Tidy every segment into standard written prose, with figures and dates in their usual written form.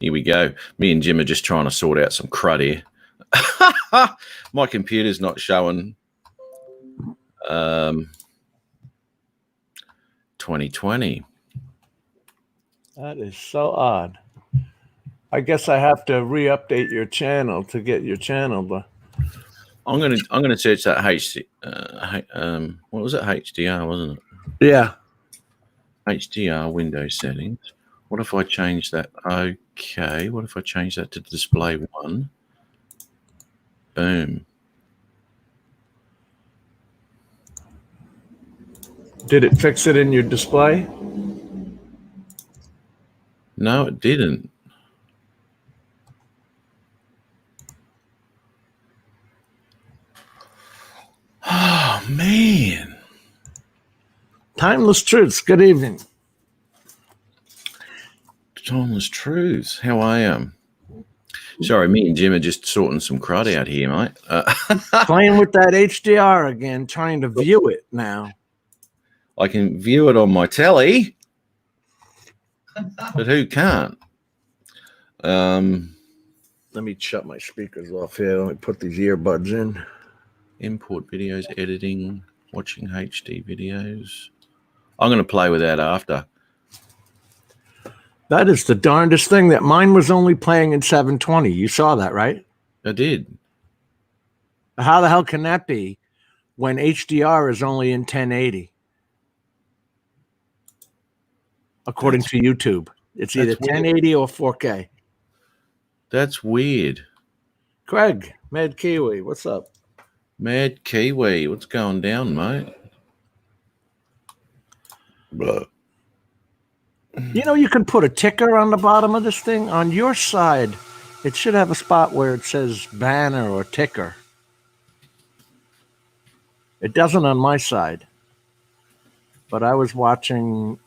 Here we go. Me and Jim are just trying to sort out some crud here. My computer's not showing 2020. That is so odd. I guess I have to re-update your channel to get your channel. I'm gonna search that what was it? HDR, wasn't it? Yeah. HDR Windows settings. What if I change that? Okay. What if I change that to display 1? Boom. Did it fix it in your display? No, it didn't. Oh, man. Timeless Truths. Good evening. Timeless Truths. How I am. Sorry, me and Jim are just sorting some crud out here, mate. Playing with that HDR again, trying to view it now. I can view it on my telly, but who can't? Let me shut my speakers off here. Let me put these earbuds in. Import videos, editing, watching HD videos. I'm going to play with that after. That is the darndest thing. That mine was only playing in 720. You saw that, right? I did. How the hell can that be when HDR is only in 1080? According to YouTube. It's either 1080 or 4K. That's weird. Craig, Mad Kiwi, what's up? Mad Kiwi, what's going down, mate? Blah. You know, you can put a ticker on the bottom of this thing. On your side, it should have a spot where it says banner or ticker. It doesn't on my side. But I was watching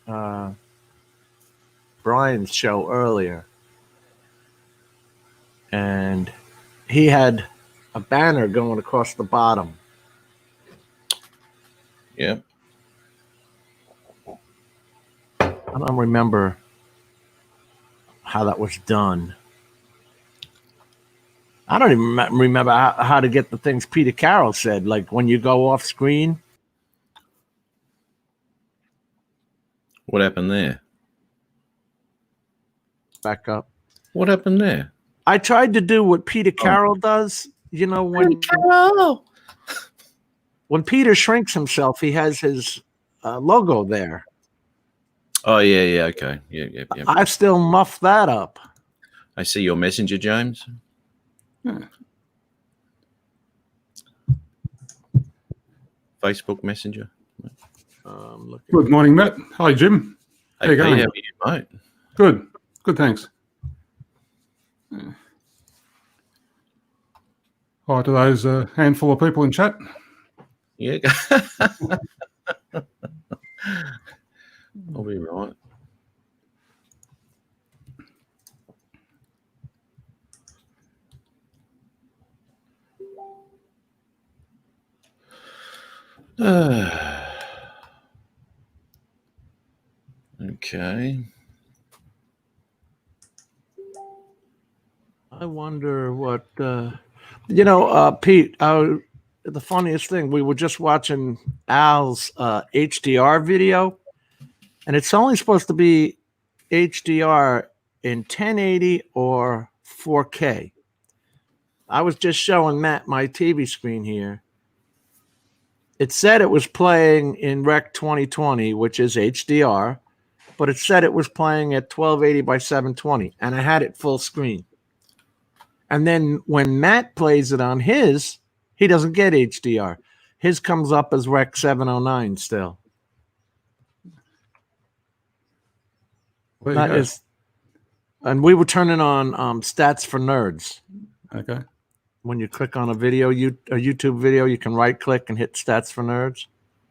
Brian's show earlier, and he had a banner going across the bottom. Yep. I don't remember how that was done. I don't even remember how to get the things Peter Carroll said, like when you go off screen. What happened there? Back up. What happened there? I tried to do what Peter Carroll does. You know, when Peter shrinks himself, he has his logo there. Oh, yeah, okay. Yeah. I still muff that up. I see your messenger, James. Facebook Messenger. Good morning, Matt. Hi, Jim. Hey, how you going? How are you, mate? Good, thanks. Hi to those handful of people in chat. Yeah. I'll be right. Okay. I wonder what, Pete, the funniest thing, we were just watching Al's HDR video, and it's only supposed to be HDR in 1080 or 4K. I was just showing Matt my TV screen here. It said it was playing in Rec 2020, which is HDR, but it said it was playing at 1280 by 720, and I had it full screen. And then when Matt plays it on his, he doesn't get HDR. His comes up as Rec 709 still. That is, and we were turning on Stats for Nerds. Okay. When you click on a YouTube video, you can right click and hit Stats for Nerds.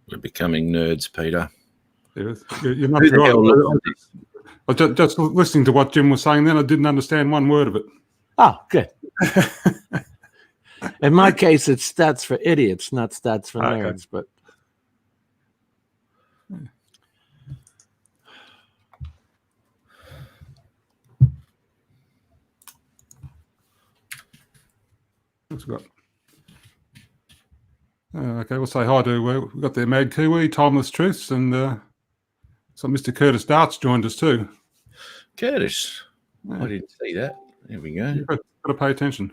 We're becoming nerds, Peter. You must be right. I was just listening to what Jim was saying then. I didn't understand one word of it. Oh, good. In my case, it's Stats for Idiots, not Stats for Nerds. But What's we got? Okay, we'll say hi to. We've got the Mad Kiwi, Timeless Truths, and so Mr. Curtis Darts joined us too. Curtis. Yeah. I didn't see that. There we go. You've got to pay attention.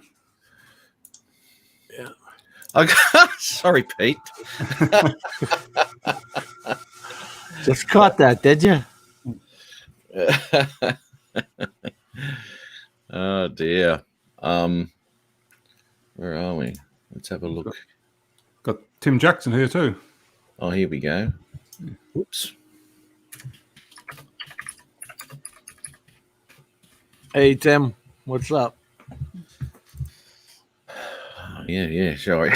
Yeah. Okay. Sorry, Pete. Just caught that, did you? Oh dear. Where are we? Let's have a look. Got Tim Jackson here too. Oh, here we go. Whoops. Hey, Tim, what's up? Yeah, sorry.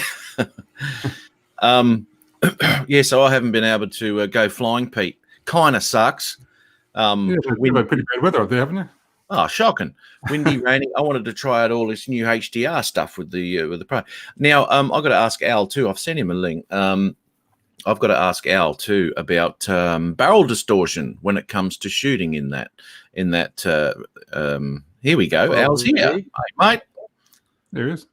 Yeah, so I haven't been able to go flying, Pete. Kind of sucks. You've had pretty bad weather up there, haven't you? Oh, shocking! Windy, rainy. I wanted to try out all this new HDR stuff with the Pro. Now, I've got to ask Al too. I've sent him a link. I've got to ask Al too about barrel distortion when it comes to shooting in that. Here we go. Al's here. Hey, mate. There he is.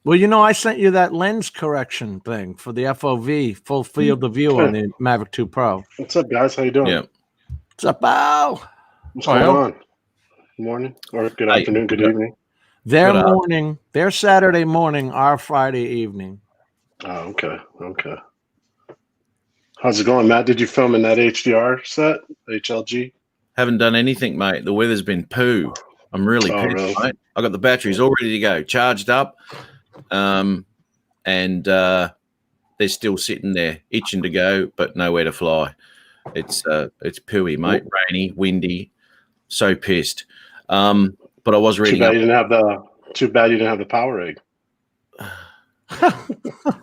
Well, I sent you that lens correction thing for the FOV, full field of view on the Mavic 2 Pro. What's up, guys? How you doing? Yeah. What's up, Al? What's going on? Good morning or good afternoon, good evening. Their morning, their Saturday morning, our Friday evening. Oh, okay. How's it going, Matt? Did you film in that HDR set, HLG? Haven't done anything, mate. The weather's been poo. I'm really pissed, really? mate. I got the batteries all ready to go, charged up, and they're still sitting there, itching to go, but nowhere to fly. It's pooey, mate. Rainy, windy, so pissed. But I was reading. Too bad you didn't have the power egg.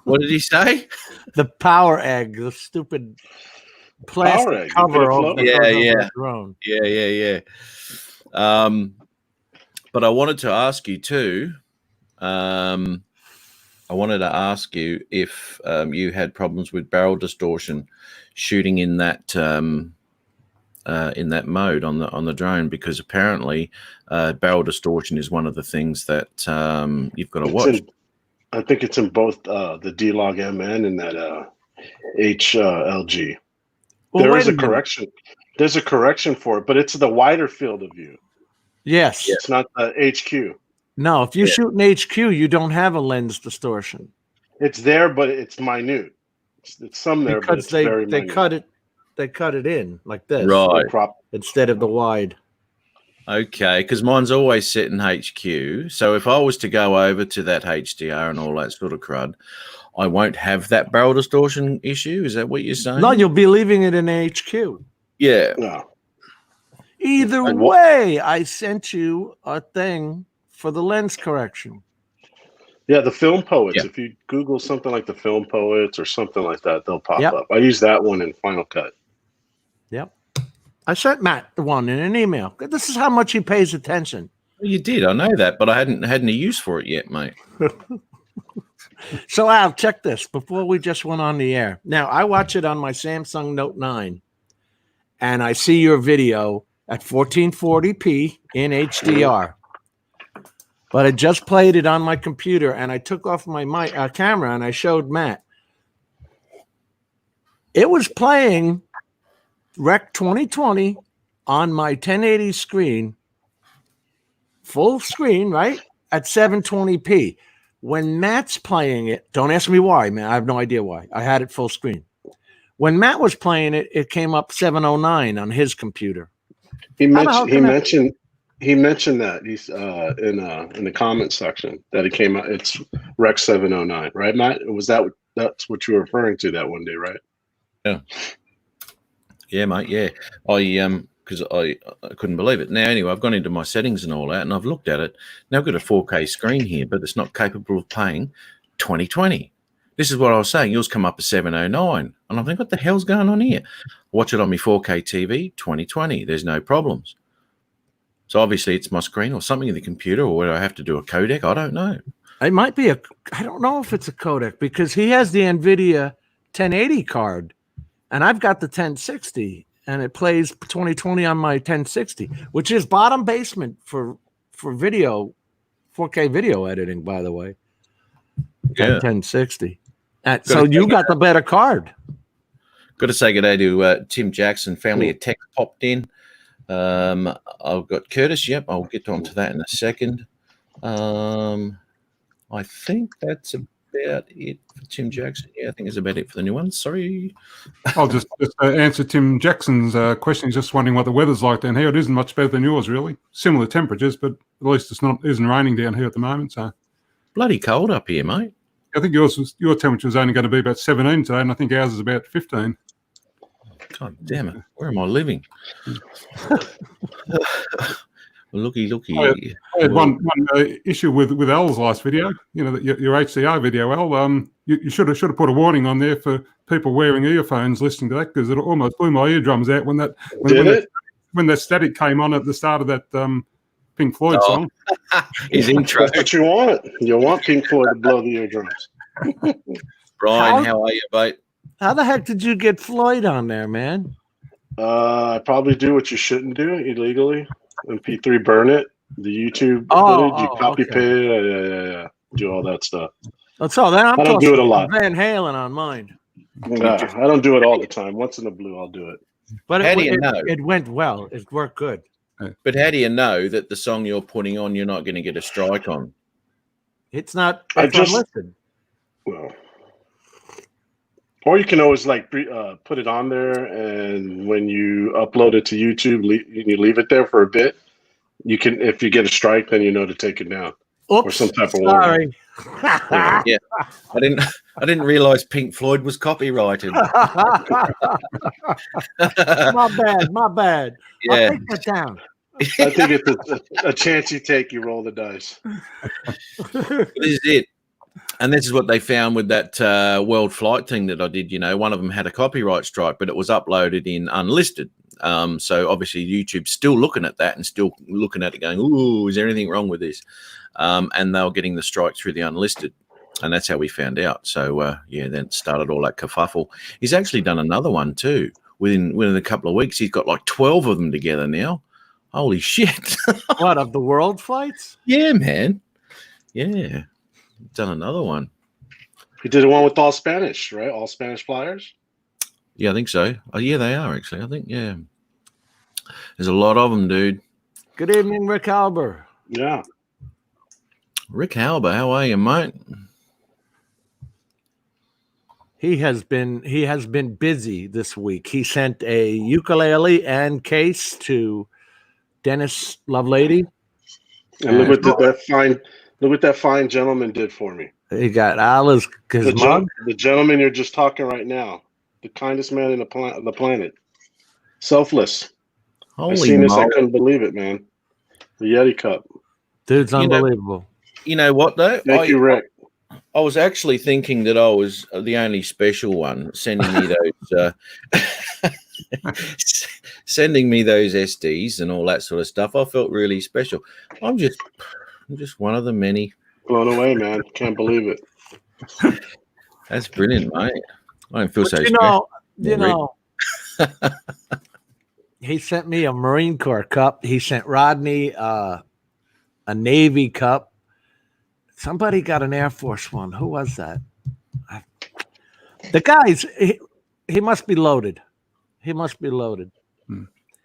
What did he say? The power egg, the stupid plastic cover over the drone. Yeah. But I wanted to ask you too. I wanted to ask you if you had problems with barrel distortion shooting in that mode on the drone, because apparently barrel distortion is one of the things that you've got to watch. I think it's in both the D-Log MN and that HLG. Well, there is a correction. There's a correction for it, but it's the wider field of view. Yes. It's not the HQ. No, if you shoot an HQ, you don't have a lens distortion. It's there, but it's minute. It's some there, because but it's very minute. They cut it in like this, right? Instead of the wide. Okay, because mine's always set in HQ. So if I was to go over to that HDR and all that sort of crud, I won't have that barrel distortion issue. Is that what you're saying? No, you'll be leaving it in HQ. Yeah. No. Either way, I sent you a thing for the lens correction. Yeah, the Film Poets. Yeah. If you Google something like the Film Poets or something like that, they'll pop up. I use that one in Final Cut. Yep. I sent Matt the one in an email. This is how much he pays attention. Well, you did. I know that, but I hadn't had any use for it yet, mate. So, Al, check this before we just went on the air. Now, I watch it on my Samsung Note 9, and I see your video at 1440p in HDR. But I just played it on my computer, and I took off my camera, and I showed Matt. It was playing Rec 2020 on my 1080 screen, full screen, right, at 720p. When Matt's playing it, don't ask me why, man. I have no idea why. I had it full screen. When Matt was playing it, it came up 709 on his computer. He mentioned that he's in the comment section that it came out. It's Rec 709, right, Matt? That's what you were referring to that one day, right? Yeah, mate. Yeah, because I couldn't believe it. Now, anyway, I've gone into my settings and all that, and I've looked at it. Now I've got a 4K screen here, but it's not capable of playing 2020. This is what I was saying. Yours come up as 709, and I think, what the hell's going on here? Watch it on my 4K TV, 2020. There's no problems. So obviously it's my screen or something in the computer, or whether I have to do a codec. I don't know. It might be I don't know if it's a codec, because he has the NVIDIA 1080 card, and I've got the 1060, and it plays 2020 on my 1060, which is bottom basement for video, 4K video editing, by the way. Yeah. 1060. So you got the better card. Got to say good day to Tim Jackson. Family of Tech popped in. I've got Curtis. Yep, I'll get onto that in a second. I think that's about it for Tim Jackson. Yeah, I think it's about it for the new one. Sorry. I'll just answer Tim Jackson's question. He's just wondering what the weather's like down here. It isn't much better than yours, really. Similar temperatures, but at least isn't raining down here at the moment. So Bloody cold up here, mate. I think your temperature is only going to be about 17 today, and I think ours is about 15. God damn it. Where am I living? Looky. I had one issue with Al's last video. You know, your HDR video, Al. You should have put a warning on there for people wearing earphones listening to that, because it almost blew my eardrums out when that static came on at the start of that Pink Floyd song. His intro. That's what you want. You want Pink Floyd to blow the eardrums. Brian, how are you, mate? How the heck did you get Floyd on there, man? I probably do what you shouldn't do illegally. MP3 burn it. The YouTube footage, you copy paste. Yeah. Do all that stuff. That's all. Then I don't do it a lot. Van Halen on mine. Nah, I don't do it all the time. Once in a blue, I'll do it. But How do you know? It went well. It worked good. But how do you know that the song you're putting on, you're not going to get a strike on? It's not. Unlisted. Well, or you can always put it on there, and when you upload it to YouTube, you leave it there for a bit. You can, if you get a strike, then you know to take it down. Oops, or some type of sorry. Yeah, I didn't realize Pink Floyd was copyrighted. My bad. Yeah. I'll take that down. I think it's a chance you take. You roll the dice. This is it. And this is what they found with that world flight thing that I did. You know, one of them had a copyright strike, but it was uploaded in unlisted. So obviously YouTube's still looking at that and still looking at it going, ooh, is there anything wrong with this? And they were getting the strike through the unlisted. And that's how we found out. So, then it started all that kerfuffle. He's actually done another one too. Within a couple of weeks, he's got like 12 of them together now. Holy shit. What, of the world flights? Yeah, man. Yeah. Done another one. He did one with all Spanish, right? All Spanish flyers. Yeah, I think so. Oh, yeah, they are actually. I think, yeah. There's a lot of them, dude. Good evening, Rick Halber. Yeah. Rick Halber, how are you, mate? He has been busy this week. He sent a ukulele and case to Dennis Lovelady. And look what that fine gentleman did for me. He got Alice mug. The gentleman you're just talking right now, the kindest man in the planet, selfless. Holy I seen this, moly. I couldn't believe it, man. The Yeti cup. Dude's unbelievable. You know what though? Thank you, Rick. I was actually thinking that I was the only special one sending me those sending me those SDs and all that sort of stuff. I felt really special. I'm just one of the many. Blown away, man. Can't believe it. That's brilliant, mate. I don't feel so You special. know, he sent me a Marine Corps cup. He sent Rodney a Navy cup. Somebody got an Air Force one. Who was that? The guys, he must be loaded. He must be loaded.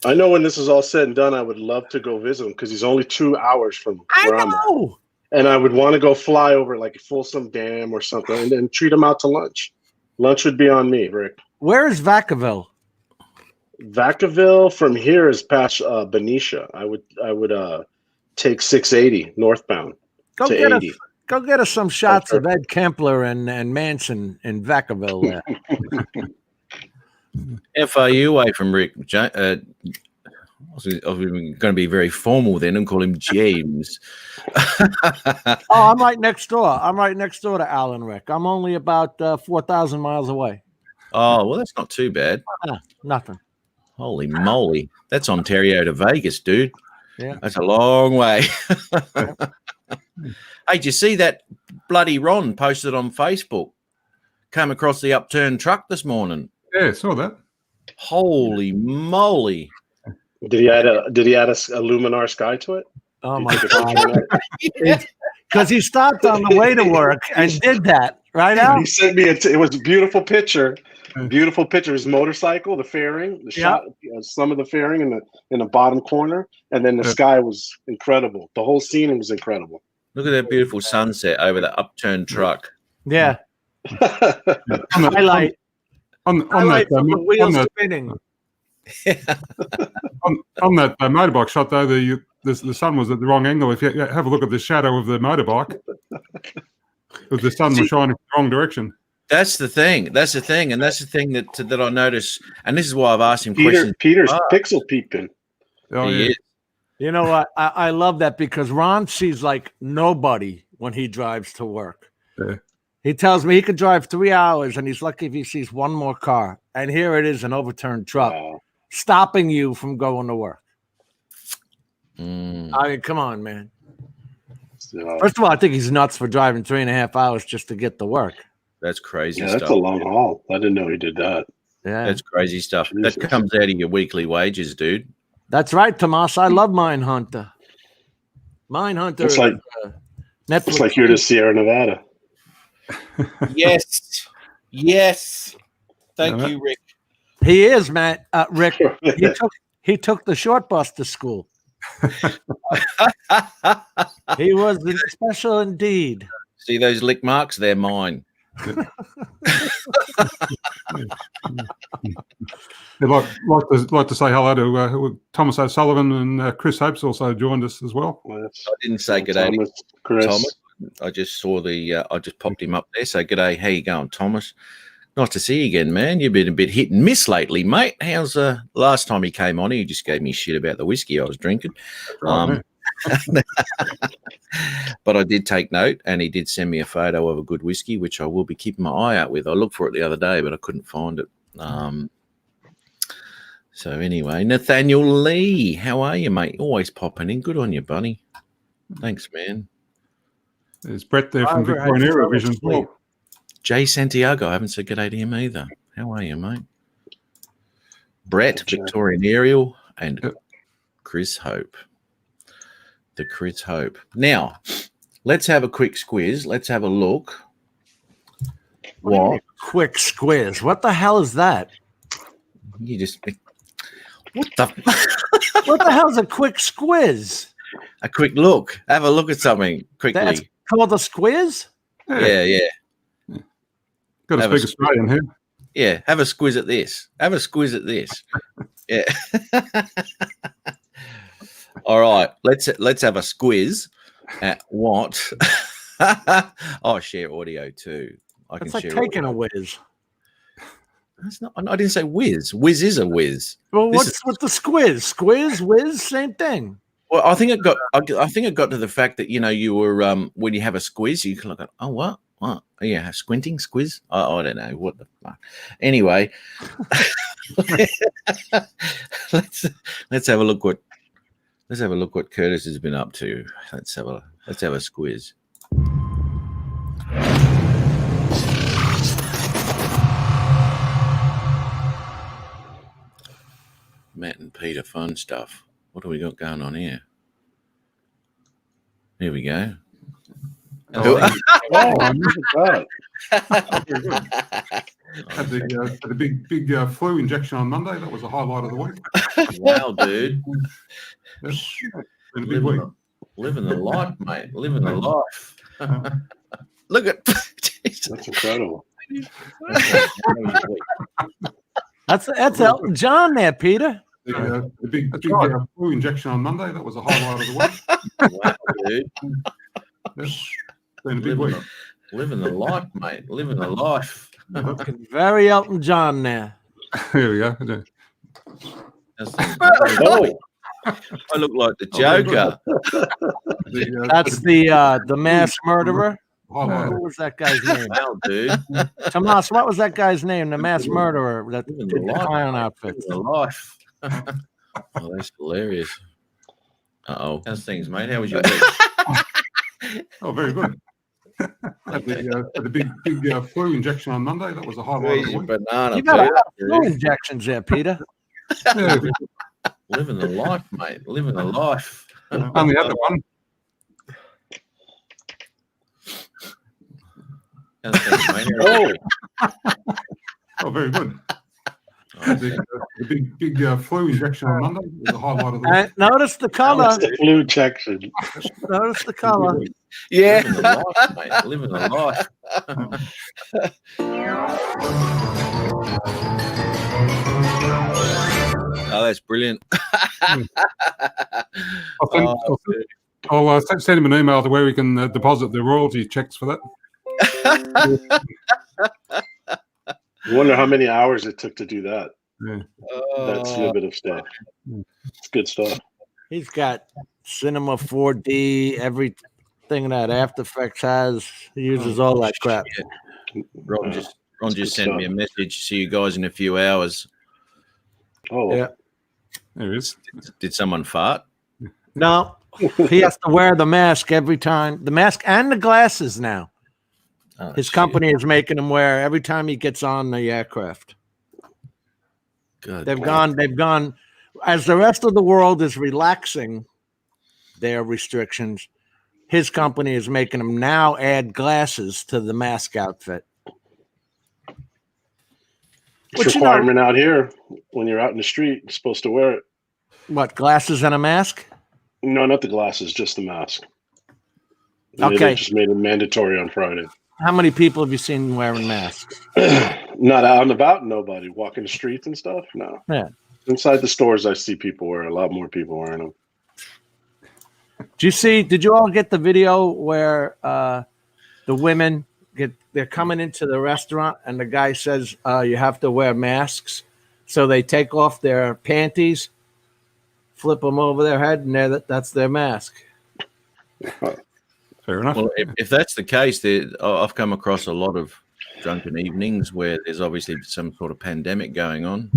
I know when this is all said and done, I would love to go visit him because he's only 2 hours from where I'm at. And I would want to go fly over like Folsom Dam or something and then treat him out to lunch. Lunch would be on me, Rick. Where is Vacaville? Vacaville from here is past Benicia. I would take 680 northbound to 80. Go get us some shots of Ed Kempler and Manson in Vacaville there. How far are you away from Rick? I was going to be very formal then and call him James. I'm right next door. I'm right next door to Alan Rick. I'm only about 4,000 miles away. Oh, well, that's not too bad. Nothing. Holy moly. That's Ontario to Vegas, dude. Yeah. That's a long way. Hey, did you see that bloody Ron posted on Facebook? Came across the upturned truck this morning. Yeah, I saw that. Holy moly. Did he add a Luminar Sky to it? Oh my God. because he stopped on the way to work and did that. Right, Al? He sent me it was a beautiful picture. Beautiful picture. His motorcycle, the fairing, the shot, some of the fairing in the bottom corner, and then the sky was incredible. The whole scene was incredible. Look at that beautiful sunset over the upturned truck. Yeah. Highlight. On the wheels spinning. on that motorbike shot, though, the sun was at the wrong angle. If you have a look at the shadow of the motorbike, the sun was shining in the wrong direction. That's the thing. And that's the thing that I notice. And this is why I've asked him questions. Peter's pixel peeping. Oh, yeah. You know what? I love that because Ron sees like nobody when he drives to work. Yeah. He tells me he could drive 3 hours and he's lucky if he sees one more car. And here it is, an overturned truck stopping you from going to work. I mean, come on, man. First of all, I think he's nuts for driving 3.5 hours just to get to work. That's crazy stuff. That's a long haul. I didn't know he did that. Yeah. That's crazy stuff. Jesus. That comes out of your weekly wages, dude. That's right, Tomas. I love Mindhunter. Mindhunter. It's like, Netflix. It's like you're to Sierra Nevada. Yes. Thank you, Rick. He is, Matt. Rick. He took the short bus to school. He was special indeed. See those lick marks? They're mine. I'd like to say hello to Thomas O'Sullivan, and Chris Hope's also joined us as well. I didn't say good day, Chris. Thomas. I just saw I just popped him up there. So good day. How you going, Thomas? Nice to see you again, man. You've been a bit hit and miss lately, mate. How's last time he came on? He just gave me shit about the whiskey I was drinking. Right, but I did take note, and he did send me a photo of a good whiskey, which I will be keeping my eye out with. I looked for it the other day, but I couldn't find it. So anyway, Nathaniel Lee, how are you, mate? Always popping in. Good on you, buddy. Thanks, man. There's Brett there from Victorian Aero Vision as well. Jay Santiago, I haven't said good day to him either. How are you, mate? Brett, Victorian Aerial, and Chris Hope. The Chris Hope. Now, let's have a quick squiz. Let's have a look. What? Quick squiz. What the hell is that? You just... What the... What the hell is a quick squiz? A quick look. Have a look at something quickly. That's called a squiz? Yeah. Got to speak Australian here. Yeah, have a squiz at this. Have a squiz at this. Yeah. All right, let's have a squiz at what? Oh, share audio too. It's like taking a whiz. That's not. I didn't say whiz. Whiz is a whiz. Well, what's with the squiz? Squiz, whiz, same thing. Well, I think it got to the fact that you were when you have a squiz, you can look at what. Yeah, squinting, squiz. I don't know what the fuck. Anyway, let's have a look what Curtis has been up to. Let's have a squiz. Matt and Peter, fun stuff. What do we got going on here? Here we go. Oh, I missed that. Had a big flu injection on Monday. That was a highlight of the week. Wow, dude. Been a big week. Living the life, mate. Living the life. Look at that's incredible. That's Elton John there, Peter. The big flu injection on Monday. That was a highlight of the week. Wow, dude. Been a big week. Living the life, mate. Living the life. Looking very Elton John there. Here we go. Oh, I look like the Joker. That's the mass murderer. What was that guy's name? Wow, dude. Tomas, what was that guy's name? The mass murderer that did the clown outfits. The life. Oh, that's hilarious. How's things, mate? How was your week? Oh, very good. Had the big flu injection on Monday. That was a highlight of the week. Banana. You got a lot of flu injections there, Peter. Yeah. Living the life, mate. Living the life. Only had the one. Oh, Oh, very good. The big flu injection on Monday was the highlight of the week. Notice the color. that's the flu injection. Notice the color. Yeah, living the life, mate. Living the life. Oh, that's brilliant. I'll send him an email to where he can deposit the royalty checks for that. I wonder how many hours it took to do that. Yeah. That snippet of stuff. It's good stuff. He's got Cinema 4D, everything that After Effects has. He uses all that crap. Ron just sent me a message. See you guys in a few hours. Oh, Yeah. There it is. Did someone fart? No, he has to wear the mask every time. The mask and the glasses now. Oh, His shit. company is making him wear every time he gets on the aircraft. Good. They've gone, as the rest of the world is relaxing their restrictions, his company is making him now add glasses to the mask outfit. it's But requirement out here. When you're out in the street, you're supposed to wear it. What, glasses and a mask? No, not the glasses, just the mask. Okay. They just made it mandatory on Friday. How many people have you seen wearing masks? Not out and about, nobody. Walking the streets and stuff? No. Yeah. Inside the stores, I see people wearing a lot more people wearing them. Did you all get the video where the women they're coming into the restaurant and the guy says you have to wear masks, so they take off their panties, flip them over their head, and that's their mask. Fair enough. Well, if that's the case, I've come across a lot of drunken evenings where there's obviously some sort of pandemic going on.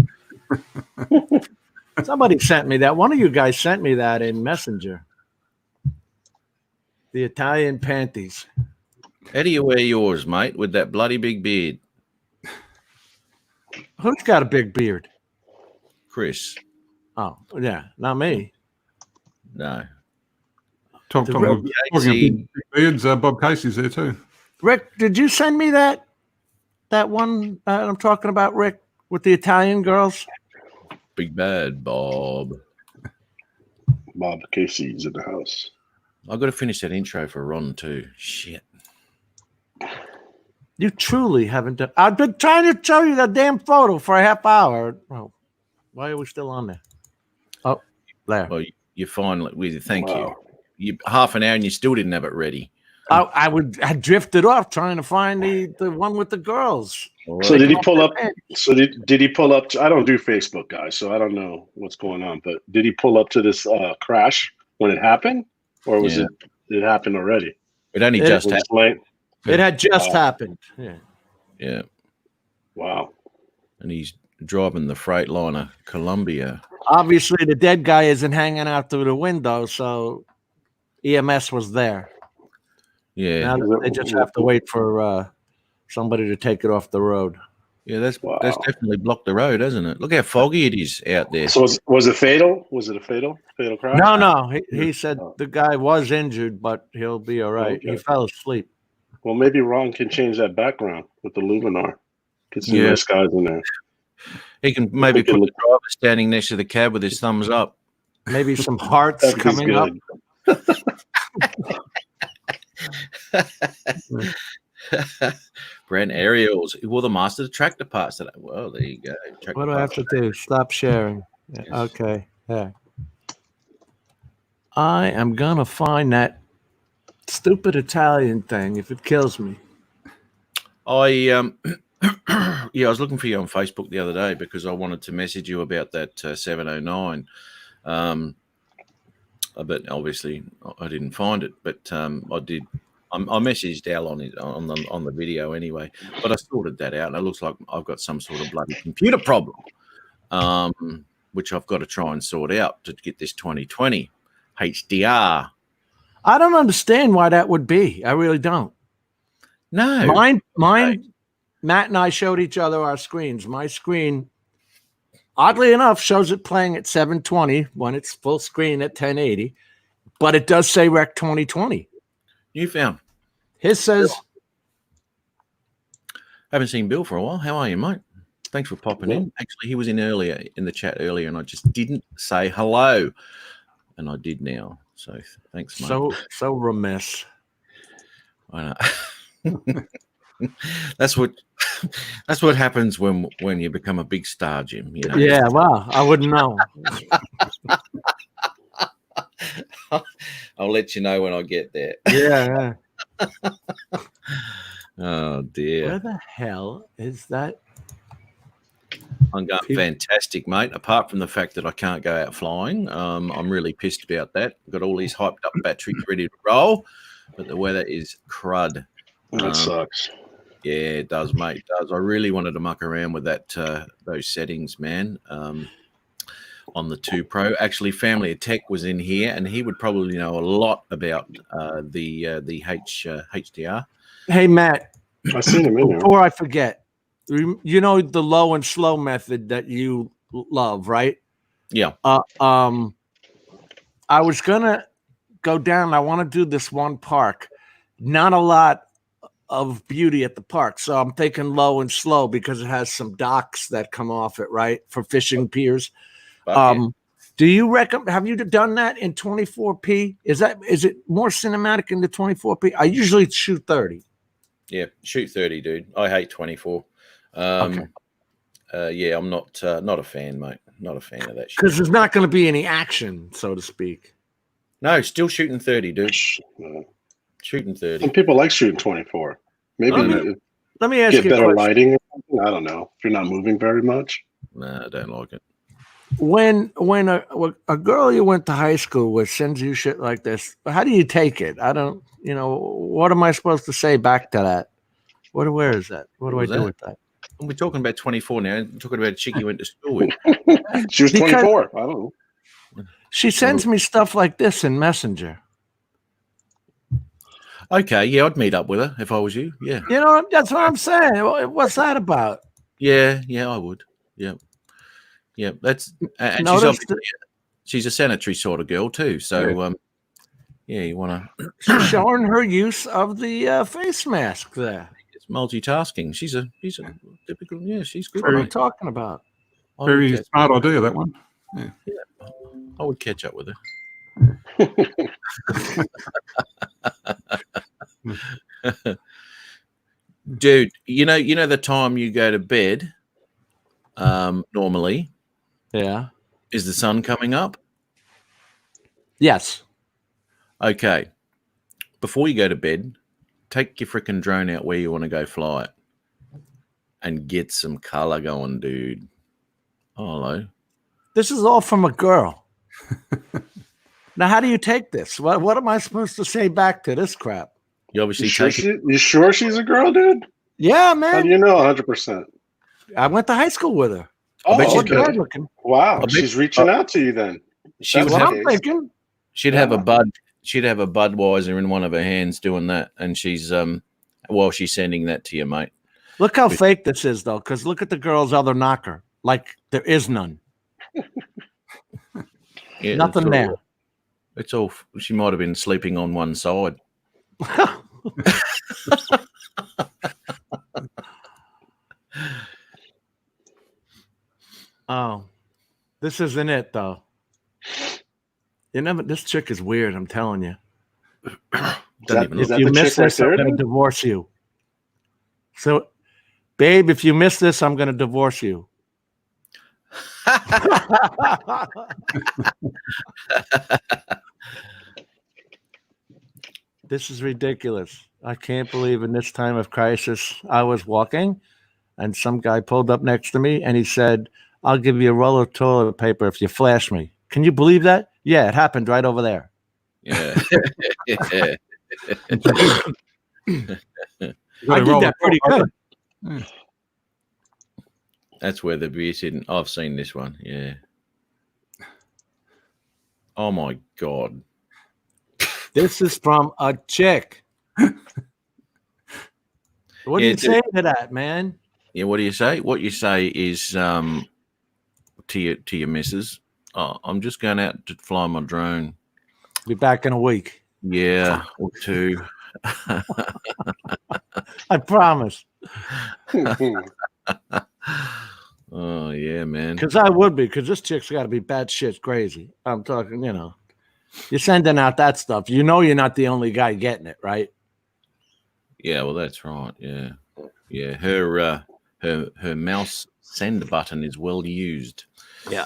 Somebody sent me that. One of you guys sent me that in Messenger. The Italian panties. How do you wear yours, mate, with that bloody big beard? Who's got a big beard? Chris? Oh, yeah, not me. No. Talking of big beards, Bob Casey's there too. Rick, did you send me that one I'm talking about, Rick, with the Italian girls? Big bad Bob. Bob Casey's in the house. I've got to finish that intro for Ron too. Shit. You truly haven't done. I've been trying to show you the damn photo for a half hour. Oh, why are we still on there? Oh, there. Well, you're fine with it. Thank you. Wow. You half an hour and you still didn't have it ready. I drifted off trying to find the one with the girls. All So right. did he pull up? So did he pull up? I don't do Facebook, guys, so I don't know what's going on. But did he pull up to this crash when it happened, or was Yeah. it happened already? It only It- just Was it happened. late? It had just happened. Yeah. Yeah. Wow. And he's driving the Freightliner Columbia. Obviously, the dead guy isn't hanging out through the window, so EMS was there. Yeah. Now they just have to wait for somebody to take it off the road. Yeah, that's Wow. definitely blocked the road, hasn't it? Look how foggy it is out there. So was it fatal? Was it a fatal crash? No. He said the guy was injured, but he'll be all right. He Okay. fell asleep. Well, maybe Ron can change that background with the Luminar. Get some Yeah. nice guys in there. He can maybe We can put the driver standing next to the cab with his thumbs up. Maybe some hearts That'd be coming up. Brand aerials. He wore the Master Tractor parts today. Well, there you go. Tractor What do I have parts. to do? Stop sharing. Yeah, Yes. okay. Yeah. I am gonna find stupid Italian thing if it kills me. I yeah, I was looking for you on Facebook the other day because I wanted to message you about that 709. But obviously I didn't find it. But I did. I messaged Al on the video anyway. But I sorted that out, and it looks like I've got some sort of bloody computer problem, which I've got to try and sort out to get this 2020 HDR. I don't understand why that would be. I really don't. No, Mine. Right. Matt and I showed each other our screens. My screen, oddly enough, shows it playing at 720 when it's full screen at 1080, but it does say Rec 2020. you found. His says Haven't seen Bill for a while. How are you, mate? Thanks for popping in. Actually, he was in the chat earlier, and I just didn't say hello, and I did now. So thanks, mate. So remiss. I know. That's what happens when you become a big star, Jim. You know. Yeah, well, I wouldn't know. I'll let you know when I get there. Yeah. Oh dear. Where the hell is that? I'm going fantastic, mate. Apart from the fact that I can't go out flying, I'm really pissed about that. I've got all these hyped up batteries ready to roll, but the weather is crud. That sucks. Yeah, it does, mate. It does. I really wanted to muck around with that those settings, man. On the 2 Pro, actually, Family of Tech was in here, and he would probably know a lot about the HDR. Hey, Matt. I seen him in there. Before I forget, you know the low and slow method that you love, right? Yeah. I was gonna go down. I want to do this one park. Not a lot of beauty at the park, so I'm thinking low and slow because it has some docks that come off it, right, for fishing piers. Do you recommend? Have you done that in 24p? Is it more cinematic in the 24p? I usually shoot 30. Yeah, shoot 30, dude. I hate 24. Okay. Yeah, I'm not a fan, mate. Not a fan of that shit. Because there's not going to be any action, so to speak. No, still shooting 30, dude. Shooting 30. Some people like shooting 24. Maybe Let me ask get you better a question. lighting or something. I don't know. If you're not moving very much. Nah, I don't like it. When a girl you went to high school with sends you shit like this, how do you take it? I don't, what am I supposed to say back to that? Where is that? What do I do with that? We're talking about 24 now. We're talking about a chick you went to school with. She was 24. I don't know. She sends me stuff like this in Messenger. Okay, yeah, I'd meet up with her if I was you. Yeah. That's what I'm saying. What's that about? Yeah, I would. Yeah. Yeah, that's and she's a sanitary sort of girl too. So yeah, you want to She's showing her use of the face mask there. It's multitasking. She's a typical. Yeah, she's good. What are we talking about? Very smart idea, that one. Yeah. I would catch up with her. Dude, you know the time you go to bed normally, Yeah. is the sun coming up? Yes. Okay. Before you go to bed, take your freaking drone out where you want to go fly it and get some color going, dude. Oh, hello. This is all from a girl. Now, how do you take this? What am I supposed to say back to this crap? You obviously You sure she's a girl, dude? Yeah, How man. do you know 100%? I went to high school with her. I bet Oh, she's okay. Good looking. Wow, bet- she's reaching out to you then. She That's would What have, I'm thinking. she'd have a bud. She'd have a Budweiser in one of her hands doing that, and she's while she's sending that to you, mate. Look how fake this is, though, because look at the girl's other knocker. Like there is none. Yeah, Nothing there. It's all. She might have been sleeping on one side. Oh, this isn't it, though. This chick is weird. I'm telling you. Doesn't even Is look. that You the miss chick right this, I'm there, going to dude? divorce you. So, babe, if you miss this, I'm going to divorce you. This is ridiculous. I can't believe in this time of crisis, I was walking and some guy pulled up next to me and he said, I'll give you a roll of toilet paper if you flash me. Can you believe that? Yeah, it happened right over there. Yeah. Yeah. I did that pretty good. That's where the beer's hidden. I've seen this one. Yeah. Oh my God. This is from a chick. What do you say to that, man? Yeah. What do you say? What you say is to your missus. Oh, I'm just going out to fly my drone. Be back in a week. Yeah, or two. I promise. Oh yeah, man. Because I would be, because this chick's got to be bad shit crazy. I'm talking, you're sending out that stuff. You know you're not the only guy getting it, right? Yeah, well, that's right. Yeah, yeah. Her mouse send button is well used. Yeah.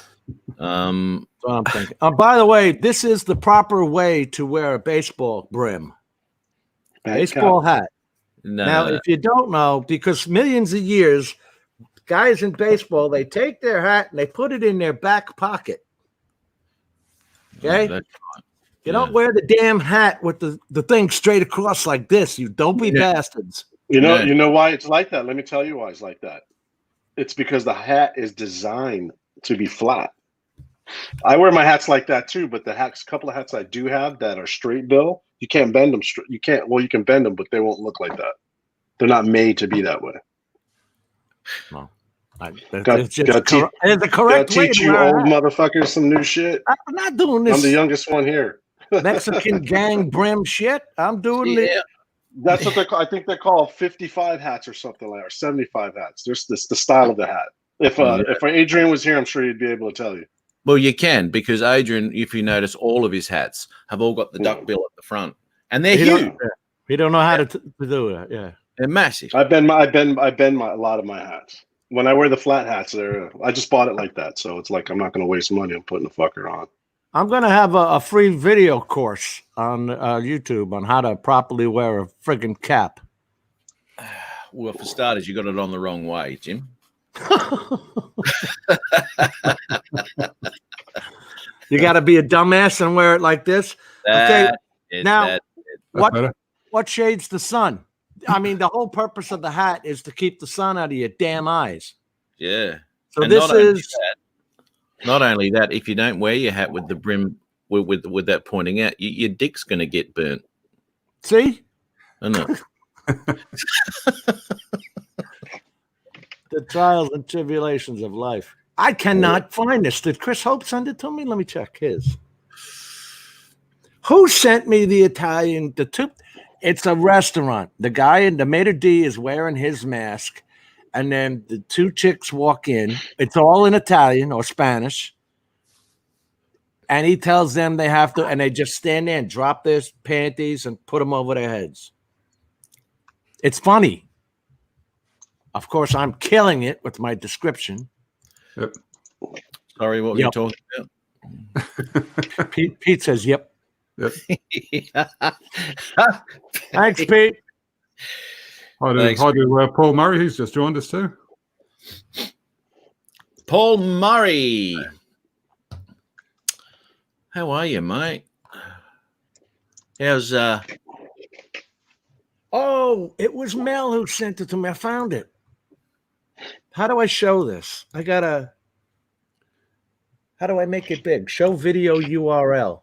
That's what I'm thinking. By the way, this is the proper way to wear a baseball brim. Baseball hat. Now, if you don't know, because millions of years, guys in baseball, they take their hat and they put it in their back pocket. Okay? That's right. You don't wear the damn hat with the thing straight across like this. You don't be bastards. You know why it's like that? Let me tell you why it's like that. It's because the hat is designed to be flat. I wear my hats like that too, but the couple of hats I do have that are straight bill, you can't bend them straight. You can bend them, but they won't look like that. They're not made to be that way. No. It's the correct way. Teach you old motherfuckers some new shit. I'm not doing this. I'm the youngest one here. Mexican gang brim shit. I'm doing it. That's what they call. I think they call 55 hats or something like, or 75 hats. There's the style of the hat. If Adrian was here, I'm sure he'd be able to tell you. Well, you can, because Adrian, if you notice, all of his hats have all got the duck bill at the front, and they're huge. He don't know how to do it. Yeah, they're massive. I bend a lot of my hats. When I wear the flat hats, I just bought it like that, so it's like I'm not going to waste money on putting the fucker on. I'm going to have a free video course on YouTube on how to properly wear a friggin' cap. Well, for starters, you got it on the wrong way, Jim. You got to be a dumbass and wear it like this. Okay. What shades the sun? I mean, the whole purpose of the hat is to keep the sun out of your damn eyes. Yeah. So and this is not only that. If you don't wear your hat with the brim with that pointing out, your dick's going to get burnt. See? Isn't it? The trials and tribulations of life. I cannot find this. Did Chris Hope send it to me? Let me check his. Who sent me the Italian? It's a restaurant. The guy in the maitre d' is wearing his mask, and then the two chicks walk in. It's all in Italian or Spanish, and he tells them they have to, and they just stand there and drop their panties and put them over their heads. It's funny. Of course, I'm killing it with my description. Yep. Sorry, what were you talking about? Pete says, yep. Yep. Thanks, Pete. Hi to Paul Murray. He's just joined us too. Paul Murray. How are you, mate? How's Oh, it was Mel who sent it to me. I found it. How do I show this? How do I make it big? Show video URL.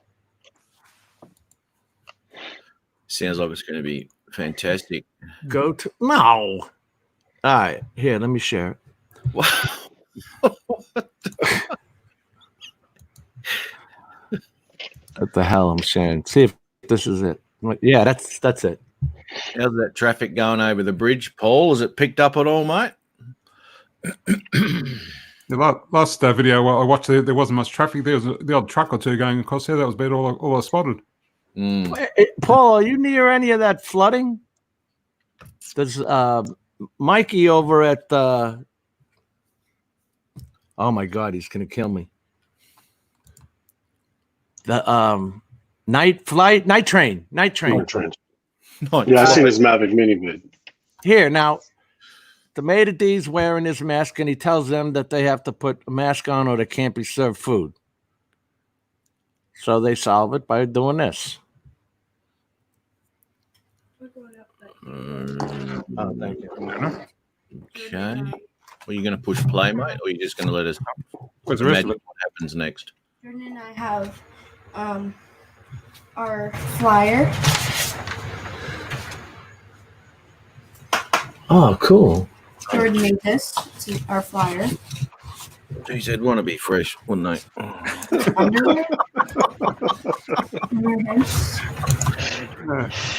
Sounds like it's going to be fantastic. Go to no. All right, here, let me share it. Wow. What the hell I'm sharing? See if this is it. Yeah, that's it. How's that traffic going over the bridge, Paul? Is it picked up at all, mate? The last video I watched, there wasn't much traffic. There was the odd truck or two going across here. That was about all I spotted. Paul, are you near any of that flooding? There's Mikey over at oh my God, he's gonna kill me. The night train. Yeah, I seen his Mavic Mini vid. Here now, the maitre d's wearing his mask, and he tells them that they have to put a mask on or they can't be served food. So they solve it by doing this. Oh, thank you. Okay. Well, you going to push play, mate, or are you just going to let us imagine what happens next? Jordan and I have our flyer. Oh, cool. Jordan made this. This is our flyer. Geez, they'd want to be fresh, wouldn't they? Underwear.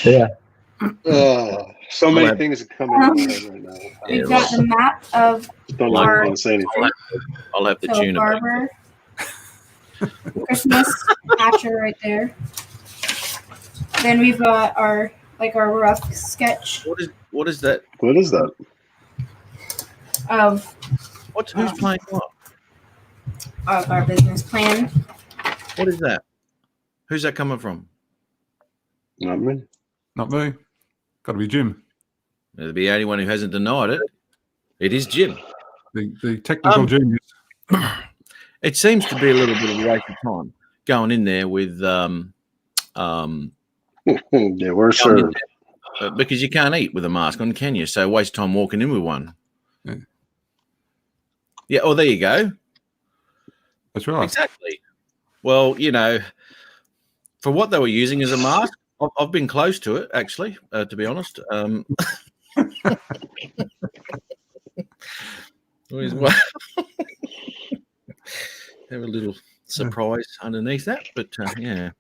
Yeah. So I'll many have- things are coming in my head right now. We've Yeah, got the map of Don't like Our- want to say anything. I'll have the so tuna. Barber. Christmas Hatcher right there. Then we've got our rough sketch What is that? What is that? of Who's playing what? our business plan. What is that? Who's that coming from? Not me. Not me. Got to be Jim. There'll be anyone who hasn't denied it. It is Jim. The technical genius. It seems to be a little bit of a waste of time going in there with Yeah, we're going in served. there, because you can't eat with a mask on, can you? So waste time walking in with one. Yeah. Yeah. Oh, there you go. That's right. Exactly. Well, for what they were using as a mask, I've been close to it actually. To be honest. Always have a little surprise underneath that, but yeah.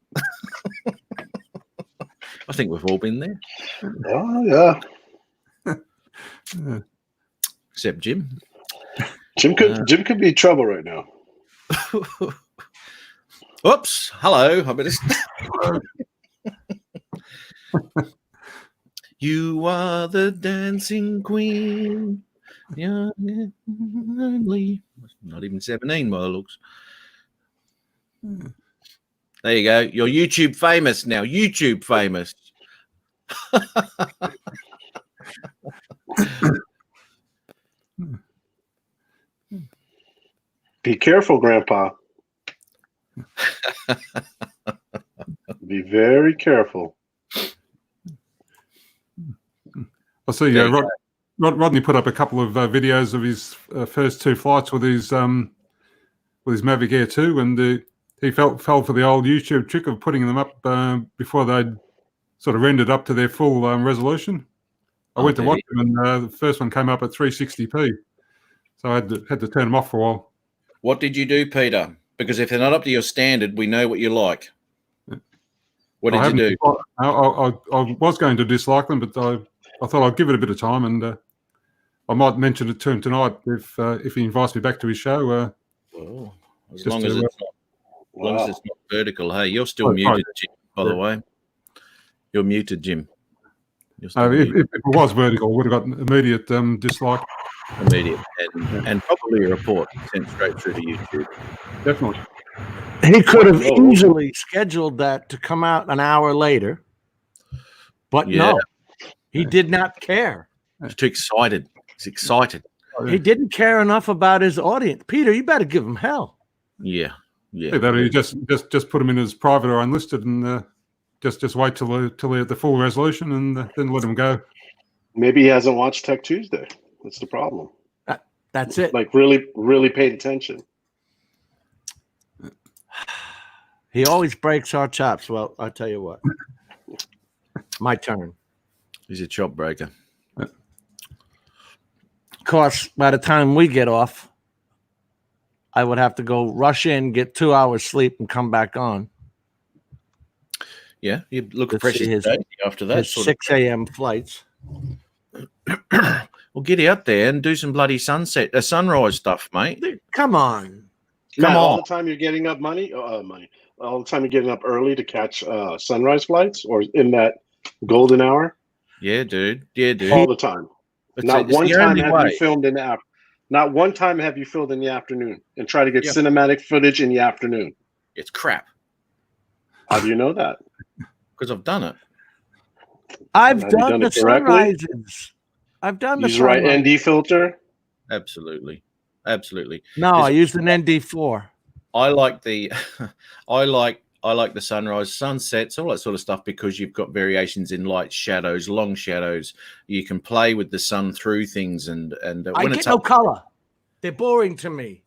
I think we've all been there, Oh yeah. Yeah. except Jim. Jim could be in trouble right now. Oops. Hello. I better. You are the dancing queen. Yeah, only not even 17 by the looks. There you go. You're YouTube famous now. YouTube famous. Be careful, Grandpa. Be very careful. I see. There you Rodney put up a couple of videos of his first two flights with his Mavic Air 2, and he fell for the old YouTube trick of putting them up before they'd sort of rendered up to their full resolution. I went to watch them, and the first one came up at 360p, so I had to turn them off for a while. What did you do, Peter? Because if they're not up to your standard, we know what you like. What did you do? I was going to dislike them, but I thought I'd give it a bit of time, and I might mention it to him tonight if he invites me back to his show. Well, as just long to- as it's not, as long as it's not vertical. Hey, you're still muted, Jim, by the way. You're muted, Jim. You're still if muted. it was vertical, I would have got immediate dislike. Immediate and probably a report sent straight through to YouTube. Definitely. He could have Oh. easily scheduled that to come out an hour later, but Yeah. no, he did not care. He's too excited. He's excited. He didn't care enough about his audience. Peter, you better give him hell. Yeah. Yeah. Yeah, that he just put them in as private or unlisted, and just wait till they're at the full resolution, and then let them go. Maybe he hasn't watched Tech Tuesday. That's the problem. That's it. Like really paid attention. He always breaks our chops. Well, I'll tell you what. My turn. He's a chop breaker. Of course, by the time we get off, I would have to go rush in, get 2 hours sleep, and come back on. Yeah. You look To fresh see as his- a daisy after that His sort 6 a.m. flights. of. Well, get out there and do some bloody sunrise stuff, mate. Come on. Come All on. the time you're getting up money. All the time you're getting up early to catch sunrise flights, or in that golden hour. Yeah, dude. Yeah, dude. All the time. Not It's one the time only have way. you filmed in the afternoon. Not one time have you filmed in the afternoon and try to get Yeah. cinematic footage in the afternoon. It's crap How do you know that? because I've done it. I've Have you done done the it correctly? sunrises. I've done the Use the right sunrises. ND filter. Absolutely. Absolutely. No, I used an ND4. I like the I like the sunrise, sunsets, all that sort of stuff because you've got variations in light, shadows, long shadows. You can play with the sun through things, and I when get it's no up, color. They're boring to me.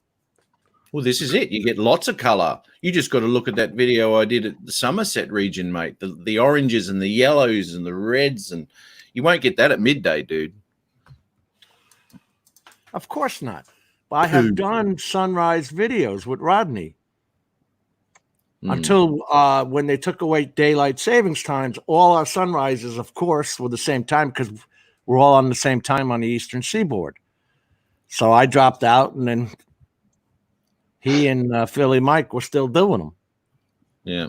well, this is it. You get lots of color. You just got to look at that video I did at the Somerset region, mate. The oranges and the yellows and the reds, and you won't get that at midday, dude. Of course not. I have done sunrise videos with Rodney Mm. until when they took away daylight savings times. All our sunrises, of course, were the same time because were all on the same time on the Eastern Seaboard. So I dropped out, and then he and Philly Mike were still doing them. Yeah.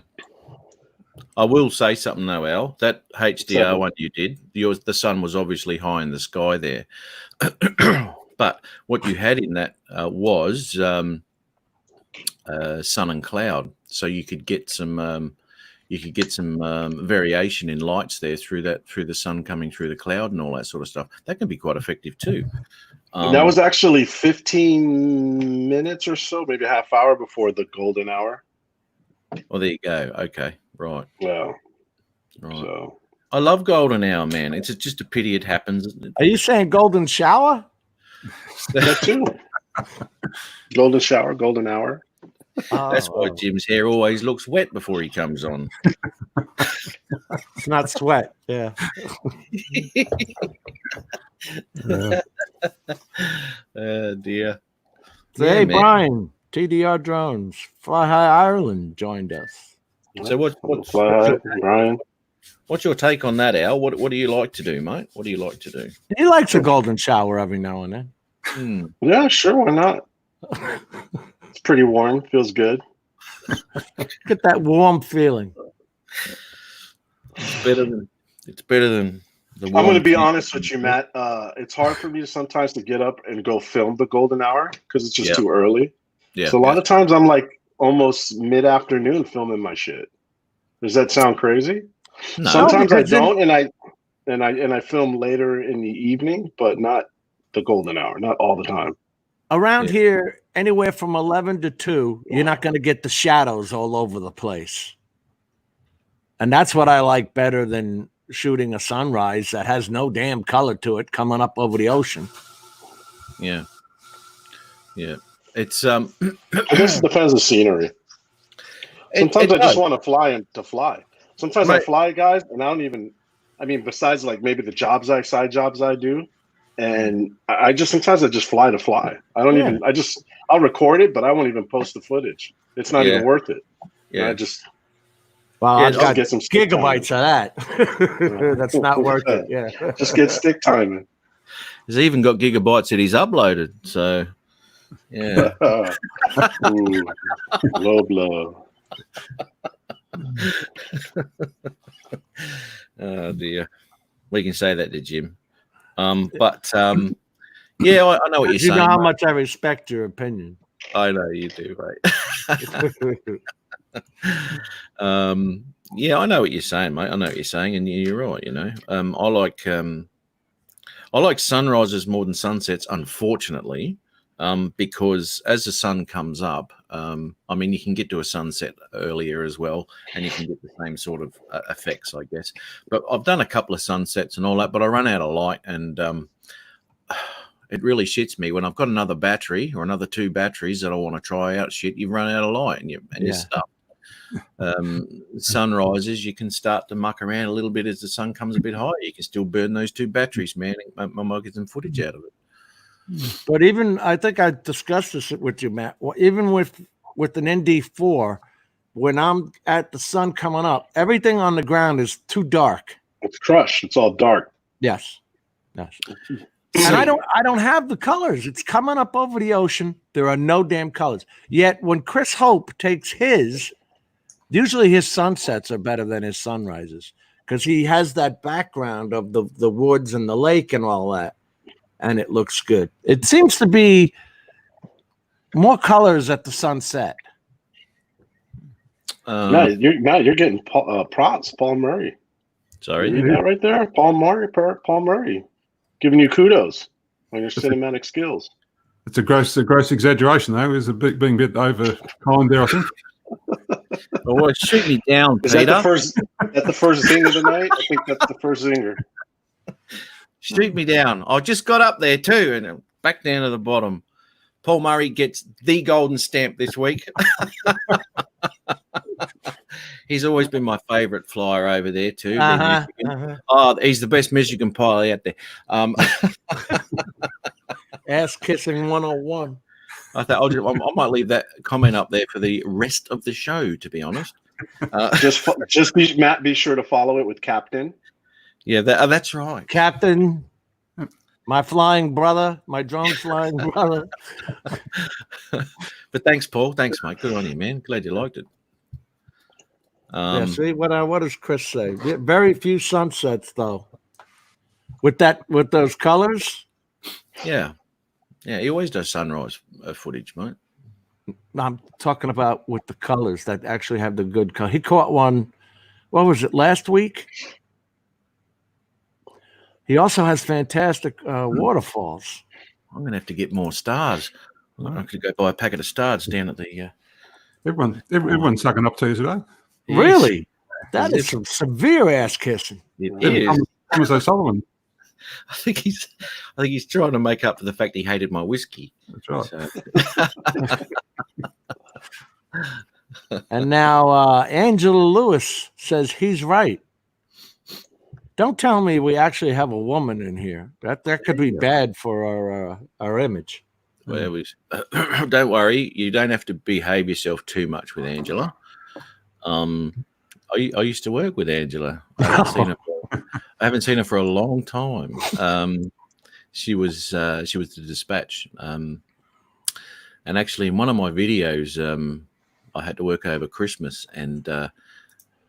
I will say something though, Al. That HDR one you did, the sun was obviously high in the sky there. But what you had in that was sun and cloud, so you could get some variation in lights there through the sun coming through the cloud and all that sort of stuff. That can be quite effective too. And that was actually 15 minutes or so, maybe a half hour before the golden hour. Well, there you go. Okay, right. Yeah. Right. So I love golden hour, man. It's just a pity it happens. Isn't it? Are you saying golden shower? that too. Golden shower, golden hour. That's why Jim's hair always looks wet before he comes on. It's not sweat. Yeah. Dear. So, Yeah, hey, man. Brian, TDR Drones, Fly High Ireland joined us. So Brian? what's your take on that, Al? What do you like to do, mate? What do you like to do? He likes a golden shower every now and then. Hmm. Yeah, sure. Why not? It's pretty warm. Feels good. Get that warm feeling. It's better than the I'm going to warm be tea. honest with you, Matt. It's hard for me sometimes to get up and go film the golden hour because it's just Yeah. too early. Yeah. So a lot of times I'm like almost mid-afternoon filming my shit. Does that sound crazy? No. Sometimes I because then- don't, and I film later in the evening, but not the golden hour, not all the time. Around Yeah. here, anywhere from 11 to 2, you're not going to get the shadows all over the place. And that's what I like better than shooting a sunrise that has no damn color to it coming up over the ocean. Yeah. Yeah. It's I guess it depends on the scenery. Sometimes I just want to fly to fly. Sometimes I Right. fly, guys, and I don't even. I mean, besides like maybe the side jobs I do, and I just sometimes I just fly to fly. I don't Yeah. even. I'll record it, but I won't even post the footage. It's not Yeah. even worth it. yeah. I just Well, Yeah, I've just got get some stick gigabytes of that. That's not worth it. Yeah. just get stick timing. He's even got gigabytes that he's uploaded. So yeah. Ooh, low blow. Oh dear. We can say that to Jim. But yeah, I know what you're You saying. know how mate. much I respect your opinion. I know you do, mate. Yeah, I know what you're saying, mate. I know what you're saying, and you're right. You know, I like sunrises more than sunsets, unfortunately, because as the sun comes up, I mean, you can get to a sunset earlier as well, and you can get the same sort of effects, I guess. But I've done a couple of sunsets and all that, but I run out of light, and it really shits me when I've got another battery or another 2 batteries that I want to try out. Shit, you run out of light, and you're Yeah. stuck. Sunrises, you can start to muck around a little bit as the sun comes a bit higher. You can still burn those 2 batteries, man. I might get some footage out of it. But even I think I discussed this with you, Matt. Well, even with an ND4, when I'm at the sun coming up, everything on the ground is too dark. It's crushed. It's all dark. Yes. And I don't have the colors. It's coming up over the ocean. There are no damn colors. Yet when Chris Hope takes his, usually his sunsets are better than his sunrises because he has that background of the woods and the lake and all that, and it looks good. It seems to be more colors at the sunset. Now you're getting props, Paul Murray. Sorry. You read that right there, Paul Murray, giving you kudos on your cinematic skills. It's a gross exaggeration, though. It's being a bit over kind there, I think. Well, shoot me down, Is Peter. that the first zing of the night? I think that's the first zinger. Shoot me down. I just got up there too, and back down to the bottom. Paul Murray gets the golden stamp this week. He's always been my favourite flyer over there too. Oh, he's the best Michigan pilot out there. Ass kissing 101. I thought I might leave that comment up there for the rest of the show. To be honest, Be sure to follow it with Captain. yeah, that's right. Captain My flying brother, my drone flying brother. But thanks, Paul. Thanks, mate. Good on you, man. Glad you liked it. Yeah, see what does Chris say? Very few sunsets though. With those colors. Yeah. He always does sunrise footage, mate. I'm talking about with the colors that actually have the good color. He caught one. What was it, last week? He also has fantastic waterfalls. I'm gonna have to get more stars. I'm gonna have to go buy a packet of stars down at the. Everyone's sucking up to you today. Really? That is some severe ass kissing. It is. Thomas O'Sullivan. I think he's trying to make up for the fact he hated my whiskey. That's right. So. And now Angela Lewis says he's right. Don't tell me we actually have a woman in here. That could be bad for our image. Well, don't worry. You don't have to behave yourself too much with Angela. I used to work with Angela. I haven't seen her for a long time. She was the Dispatch, and actually in one of my videos, I had to work over Christmas, and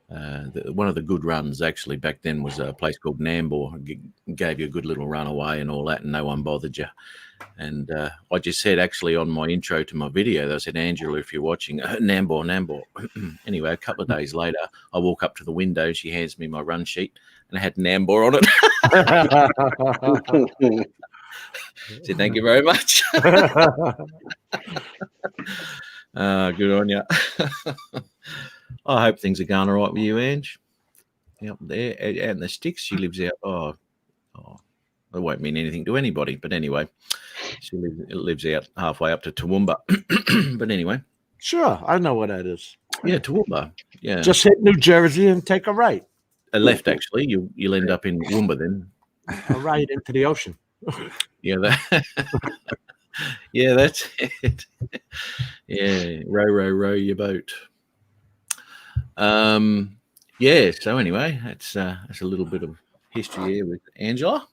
one of the good runs actually back then was a place called Nambour. Gave you a good little run away and all that, and no one bothered you. And I just said actually on my intro to my video, I said, Angela, if you're watching, Nambour. Anyway, a couple of days later, I walk up to the window. She hands me my run sheet, and I had Nambour on it. Said, thank you very much. Good on you. I hope things are going all right with you, Ange. Up there, out in the sticks, she lives out. Oh, it won't mean anything to anybody, but anyway, she lives out halfway up to Toowoomba. But anyway, sure, I know what that is. Yeah, Toowoomba. Yeah, just hit New Jersey and take a right. A left, actually. You'll end up in Toowoomba then. A right into the ocean. Yeah, yeah, that's it. Yeah, row your boat. Yeah. So anyway, that's a little bit of history here with Angela.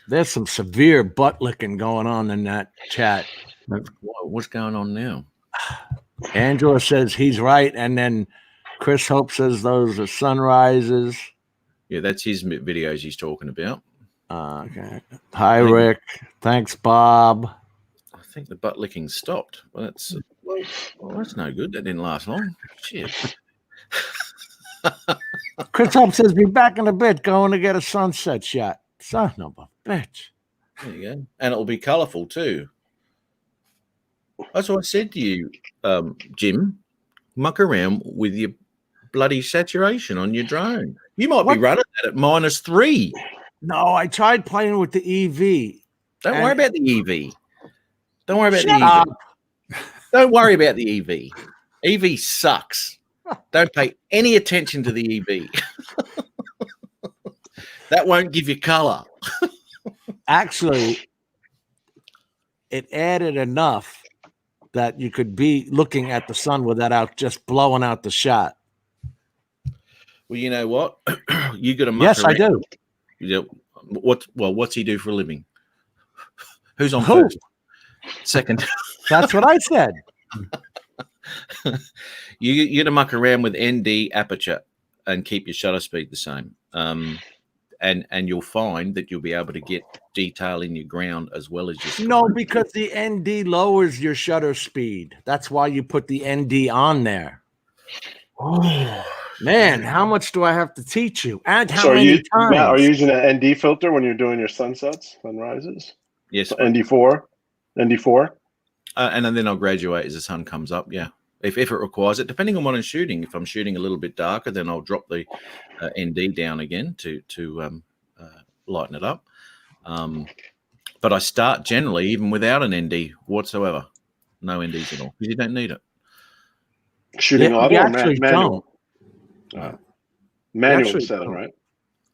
There's some severe butt licking going on in that chat. What's going on now? Angela says he's right, and then Chris Hope says those are sunrises. Yeah, that's his videos he's talking about. Okay. Hi, Rick. Thanks, Bob. I think the butt licking stopped. Well, that's no good. That didn't last long. Shit. Chris Hope says, be back in a bit, going to get a sunset shot. Son of a bitch. There you go. And it'll be colourful too. That's what I said to you, Jim. Muck around with your bloody saturation on your drone. You might be running that at -3. No, I tried playing with the EV. Don't worry about the EV. Don't worry about the EV. Don't worry about the EV. EV sucks. Don't pay any attention to the EV. That won't give you color. Actually, it added enough that you could be looking at the sun without just blowing out the shot. Well, you know what? You got to muck Yes, around. I do. Yeah. What's he do for a living? Who's on Who? first? Second. That's what I said. You got to muck around with ND aperture and keep your shutter speed the same. And you'll find that you'll be able to get detail in your ground as well as your sky. No, because the ND lowers your shutter speed. That's why you put the ND on there. Oh, man, how much do I have to teach you? And how many times? Matt, are you using an ND filter when you're doing your sunsets, sunrises? Yes. So ND4? And then I'll graduate as the sun comes up, yeah. If it requires it, depending on what I'm shooting. If I'm shooting a little bit darker, then I'll drop the ND down again to lighten it up. But I start generally even without an ND whatsoever. No NDs at all, because you don't need it. Shooting auto or manual? Manual Actually setting, don't. right?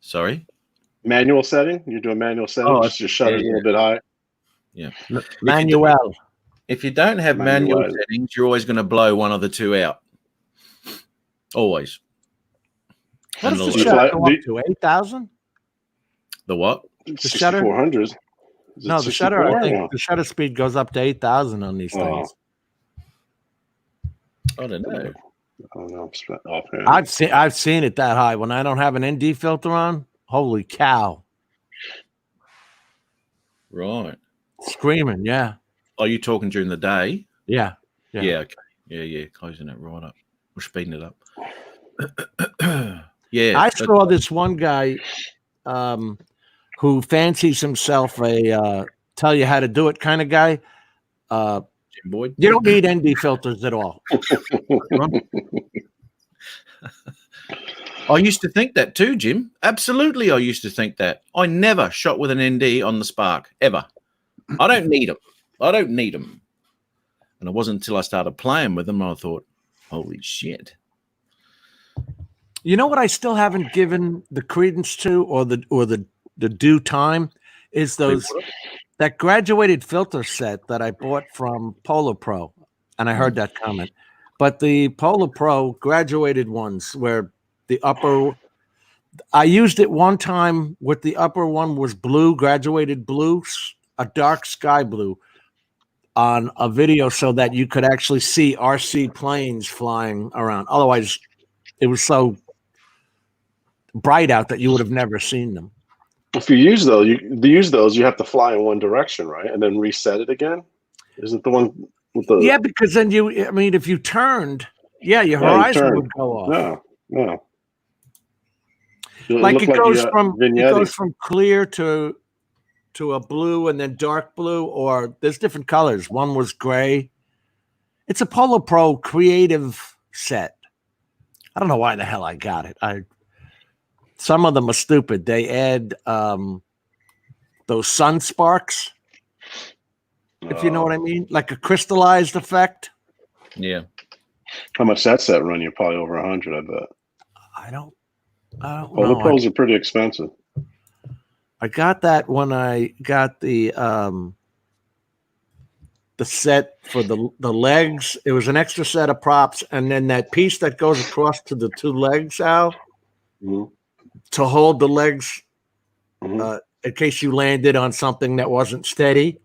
Sorry? Manual setting? You're doing manual setting? Oh, just your shutter's a little bit high? Yeah. Manuel. If you don't have manual settings, you're always going to blow one of the two out. Always. What does the shot go up to? 8,000? The what? shutter? 6400s. No, the shutter. I think the shutter speed goes up to 8,000 on these things. I don't know. I don't know. Offhand. I've seen it that high when I don't have an ND filter on. Holy cow! Right. Screaming, yeah. Are you talking during the day? Yeah. Yeah. Okay. Yeah. Closing it right up. We're speeding it up. Yeah. I saw this one guy who fancies himself a tell you how to do it kind of guy. Jim Boyd. You don't need ND filters at all. I used to think that too, Jim. Absolutely, I used to think that. I never shot with an ND on the Spark, ever. I don't need them. And it wasn't until I started playing with them I thought, holy shit. You know what I still haven't given the credence to or the due time is that graduated filter set that I bought from Polar Pro. And I heard that comment. But the Polar Pro graduated ones where the upper, I used it one time with the upper one was blue, graduated blue, a dark sky blue on a video so that you could actually see RC planes flying around. Otherwise, it was so bright out that you would have never seen them. If you use those, you have to fly in one direction, right? And then reset it again? Isn't the one with the... Yeah, because then if you turned, your horizon would go off. No. Like it goes from clear to a blue and then dark blue, or there's different colors. One was gray. It's a Polar Pro creative set. I don't know why the hell I got it. Some of them are stupid. They add those sun sparks, if you know what I mean, like a crystallized effect. Yeah. How much that set run you? Probably over 100, I bet. I don't Polar Pros are pretty expensive. I got that when I got the set for the legs. It was an extra set of props, and then that piece that goes across to the two legs, Al, to hold the legs in case you landed on something that wasn't steady.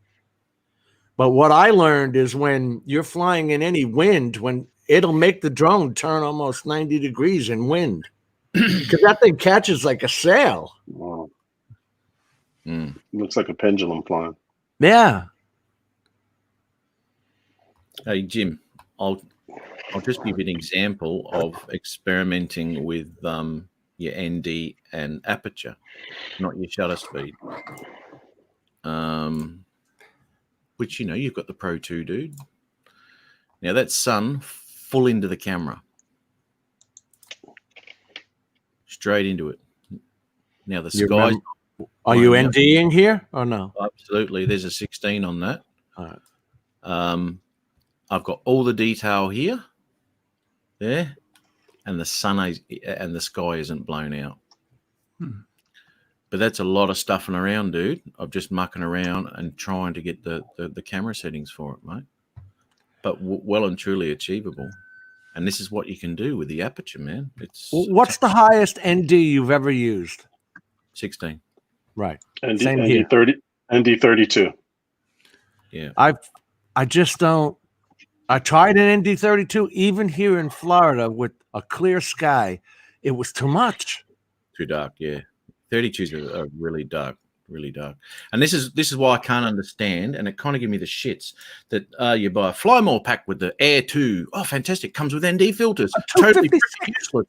But what I learned is when you're flying in any wind, when it'll make the drone turn almost 90 degrees in wind. Because that thing catches like a sail. Wow. Looks like a pendulum flying. Yeah. Hey, Jim, I'll just give you an example of experimenting with your ND and aperture, not your shutter speed. Which, you've got the Pro 2, dude. Now, that's sun full into the camera. Straight into it. Now the sky. Are you NDing here or no? Absolutely. There's a 16 on that. All right. I've got all the detail here, there, and the sun and the sky isn't blown out. But that's a lot of stuffing around, dude. I'm just mucking around and trying to get the camera settings for it, mate. But well and truly achievable. And this is what you can do with the aperture, man. What's the highest ND you've ever used? 16. Right. ND32. Yeah. I just don't. I tried an ND32 even here in Florida with a clear sky. It was too much. Too dark, yeah. 32s are really dark. Really dark. And this is why I can't understand, and it kind of gives me the shits that you buy a Fly More pack with the Air 2. Oh, fantastic. Comes with ND filters. Totally useless.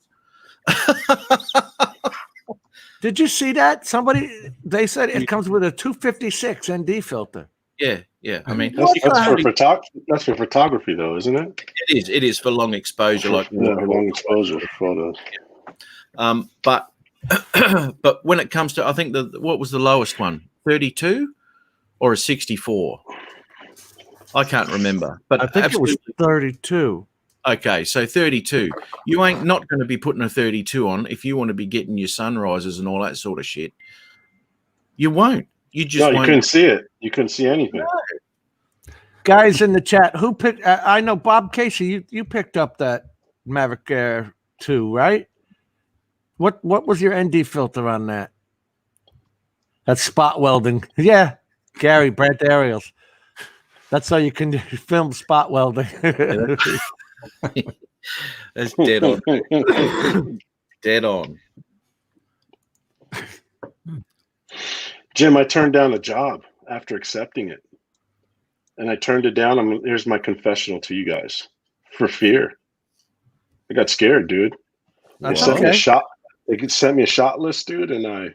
Did you see that? They said it comes with a 256 ND filter. Yeah. I mean, that's for photography, though, isn't it? It is for long exposure, long exposure photos. But when it comes to, I think what was the lowest one? 32 or a 64? I can't remember. But I think it was 32. Okay, so 32. You ain't not going to be putting a 32 on if you want to be getting your sunrises and all that sort of shit. You won't. You couldn't see it. You couldn't see anything. No. Guys in the chat, who picked? I know Bob Casey. You picked up that Mavic Air 2, right? What was your ND filter on that? That's spot welding. Yeah, Gary, Brent Aerials. That's how you can film spot welding. That's dead on. Dead on. Jim, I turned down a job after accepting it. And I turned it down. Here's my confessional to you guys. For fear. I got scared, dude. They That's sent me a okay. shot. They sent me a shot list, dude, and I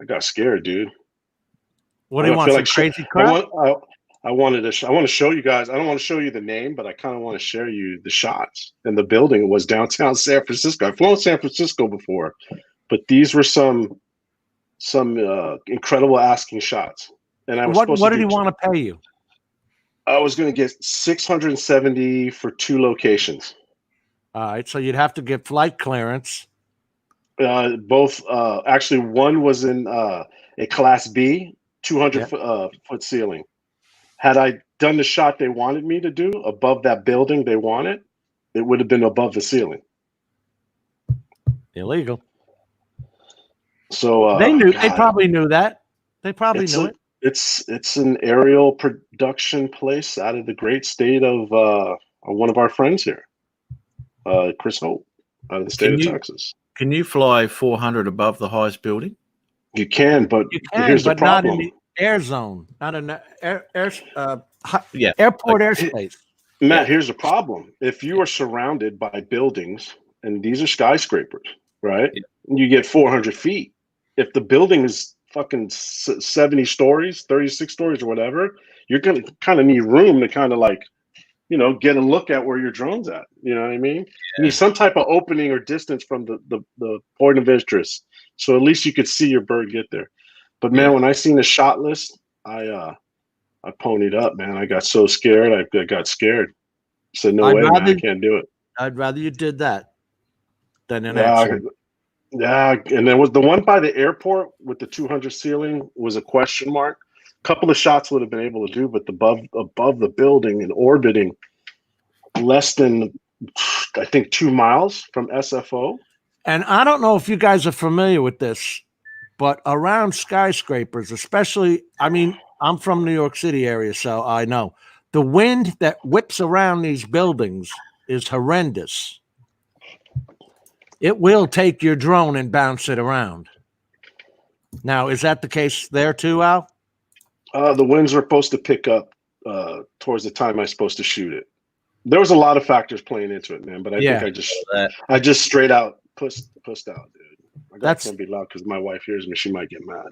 got scared, dude. What do you I want? feel Some like crazy crap? I want to show you guys. I don't want to show you the name, but I kind of want to share you the shots. And the building was downtown San Francisco. I've flown San Francisco before, but these were some incredible asking shots. And I was supposed What to did he do, want to pay you? I was going to get 670 for 2 locations. All right, so you'd have to get flight clearance. Both actually, one was in a Class B, 200 foot ceiling. Had I done the shot they wanted me to do above that building they wanted, it would have been above the ceiling. Illegal. So They knew. God, They probably knew that. They probably knew it. It's an aerial production place out of the great state of one of our friends here, Chris Hope, out of the state of Texas. Can you fly 400 above the highest building? You can, but You can, here's but the not in problem. the air zone, not in the Yeah. airport airspace. Matt, here's the problem. If you are surrounded by buildings, and these are skyscrapers, right? Yeah. You get 400 feet. If the building is fucking 70 stories, 36 stories or whatever, you're going to kind of need room to kind of like, get a look at where your drone's at. You know what I mean? You need some type of opening or distance from the point of interest. So at least you could see your bird get there. But man, when I seen the shot list, I ponied up, man. I got so scared. I got scared. I said, no way, man, I can't do it. I'd rather you did that than an Yeah, accident. yeah. And then was the one by the airport with the 200 ceiling was a question mark. A couple of shots would have been able to do, but above the building and orbiting less than, I think, 2 miles from SFO. And I don't know if you guys are familiar with this, but around skyscrapers, especially, I mean, I'm from New York City area, so I know the wind that whips around these buildings is horrendous. It will take your drone and bounce it around. Now, is that the case there too, Al? The winds were supposed to pick up towards the time I was supposed to shoot it. There was a lot of factors playing into it, man. But I think I just straight out pussed out, dude. That's gonna be loud because my wife hears me; she might get mad.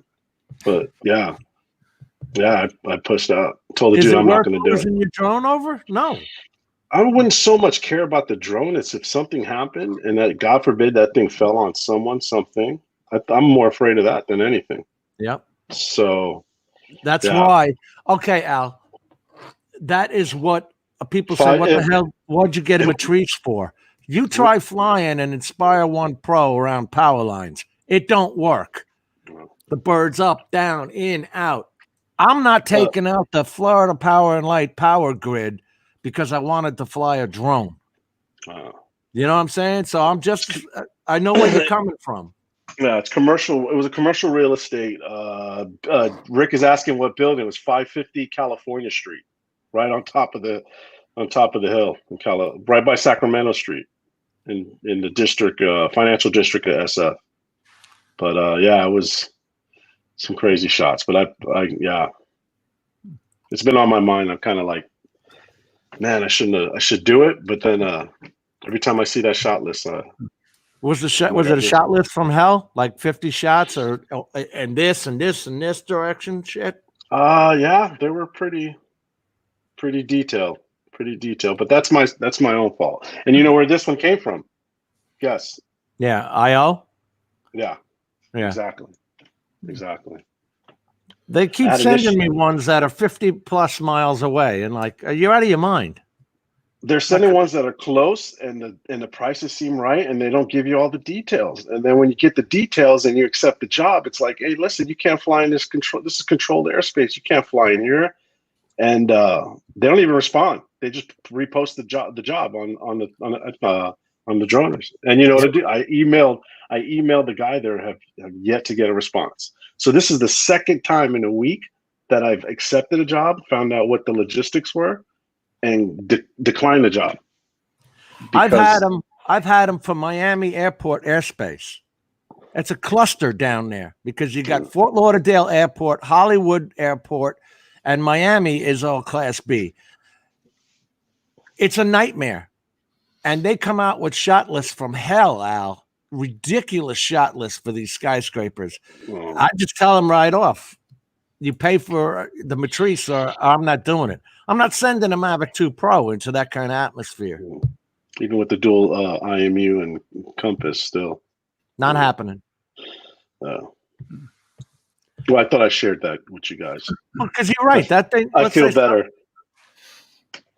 But yeah, I pushed out. Told the dude I'm not gonna do it. Is your drone over? No. I wouldn't so much care about the drone. It's if something happened and that, God forbid, that thing fell on something. I'm more afraid of that than anything. Yep. So that's why. Okay, Al. That is what people say. What the hell? What'd you get him a Matrice for? You try flying an Inspire 1 Pro around power lines. It don't work. The bird's up, down, in, out. I'm not taking out the Florida Power and Light power grid because I wanted to fly a drone. You know what I'm saying? So I know where you're coming from. Yeah, it's commercial. It was a commercial real estate. Rick is asking what building. It was 550 California Street, right on top of the hill in right by Sacramento Street in the district, financial district of SF. But it was some crazy shots. But I it's been on my mind. I'm kind of like, man, I should do it. But then every time I see that shot list, was it a shot list from hell, like 50 shots, and this and this and this direction shit? Yeah, they were pretty detailed, But that's my own fault. And you know where this one came from? Guess. Yeah, IO. Yeah. Exactly. They keep sending me ones that are 50 plus miles away, and like, are you out of your mind? They're sending ones that are close, and the prices seem right, and they don't give you all the details. And then when you get the details and you accept the job, it's like, hey, listen, you can't fly in this control. This is controlled airspace. You can't fly in here. And they don't even respond. They just repost the job on the droners. And you know what I do? I I emailed the guy there, have yet to get a response. So this is the second time in a week that I've accepted a job, found out what the logistics were, and declined the job. I've had them for Miami Airport airspace. It's a cluster down there because you got Fort Lauderdale Airport, Hollywood Airport, and Miami is all Class B. It's a nightmare. And they come out with shot lists from hell, Al. Ridiculous shot lists for these skyscrapers. I just tell them right off. You pay for the Matrice or I'm not doing it. I'm not sending a Mavic 2 Pro into that kind of atmosphere. Even with the dual IMU and compass still. Not happening. Well, I thought I shared that with you guys. Because you're right. That thing. I feel better.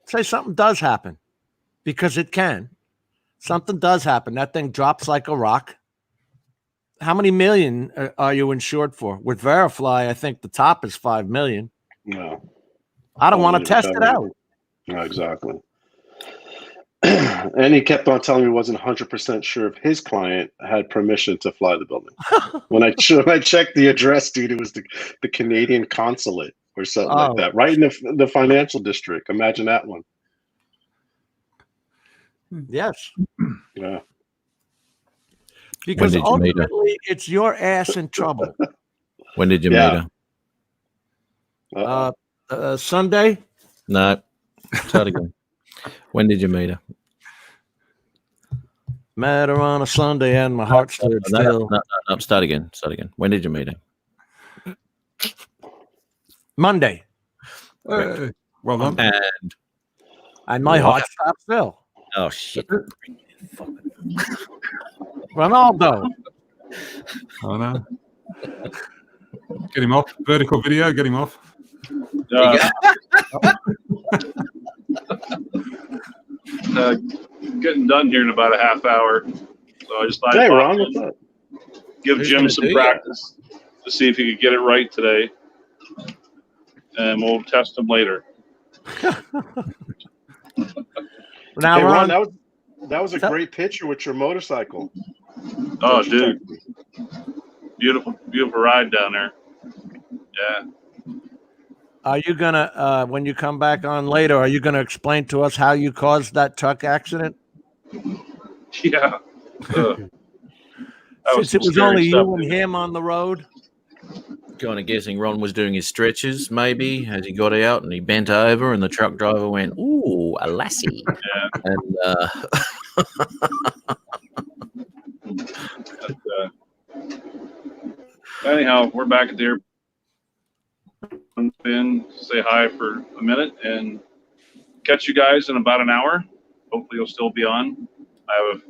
Say something does happen, because it can. Something does happen. That thing drops like a rock. How many million are you insured for? With Verifly, I think the top is 5 million. No. I don't want to test it out. No, exactly. And he kept on telling me he wasn't 100% sure if his client had permission to fly the building. when I checked the address, dude, it was the Canadian consulate or something like that, right in the financial district. Imagine that one. Yes. Yeah. Because ultimately, it's your ass in trouble. When did you meet her? Sunday? No. Start again. When did you meet her? Met her on a Sunday and my heart stood still. No, start again. When did you meet her? Monday. Well done. And my heart stopped still. Oh, shit. Ronaldo. Oh, no. Get him off. Vertical video, get him off. Getting done here in about a half hour. So I just thought hey, Ron, what's up? Give Jim some practice to see if he could get it right today. And we'll test him later. Now, hey, Ron, that was a great picture with your motorcycle. Oh, dude. Beautiful, beautiful ride down there. Yeah. Are you going to, when you come back on later, are you going to explain to us how you caused that truck accident? Yeah. Since it was only you and him on the road? Kind of guessing Ron was doing his stretches, maybe, as he got out and he bent over and the truck driver went, "Ooh, a lassie." Yeah. And anyhow, we're back at the airport. In, say hi for a minute and catch you guys in about an hour. Hopefully you'll still be on. I have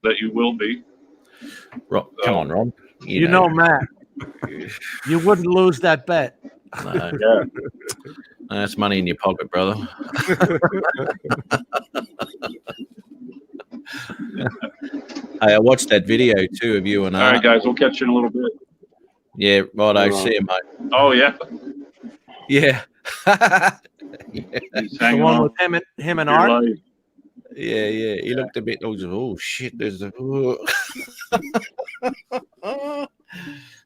that you will be. Ron, come on, Ron. You know, Matt, you wouldn't lose that bet. No. Yeah. That's money in your pocket, brother. Hey, I watched that video too of you and all right, guys, we'll catch you in a little bit. Yeah, right. I see you, mate. Oh yeah. Yeah. He's The hanging one on. with him and Your Art? life. Yeah. He looked a bit. Oh shit! There's a. Good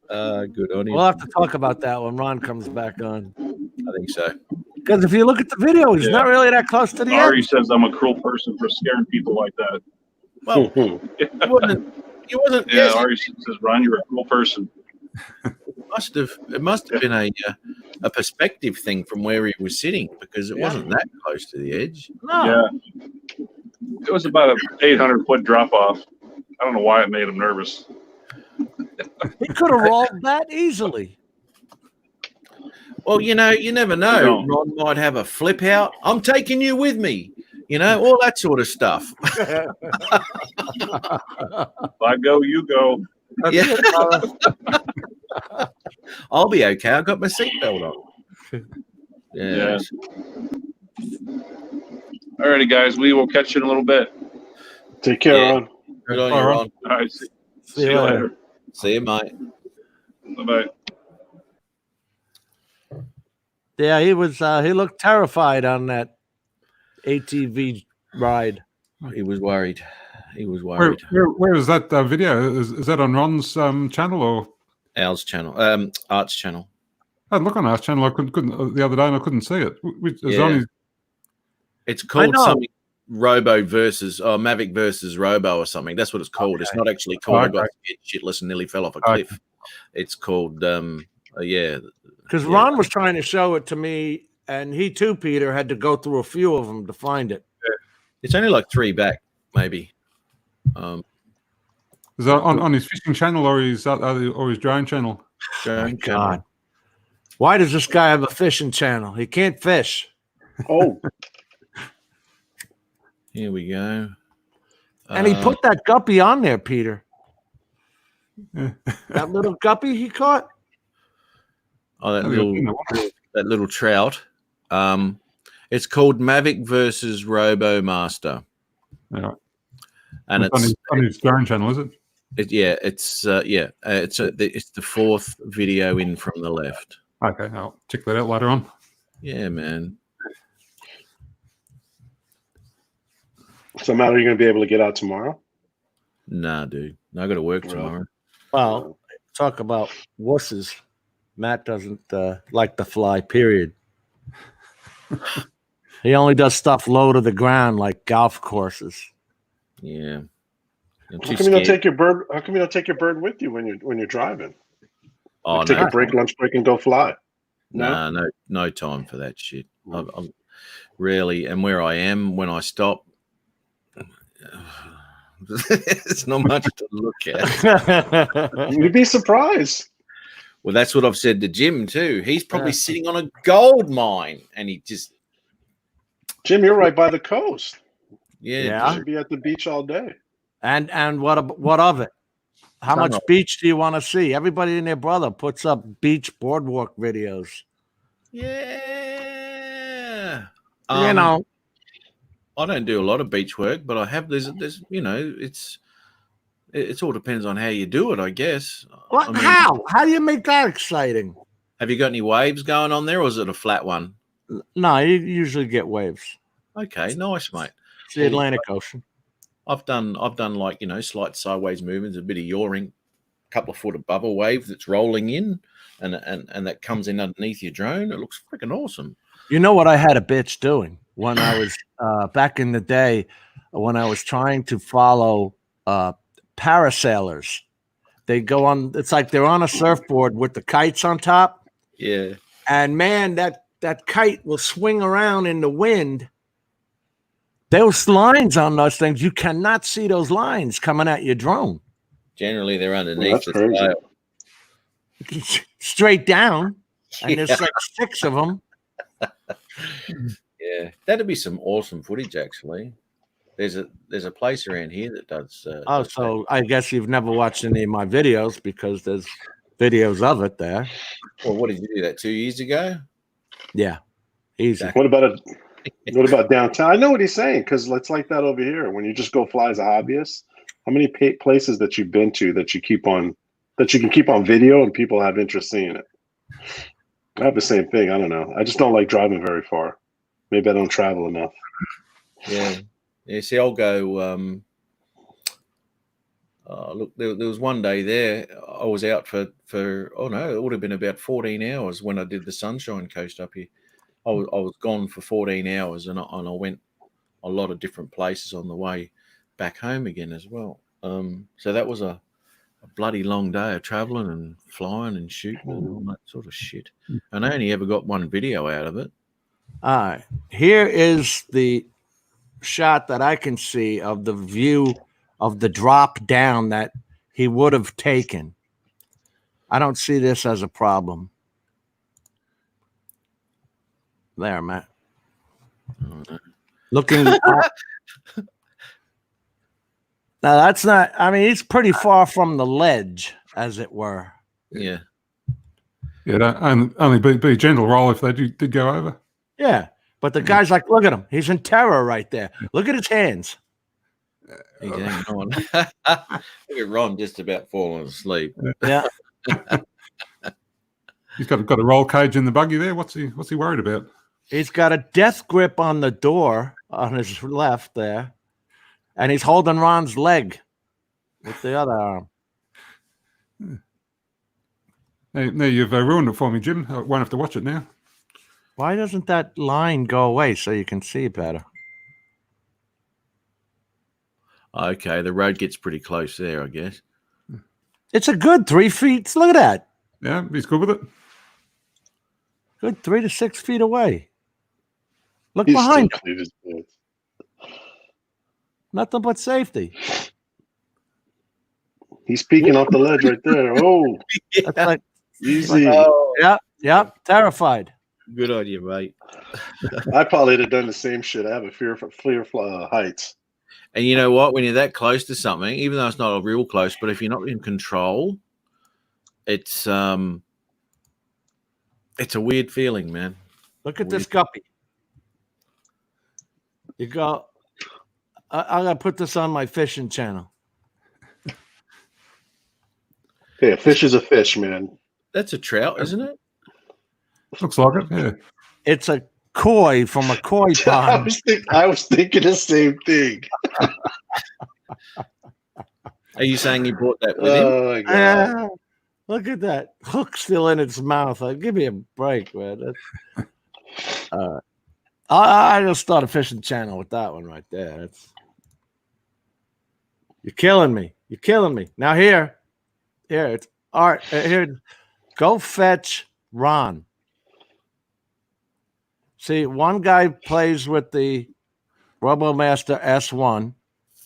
on you. We'll have to talk about that when Ron comes back on. I think so. Because if you look at the video, he's not really that close to the Ari end. says I'm a cruel person for scaring people like that. Well, he wasn't. Yeah, Yes, Ari says, Ron, you're a cruel person. It must have been a perspective thing from where he was sitting because it wasn't that close to the edge. No. Yeah. It was about an 800-foot drop off. I don't know why it made him nervous. He could have rolled that easily. Well, you never know. Ron might have a flip out. I'm taking you with me. All that sort of stuff. If I go, you go. Yeah. I'll be okay. I've got my seatbelt on. Yeah. All righty, guys. We will catch you in a little bit. Take care, Ron. Good on you, Ron. All right. See See you later. See you, mate. Bye-bye. Yeah, he was. He looked terrified on that ATV ride. He was worried. he was Where, worried. where is that video? Is that on Ron's channel or Al's channel, Art's channel. I had a look on our channel. I couldn't the other day, and I couldn't see it. It's Yeah. only It's called know. something Robo versus Mavic versus Robo or something. That's what it's called. It's not actually called I got shitless and nearly fell off a cliff. It's called yeah. Because Ron was trying to show it to me, and he too, Peter, had to go through a few of them to find it. It's only like 3 back, maybe. is that on his fishing channel or his drone channel? Drone channel. God. Why does this guy have a fishing channel? He can't fish. Oh, Here we go. And he put that guppy on there, Peter. Yeah. That little guppy he caught. Oh, that little trout. It's called Mavic versus Robo Master, Yeah. and It's on his drone channel, is it? it's the 4th video in from the left. Okay, I'll check that out later on. Yeah, man. so Matt, are you going to be able to get out tomorrow? Nah, dude. I got to work Really? tomorrow. Well, talk about wusses. Matt doesn't like to fly, period. He only does stuff low to the ground like golf courses. Yeah. I'm How too come you don't scared. take your bird? How come you don't take your bird with you when you're driving? Oh, Take no. a break, lunch break, and go fly. No? No time for that shit. I'm rarely, and where I am when I stop, it's not much to look at. You'd be surprised. Well, that's what I've said to Jim too. He's probably sitting on a gold mine, and he just Jim, you're right by the coast. yeah. Yeah. You should be at the beach all day. And what of it? How much beach do you want to see? Everybody and their brother puts up beach boardwalk videos. Yeah. You know, I don't do a lot of beach work, but I have. There's it all depends on how you do it, I guess. what? I mean, How do you make that exciting? have you got any waves going on there, or is it a flat one? No, you usually get waves. Okay, nice, mate. It's the Atlantic Ocean. I've done like slight sideways movements, a bit of yawing, a couple of foot above a wave that's rolling in, and that comes in underneath your drone. It looks freaking awesome. You know what I had a bitch doing when I was back in the day when I was trying to follow parasailers. They go on. It's like they're on a surfboard with the kites on top, Yeah. and man, that kite will swing around in the wind. Those lines on those things, you cannot see those lines coming at your drone. Generally, they're Well, underneath that's the crazy. sail. Straight down, and there's like 6 of them. Yeah, that'd be some awesome footage. Actually, there's a place around here that does. Oh, does so I guess you've never watched any of my videos because there's videos of it there. that. Well, what did you do that 2 years ago? Yeah, easy. What about downtown? I know what he's saying because it's like that over here. When you just go fly as a hobbyist, how many places that you've been to that you can keep on video and people have interest seeing it? I have the same thing. I don't know. I just don't like driving very far. Maybe I don't travel enough. Yeah. See, I'll go. Look, there was one day there. I was out for oh no, it would have been about 14 hours when I did the Sunshine Coast up here. I was gone for 14 hours, and I went a lot of different places on the way back home again as well. So that was a bloody long day of traveling and flying and shooting and all that sort of shit. And I only ever got one video out of it. All right. Here is the shot that I can see of the view of the drop down that he would have taken. I don't see this as a problem. There, Matt. Looking up. Now that's not, I mean, he's pretty far from the ledge, as it were. Yeah. Yeah, only be gentle roll if they did go over. Yeah. But the guy's like, look at him. He's in terror right there. Look at his hands. He's hanging on. Look at Ron just about falling asleep. Yeah. He's got a roll cage in the buggy there. What's he worried about? He's got a death grip on the door on his left there. And he's holding Ron's leg with the other arm. Now you've ruined it for me, Jim. I won't have to watch it now. Why doesn't that line go away so you can see better? Okay, the road gets pretty close there, I guess. It's a good 3 feet. Look at that. Yeah, he's good with it. Good 3 to 6 feet away. Look He's behind still him. clean as bed. Nothing but safety. He's peeking off the ledge right there. Oh, That's like, easy. yep, terrified. Good on you, mate. I probably would have done the same shit. I have a fear of heights. And you know what? When you're that close to something, even though it's not a real close, but if you're not in control, it's a weird feeling, man. Look at this guppy. You go. I'm gonna put this on my fishing channel. Hey, a fish is a fish, man. That's a trout, isn't it? Looks like it. Yeah. It's a koi from a koi I pond. was thinking the same thing. Are you saying you brought that with him? Oh my god! Ah, look at that hook still in its mouth. Give me a break, man. I just start a fishing channel with that one right there. You're killing me. You're killing me. Now here, it's art. Here, go fetch Ron. See, one guy plays with the RoboMaster S1,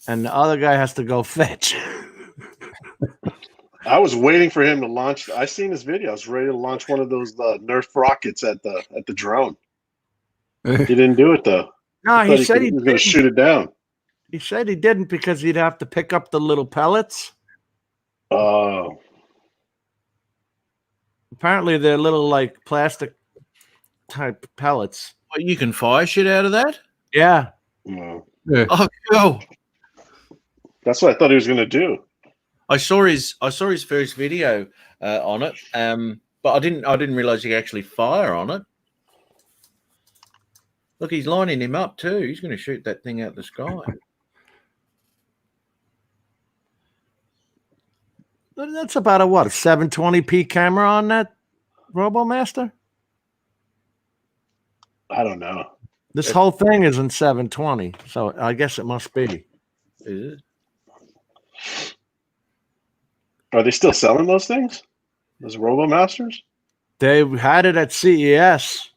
and the other guy has to go fetch. I was waiting for him to launch. I seen his video. I was ready to launch one of those Nerf rockets at the drone. He didn't do it though. No, he said he was going to shoot it down. He said he didn't because he'd have to pick up the little pellets. Oh, Apparently, they're little like plastic type pellets. Well, you can fire shit out of that? Yeah. no. Yeah. Oh, cool. That's what I thought he was going to do. I saw his first video on it, but I didn't realize he could actually fire on it. Look, he's lining him up too. He's going to shoot that thing out the sky. That's about a 720p camera on that RoboMaster? I don't know. This whole thing is in 720, so I guess it must be. Is it? Are they still selling those things? Those RoboMasters? They had it at CES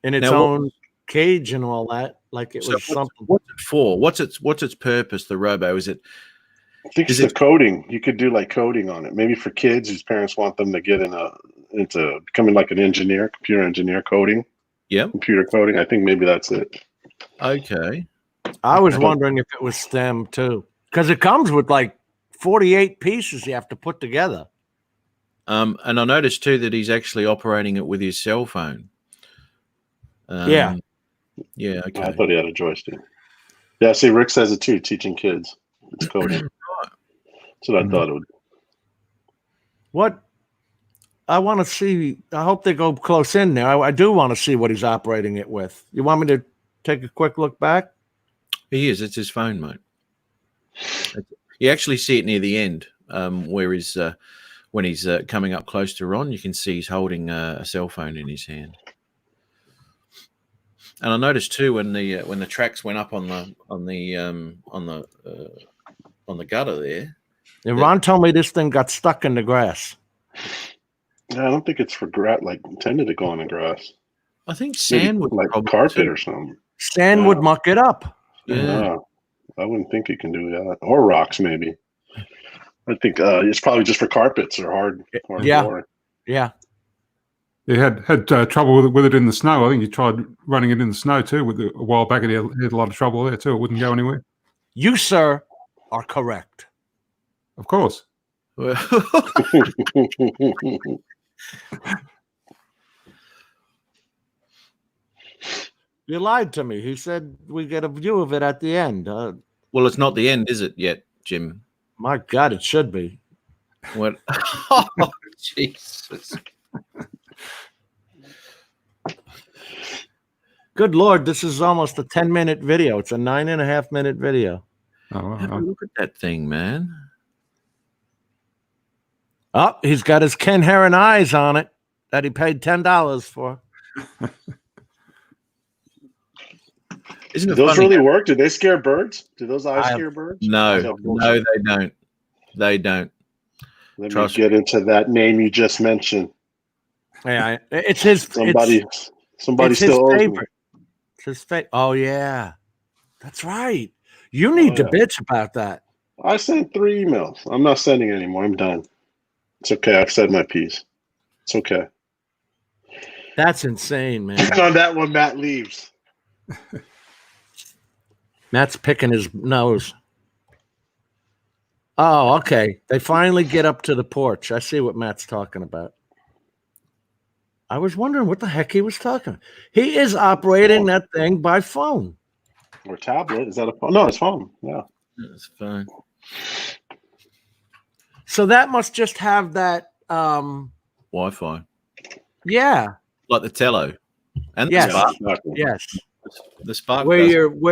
in its Now, own cage and all that, like it So was something. what's it for? What's its purpose? The Robo, is it? I think it's the coding. You could do like coding on it. Maybe for kids whose parents want them to get into becoming like an engineer, computer engineer, coding. Yeah. Computer coding. I think maybe that's it. Okay. I was wondering if it was STEM too, because it comes with like 48 pieces you have to put together. And I noticed too that he's actually operating it with his cell phone. Yeah. Yeah. Okay. I thought he had a joystick. Yeah, see, Rick says it too, teaching kids. It's coding. That's what I thought it would. What I want to see, I hope they go close in there. I do want to see what he's operating it with. You want me to take a quick look back? He is. It's his phone, mate. You actually see it near the end, where he's when he's coming up close to Ron. You can see he's holding a cell phone in his hand. And I noticed too when the tracks went up on the gutter there. And Ron told me this thing got stuck in the grass. Yeah, I don't think it's for like intended to go on the grass. I think Maybe sand would like probably carpet too. or something. Sand would muck it up. Yeah. No, I wouldn't think you can do that. Or rocks, maybe. I think it's probably just for carpets or hard Yeah. flooring. Yeah. He had trouble with it in the snow. I think he tried running it in the snow too a while back, and he had a lot of trouble there too. It wouldn't go anywhere. You, sir, are correct. Of course. Well, You lied to me. He said we get a view of it at the end. well, it's not the end, is it yet, Jim? My God, it should be. What? Oh, Jesus. Good Lord, this is almost a 10-minute video. It's a 9.5-minute video. Oh, Have a look at that thing, man. Oh, he's got his Ken Heron eyes on it that he paid $10 for. Isn't Do it those funny? really work? Do they scare birds? Do those eyes I have- scare birds? No, So, no, they don't. They don't. Let Trust me get into that name you just mentioned. Yeah, it's his. Somebody it's his still owes me. favorite. It's his favorite. Oh yeah, that's right. You need to yeah. bitch about that. I sent 3 emails. I'm not sending anymore. I'm done. It's okay. I've said my piece. It's okay. That's insane, man. And on that one, Matt leaves. Matt's picking his nose. Oh, okay. They finally get up to the porch. I see what Matt's talking about. I was wondering what the heck he was talking. He is operating that thing by phone. Or tablet. Is that a phone? No, it's phone. Yeah. That's fine. So that must just have that. Wi-Fi, Yeah. like the Tello, and Yes. the Spark. Exactly. Yes. The Spark. Where does.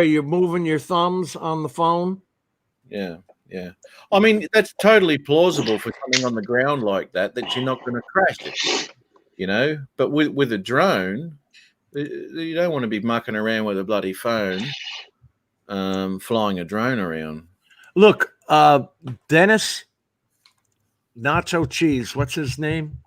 you're moving your thumbs on the phone. Yeah, yeah. I mean, that's totally plausible for something on the ground like that you're not going to crash it, you know. But with a drone, you don't want to be mucking around with a bloody phone, flying a drone around. Look, Dennis Nacho Cheese. What's his name?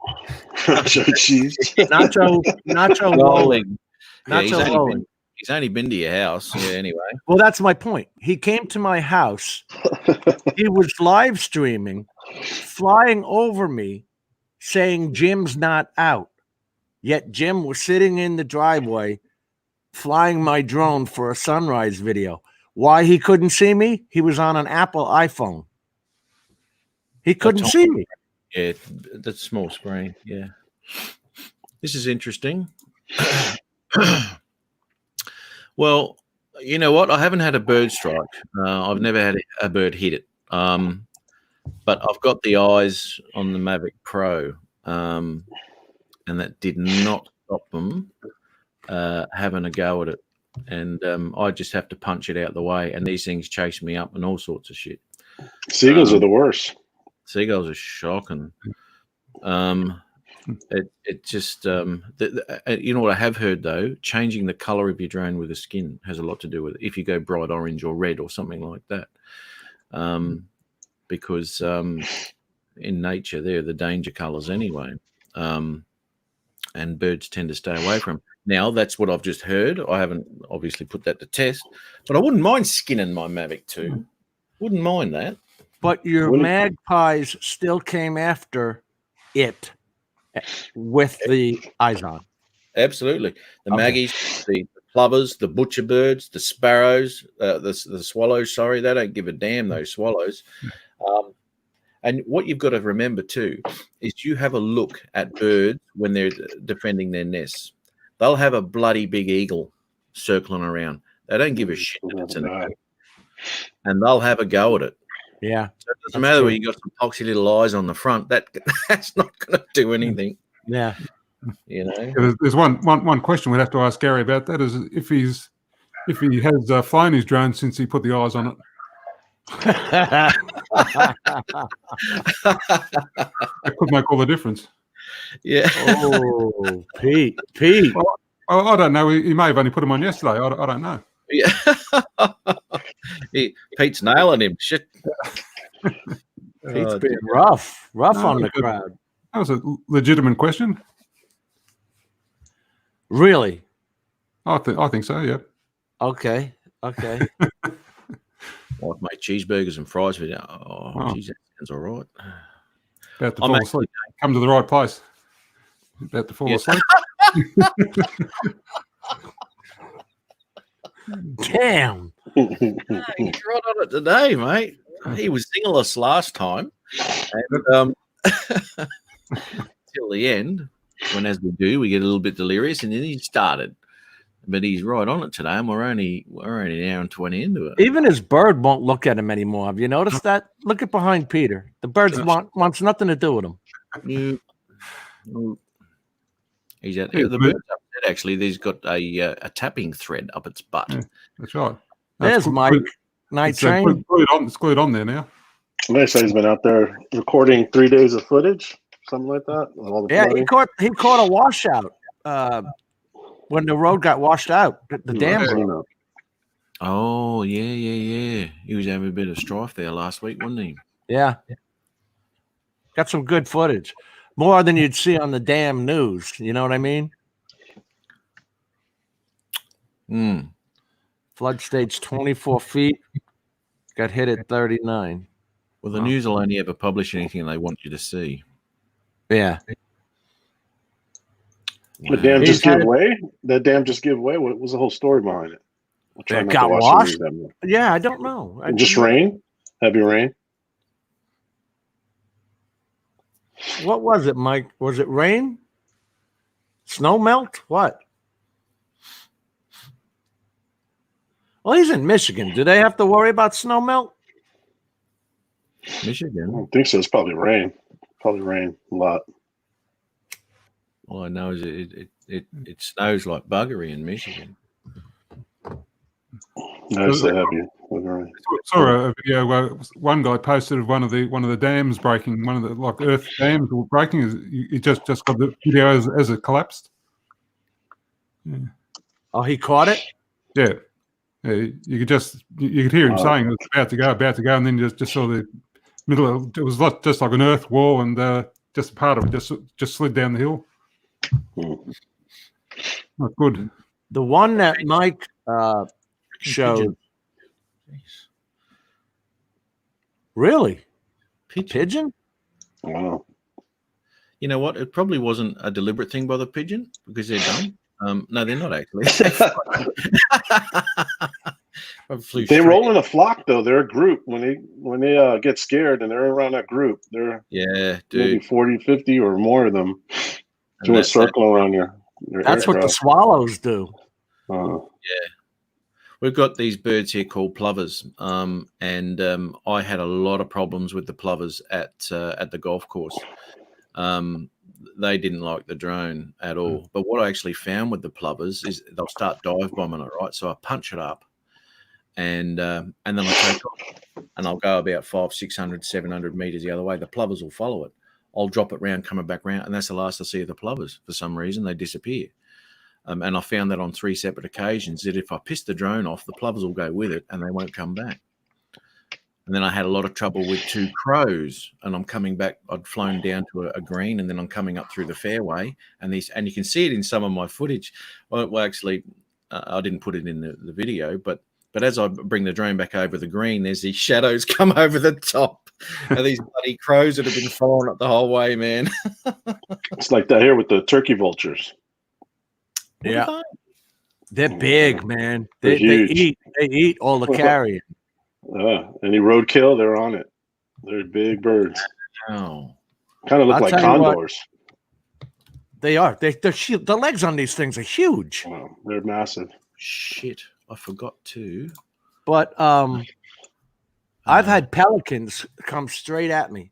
Nacho cheese. Nacho Rolling. Yeah, Nacho Rolling. he's only been to your house. Yeah. Anyway. Well, that's my point. He came to my house. He was live streaming, flying over me, saying Jim's not out. Yet Jim was sitting in the driveway, flying my drone for a sunrise video. Why he couldn't see me? He was on an Apple iPhone. He couldn't see me. Yeah, that's small screen. Yeah. This is interesting. Well, you know what? I haven't had a bird strike. I've never had a bird hit it. But I've got the eyes on the Mavic Pro, and that did not stop them having a go at it. And I just have to punch it out the way. And these things chase me up and all sorts of shit. Seagulls are the worst. Seagulls are shocking. It just you know what I have heard though, changing the color of your drone with the skin has a lot to do with it. If you go bright orange or red or something like that, because in nature they're the danger colors anyway, and birds tend to stay away from. Now that's what I've just heard. I haven't obviously put that to test, but I wouldn't mind skinning my Mavic 2. Wouldn't mind that. But your magpies still came after it with the eyes on. Absolutely. The Okay. maggies, the plovers, the butcher birds, the sparrows, the swallows, sorry, they don't give a damn, those swallows. And what you've got to remember too is you have a look at birds when they're defending their nests. They'll have a bloody big eagle circling around. They don't give a shit if it's an eagle. And they'll have a go at it. Yeah. So it doesn't matter whether you got some poxy little eyes on the front. That's not going to do anything. Yeah. You know. Yeah, there's one question we'd have to ask Gary about that is if he has flown his drone since he put the eyes on it. That could make all the difference. Yeah. Oh, Pete. Well, I don't know. He may have only put them on yesterday. I don't know. Yeah. Pete's nailing him. Shit. Pete's being rough on the crowd. That was a legitimate question. Really? I think so. Yeah. Okay. Wife made cheeseburgers and fries with it. Oh, geez, that sounds all right. About to fall asleep. Come to the right place. About to fall asleep. Damn. He's right on it today, mate. He was singleless last time. And till the end, when as we do, we get a little bit delirious, and then he started. But he's right on it today, and we're only an hour and 20 into it. Even his bird won't look at him anymore. Have you noticed that? Look at behind Peter. The bird wants nothing to do with him. He's at the bird's upset, actually. He's got a tapping thread up its butt. Yeah, that's right. There's Mike. Night It's Train. glued on there now. They say he's been out there recording 3 days of footage, something like that. Of all the Yeah, flooding. he caught a washout when the road got washed out. The dam I've broke. seen that. Oh, yeah. He was having a bit of strife there last week, wasn't he? Yeah. Got some good footage. More than you'd see on the damn news. You know what I mean? Mm. Flood stage 24 feet. Got hit at 39. Well, the news will only ever publish anything they want you to see. Yeah. The dam He's just give had- away? That dam just give away? What was the whole story behind it? I'll try It not got to watch the washed? news that much. Yeah, I don't know. And just rain? Heavy rain? What was it, Mike? Was it rain? Snow melt? What? Well, he's in Michigan. Do they have to worry about snow melt? I Michigan. don't think so. It's probably rain. Probably rain a lot. All I know is it snows like buggery in Michigan. That's the heavy rain. Saw a video where one guy posted of one of the dams breaking, one of the like earth dams were breaking. He just got the video as it collapsed. Oh, he caught it? Yeah, you could hear him saying it was about to go, and then you just saw the middle. It was just like an earth wall, and just part of it just slid down the hill. Not good. The one that Mike showed. Really? Pigeon? Wow. You know what? It probably wasn't a deliberate thing by the pigeon because they're dumb. No, they're not actually. They roll in a flock though. They're a group. When they get scared and they're around that group, they're Yeah, maybe dude. 40, 50 or more of them And do a that- circle around your That's what the aircraft. swallows do. We've got these birds here called plovers, and I had a lot of problems with the plovers at the golf course. They didn't like the drone at all. But what I actually found with the plovers is they'll start dive bombing it, right? So I punch it up, and then I take off, and I'll go about 500, 600, 700 meters the other way. The plovers will follow it. I'll drop it round, coming back round, and that's the last I see of the plovers. For some reason, they disappear. And I found that on 3 separate occasions that if I piss the drone off, the plovers will go with it and they won't come back. And then I had a lot of trouble with 2 crows, and I'm coming back. I'd flown down to a green, and then I'm coming up through the fairway, and you can see it in some of my footage. Well, actually, I didn't put it in the video, but as I bring the drone back over the green, there's these shadows come over the top of these bloody crows that have been following it the whole way, man. It's like that here with the turkey vultures. Yeah. They're big, man. They're They huge. eat all the carrion. Any roadkill, they're on it. They're big birds. Oh. Kind of look I'll like tell you what. condors. They are. The legs on these things are huge. Wow, they're massive. Shit. I forgot to. But I've had pelicans come straight at me,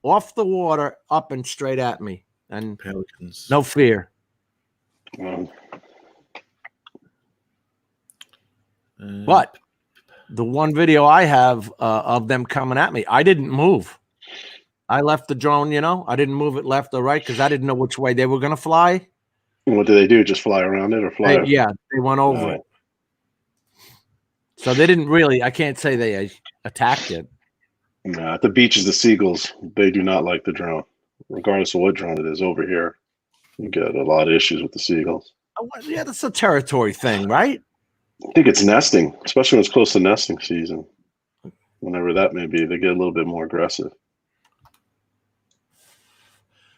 off the water, up and straight at me, and Pelicans. no fear. But the one video I have of them coming at me, I didn't move. I left the drone, I didn't move it left or right because I didn't know which way they were going to fly. What do they do? Just fly around it or fly? They went over it. So they didn't really, I can't say they attacked it. Nah, at the beaches, the seagulls, they do not like the drone. Regardless of what drone it is over here, you get a lot of issues with the seagulls. Yeah, that's a territory thing, right? I think it's nesting, especially when it's close to nesting season. Whenever that may be, they get a little bit more aggressive.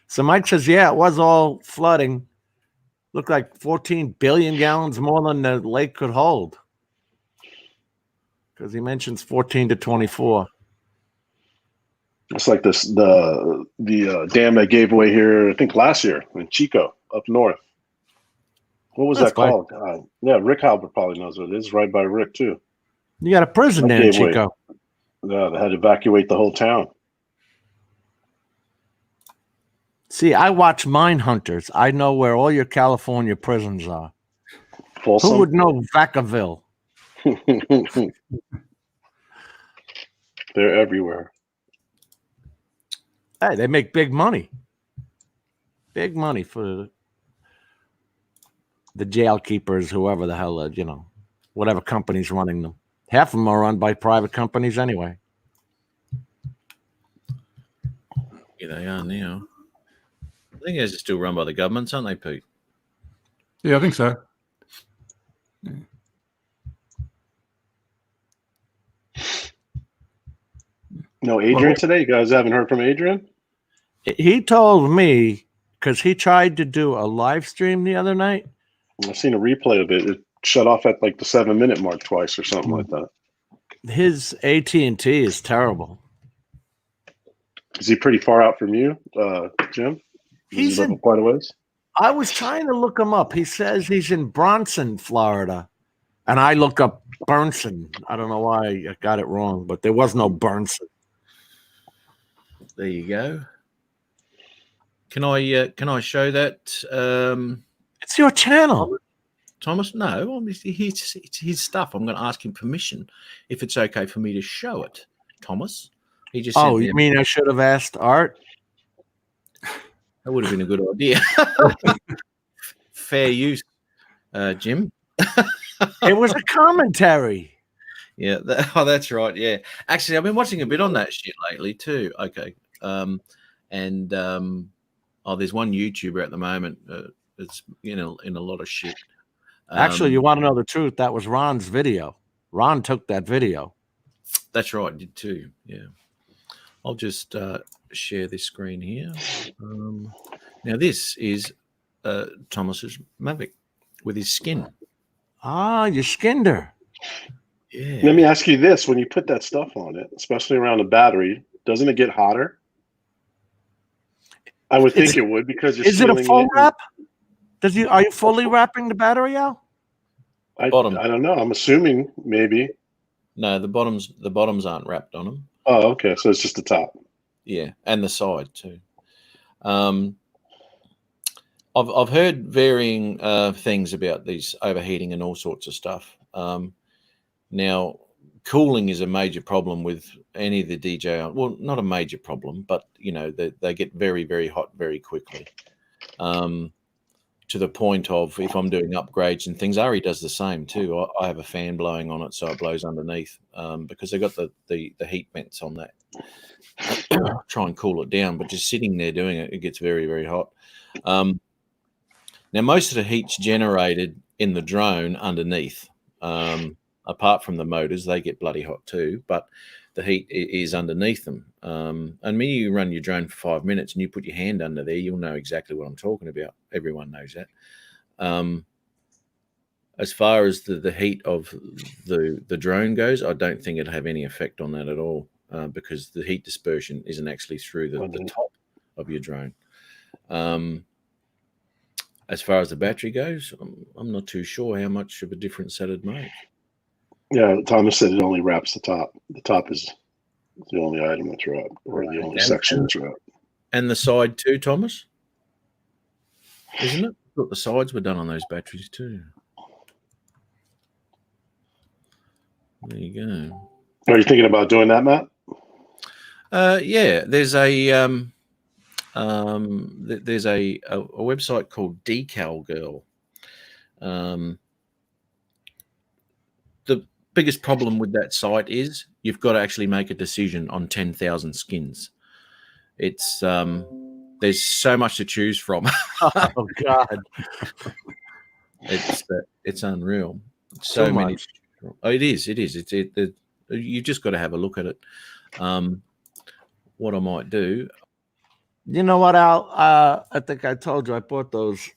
So Mike says, yeah, it was all flooding. Looked like 14 billion gallons more than the lake could hold. Because he mentions 14 to 24. It's like this the dam that gave away here, I think last year in Chico up north. What was That's that called? Yeah, Rick Halbert probably knows what it is. Right by Rick too. You got a prison there in Chico. Yeah, they had to evacuate the whole town. See, I watch Mine Hunters. I know where all your California prisons are. Folsom. Who would know Vacaville? They're everywhere. Hey, they make big money. Big money for the jail keepers, whoever the hell, whatever company's running them. Half of them are run by private companies anyway. Yeah, they are now. I think they're still run by the governments, aren't they, Pete? Yeah, I think so. No, Adrian today? You guys haven't heard from Adrian? He told me, because he tried to do a live stream the other night. I've seen a replay of it. It shut off at like the 7-minute mark twice or something like that. His AT&T is terrible. Is he pretty far out from you, Jim? He's in quite a ways. I was trying to look him up. He says he's in Bronson, Florida. And I look up Burnson. I don't know why I got it wrong, but there was no Burnson. There you go. Can I show that? It's your channel. Thomas? No, it's his stuff. I'm going to ask him permission if it's okay for me to show it. Thomas? He just Oh, you mean I should have asked Art? That would have been a good idea. Fair use, Jim. It was a commentary. Yeah, that's right. Yeah, actually, I've been watching a bit on that shit lately too. Okay, there's one YouTuber at the moment. It's in a lot of shit. Actually, you want to know the truth? That was Ron's video. Ron took that video. That's right, I did too. Yeah, I'll just share this screen here. Now this is Thomas's Mavic with his skin. Ah, you skinned her. Yeah. Let me ask you this: when you put that stuff on it, especially around the battery, doesn't it get hotter? I would think it would because you're. Is it a full wrap? Are you fully wrapping the battery out? I don't know. I'm assuming maybe. No, the bottoms aren't wrapped on them. Oh, okay. So it's just the top. Yeah, and the side too. I've heard varying things about these overheating and all sorts of stuff. Now, cooling is a major problem with any of the DJI. Well, not a major problem, but they get very, very hot very quickly. To the point of if I'm doing upgrades and things, Ari does the same too. I have a fan blowing on it, so it blows underneath because they've got the heat vents on that. Try and cool it down, but just sitting there doing it, it gets very, very hot. Now, most of the heat's generated in the drone underneath. Apart from the motors, they get bloody hot too, but the heat is underneath them. And when you run your drone for 5 minutes and you put your hand under there, you'll know exactly what I'm talking about. Everyone knows that. As far as the heat of the drone goes, I don't think it'll have any effect on that at all because the heat dispersion isn't actually through the top of your drone. As far as the battery goes, I'm not too sure how much of a difference that'd make. Yeah, Thomas said it only wraps the top. The top is the only item that's wrapped, or the only section that's wrapped. And the side too, Thomas? Isn't it? I thought the sides were done on those batteries too. There you go. Are you thinking about doing that, Matt? Yeah, there's a website called Decal Girl. The biggest problem with that site is you've got to actually make a decision on 10,000 skins. It's there's so much to choose from. Oh God, it's unreal. So Too many. much. Oh, it is. You just got to have a look at it. What I might do. You know what, Al? I think I told you I bought those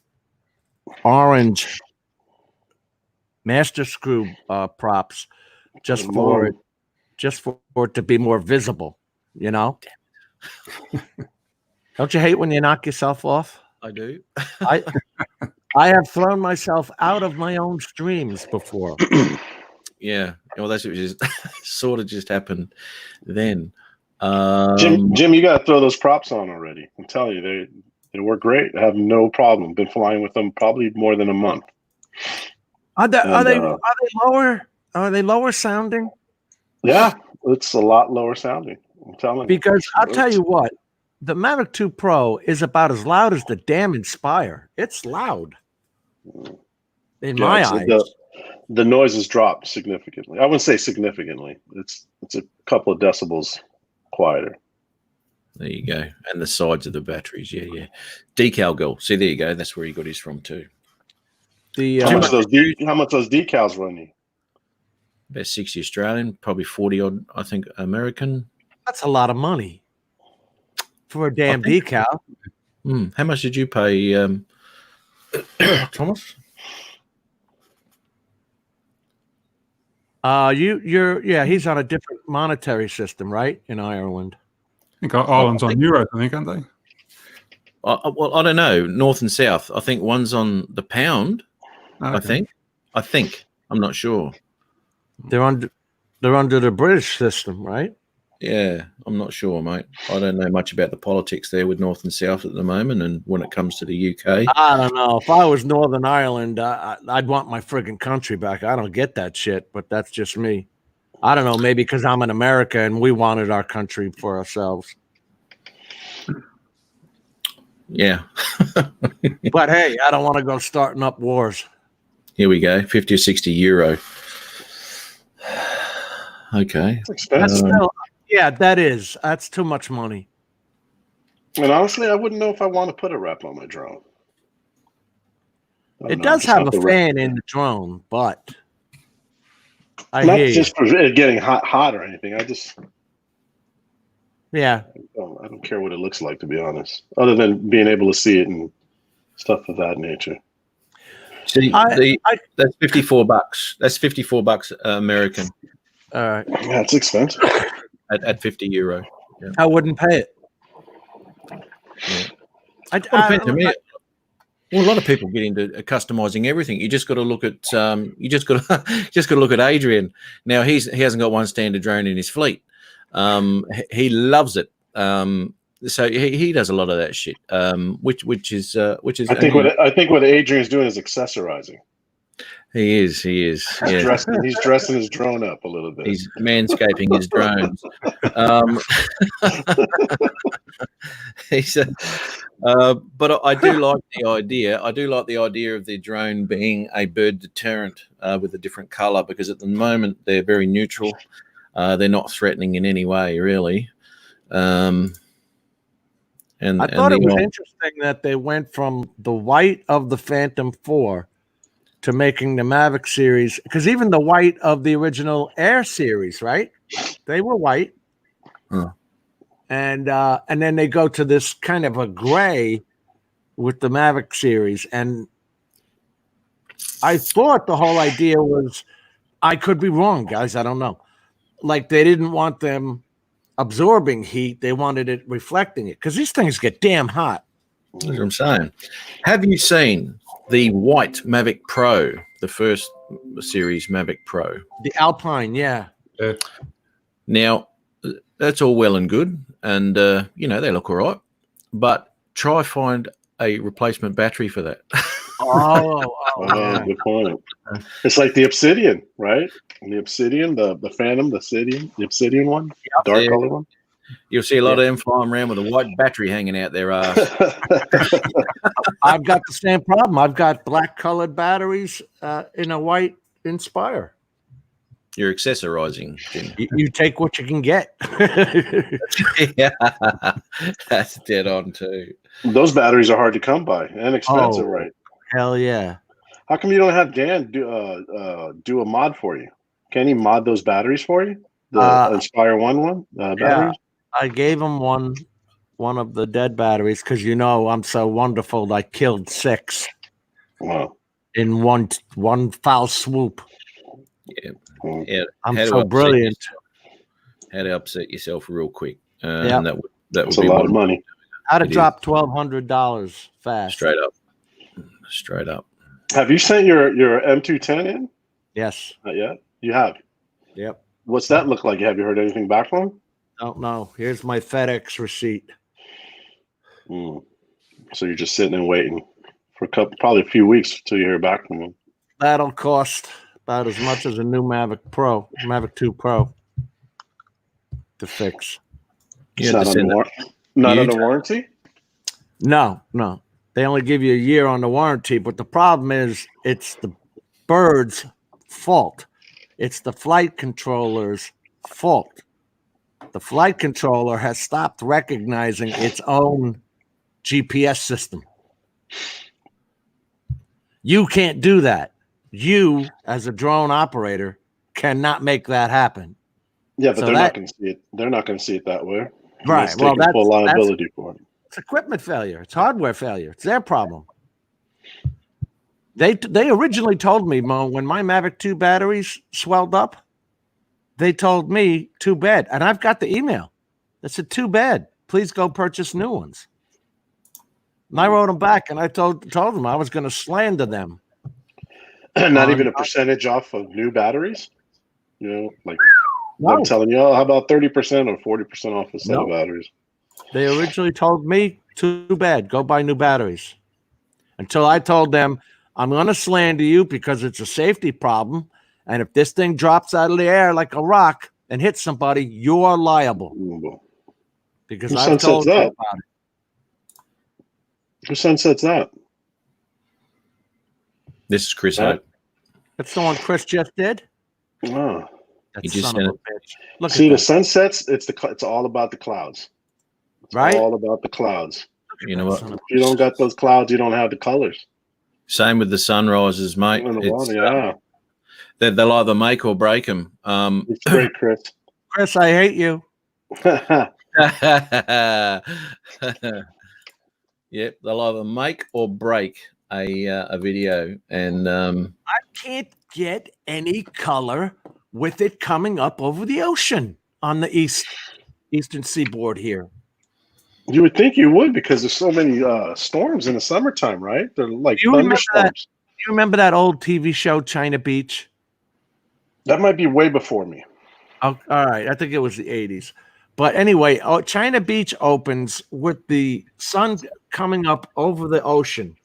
orange master screw props just for it to be more visible. Don't you hate when you knock yourself off? I do. I have thrown myself out of my own streams before. Yeah. Well, that's what just sort of just happened then. Jim, you got to throw those props on already. I'm telling you, they work great. I have no problem. Been flying with them probably more than a month. Are they lower? Are they lower sounding? Yeah, It's a lot lower sounding. I'm telling you. Because I'll tell you what, the Mavic 2 Pro is about as loud as the damn Inspire. It's loud. In my eyes. The noise has dropped significantly. I wouldn't say significantly. It's a couple of decibels quieter. There you go. And the sides of the batteries. Yeah. Decal girl. See, there you go. That's where he got his from too. How much those decals run you? About 60 Australian, probably 40 odd, I think, American. That's a lot of money for a damn decal. How much did you pay, Thomas? He's on a different monetary system, right? In Ireland. I think Ireland's on euros, I think, aren't they? Well, I don't know. North and South. I think one's on the pound. Okay. I think. I'm not sure. They're under the British system, right? Yeah, I'm not sure, mate. I don't know much about the politics there with North and South at the moment, and when it comes to the UK. I don't know. If I was Northern Ireland, I'd want my friggin' country back. I don't get that shit, but that's just me. I don't know. Maybe because I'm in America and we wanted our country for ourselves. Yeah. But hey, I don't want to go starting up wars. Here we go. 50 or 60 euro. Okay. It's expensive. That's too much money. And honestly, I wouldn't know if I want to put a rep on my drone. It does have a fan in the drone, but I not hear you. just for it getting hot or anything. I don't care what it looks like, to be honest. Other than being able to see it and stuff of that nature. See, that's $54. That's $54 American. All right. Yeah, it's expensive. At 50 euro. Yeah. I wouldn't pay it. Yeah. Well, a lot of people get into customizing everything. You just got to look at look at Adrian. Now he hasn't got one standard drone in his fleet. He loves it. So he does a lot of that shit. Which is I think what Adrian's doing is accessorizing. He is. Yeah. He's dressing his drone up a little bit. He's manscaping his drones. But I do like the idea. I do like the idea of the drone being a bird deterrent with a different color, because at the moment they're very neutral. They're not threatening in any way, really. I thought it was interesting that they went from the white of the Phantom 4 to making the Mavic series, because even the white of the original Air series, right? They were white. Huh. And then they go to this kind of a gray with the Mavic series. And I thought the whole idea was, I could be wrong, guys, I don't know. Like they didn't want them absorbing heat, they wanted it reflecting it, because these things get damn hot. That's what I'm saying. Have you seen the white Mavic Pro, the first series Mavic Pro? The Alpine, yeah. Now, that's all well and good, and they look all right, but try find a replacement battery for that. Good point. It's like the Obsidian, right? The Obsidian, the Phantom, the Obsidian one, dark color one. You'll see a lot of them flying around with a white battery hanging out their ass. I've got the same problem. I've got black colored batteries in a white Inspire. You're accessorizing, Jim. You take what you can get. Yeah, that's dead on too. Those batteries are hard to come by and expensive, right? Hell yeah. How come you don't have Dan do a mod for you? Can he mod those batteries for you? The Inspire one batteries? I gave him one of the dead batteries because I'm so wonderful. I killed 6 in one foul swoop. Yeah, I'm so brilliant. How to upset yourself real quick? Yeah, that would That's be a lot of money. How to drop $1,200 fast? Straight up. Have you sent your M210 in? Yes. Not yet. You have. Yep. What's that look like? Have you heard anything back from him? Don't know. Here's my FedEx receipt. So you're just sitting and waiting for probably a few weeks till you hear back from him. That'll cost about as much as a new Mavic 2 Pro. to fix. You It's had not to under, send it. not You under try- warranty. No. They only give you a year on the warranty, but the problem is it's the bird's fault. It's the flight controller's fault. The flight controller has stopped recognizing its own GPS system. You can't do that. You, as a drone operator, cannot make that happen. Yeah, but So they're that- not going to see it. They're not going to see it that way. Right. It's Well, taking full that's liability for it. it's equipment failure. It's hardware failure. It's their problem. They originally told me, Mo, when my Mavic 2 batteries swelled up, they told me, too bad. And I've got the email. They said, too bad. Please go purchase new ones. And I wrote them back, and I told them I was going to slander them. Not even a percentage off of new batteries. You know, like No. I'm telling you, how about 30% or 40% off a set of No. batteries? They originally told me, too bad, go buy new batteries. Until I told them, I'm going to slander you because it's a safety problem. And if this thing drops out of the air like a rock and hits somebody, you're liable. Because Who I've told sunsets you that? about it. Who sunsets that? This is Chris Huh? Hope. That's the one Chris just did. Oh. That He just son of a sent bitch. Look See, at the that. sunsets, it's all about the clouds. It's Right? all about the clouds. You know what? Son of If you don't got those clouds, you don't have the colors. Same with the sunrises, mate. In the It's, water, yeah. they'll either make or break them. It's great, Chris. Chris, I hate you. Yep, they'll either make or break a video, and I can't get any color with it coming up over the ocean on the eastern seaboard here. You would think you would because there's so many storms in the summertime, right? They're like You remember thunderstorms. Do you remember that old TV show, China Beach? That might be way before me. Oh, all right. I think it was the 80s. But anyway, China Beach opens with the sun coming up over the ocean.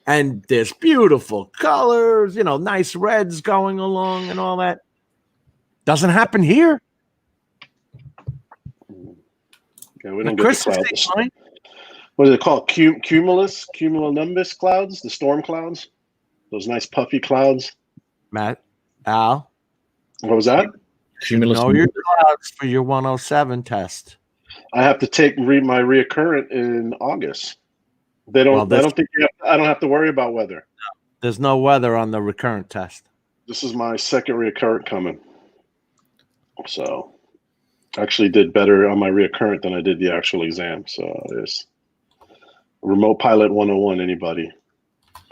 And there's beautiful colors, nice reds going along and all that. Doesn't happen here. Yeah, we The don't get Chris the is clouds. fine. What is it called? Cumulonimbus clouds, the storm clouds, those nice puffy clouds. Matt, Al, What was that? cumulus. know your clouds for your 107 test. I have to take my reoccurrent in August. They don't. Well, I don't think I don't have to worry about weather. There's no weather on the recurrent test. This is my second reoccurrent coming, so I actually did better on my reoccurrent than I did the actual exam. So it's remote pilot 101. Anybody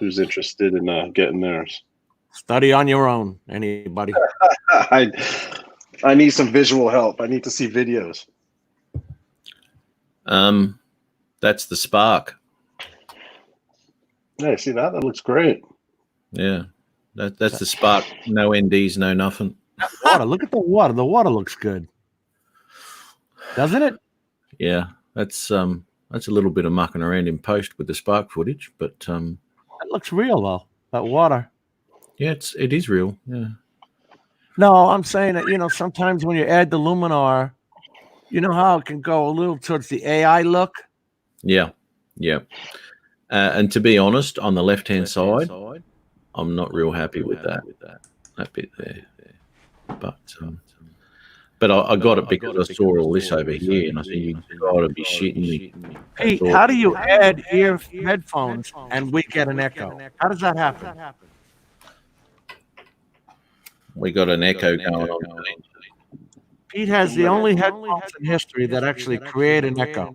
who's interested in getting theirs. Study on your own, anybody. I need some visual help. I need to see videos. That's the Spark. Yeah, see that? That looks great. Yeah, that's the Spark. No NDs, no nothing. Water. Look at the water. The water looks good, doesn't it? Yeah, that's a little bit of mucking around in post with the Spark footage, but That looks real though. That water. yeah, it is real. Yeah. No, I'm saying that sometimes when you add the Luminar, you know how it can go a little towards the AI look. Yeah, yeah. And to be honest, on the left-hand side, I'm not real happy with that bit there. But I got it because I saw all this over here, and I said, "You got to be shitting me." Pete, how do you add headphones and we get an echo? How does that happen? We got an echo going on. Pete has the only headphones in history that actually create an echo.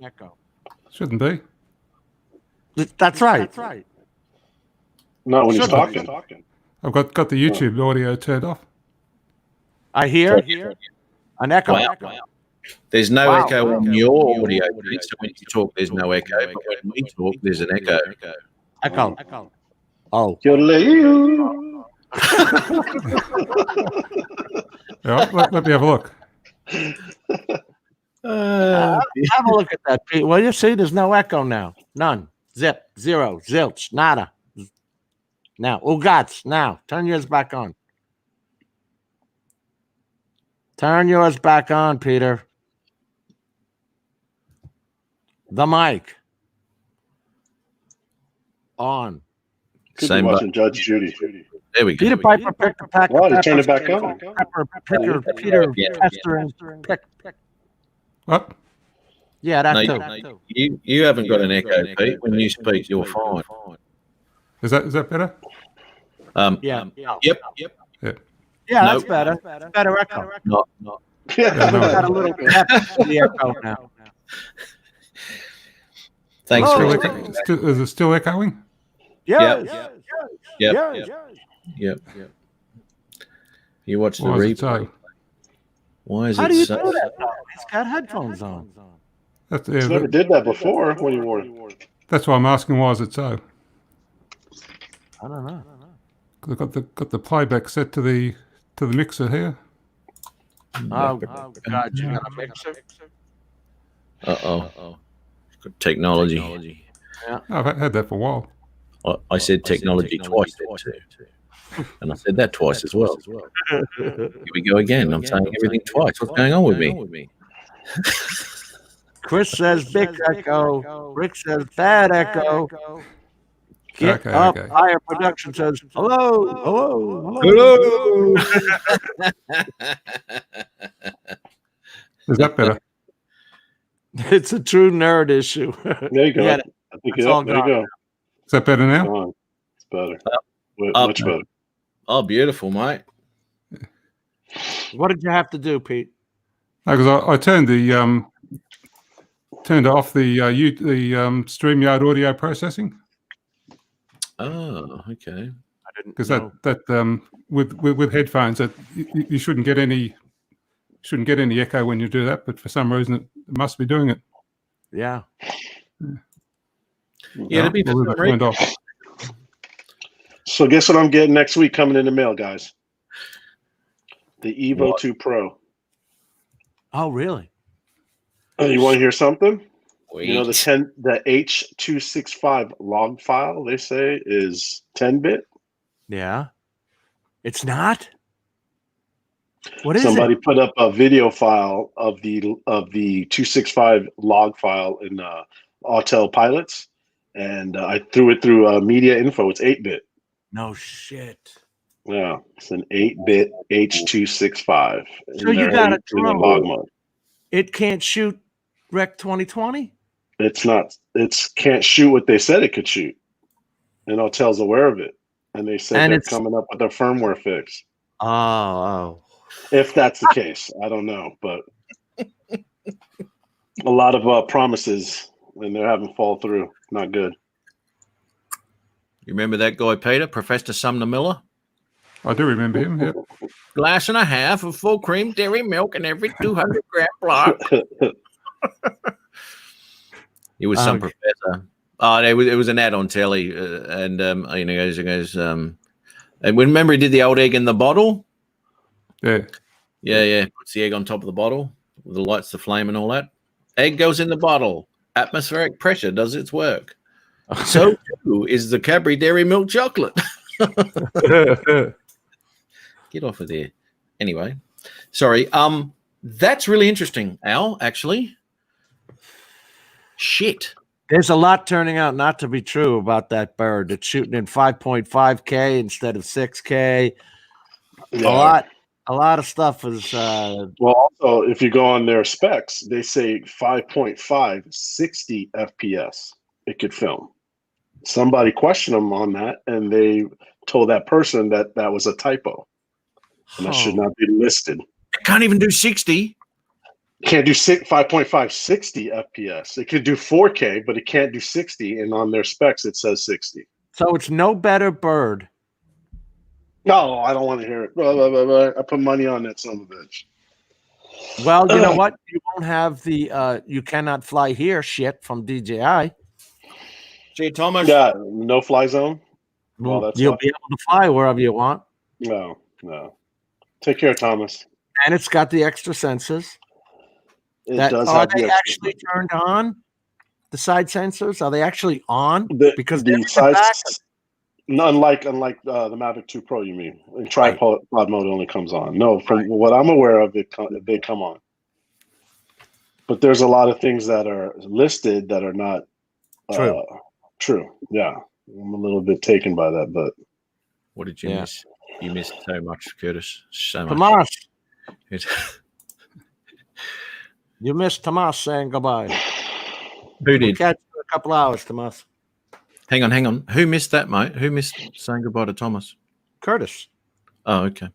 Shouldn't be. That's right. Not when he's Shut up. talking. I've got the YouTube audio turned off. I hear an echo. Wow. There's no Wow. echo on your audio, Pete, so when you talk, there's no echo. But when we talk, there's an echo. Echo. Oh, Yodelay-oo. Yeah, let me have a look. have a look at that, Pete. Well, you see, there's no echo now. None. Zip. Zero. Zilch. Nada. Now. Oh, gods. Now. Turn yours back on. Turn yours back on, Peter. The mic. On. Could Same be watching Judge Judy. There we go. Peter Piper picked a pack Wow, of they turned it peppers. back on. Pepper, picker, Peter, Yeah. Pester, and pick. What? Yeah, that No, too. you haven't got an echo, Pete. When you speak, you're fine. Is that better? Yeah. Yep. Yeah, Nope. that's better. Better echo. Not. Yeah, no. Got a little depth to the echo now. Thanks Oh, Still for echo- is it still echoing? Yes. Yep. You watch the Why is it replay. so? Why is How it do you so? do that? He's got headphones on. That's, He's never did that before when he wore it. that's why I'm asking. Why is it so? I don't know. They've got the playback set to the mixer here. Oh God, you got a mixer? Uh-oh. Technology. I've had that for a while. I said technology twice there too. And I said that twice as well. Here we go again. I'm saying everything twice. What's going on with me? Chris says big echo. Rick says bad echo. Get Okay, up. okay. Higher production says hello. Is that better? It's a true nerd issue. There you go. Yeah, I think it's all there you gone. go. Is that better now? Come on. It's better. Up. Much better. Oh, beautiful, mate. What did you have to do, Pete? Because I turned off the StreamYard audio processing Oh, okay. I didn't because know. that with headphones that you shouldn't get any echo when you do that, but for some reason it must be doing it. Yeah. Yeah, to be We'll leave it turned off. So guess what I'm getting next week coming in the mail, guys? The Evo What? 2 Pro. Oh, really? You want to hear something? Wait. You know, the H.265 log file, they say, is 10-bit. Yeah. It's not? What is Somebody it? put up a video file of the 265 log file in Autel Pilots, and I threw it through Media Info. It's 8-bit. No shit. Yeah, it's an 8-bit H.265. So you got a in the drone. log mode. It can't shoot Rec 2020? It's can't shoot what they said it could shoot, and Autel's aware of it, and they said And they're it's- coming up with a firmware fix. Oh. If that's the case, I don't know, but a lot of promises, and they're having fall through. Not good. You remember that guy, Peter, Professor Sumner Miller? I do remember him. Yep. Glass and a half of full cream dairy milk in every 200 gram block. He was some Okay. professor. Oh, it was an ad on telly, and he goes, and remember he did the old egg in the bottle. Yeah. Yeah. Puts the egg on top of the bottle, the lights, the flame, and all that. Egg goes in the bottle. Atmospheric pressure does its work. So too is the Cadbury Dairy Milk Chocolate. Get off of there. Anyway, sorry. That's really interesting, Al. Actually, shit. There's a lot turning out not to be true about that bird. It's shooting in 5.5K instead of 6K. Yeah. A lot of stuff is Well, also, if you go on their specs, they say 5.5, 60 FPS it could film. Somebody questioned them on that, and they told that person that was a typo, and that should not be listed. It can't even do 60. Can't do 5.5, 60 FPS. It could do 4K, but it can't do 60, and on their specs it says 60. so it's no better bird. No, I don't want to hear it. Blah, blah, blah, blah. I put money on that son of a bitch. Well, you know what? You won't have the you cannot fly here shit from DJI. Gee, Thomas. Yeah, no fly zone. Well, that's You'll why. be able to fly wherever you want. No. Take care, Thomas. And it's got the extra sensors. It That does are have they the actually turned on? The side sensors, are they actually on? Because the they're in the size, back. unlike the Mavic 2 Pro, you mean? In tripod mode only comes on. No, from what I'm aware of, they come on. but there's a lot of things that are listed that are not True. True. Yeah, I'm a little bit taken by that, but What did you Yeah. miss? You missed so much, Curtis. So much. Tomas, It- you missed Tomas saying goodbye. Who We'll did? catch you in a couple hours, Tomas. Hang on. Who missed that, mate? Who missed saying goodbye to Thomas? Curtis. Oh, okay.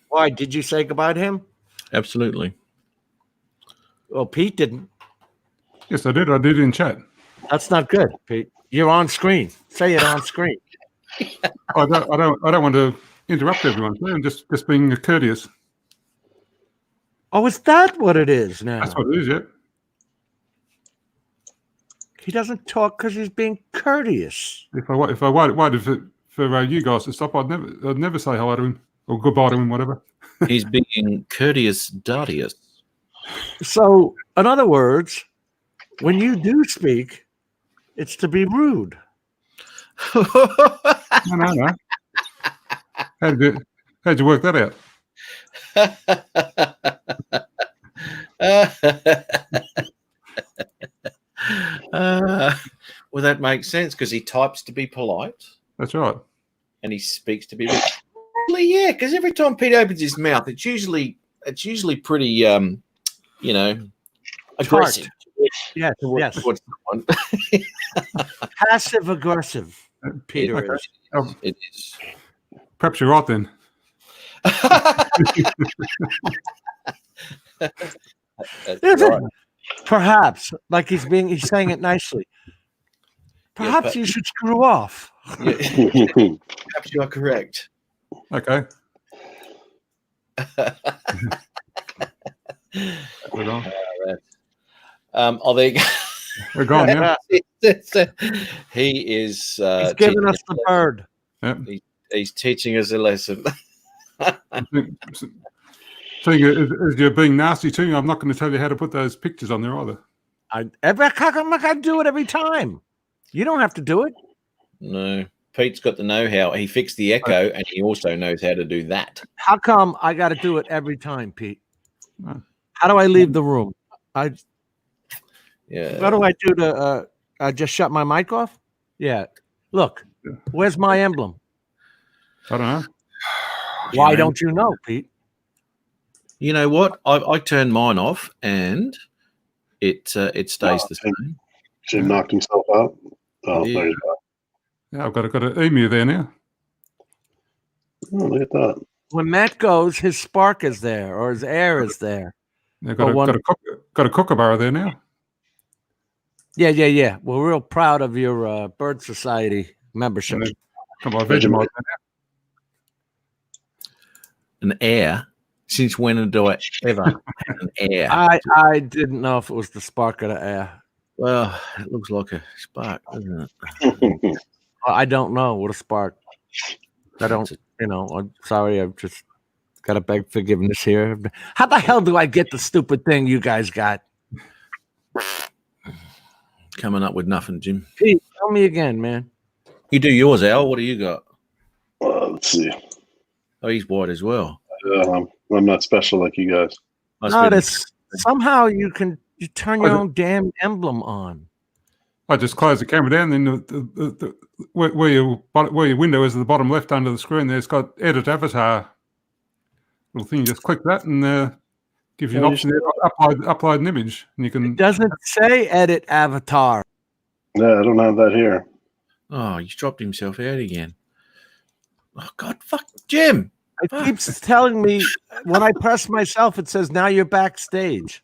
Why? Did you say goodbye to him? Absolutely. Well, Pete didn't. Yes, I did. I did in chat. That's not good, Pete. You're on screen. Say it on screen. I don't want to interrupt everyone. I'm just being courteous. Oh, is that what it is now? That's what it is. Yeah. He doesn't talk because he's being courteous. If I waited for you guys to stop, I'd never say hello to him or goodbye to him, whatever. He's being courteous, Dartius. So, in other words, when you do speak, it's to be rude. No. How'd you work that out? Well, that makes sense because he types to be polite That's right. and he speaks to be rude. Yeah, because every time Pete opens his mouth, it's usually pretty aggressive. Yes, yes. Towards someone. Passive aggressive, Peter Okay. is. Oh, It is. perhaps you're right then. That's Is it? right. Perhaps, like he's saying it nicely. Perhaps but- you should screw off. Yeah, perhaps you are correct. Okay. We're on. Oh, there you go. We're gone now. He is. He's giving us the bird. Yeah. He's teaching us a lesson. Seeing as you're being nasty to me, I'm not going to tell you how to put those pictures on there either. How come I got to do it every time? You don't have to do it. No, Pete's got the know-how. He fixed the echo, and he also knows how to do that. How come I got to do it every time, Pete? No. How do I leave the room? Yeah. What do I do to just shut my mic off? Yeah. Look, where's my emblem? I don't know. Why don't you know, Pete? You know what? I turned mine off, and it stays the same. Jim knocked himself out. Oh, Yeah. there you go. Yeah, I've got an emu there now. Oh, look at that. When Matt goes, his spark is there or his air is there. I've Oh, one- got a kookaburra there now. Yeah. We're real proud of your Bird Society membership. And Come on, Vegemite. An air. Since when do I ever have an air? I didn't know if it was the spark of the air. Well, it looks like a spark, doesn't it? I don't know what a spark. I don't, I'm sorry. I've just got to beg forgiveness here. How the hell do I get the stupid thing you guys got? Coming up with nothing, Jim. Pete, tell me again, man. You do yours, Al. What do you got? Let's see. Oh, he's white as well. I'm not special like you guys. Must No, be- that's somehow you turn your own damn emblem on. I just close the camera down, then where your window is at the bottom left under the screen, there's got edit avatar little thing. You just click that and gives you an Yeah, option there to upload an image, and you It can. doesn't say edit avatar. Yeah, I don't have that here. Oh, he's dropped himself out again. Oh God, fuck, Jim. It keeps telling me when I press myself, it says now you're backstage.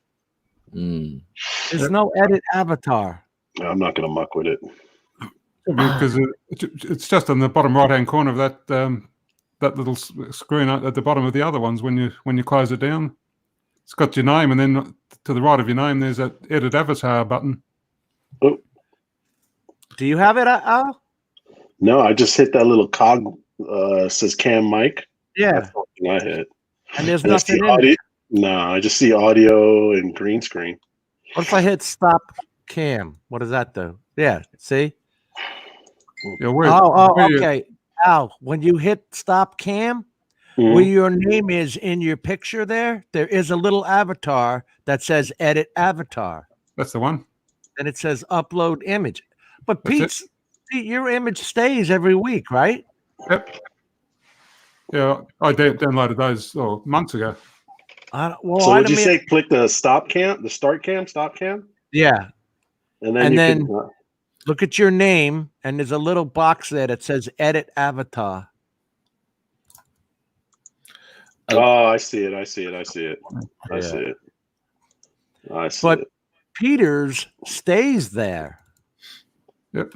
Mm. There's no edit avatar. I'm not going to muck with it. Because it's just on the bottom right hand corner of that that little screen at the bottom of the other ones when you close it down. It's got your name, and then to the right of your name, there's that edit avatar button. Oh, Do you have it, Al? no, I just hit that little cog. Says Cam Mike. Yeah, That's the thing I hit. and there's I just see nothing in it. audio. No, I just see audio and green screen. What if I hit stop cam? What does that do? Yeah, see? Yeah, where, Oh, where you- okay. Al, when you hit stop cam, Where your name is in your picture there is a little avatar that says edit avatar. That's the one. And it says upload image. But That's Pete, your image stays every week, right? Yep. Yeah, I downloaded those months ago. So would you say click the start cam? Yeah. And then look at your name, and there's a little box there that says edit avatar. Oh, I see it. But Peter's stays there. Yep.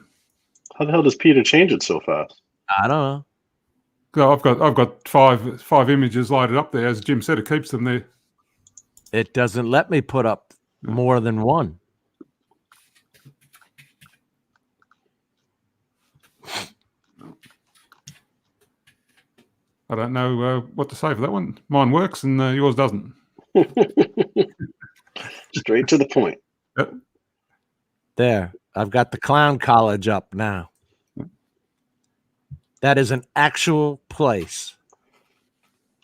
How the hell does Peter change it so fast? I don't know. So I've got five images loaded up there. As Jim said, it keeps them there. It doesn't let me put up more than one. I don't know what to say for that one. Mine works and yours doesn't. Straight to the point. Yep. There. I've got the clown college up now. That is an actual place.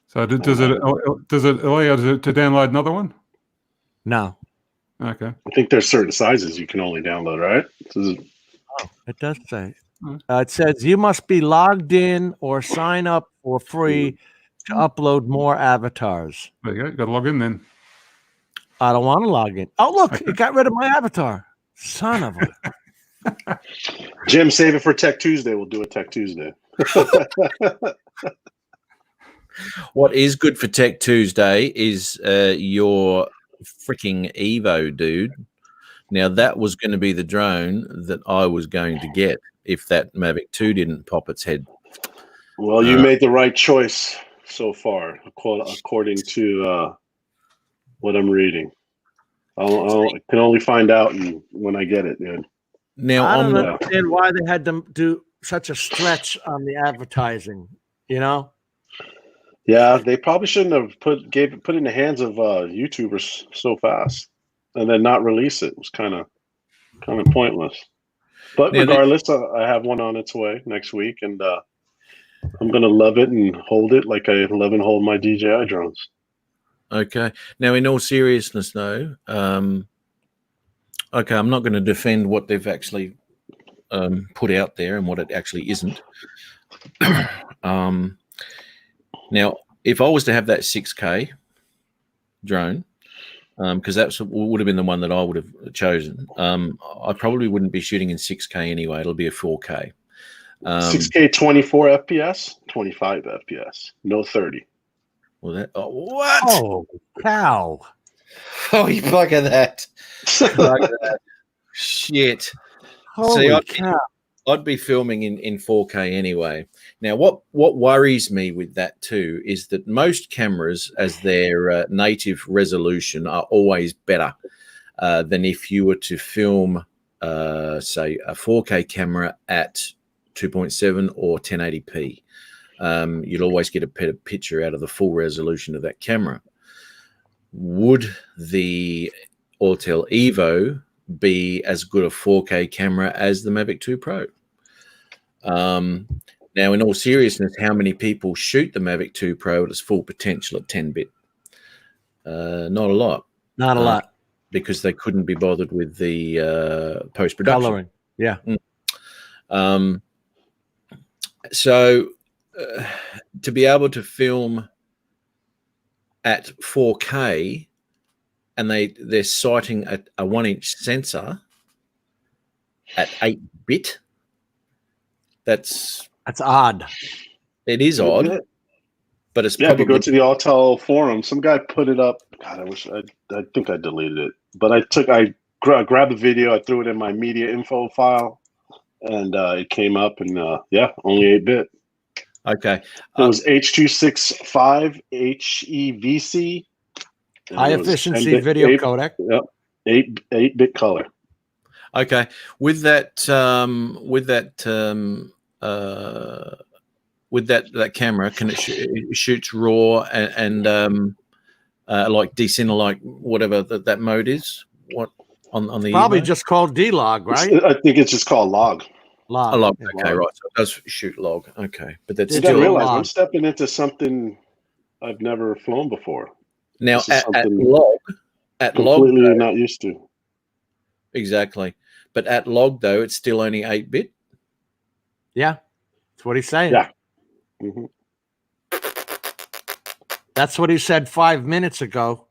So does it allow you to download another one? No. Okay. I think there's certain sizes you can only download, right? It does say. It says you must be logged in or sign up for free to upload more avatars. There you go. You got to log in then. I don't want to log in. Oh, look, it got rid of my avatar. Son of a. Jim, save it for Tech Tuesday. We'll do a Tech Tuesday. What is good for Tech Tuesday is your freaking Evo, dude. Now, that was going to be the drone that I was going to get if that Mavic 2 didn't pop its head. Well, you made the right choice so far, according to what I'm reading. I can only find out when I get it, dude. Now, I don't understand why they had to do such a stretch on the advertising, you know? Yeah, they probably shouldn't have put it in the hands of YouTubers so fast and then not release it. It was kind of pointless. But regardless, I have one on its way next week, and I'm gonna love it and hold it like I love and hold my DJI drones. Okay. Now, in all seriousness, though, okay, I'm not going to defend what they've actually put out there and what it actually isn't. Now, if I was to have that 6K drone, because that would have been the one that I would have chosen, I probably wouldn't be shooting in 6K anyway. It'll be a 4K. 6K 24 FPS, 25 FPS, no 30. Well, what? Oh, cow. Oh, you bugger that. Bugger that. Shit. Holy cow. I'd be filming in 4K anyway. Now, what worries me with that too is that most cameras, as their native resolution, are always better than if you were to film, say, a 4K camera at 2.7 or 1080p. You'll always get a better picture out of the full resolution of that camera. Would the Autel Evo be as good a 4K camera as the Mavic 2 Pro? Now, in all seriousness, how many people shoot the Mavic 2 Pro at its full potential at 10-bit? Not a lot. Not a lot. Because they couldn't be bothered with the post-production. Coloring. Yeah. So to be able to film at 4K and they're citing a 1-inch sensor at 8-bit, that's odd. It is odd, but it's probably. If you go to the Autel forum, some guy put it up. God, I think I deleted it, but I grabbed the video, I threw it in my media info file, and it came up, and only 8-bit. Okay. It was H.265 HEVC. High efficiency video codec. Yep. 8-bit color. Okay. With that camera, can it shoots raw and like decenter, like whatever that mode is? What on the probably Evo? just called D-Log, right? I think it's just called log. Log. Okay, right. So it does shoot log. Okay, but that's still. I realize I'm stepping into something I've never flown before. Now This is at something log, Completely though, not used to. exactly. But at log though, it's still only 8-bit. Yeah, that's what he's saying. Yeah. hmm That's what he said 5 minutes ago.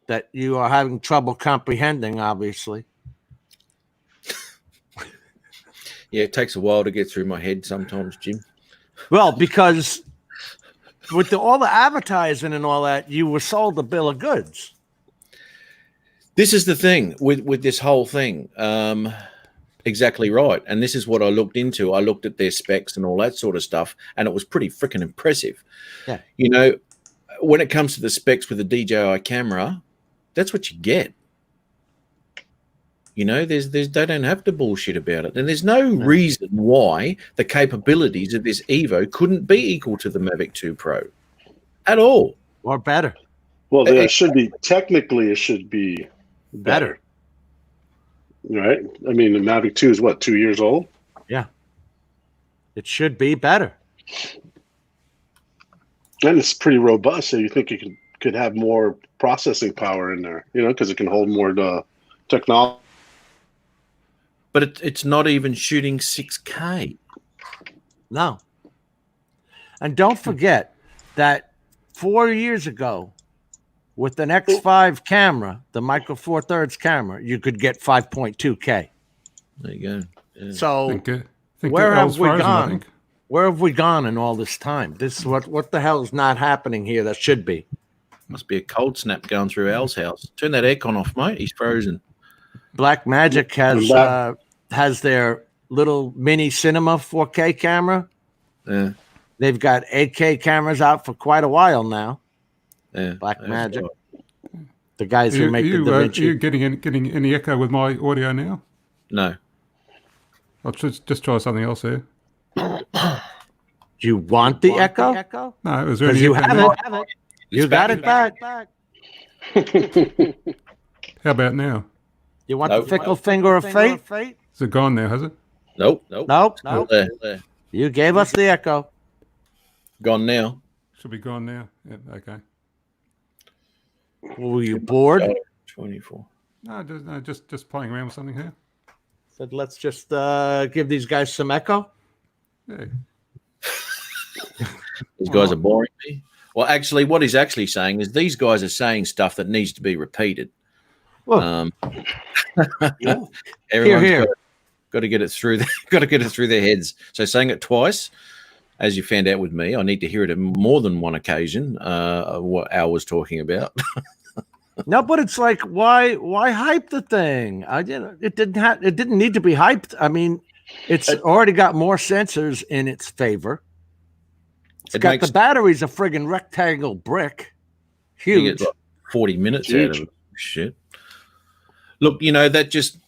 That you are having trouble comprehending, obviously. Yeah, it takes a while to get through my head sometimes, Jim. Well, because with all the advertising and all that, you were sold a bill of goods. This is the thing with this whole thing. Exactly right. And this is what I looked into. I looked at their specs and all that sort of stuff, and it was pretty freaking impressive. Yeah. You know, when it comes to the specs with a DJI camera, that's what you get. You know, there's they don't have to bullshit about it. And there's no reason why the capabilities of this Evo couldn't be equal to the Mavic 2 Pro at all. Or better. Well, it should be technically. It should be better, right? I mean, the Mavic 2 is what, 2 years old? Yeah. It should be better. And it's pretty robust. So you think you could have more processing power in there, you know, because it can hold more technology. But it's not even shooting 6K. No. And don't forget that 4 years ago, with an X5 camera, the Micro Four Thirds camera, you could get 5.2K. There you go. Yeah. So I think where have L's we frozen, I gone? think. Where have we gone in all this time? This is what the hell is not happening here that should be. Must be a cold snap going through Al's house. Turn that aircon off, mate. He's frozen. Black Magic has their little mini cinema 4K camera. Yeah. They've got 8K cameras out for quite a while now. Yeah. Black That's Magic. right. The guys who make the Da Are Vinci. you getting any echo with my audio now? No. I'll just try something else here. Do you want the Echo? No, is there Because any you echo have now? it. You got it back. How about now? You want Nope. the fickle finger of fate? Is it gone now, has it? Nope. Nope. Still there. You gave us the Echo. Gone now. Should be gone now. Yeah, okay. Were you bored? 24. No, just playing around with something here. Said, let's just give these guys some Echo. Yeah. These guys are boring me. Well, actually, what he's actually saying is these guys are saying stuff that needs to be repeated. Well, Everyone's here. got to get it through. Got to get it through their heads. So saying it twice, as you found out with me, I need to hear it on more than one occasion. What Al was talking about. No, but it's like, why hype the thing? It didn't need to be hyped. I mean, it's already got more sensors in its favor. It's got the battery's a friggin' rectangle brick. You Huge. get like 40 minutes Huge. out of it. Shit. Look, you know, that just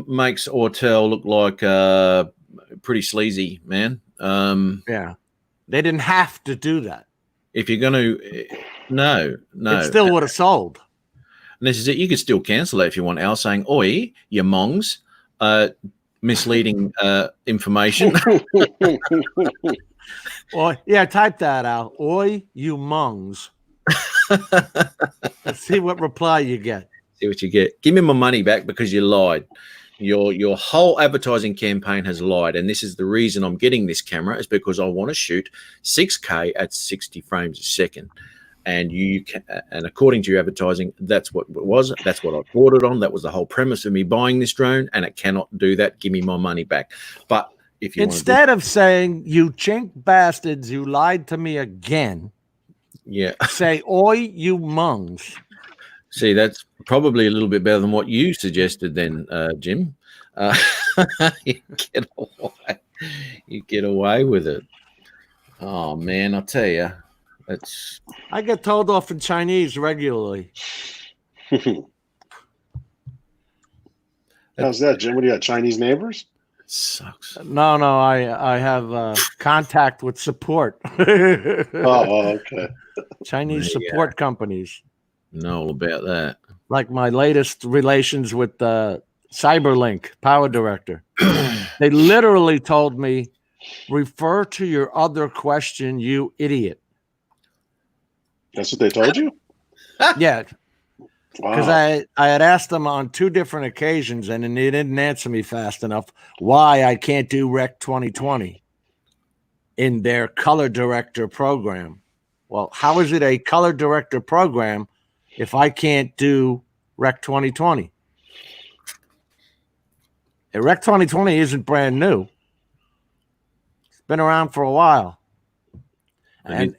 makes Autel look like pretty sleazy, man. Yeah. They didn't have to do that. If you're going to, no. It still would have sold. And this is it. You could still cancel that if you want. Al saying, "Oi, you mongs, misleading information." Or yeah, type that out. Oi, you mongs. Let's see what reply you get. See what you get. Give me my money back because you lied. Your whole advertising campaign has lied, and this is the reason I'm getting this camera is because I want to shoot 6K at 60 frames a second. And and according to your advertising, that's what it was. That's what I bought it on. That was the whole premise of me buying this drone, and it cannot do that. Give me my money back. But if you instead of saying you chink bastards, you lied to me again. Yeah. Say, oi, you mongs. See, that's probably a little bit better than what you suggested then, Jim. You get away with it. Oh, man, I'll tell you. I get told off in Chinese regularly. How's that, Jim? What do you got? Chinese neighbors? It sucks. No, I have contact with support. Oh, okay. Chinese There you support companies. Know all about that. Like my latest relations with Cyberlink, Power Director. They literally told me, refer to your other question, you idiot. That's what they told you? Yeah, because Wow. I had asked them on 2 different occasions, and then they didn't answer me fast enough why I can't do Rec 2020 in their color director program. Well, how is it a color director program if I can't do Rec 2020? Rec 2020 isn't brand new. It's been around for a while. And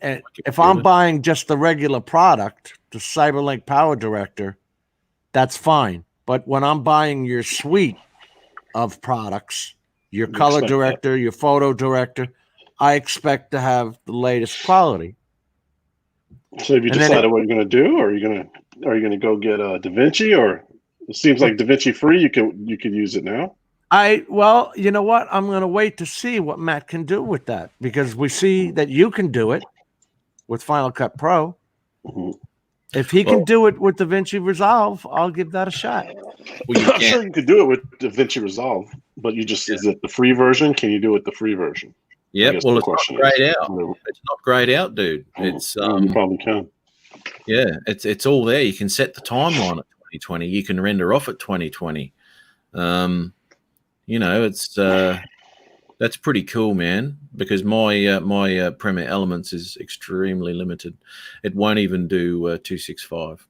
if I'm buying just the regular product, the CyberLink Power Director, that's fine. But when I'm buying your suite of products, your color director, your photo director, I expect to have the latest quality. So have you decided what you're going to do, or are you going to go get DaVinci, or it seems like DaVinci free? You could use it now. Well, you know what? I'm going to wait to see what Matt can do with that, because we see that you can do it with Final Cut Pro. Mm-hmm. If he can do it with DaVinci Resolve, I'll give that a shot. Well, I'm sure you could do it with DaVinci Resolve, but is it the free version? Can you do it the free version? Yeah, well, it's not grayed out. It's not grayed out, dude. It's you probably can. Yeah, it's all there. You can set the timeline at 2020. You can render off at 2020. You know, it's that's pretty cool, man. Because my Premiere Elements is extremely limited. It won't even do 265.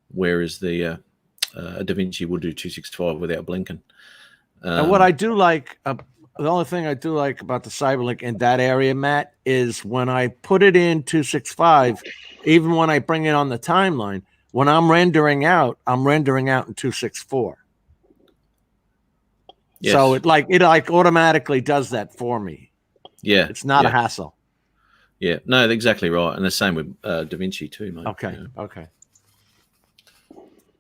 Whereas the DaVinci will do 265 without blinking. And what I do like, the only thing I do like about the CyberLink in that area, Matt, is when I put it in 265, even when I bring it on the timeline, when I'm rendering out in 264. Yes. So it automatically does that for me. Yeah, it's not a hassle. Yeah, no, exactly right, and the same with DaVinci too, mate. Okay, okay.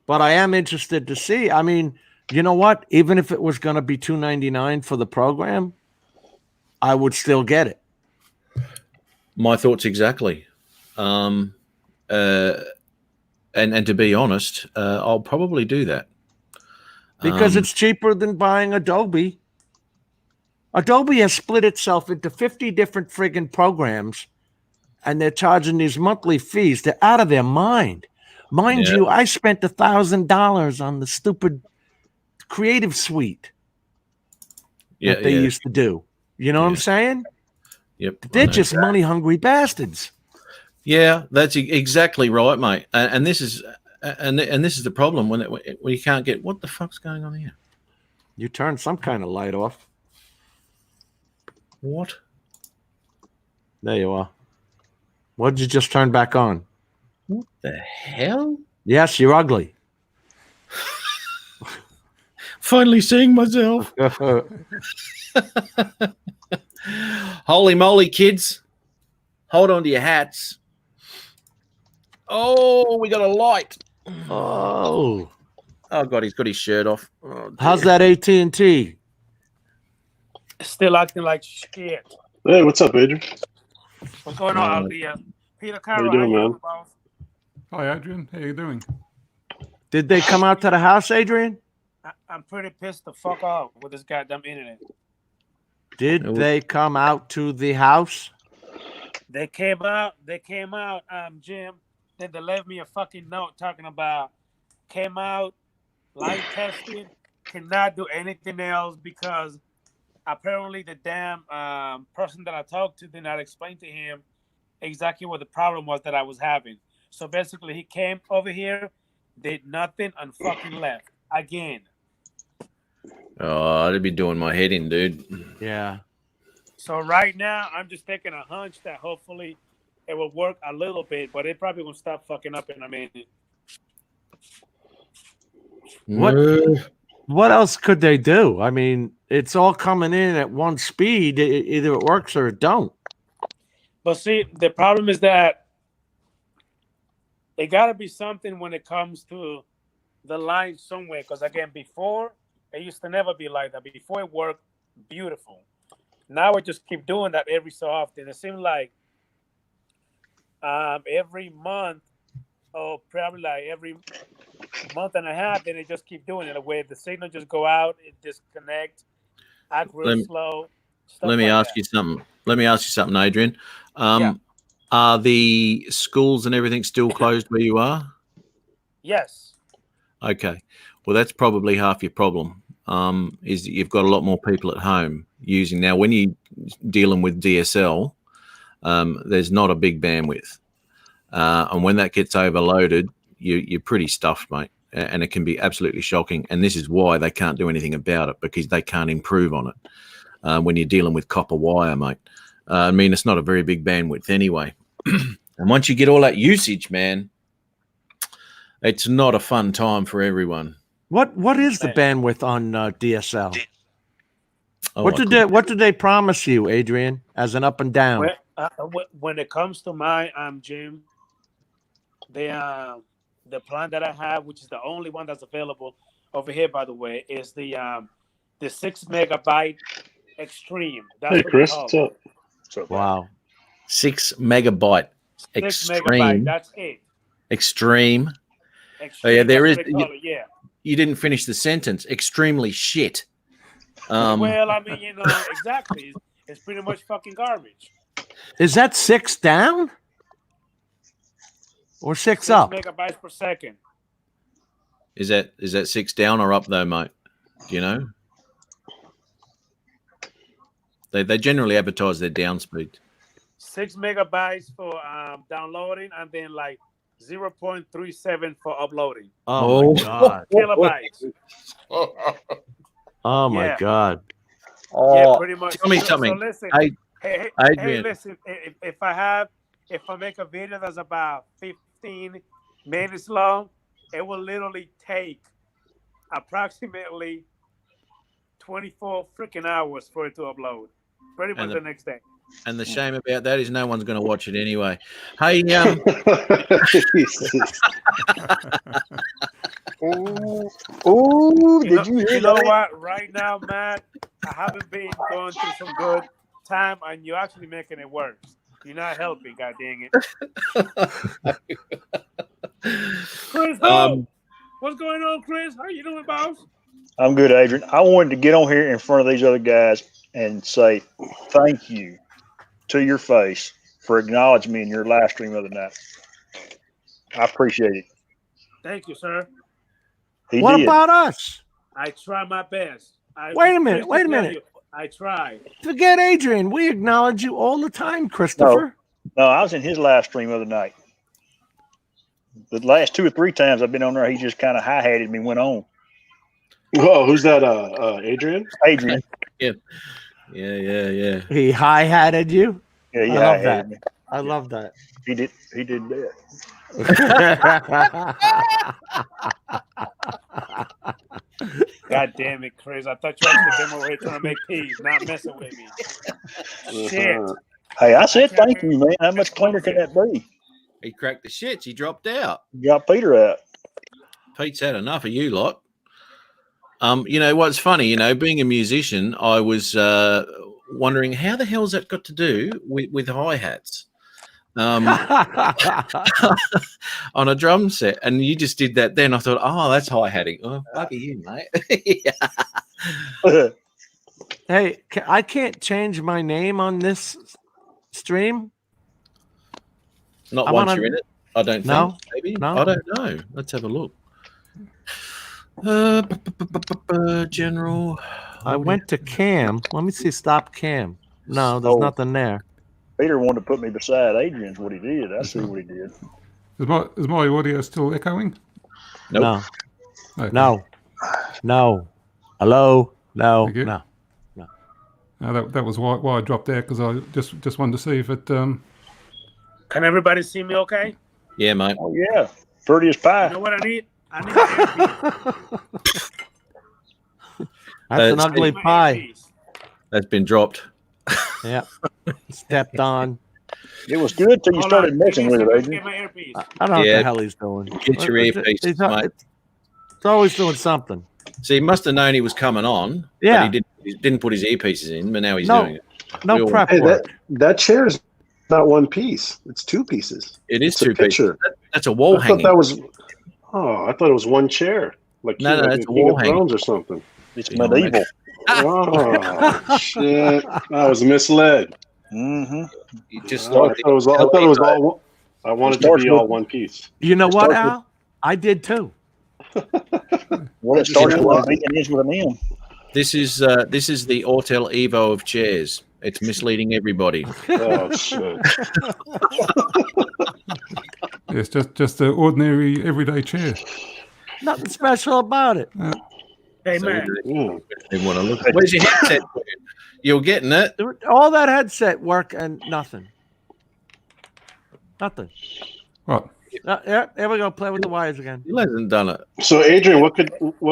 But I am interested to see. I mean, you know what? Even if it was going to be $299 for the program, I would still get it. My thoughts exactly. And to be honest, I'll probably do that. Because it's cheaper than buying Adobe. Adobe has split itself into 50 different friggin' programs, and they're charging these monthly fees. They're out of their mind. Mind you, I spent $1,000 on the stupid Creative Suite that they used to do. You know what I'm saying? Yep. They're just money-hungry bastards. Yeah, that's exactly right, mate. And this is the problem when you can't get what the fuck's going on here. You turned some kind of light off. What? There you are. What did you just turn back on? What the hell? Yes, you're ugly. Finally seeing myself. Holy moly, kids. Hold on to your hats. Oh, we got a light. Oh God, he's got his shirt off. Oh, how's that AT&T? Still acting like shit. Hey, what's up, Adrian? What's going on, Peter Carroll? How you doing, man? Hi, Adrian. How you doing? Did they come out to the house, Adrian? I'm pretty pissed the fuck off with this goddamn internet. Did they come out to the house? They came out, Jim. Then they left me a fucking note talking about came out, light tested, cannot do anything else because apparently the damn person that I talked to did not explain to him exactly what the problem was that I was having. So basically he came over here, did nothing, and fucking left again. Oh, I'd be doing my head in, dude. Yeah. So right now, I'm just taking a hunch that hopefully it will work a little bit, but it probably won't stop fucking up in a minute. What else could they do? I mean, it's all coming in at one speed. Either it works or it don't. But see, the problem is that it got to be something when it comes to the line somewhere. Because again, before, it used to never be like that. Before it worked beautiful. Now we just keep doing that every so often. It seems like every month, or probably like every month and a half, then they just keep doing it. Where the signal just go out, it disconnect, act real slow. Let me ask you something. Let me ask you something, Adrian. Are the schools and everything still closed where you are? Yes. Okay. Well, that's probably half your problem. Is that you've got a lot more people at home using now. When you're dealing with DSL, there's not a big bandwidth, and when that gets overloaded, you're pretty stuffed, mate. And it can be absolutely shocking. And this is why they can't do anything about it, because they can't improve on it. When you're dealing with copper wire, mate. I mean, it's not a very big bandwidth anyway. And once you get all that usage, man, it's not a fun time for everyone. What is the bandwidth on DSL? Oh, What did they promise you, Adrian, as an up and down? When it comes to my Jim, the plan that I have, which is the only one that's available over here, by the way, is the 6 megabyte extreme. That's Hey, what Chris, it's what's called. up? What's up? Wow. 6 megabyte 6 extreme. megabyte. That's it. Extreme. Extreme, yeah, there that's is. what they call it, yeah. You didn't finish the sentence. Extremely shit. Well, I mean, exactly. It's pretty much fucking garbage. Is that 6 down or 6 up? Megabytes per second. Is that 6 down or up though, mate? Do you know? They generally advertise their down speed. 6 megabytes for downloading, and then like 0.37 for uploading. Oh my god. Kilobytes. Oh my Yeah. god. Yeah, pretty much. Tell me So something. listen, Hey, hey, Adrian. listen. If I make a video that's about 15 minutes long, it will literally take approximately 24 freaking hours for it to upload. Pretty much the next day. And the shame about that is no one's going to watch it anyway. Hey, Jesus. Ooh, did you hear You know that? what? Right now, Matt, I haven't been going through some good time, and you're actually making it worse. You're not helping, god dang it. Chris, what's going on, Chris? How you doing, boss? I'm good, Adrian. I wanted to get on here in front of these other guys and say thank you to your face for acknowledging me in your live stream the other night. I appreciate it. Thank you, sir. He What did. about us? I try my best. Wait a minute. I try. Forget Adrian. We acknowledge you all the time, Christopher. No, I was in his live stream the other night. The last 2 or 3 times I've been on there, he just kind of hi-hatted me, went on. Whoa, who's that? Adrian? Adrian. yeah. He hi-hatted you. Yeah, he I love that. hi-hatted me. I love that. He did that. God damn it, Chris. I thought you were going over here trying to make peace, not messing with me. Shit. Hey, I said thank you, man. How much cleaner can that be? He cracked the shits. He dropped out. You got Peter out. Pete's had enough of you lot. You know what's funny? Being a musician, I was wondering how the hell's that got to do with hi-hats on a drum set, and you just did that. Then I thought, oh, that's hi-hatting. Oh, bugger you, mate. Hey, I can't change my name on this stream. Not I'm once on you're in it. I don't No? think. Maybe. No? I don't know. Let's have a look. General. I went to Cam. Let me see. Stop Cam. No, there's Oh. nothing there. Peter wanted to put me beside Adrian's what he did. I see what he did. Is my audio still echoing? Nope. Okay. No. Hello. No. Thank you. No. That was why I dropped out, because I just wanted to see if it. Can everybody see me okay? Yeah, mate. Oh, yeah. Pretty as pie. You know what I need? I need my earpiece. That's an Steve, ugly My pie. earpiece. That's been dropped. Yeah. Stepped on. It was good till you Hold started on. messing Give me with a it, second to Adrian. get my earpiece. I don't know what Yeah. the hell he's doing. Get your earpiece, It's mate. always doing something. See, he must have known he was coming on. Yeah. But he didn't put his earpieces in, but now he's No. doing it. We No all- prep Hey, work. that chair is not one piece. It's 2 pieces. It is It's a 2 pieces. picture. That's a wall I thought hanging. that was. Oh, I thought it was one chair, like No, like that's in a King wall of hanging. Thrones or something. It's You know, medieval. Oh shit! I was misled. Mm-hmm. You just I thought it was all. I wanted to be all one piece. You know what, starts with- Al? I did too. Well, it starts with a B and ends with an M. This is the Autel Evo of chairs. It's misleading everybody. Oh shit! It's just an ordinary everyday chair. Nothing special about it. Hey, So man. they want to look. Where's your headset? You're getting it. All that headset work and nothing. Nothing. What? Yeah, there we go. Play with the wires again. He hasn't done it. So, Adrian, what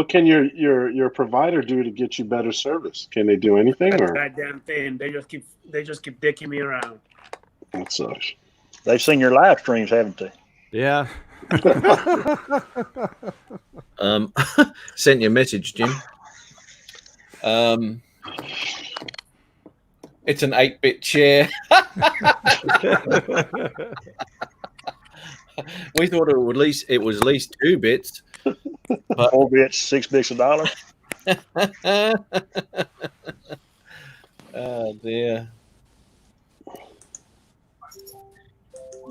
can your provider do to get you better service? Can they do anything, or Goddamn thing. They just keep dicking me around. that sucks? They've seen your live streams, haven't they? Yeah. Sent you a message, Jim. It's an 8-bit chair. We thought it was at least 2 bits. 4 bits, 6 bits a dollar. Oh dear.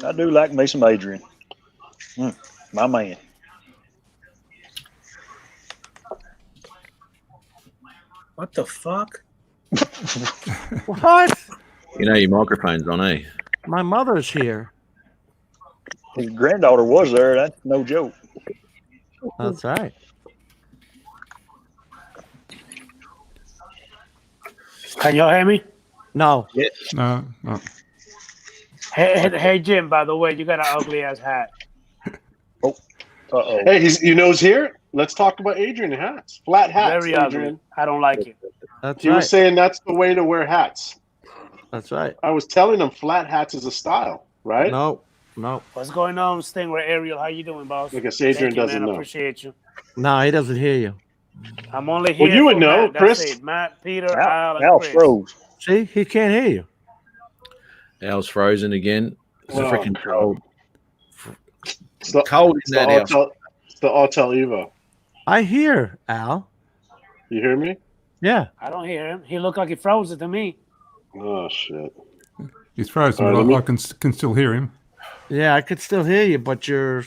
I do like me some Adrian. My man. What the fuck? What? You know your microphone's on, eh? My mother's here. His granddaughter was there. That's no joke. That's right. Can y'all hear me? No. No. Hey, Jim. By the way, you got an ugly ass hat. Uh-oh. Hey, he's here. Let's talk about Adrian hats. Flat hats, Very Adrian. ugly. I don't like it. That's He was right. saying that's the way to wear hats. That's right. I was telling him flat hats is a style, right? No. What's going on, Stingray? Ariel, how you doing, boss? I guess Adrian Thank you, doesn't man. I know. appreciate you. No, he doesn't hear you. I'm only here. Well, you would for know, Matt. That's Chris. it. Matt, Peter, Al, and Al Chris. froze. See, he can't hear you. Al's frozen again. It's Oh, freaking cold. It's the, Cold it's in the that house. Autel Evo. I hear Al. You hear me? Yeah. I don't hear him. He looked like he froze it to me. Oh shit! He's frozen, All right, but let I me- can still hear him. Yeah, I could still hear you, but you're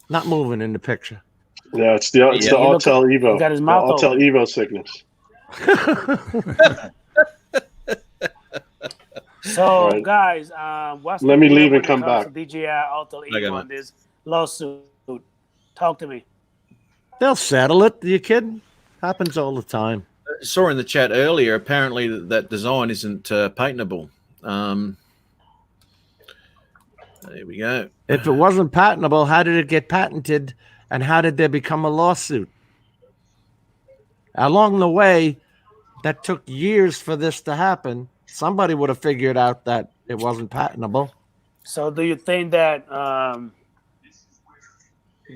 not moving in the picture. Yeah, it's the you look- Autel Evo. he got his The mouth Autel open. Evo sickness. So, All right. guys, what's Let the me deal leave when and come it comes back. to DJI Auto I got Evo it. on this lawsuit? Talk to me. They'll settle it. Are you kidding? Happens all the time. Saw in the chat earlier. Apparently, that design isn't patentable. There we go. If it wasn't patentable, how did it get patented and how did there become a lawsuit? Along the way, that took years for this to happen. Somebody would have figured out that it wasn't patentable. So, do you think that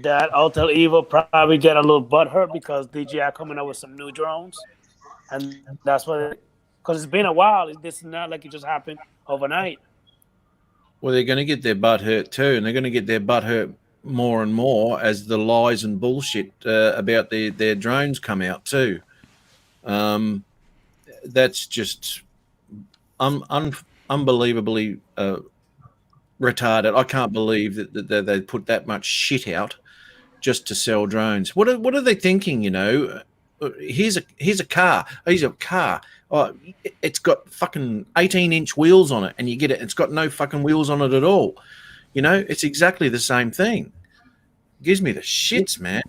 that Autel Evo probably get a little butthurt because DJI coming up with some new drones, and that's what? Because it's been a while. This is not like it just happened overnight. Well, they're going to get their butt hurt too, and they're going to get their butt hurt more and more as the lies and bullshit about their drones come out too. That's just unbelievably retarded. I can't believe that they put that much shit out just to sell drones. What are they thinking? You know, here's a car. Here's a car. Oh, it's got fucking 18-inch wheels on it, and you get it. It's got no fucking wheels on it at all. You know, it's exactly the same thing. Gives me the shits, man.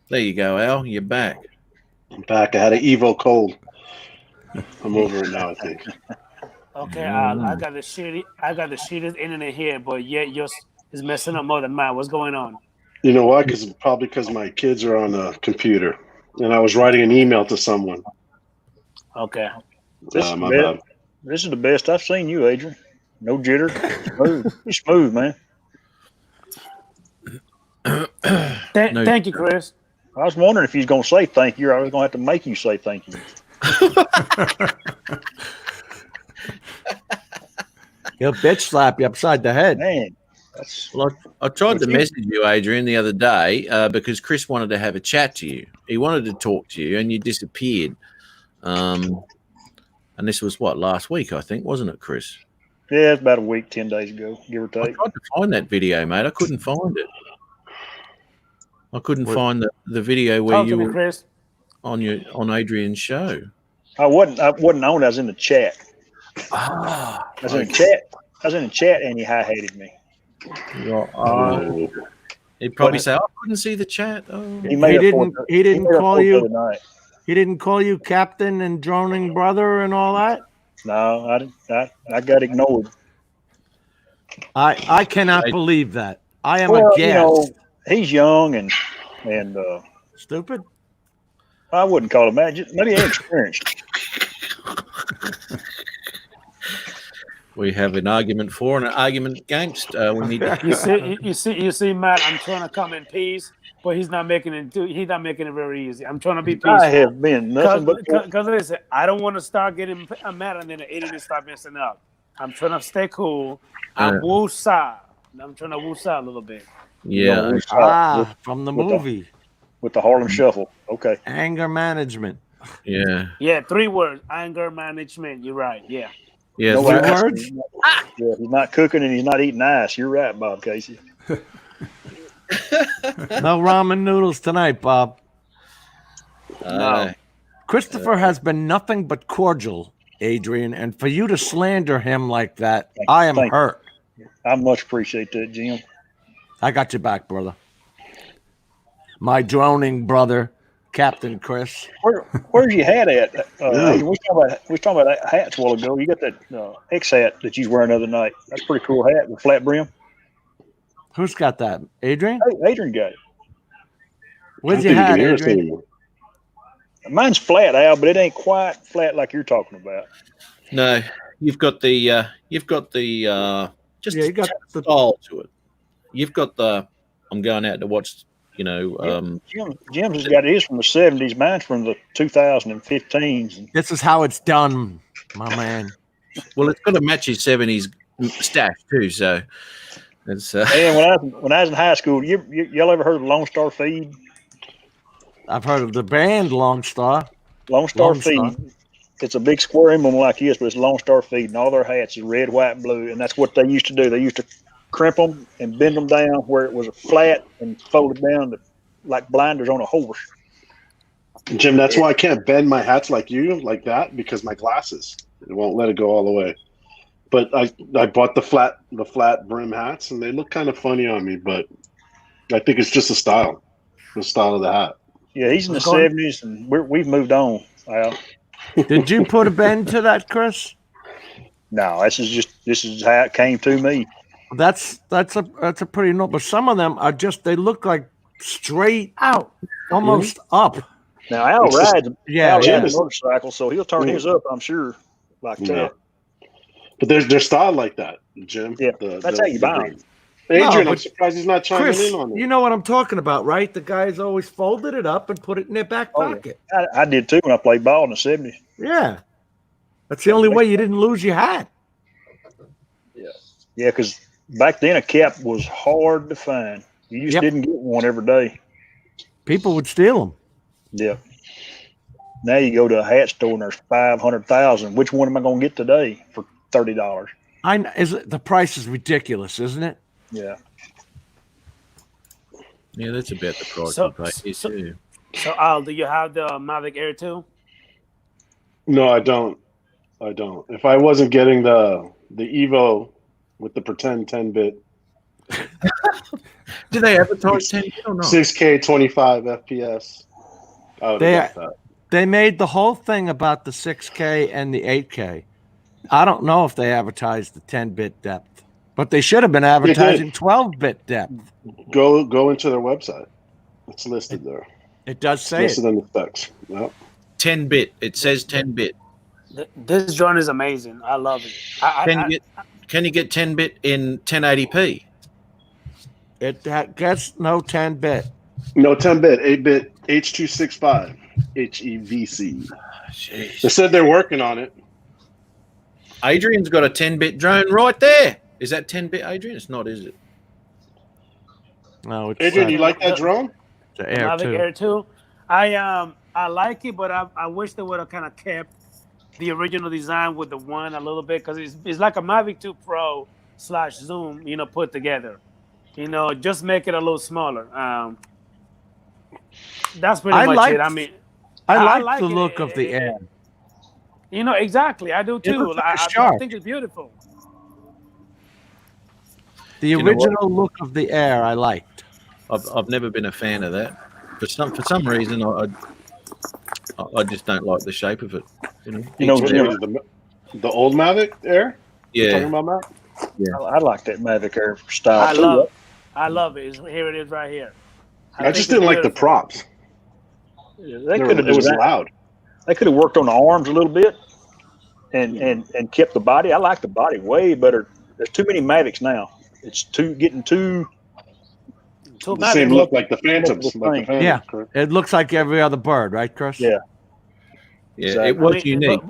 There you go, Al. You're back. I'm back. I had an Evo cold. I'm over it now, I think. Okay, I got the shittiest internet here, but yet yours is messing up more than mine. What's going on? You know why? Because my kids are on a computer, and I was writing an email to someone. Okay. This, is My the bad. best, this is the best I've seen you, Adrian. No jitter. Smooth. You're smooth, man. No. Thank you, Chris. I was wondering if he's going to say thank you, or I was going to have to make you say thank you. He'll bitch slap you upside the head. Man, that's Well, I tried to message you, Adrian, the other day because Chris wanted to have a chat to you. He wanted to talk to you, and you disappeared. And this was what, last week, I think, wasn't it, Chris? Yeah, it's about a week, 10 days ago, give or I take. tried to find that video, mate. I couldn't find it. I couldn't What- find the video where Talk you to me, were Chris. on Adrian's show. I wasn't on. I was in the chat. Ah, I was in the chat. I was in the chat, and he high-hated me. He'd probably say, "I couldn't see the chat." Oh. He made He a didn't. point- He didn't made a call point the you. other night. He didn't call you captain and droning brother and all that. No, I didn't. I got ignored. I cannot believe that. I am Well, aghast. he's young and Stupid. I wouldn't call him that. Maybe inexperienced. We have an argument for and an argument against. We need to You see, Matt. I'm trying to come in peace, but he's not making it. He's not making it very easy. I'm trying to be peaceful. I have been nothing but Because listen, I don't want to start getting mad and then the idiot start messing up. I'm trying to stay cool. I'm woosah. I'm trying to woosah a little bit. yeah. From the with movie. with the Harlem Shuffle. Okay. Anger management. Yeah. Yeah, 3 words: anger management. You're right. Yeah. Yeah. No Three ice. words? Yeah, he's not cooking and he's not eating ice. You're right, Bob Casey. No ramen noodles tonight, Bob. No. Christopher has been nothing but cordial, Adrian, and for you to slander him like that, I am Thank you. hurt. I much appreciate that, Jim. I got your back, brother. My droning brother, Captain Chris. Where's your hat at? We was talking about hats a while ago. You got that X hat that you was wearing the other night. That's a pretty cool hat with flat brim. Who's got that? Adrian? Hey, Adrian got it. Where's your hat, Adrian? anymore. Mine's flat, Al, but it ain't quite flat like you're talking about. No. You've got the just Yeah, you got the style to it. You've got the I'm going out to watch, Jim's has got his from the 70s. Mine's from the 2015s. This is how it's done, my man. well, it's got to match his 70s stash too, so it's And when I was in high school, y'all ever heard of Lone Star Feed? I've heard of the band Lone Star. Lone Star Lone Feed. Star. It's a big square emblem like this, but it's Lone Star Feed, and all their hats is red, white, and blue. And that's what they used to do. They used to crimp them and bend them down where it was flat and fold it down like blinders on a horse. Jim, that's why I can't bend my hats like you, like that, because my glasses. It won't let it go all the way. But I bought the flat brim hats, and they look kind of funny on me, but I think it's just the style of the hat. Yeah, he's in the 70s, and we've moved on. Did you put a bend to that, Chris? No, this is how it came to me. That's a pretty note. But some of them are they look like straight out, almost up. Now Al It's just- rides Yeah, a yeah. motorcycle, so he'll turn his up, I'm sure, like Yeah. that. But there's style like that, Jim. Yeah, that's how you buy 'em. green. Adrian, No, I'm but surprised he's not chiming Chris, in on it. you know what I'm talking about, right? The guys always folded it up and put it in their back Oh, yeah. pocket. I did too when I played ball in the 70s. Yeah. That's the only way you didn't lose your hat. Yeah, because back then a cap was hard to find. You just Yep. didn't get one every day. People would steal them. Yeah. Now you go to a hat store and there's 500,000. Which one am I going to get today for $30? The price is ridiculous, isn't it? Yeah. yeah, that's about the price So- we pay here so- too. So, Al, do you have the Mavic Air 2? No, I don't. If I wasn't getting the Evo with the pretend 10-bit, Do they advertise 10 or not? 6K 25 FPS, I would have got that. They made the whole thing about the 6K and the 8K. I don't know if they advertised the 10-bit depth, but they should have been advertising 12-bit depth. Go into their website. It's listed there. It does It's say listed it. in the specs. Yep. 10-bit. It says 10-bit. This drone is amazing. I love it. Can you get 10-bit in 1080p? It gets no 10-bit. No 10-bit, 8-bit H.265 HEVC. Jeez. They said they're working on it. Adrian's got a 10-bit drone right there. Is that 10-bit, Adrian? It's not, is it? No, it's Adrian, you like that drone? the Air Mavic 2. Air 2. I like it, but I wish they would have kind of kept the original design with the one a little bit because it's like a Mavic 2 Pro / Zoom, put together. Just make it a little smaller. That's pretty much it. I mean, I like the look of the Air. Exactly. I do too. looks like a I shark. think it's beautiful. The original look of the Air, I liked. I've never been a fan of that. For some reason, I just don't like the shape of it. The old Mavic Air. You're talking Yeah, about Mac? I like that Mavic Air style. I love it. Here it is right here. I just didn't like the props. They could have It was loud. They could have worked on the arms a little bit and kept the body. I like the body way better. There's too many Mavics now. It's getting too The same look like the Phantoms. Yeah. Correct? It looks like every other bird, right, Chris? Yeah. yeah, Exactly. it was unique.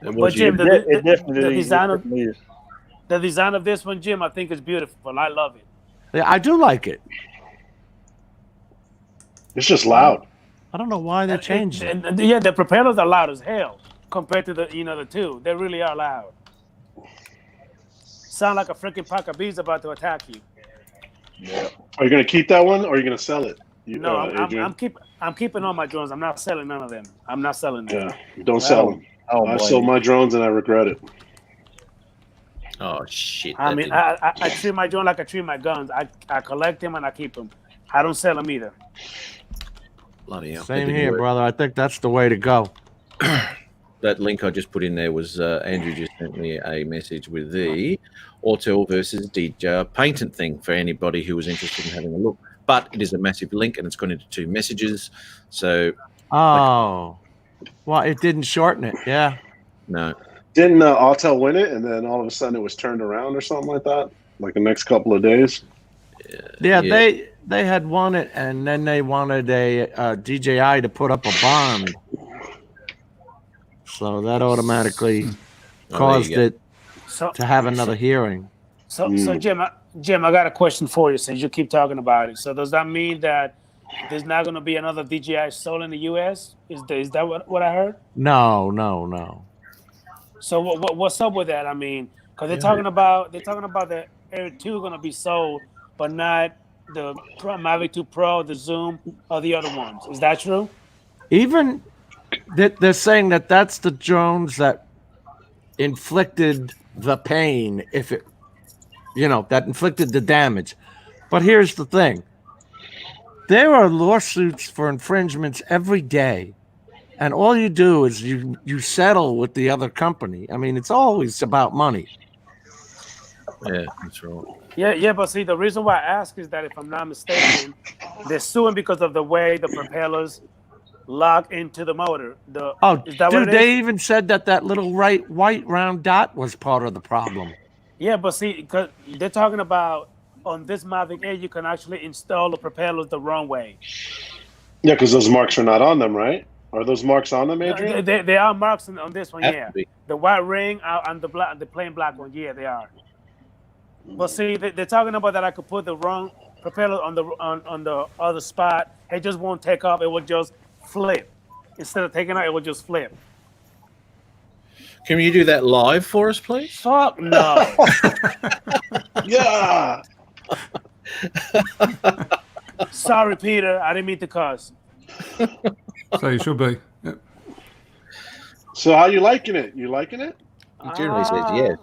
It was Jim, unique. It definitely the design of is. the design of this one, Jim, I think is beautiful. I love it. Yeah, I do like it. It's just loud. I don't know why they changed it. And yeah, the propellers are loud as hell compared to the two. They really are loud. Sound like a freaking pack of bees about to attack you. Are you going to keep that one or are you going to sell it? No, Adrian? I'm keeping all my drones. I'm not selling none of them. I'm not selling them. Yeah, don't sell them. I sold my drones and I regret it. Oh shit! I that mean, didn't- I treat my drone like I treat my guns. I collect them and I keep them. I don't sell them either. bloody hell, that Same didn't here, work. brother. I think that's the way to go. That link I just put in there was Andrew just sent me a message with the Autel versus DJI patent thing for anybody who was interested in having a look. But it is a massive link and it's gone into 2 messages. So Oh. Well, it didn't shorten it. Yeah. no, Didn't Autel win it and then all of a sudden it was turned around or something like that? Like the next couple of days? Yeah, they had won it, and then they wanted a DJI to put up a bond. So that automatically caused go. it So to have another hearing. so Jim, I got a question for you since you keep talking about it. So does that mean that there's not going to be another DJI sold in the U.S.? Is that what I heard? No. So what's up with that? I mean, because they're talking about the Air 2 going to be sold, but not the Mavic 2 Pro, the Zoom, or the other ones. Is that true? Even they're saying that that's the drones that inflicted the pain, if it, that inflicted the damage. But here's the thing. There are lawsuits for infringements every day. And all you do is you settle with the other company. I mean, it's always about money. yeah, that's right. Yeah, but see, the reason why I ask is that if I'm not mistaken, they're suing because of the way the propellers lock into the motor. Is that what Dude, it they is? even said that little white round dot was part of the problem. Yeah, but see, because they're talking about on this Mavic Air, you can actually install the propellers the wrong way. Yeah, because those marks are not on them, right? Are those marks on them, Adrian? They are marks on this one, Have yeah. to be. The white ring and the plain black one, yeah, they are. But see, they're talking about that I could put the wrong propeller on the other spot. It just won't take off. It will just flip. Instead of taking out, it will just flip. Can you do that live for us, please? Fuck no. Yeah. Sorry, Peter. I didn't mean to cuss. So you should be. Yeah. So how you liking it? You liking it? He generally says yes.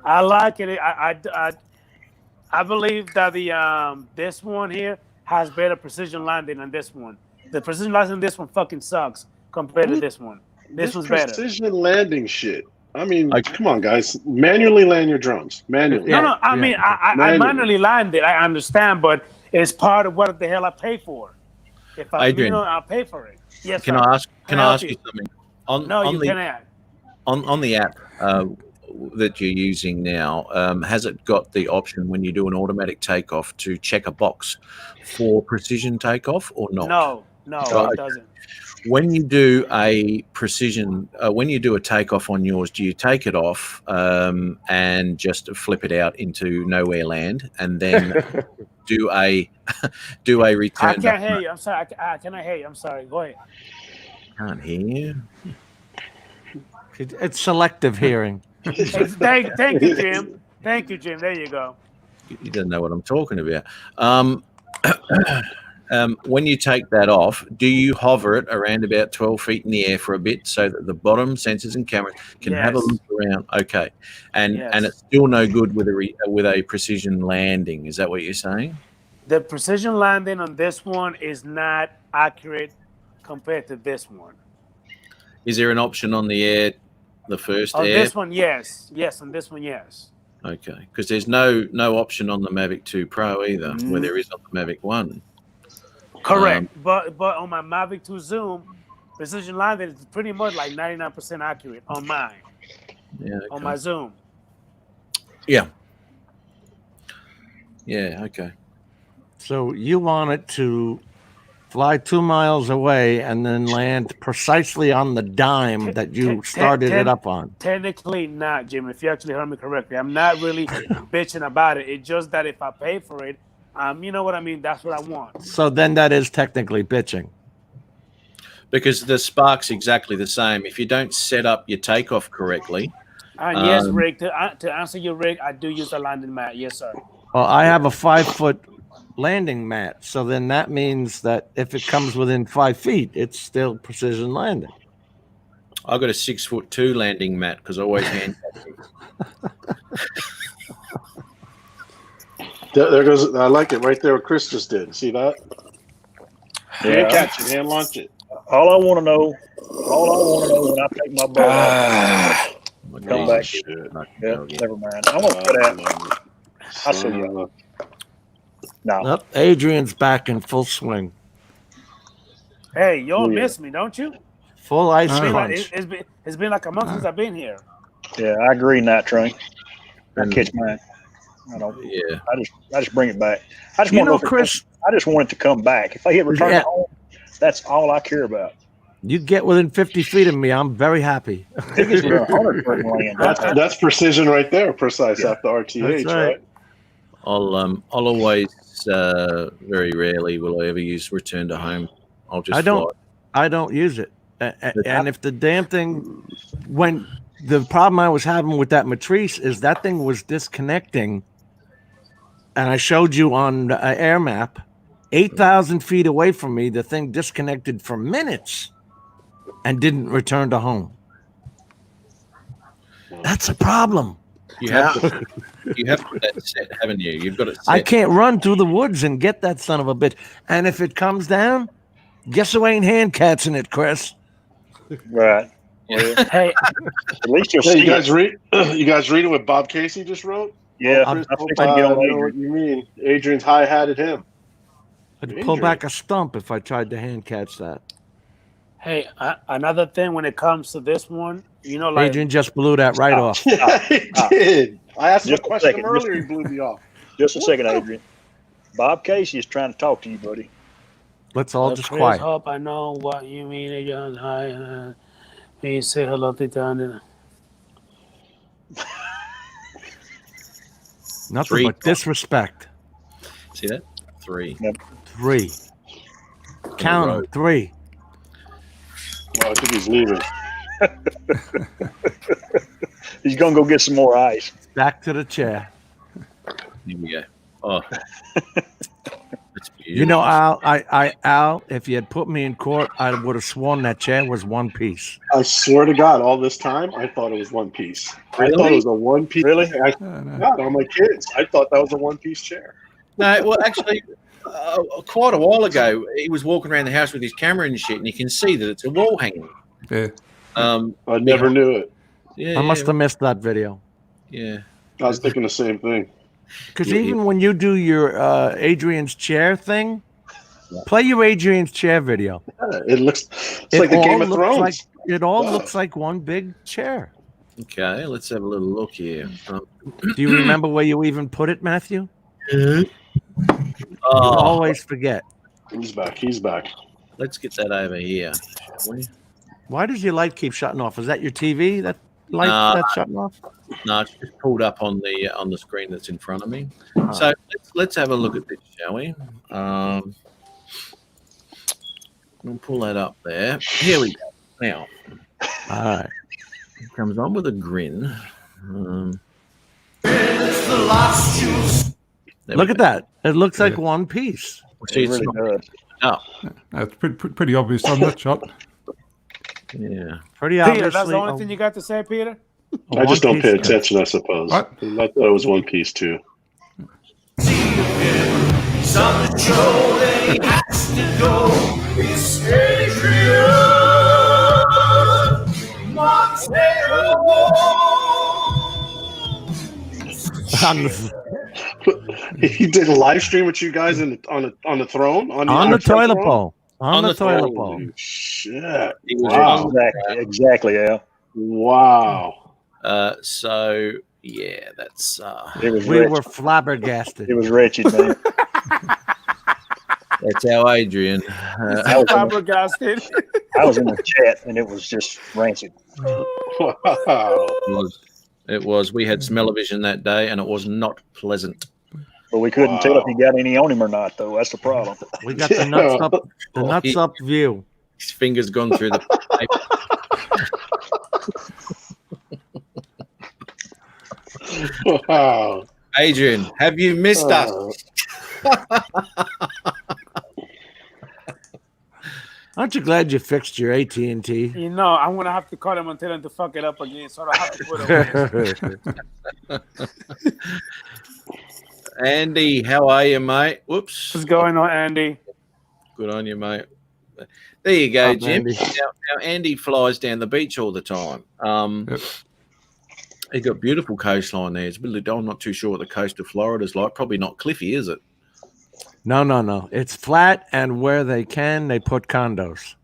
I like it. I believe that the this one here has better precision landing than this one. The precision landing in this one fucking sucks compared to this one. This one's better. Precision landing shit. I mean, come on, guys. Manually land your drones. Manually. No. I mean, I manually landed. I understand, but it's part of what the hell I pay for. If I, Adrian, I'll pay for it. Yes. Can sir. I ask? Can I help ask you something? No, you cannot. On the app that you're using now, has it got the option when you do an automatic takeoff to check a box for precision takeoff or not? No, So, it doesn't. When you do a precision, when you do a takeoff on yours, do you take it off and just flip it out into nowhere land, and then do a return? I can't hear you. I'm sorry. I cannot hear you. I'm sorry. Go ahead. Can't hear you. It's selective hearing. Thank you, Jim. Thank you, Jim. There you go. You don't know what I'm talking about. When you take that off, do you hover it around about 12 feet in the air for a bit so that the bottom sensors and cameras can have a Yes. look around? Okay, and Yes. it's still no good with a precision landing. Is that what you're saying? The precision landing on this one is not accurate compared to this one. Is there an option on the first On air? this one, yes. Yes, on this one, yes. Okay, because there's no option on the Mavic 2 Pro either, where Mm. there is on the Mavic 1. Correct. But on my Mavic 2 Zoom, precision landing is pretty much like 99% accurate on mine. Yeah. On Okay. my Zoom. Yeah. Yeah. Okay. So you want it to fly 2 miles away and then land precisely on the dime that you started it up on. Technically not, Jim, if you actually heard me correctly. I'm not really bitching about it. It's just that if I pay for it, you know what I mean? That's what I want. So then that is technically bitching. Because the spark's exactly the same. If you don't set up your takeoff correctly, And yes, Rick, to answer you, Rick, I do use a landing mat. Yes, sir. Well, I have a 5-foot landing mat. So then that means that if it comes within 5 feet, it's still precision landing. I've got a 6'2" landing mat because I always hand. There goes. I like it right there. What Chris just did. See that? Hand Yeah. catch it. Hand launch it. All I want to know when I take my boat out, come back. Shit. Yeah, never mind. I'm gonna put out. I see you. No, Yep, Adrian's back in full swing. Hey, y'all Yeah. miss me, don't you? Full ice It's been like- crunch. it's been like a month since I've been here. yeah, I agree, Night Train. I catch mine. I don't. Yeah. I just bring it back. I just You want know, to know, Chris, I just want it to come back. If I hit return Yeah. to home, that's all I care about. you get within 50 feet of me, I'm very happy. I think it's 100 foot land. That's precision right there. Precise after RTH, That's right. right? I'll always very rarely will I ever use return to home. I'll just I don't. fly. I don't use it. And if the damn thing, when the problem I was having with that matrice is that thing was disconnecting, and I showed you on Air Map, 8,000 feet away from me, the thing disconnected for minutes and didn't return to home. That's a problem. You have that set, haven't you? You've got it set. I can't run through the woods and get that son of a bitch. And if it comes down, guess who ain't hand catching it, Chris? Right. Well, Hey, at least you'll Hey, see you guys it. read? You guys reading what Bob Casey just wrote? Yeah, I'll- I think I can get I on know Adrian. what you mean. Adrian's high-hatted him. I'd pull Injury. back a stump if I tried to hand catch that. hey, another thing when it comes to this one, you know, like Adrian just blew that right off. Yeah, he did. I asked him a Just a question second. earlier. He blew me off. Just a second, Adrian. Bob Casey is trying to talk to you, buddy. Let's all Chris, just quiet. hope I know what you mean. John. Hi, please say hello to John. Nothing Three. but disrespect. See that? 3. 3. Count 'em. 3. Well, I think he's leaving. He's gonna go get some more ice. Back to the chair. Here we go. Oh, that's beautiful. You know, Al, if you had put me in court, I would have sworn that chair was one piece. I swear to God, all this time, I thought it was one piece. I Really? thought it was a one piece. Really? God, all my kids. I thought that was a one piece chair. No, well, actually, quite a while ago, he was walking around the house with his camera and shit, and you can see that it's a wall hanging. Yeah. I never knew it. Yeah, I must have missed that video. Yeah. I was thinking the same thing. Because Yeah, even when you do your Adrian's chair thing, play your Adrian's chair video. It looks it's like the all Game of looks Thrones. like it all Wow. looks like one big chair. Okay, let's have a little look here. Do you remember where you even put it, Matthew? Oh, Always forget. He's back. He's back. let's get that over here, shall we? Why does your light keep shutting off? Is that your TV? That light that's shutting off? No, it's just pulled up on the screen that's in front of me. So let's have a look at this, shall we? We'll pull that up there. Here we go. Now, All right. Comes on with a grin. Look at that. It looks like one piece. See, It it's really not, does. oh, It's pretty obvious on that shot. yeah. Pretty Peter, obviously. that's the only thing you got to say, Peter? a I just don't pay one-piece cut. attention, I suppose. What? I thought it was one piece too. He did a live stream with you guys on the throne On the actual toilet throne? bowl. On the toilet Holy bowl. shit! He was Wow! Exactly, Al. Wow! So yeah, that's It was We wretched. were flabbergasted. It was wretched, man. that's how Adrian. I was, Flabbergasted. I was in the chat, and it was just rancid. Wow! It was. We had smell-o-vision that day, and it was not pleasant. But we couldn't tell if he got any on him or not, though. That's the problem. We got the nuts up, the nuts up view. His fingers gone through the paper. Wow! Adrian, have you missed us? Aren't you glad you fixed your AT&T? You know, I'm going to have to call him and tell him to fuck it up again, so I don't have to put it on. Andy, how are you, mate? Whoops. What's going on, Andy? Good on you, mate. There you go, Up, Jim. Andy. Now, Andy flies down the beach all the time. Yep. He got beautiful coastline there. It's really, I'm not too sure what the coast of Florida is like. Probably not cliffy, is it? No. It's flat, and where they can, they put condos.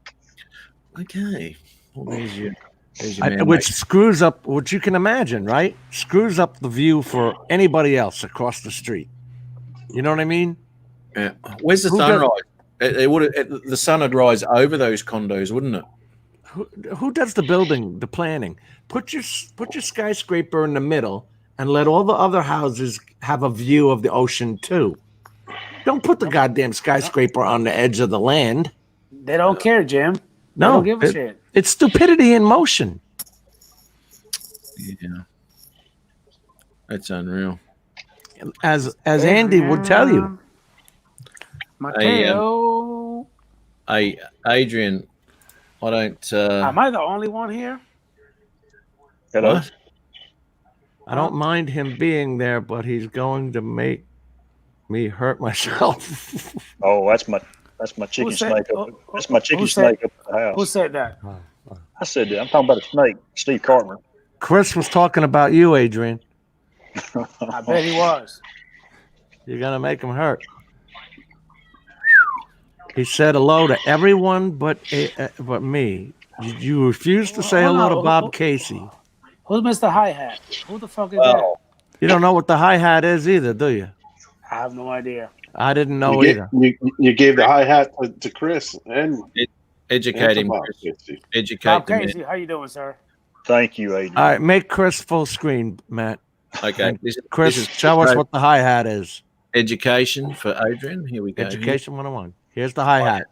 Okay. Well, there's your man, Which screws up, which you can imagine, right? Screws up the view for anybody else across the street. You know what I mean? mate. Yeah. Where's the Who sunrise? The sun would rise over those condos, wouldn't it? Who does the building, the planning? Put your skyscraper in the middle and let all the other houses have a view of the ocean too. Don't put the goddamn skyscraper on the edge of the land. They don't care, Jim. They No, don't give a shit. it's stupidity in motion. Yeah. That's unreal. As Andy would tell you. Mateo. Hey, Adrian, I don't. Am I the only one here? Hello? What? I don't mind him being there, but he's going to make me hurt myself. Oh, that's my chicken Who said- snake up. That's my chicken who said- snake up at the house. Who said that? I said that. I'm talking about a snake, Steve Cartman. Chris was talking about you, Adrian. I bet he was. You're gonna make him hurt. He said hello to everyone but me. You refused to say Hold hello on, to Bob Casey. Who's Mr. Hi-Hat? Who the fuck is Well, You don't know what the hi-hat is either, do you? that? I have no idea. I didn't know you, either. you gave the hi hat to Chris and educate him. Bob Chris. Casey. Educate Bob the man. Casey, how you doing, sir? Thank you, Adrian. All right, make Chris full screen, Matt. Okay. This Chris, is show us what the hi-hat is. education for Adrian. Here we go. Education 101. Here's the hi-hat.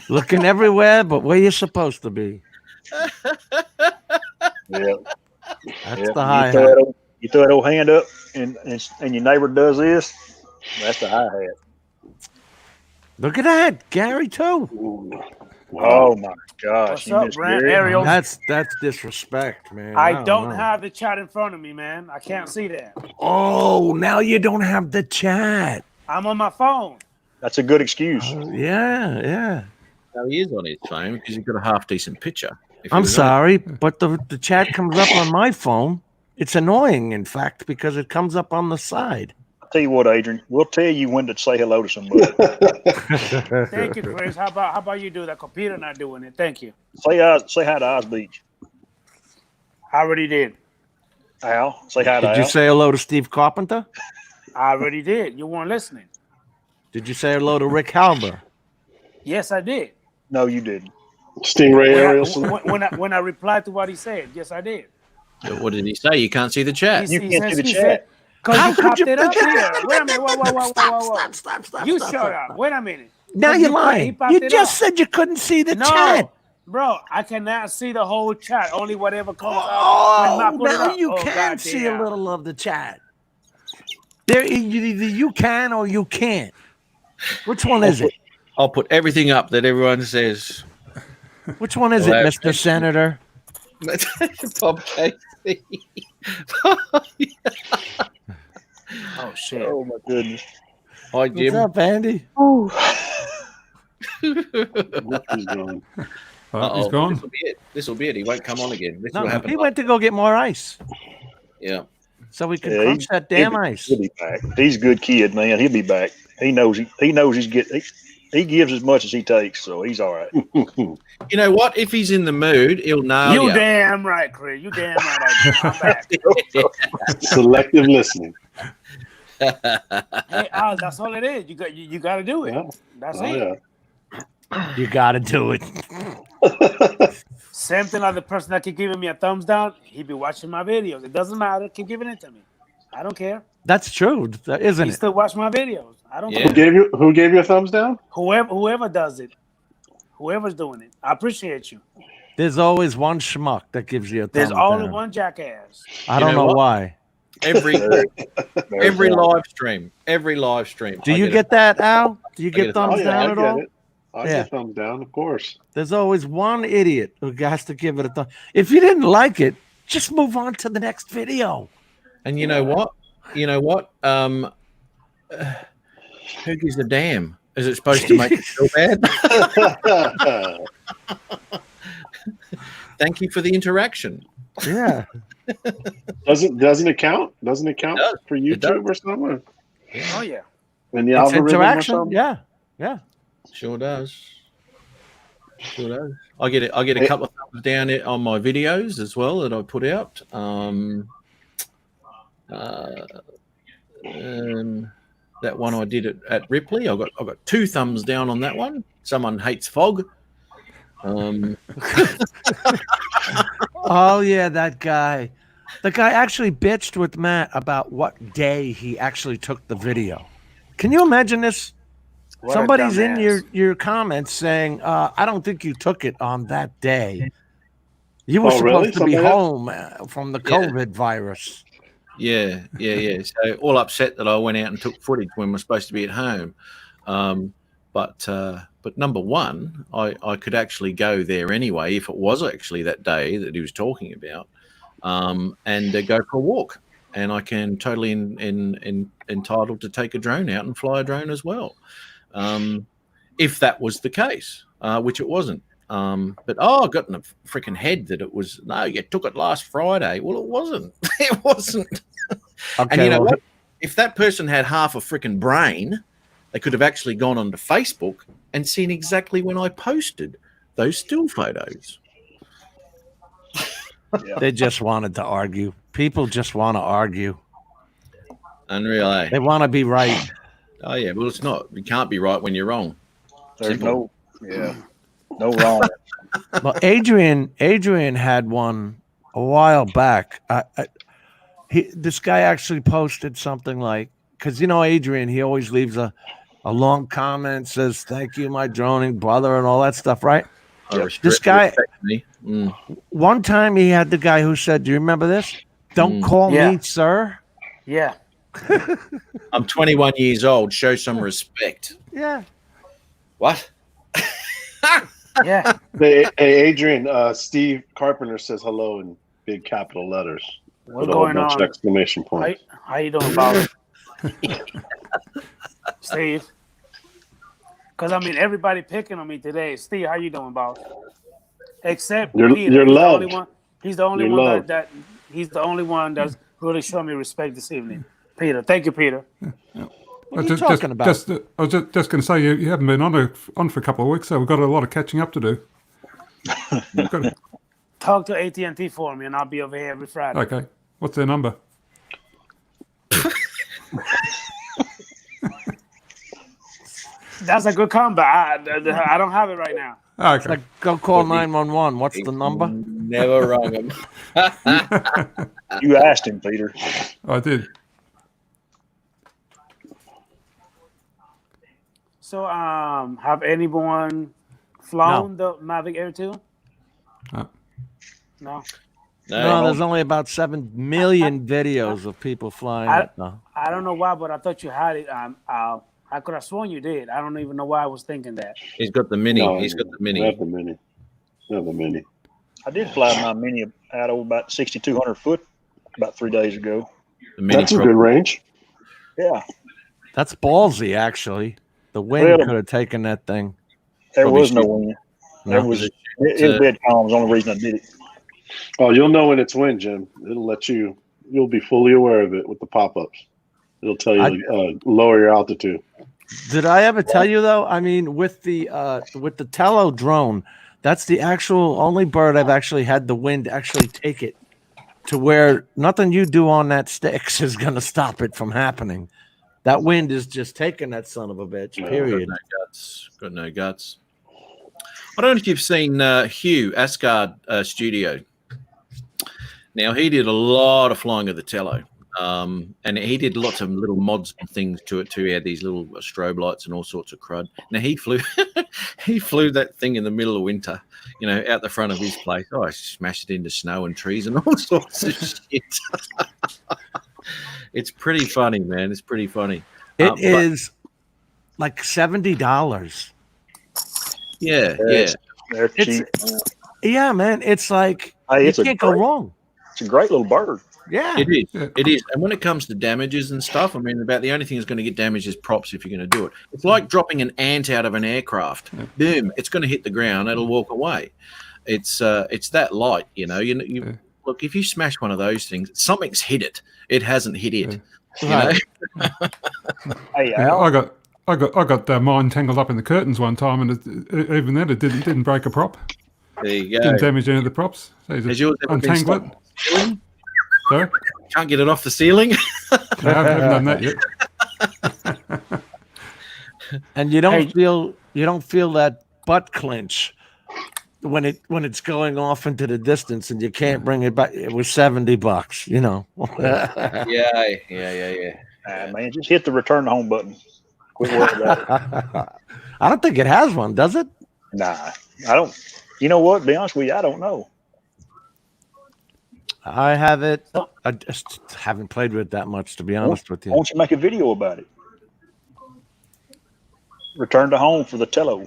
Looking everywhere but where you're supposed to be. Yeah. That's Yeah. the hi-hat. You throw that old hand up and your neighbor does this, that's the hi-hat. Look at that. Gary, too. Ooh. Oh, my gosh. What's You up, missed Brent? Gary. Ariel? That's disrespect, man. I don't know. have the chat in front of me, man. I can't see that. Oh, now you don't have the chat. I'm on my phone. That's a good excuse. Yeah. No, he is on his phone because he's got a half decent picture. If he I'm was on- sorry, but the chat comes up on my phone. It's annoying, in fact, because it comes up on the side. I'll tell you what, Adrian. We'll tell you when to say hello to somebody. Thank you, Chris. How about you do that? Computer not doing it. Thank you. say hi to Oz Beach. I already did. Al, say hi to Did you Al. say hello to Steve Carpenter? I already did. You weren't listening. Did you say hello to Rick Halber? Yes, I did. No, you didn't. Stingray Arielson. When I replied to what he said, yes, I did. What did he say? You can't see the chat. You can't see the chat. said, because How you could popped you it up forget? here. Wait a minute. Whoa. Stop. You shut up. Wait a minute. Now He you're popped lying. it You up. just said you couldn't see the No. chat. Bro, I cannot see the whole chat. Only whatever comes up. When I Oh, put it now up. you Oh, can see a goddamn. little of the chat. There, either you can or you can't. Which one is it? I'll put everything up that everyone says. Which one is it, Well, Mr. Senator? Bob Casey. Oh, shit. Oh my goodness. Hi, What's Jim. up, Andy? He's gone. He's gone. This will be it. This will be it. He won't come on again. This No, will happen. he went to go get more ice Yeah. so we could Yeah, crunch that damn he'll ice. be back. He's a good kid, man. He'll be back. He knows he's getting. He gives as much as he takes, so he's all right. You know what? If he's in the mood, he'll nail You you. damn right, Chris. You damn right. I'm back. Selective listening. Hey, Al, that's all it is. You got to do it. Yeah. That's Oh, it. yeah. You got to do it. Same thing like the person that keep giving me a thumbs down. He be watching my videos. It doesn't matter. Keep giving it to me. I don't care. That's true, isn't He it? still watch my videos. I don't Yeah. care. Who gave you a thumbs down? Whoever does it, whoever's doing it, I appreciate you. There's always one schmuck that gives you a There's thumbs only down. one jackass. I You don't know know what? why. Every There's one. live stream. Every live stream. Do I you a- get that, Al? Do you get a get thumbs Oh, yeah, down I at get all? it. I Yeah. get thumbs down, of course. There's always one idiot who has to give it a thumb. If you didn't like it, just move on to the next video. And you know what? You know what? Who gives a damn? Is it supposed to make you feel bad? Thank you for the interaction. Yeah. Doesn't it count? Doesn't it count does. for It does. YouTube or something? Oh yeah. And the It's algorithm or interaction. something? Yeah. Yeah. Sure does. Sure does. I get it. I get a couple of thumbs down on my videos as well that I put out. That one I did at Ripley. I got 2 thumbs down on that one. Someone hates fog. Oh yeah, that guy. The guy actually bitched with Matt about what day he actually took the video. Can you imagine this? What a Somebody's in dumbass. your comments saying, "I don't think you took it on that day. You were Oh, supposed really? to be Somebody- home from the COVID virus." Yeah. So all upset that I went out and took footage when we're supposed to be at home. But number one, I could actually go there anyway if it was actually that day that he was talking about, and go for a walk. And I can totally entitled to take a drone out and fly a drone as well, if that was the case, which it wasn't. But I got in the freaking head that it was. No, you took it last Friday. Well, it wasn't. It wasn't. Okay, And you know well, what? If that person had half a freaking brain, they could have actually gone onto Facebook and seen exactly when I posted those still photos. they just wanted to argue. People just want to argue. Unreal, eh? They want to be right. Oh yeah. Well, it's not. You can't be right when you're wrong. There's Simple. no wrong. Well, Adrian had one a while back. This guy actually posted something like, because Adrian, he always leaves a long comment, says "Thank you, my droning brother" and all that stuff, right? This guy, me. one time he had the guy who said, "Do you remember this? Don't call Yeah. me sir." Yeah. I'm 21 years old. Show some respect. Yeah. What? Yeah. Hey, Adrian, Steve Carpenter says hello in big capital letters. What's with a whole going bunch of on? exclamation points. How you doing, boss? Steve? Because everybody picking on me today. Steve, how you doing, boss? Except You're Peter. loved. He's the only You're one loved. that he's the only one that's really showing me respect this evening. Peter, thank you, Peter. What are you talking about? I was just going to say you haven't been on for a couple of weeks, so we've got a lot of catching up to do. We've got to- Talk to AT&T for me, and I'll be over here every Friday. okay, what's their number? That's a good comeback. I don't have it right now. Okay, Like, go call 911. What's the number? Never wrong him. You asked him, Peter. I did. So, have anyone flown the Mavic Air 2? No. No, No, there's only about 7 million videos of people flying I- it. No. I don't know why, but I thought you had it. I could have sworn you did. I don't even know why I was thinking that. he's got the mini. No, He's got the Not mini. the mini. Not the mini. I did fly my Mini out over about 6,200 foot about 3 days ago. The mini That's a prop. good range. Yeah, That's ballsy, actually. The wind Well, could have taken that thing. there Probably was no should- wind. No. It was dead calm. Was the only reason I did it. Oh, you'll know when it's wind, Jim. It'll let you. You'll be fully aware of it with the pop-ups. It'll tell you lower your altitude. Did I ever tell you though? I mean, with the Tello drone, that's the actual only bird I've actually had the wind actually take it to where nothing you do on that sticks is going to stop it from happening. That wind is just taking that son of a bitch. Period. Got no guts. Got no guts. I don't know if you've seen Hugh Asgard Studio. Now, he did a lot of flying of the Tello. And he did lots of little mods and things to it too. He had these little strobe lights and all sorts of crud. Now he flew he flew that thing in the middle of winter, out the front of his place. Oh, I smashed it into snow and trees and all sorts of shit. It's pretty funny, man. It's pretty funny. It is like $70. Yeah. They're It's- cheap. Yeah, man. It's like Hey, you it's a can't go great- wrong. It's a great little bird. Yeah. It is. Yeah. It is. And when it comes to damages and stuff, I mean, about the only thing that's going to get damaged is props if you're going to do it. It's like dropping an ant out of an aircraft. Boom, it's going to hit the ground. It'll walk away. It's that light, You look, if you smash one of those things, something's hit it. It hasn't hit it. Right. Hey, Yeah, Al, I got mine tangled up in the curtains one time, and even then it didn't break a prop. There you Didn't go. damage any of the props. So you Has just yours ever been untangle it. stuck on the ceiling? Sorry, Can't get it off the ceiling. no, I haven't done that yet. And you don't Hey. feel that butt clench when it's going off into the distance and you can't bring it back. It was $70, Yeah. man, just hit the return to home button. Quit worrying about it. I don't think it has one, does it? Nah, I don't. You know what? To be honest with you, I don't know. I have it. I just haven't played with it that much, to be honest with Why you. don't you make a video about it? Return to home for the Tello.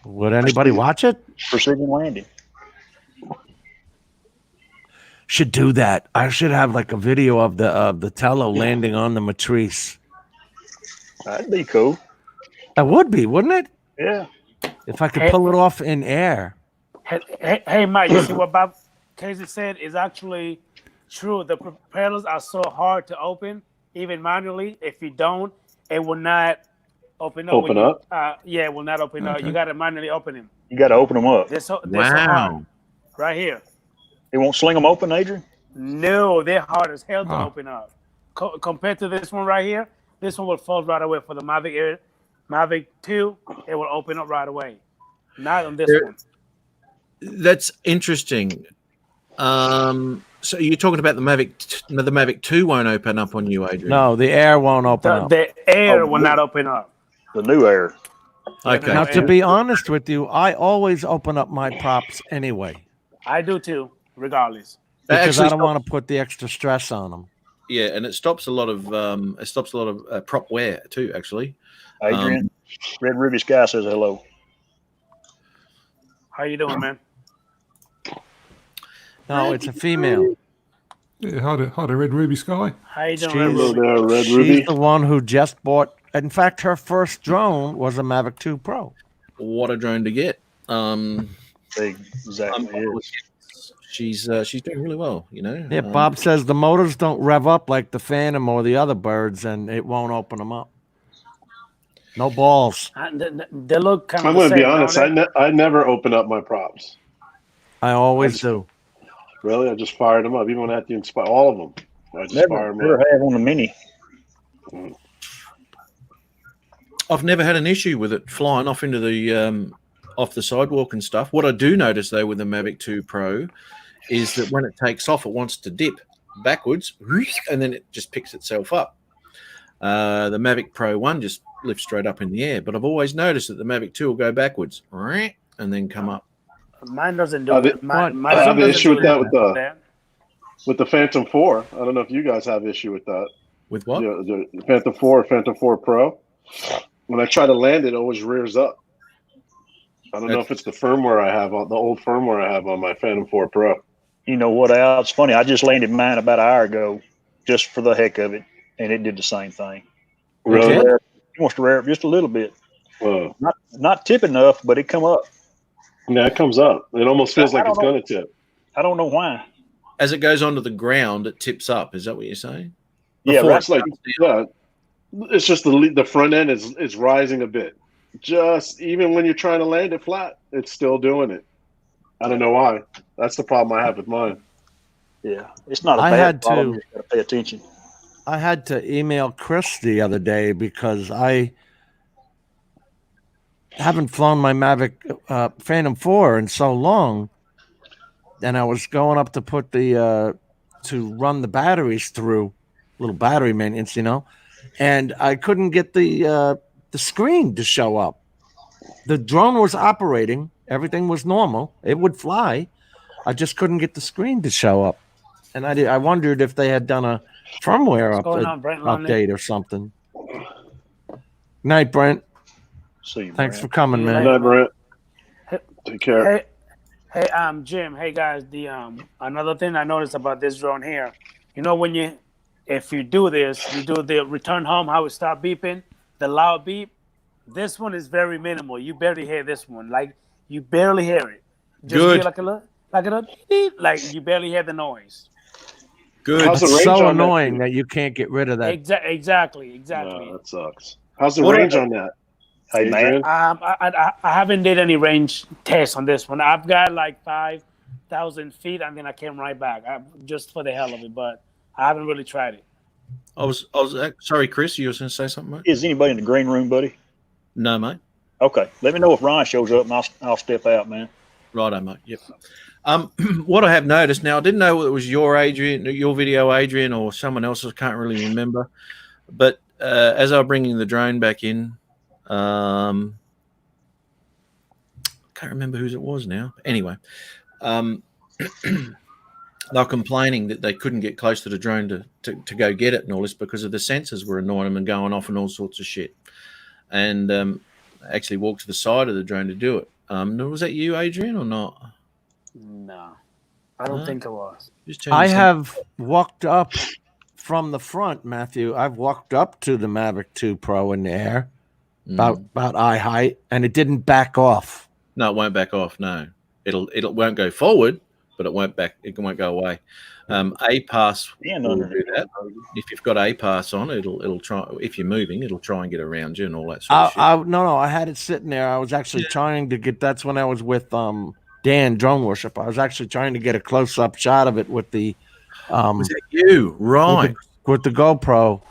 Would anybody watch it? Precision landing. Should do that. I should have like a video of the Tello landing on the Matrice. That'd be cool. That would be, wouldn't it? Yeah. If I could pull it off in air. Hey, Mike, you see what Bob Casey said is actually true. The propellers are so hard to open, even manually. If you don't, it will not open up. Open up? Yeah, it will not open up. You got to manually open them. You got to open them up. They're so hard. Wow. Right here. It won't sling them open, Adrian? No, they're hard as hell to Oh. open up. Compared to this one right here, this one will fold right away. For the Mavic Air, Mavic 2, it will open up right away. Not on this one. That's interesting. So you're talking about the Mavic 2 won't open up on you, Adrian? No, the air won't open up. The air Oh, will not open up. The new Air. Okay. Now, to be honest with you, I always open up my props anyway I do too, regardless. That because I actually don't want to put the extra stress on them. Yeah, and it stops a lot of prop wear too. Actually, Adrian, Red Ruby Sky says hello. How you doing, man? No, it's a female. Yeah, hi to Red Ruby Sky. How you doing, Jeez. Red Hello Ruby? there, Red She's Ruby. the one who just bought. In fact, her first drone was a Mavic 2 Pro. what a drone to get. Exactly. She's doing really well. Yeah, Bob says the motors don't rev up like the Phantom or the other birds, and it won't open them up. No balls. They look kind of. I'm going to the be same, honest. don't they? I never open up my props. I always do. Really, I just fired them up, even when I had to inspire all of them. I just fire them Never up. have on the Mini. I've never had an issue with it flying off into the off the sidewalk and stuff. What I do notice though with the Mavic 2 Pro is that when it takes off, it wants to dip backwards, and then it just picks itself up. The Mavic Pro 1 just lifts straight up in the air, but I've always noticed that the Mavic 2 will go backwards and then come up Mine doesn't do I it. did- My I have son an doesn't issue do with that it. with the Phantom 4. I don't know if you guys have issue with that. With what? The Phantom 4 or Phantom 4 Pro. When I try to land, it always rears up. I don't know if it's the firmware I have on the old firmware I have on my Phantom 4 Pro. You know what, Al? It's funny. I just landed mine about an hour ago, just for the heck of it, and it did the same thing. Really? It wants to rear up just a little bit. Not tip enough, but it come up. Yeah, it comes up. It almost feels like it's know. going to tip. I don't know why. As it goes onto the ground, it tips up. Is that what you're saying? Yeah, Before right. It's like, yeah, it's just the front end is rising a bit. Just even when you're trying to land it flat, it's still doing it. I don't know why. That's the problem I have with mine. Yeah, it's not a I bad had problem. to- You just got to pay attention. I had to email Chris the other day because I haven't flown my Mavic Phantom 4 in so long, and I was going up to put the to run the batteries through, little battery maintenance, and I couldn't get the screen to show up. The drone was operating, everything was normal, it would fly. I just couldn't get the screen to show up, and I wondered if they had done a firmware What's going on, Brent Lonely? update or something. Night, Brent. See you, Thanks for Brent. coming, Yeah. man. Good night, Brent. Take care. Hey, Jim. Hey guys, the another thing I noticed about this drone here, if you do this, you do the return home, how it start beeping, the loud beep. This one is very minimal. You barely hear this one. Like you barely hear it. Just Good. hear like a little beep, like you barely hear the noise. Good. How's the It's range so on that annoying thing? that you can't get rid of that. Exactly. No, that sucks. How's the What range are- on that? Hey, man. Adrian? I haven't did any range tests on this one. I've got like 5,000 feet, and then I came right back just for the hell of it. But I haven't really tried it. I was sorry, Chris. You were going to say something, mate? Is anybody in the green room, buddy? No, mate. Okay. Let me know if Ron shows up, and I'll step out, man. Righto, mate. Yep. What I have noticed now, I didn't know it was your video, Adrian, or someone else's. I can't really remember. But as I was bringing the drone back in, can't remember whose it was now. Anyway, they're complaining that they couldn't get close to the drone to go get it and all this because of the sensors were annoying them and going off and all sorts of shit. And actually walked to the side of the drone to do it. Was that you, Adrian, or not? No, I don't think it was. Just turn I this thing- have walked up from the front, Matthew. I've walked up to the Mavic 2 Pro in the air, about eye height, and it didn't back off. No, it won't back off. No, it won't go forward, but it won't back. It won't go away. APAS And will under do that. If you've got APAS on, it'll try. If you're moving, it'll try and get around you and all that sort of shit. No, I had it sitting there. I was actually trying to get. That's when I was with Dan Drone Worship. I was actually trying to get a close up shot of it with the Was that you? Right. with the GoPro,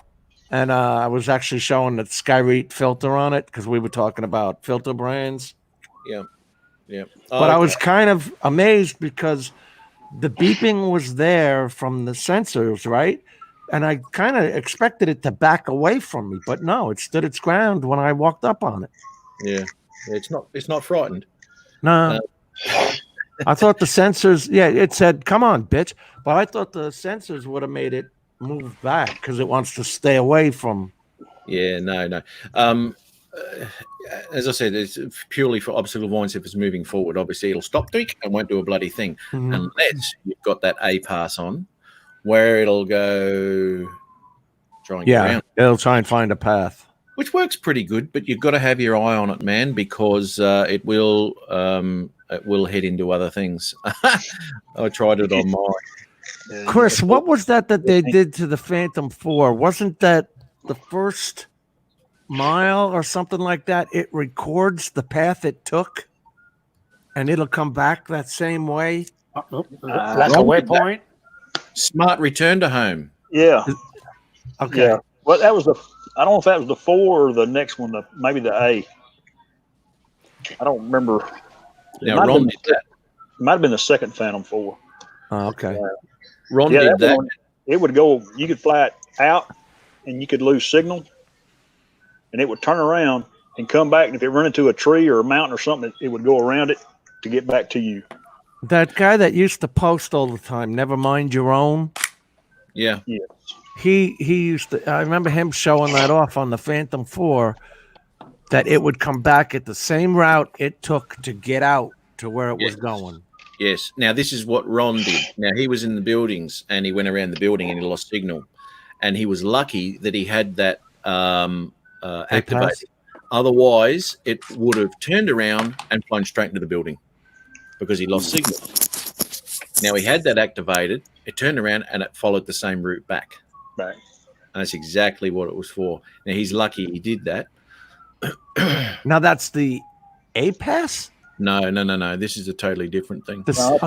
and I was actually showing the Skyreet filter on it because we were talking about filter brands. Yeah. But I was kind of amazed because the beeping was there from the sensors, right? And I kind of expected it to back away from me, but no, it stood its ground when I walked up on it. Yeah. It's not frightened. No. I thought the sensors, it said, come on, bitch. But I thought the sensors would have made it move back because it wants to stay away from. Yeah. No. As I said, it's purely for optical avoidance. If it's moving forward, obviously it'll stop and won't do a bloody thing unless you've got that APAS on, where it'll go try and get around. It'll try and find a path. Which works pretty good, but you've got to have your eye on it, man, because it will head into other things. I tried it on mine. Chris, what was that they did to the Phantom 4? Wasn't that the first mile or something like that? It records the path it took, and it'll come back that same way. Like a waypoint. Smart return to home. Yeah. Okay. Yeah. Well, that was I don't know if that was the 4 or the next one, maybe the A. I don't remember. Now, Ron did that. It might have been the second Phantom 4. Oh, okay. Ron did that. One, it would go, you could fly it out and you could lose signal, and it would turn around and come back. And if it run into a tree or a mountain or something, it would go around it to get back to you. That guy that used to post all the time, never mind your own. Yeah. Yes. He used to. I remember him showing that off on the Phantom 4, that it would come back at the same route it took to get out to where it was going. Yes. Now, this is what Ron did. Now, he was in the buildings and he went around the building and he lost signal. And he was lucky that he had that activated. Otherwise, it would have turned around and flown straight into the building because he lost signal. Now, he had that activated. It turned around and it followed the same route back. Right. And that's exactly what it was for. Now, he's lucky he did that. Now, that's the APAS? No. This is a totally different thing. This, No,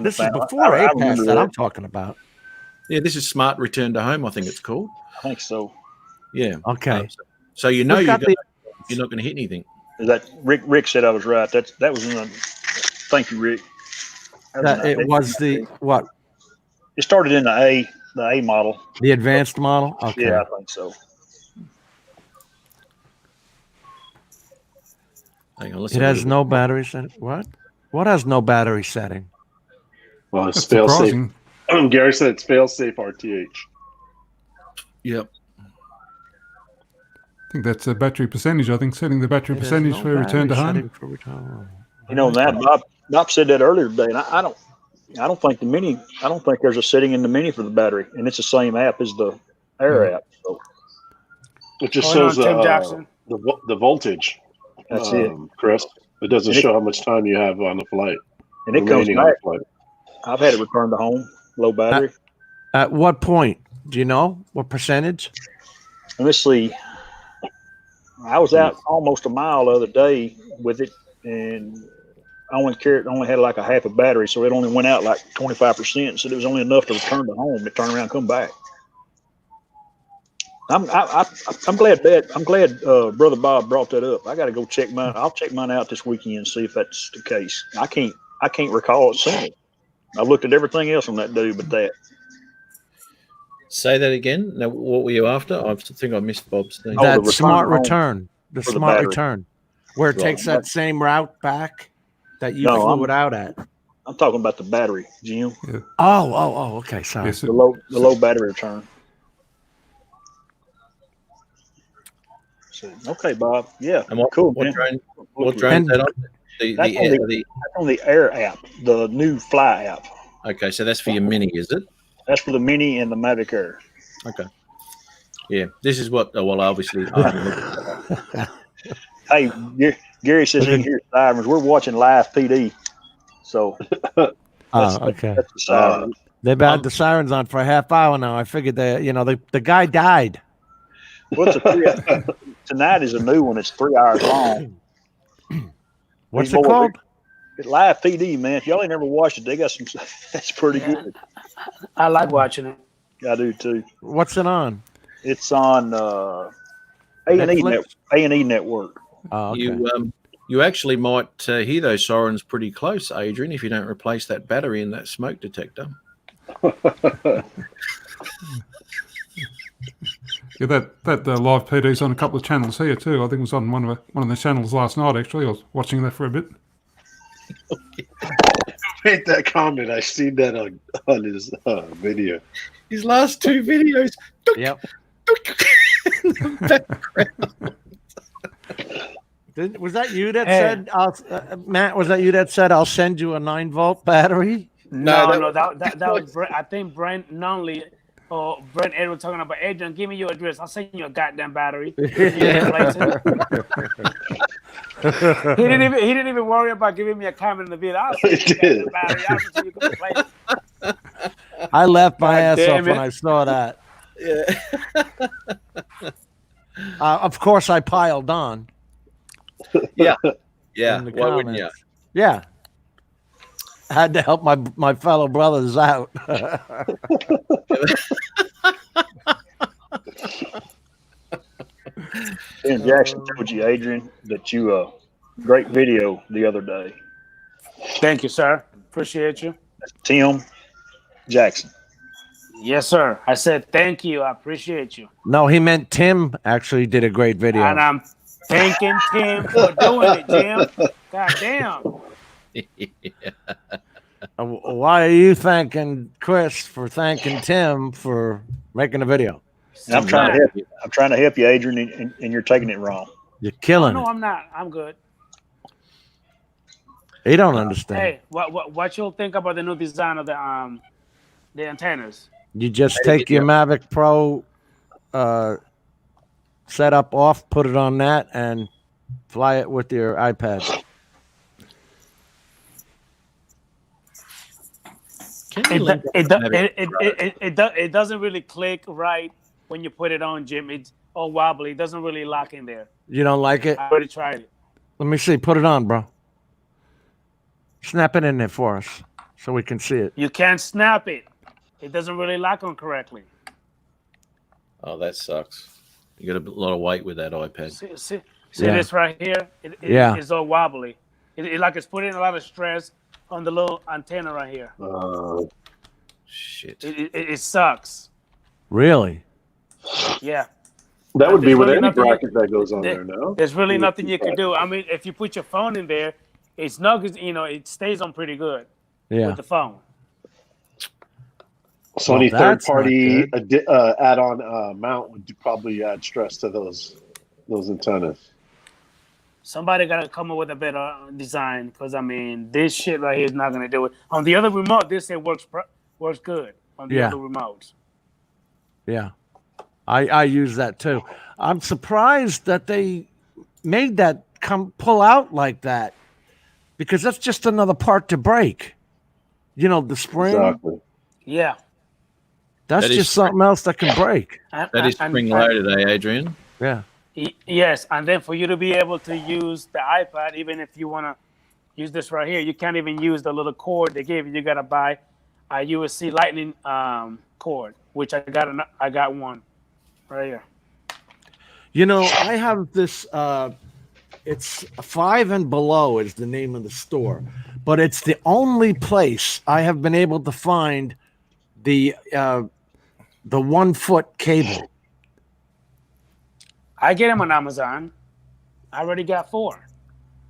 this is before I APAS remember that that. I'm talking about. Yeah, this is Smart Return to Home, I think it's called. I think so. Yeah. Okay. So you know We've you're got the- not going to hit anything. Is that Rick said I was right. That was in the, thank you, Rick. That it was the what? It started in the A model. The advanced model? Okay. Yeah, I think so. Hang on, let's It have a has look. no battery setting. What? What has no battery setting? Well, it's That's fail safe. surprising. Gary said it's fail safe RTH. Yep. I think that's a battery percentage. I think setting the battery It has percentage no for return to battery home. setting for return. You know that Bob said that earlier today, and I don't think the Mini. I don't think there's a setting in the Mini for the battery, and it's the same app as the Air app. So It just Hold on, shows Tim Jackson. the voltage. that's it. Chris. It doesn't And it- show how much time you have on the flight. And it comes remaining on the back. flight. I've had it returned to home, low battery. At what point? Do you know what percentage? Let me see. I was out almost a mile the other day with it, and I only had like a half a battery, so it only went out like 25%. So it was only enough to return to home to turn around and come back. I'm glad Brother Bob brought that up. I got to go check mine. I'll check mine out this weekend and see if that's the case. I can't recall seeing it. I looked at everything else on that dude, but that. Say that again. Now, what were you after? I think I missed Bob's thing. Oh, the That return smart home return. The for the smart battery. return. Where it Right. takes that same route back that you No, flew I'm- it out at. I'm talking about the battery, Jim. Oh, okay. Sorry. Yes, The low battery return. So, okay, Bob. Yeah, And what, cool. what Man. drone? What Okay. drone And- is that on? That's on the Air app, the new Fly app. Okay, so that's for your Mini, is it? That's for the Mini and the Mavic Air. Okay. Yeah, this is what. Well, obviously. Hey, Gary says he hears sirens. We're watching live PD, so Okay. that's the sirens. They've had the sirens on for a half hour now. I figured the guy died. What's tonight is a new one. It's 3 hours long. What's These it boys- called? It's live PD, man. If y'all ain't never watched it, they got some. That's pretty good. I like watching it. I do too. What's it on? It's on A&E Netflix? A&E Network. Oh, okay. You actually might hear those sirens pretty close, Adrian, if you don't replace that battery in that smoke detector. Yeah, that live PD's on a couple of channels here too. I think it was on one of the channels last night. Actually, I was watching that for a bit. Made that comment. I seen that on his video. His last two videos. Yep. Was that you that Hey. said, Matt? Was that you that said I'll send you a 9-volt battery? No, that was Brent, I think Brent Nunley or Brent Edwards talking about Adrian. Give me your address. I'll send you a goddamn battery. He didn't even worry about giving me a comment in the video. I'll send you a goddamn battery. I'll send you a replace it. I laughed my God ass damn off when it. I saw that. Yeah. Of course, I piled on. Yeah. In the Why wouldn't you? comments. Yeah. I had to help my fellow brothers out. Ben Jackson told you, Adrian, that you great video the other day. Thank you, sir. Appreciate you. Tim Jackson. Yes, sir. I said thank you. I appreciate you. No, he meant Tim actually did a great video. And I'm thanking Tim for doing it, Jim. God damn. Why are you thanking Chris for thanking Tim for making the video? And I'm trying to help you. I'm trying to help you, Adrian, and you're taking it wrong. You're killing no, it. I'm not. I'm good. He don't understand. Hey, what you'll think about the new design of the antennas? You just take your Mavic Pro setup off, put it on that, and fly it with your iPad. It doesn't really click right when you put it on, Jim. It's all wobbly. It doesn't really lock in there. You don't like it? I already tried it. Let me see. Put it on, bro. Snap it in there for us so we can see it. You can't snap it. It doesn't really lock on correctly. Oh, that sucks. You got a lot of weight with that iPad. See Yeah. this right here? It's all wobbly. It like it's putting a lot of stress on the little antenna right here. Shit. It sucks. Really? Yeah. That would be There's with really any nothing bracket that goes on there now. There's really nothing you can do. I mean, if you put your phone in there, it's not, it stays on pretty good with the phone. So any third-party add-on mount would probably add stress to those antennas. Somebody got to come up with a better design because, I mean, this shit right here is not going to do it. On the other remote, this it works good on the other remotes. Yeah. I use that too. I'm surprised that they made that pull out like that because that's just another part to break. You know, the spring. Exactly. Yeah. That's just something else that can break. That is spring loaded, Adrian? Yeah. Yes, and then for you to be able to use the iPad, even if you want to use this right here, you can't even use the little cord they gave you. You got to buy a USB Lightning cord, which I got one right here. You know, I have this. It's 5 and Below is the name of the store, but it's the only place I have been able to find the 1 foot cable. I get them on Amazon. I already got 4.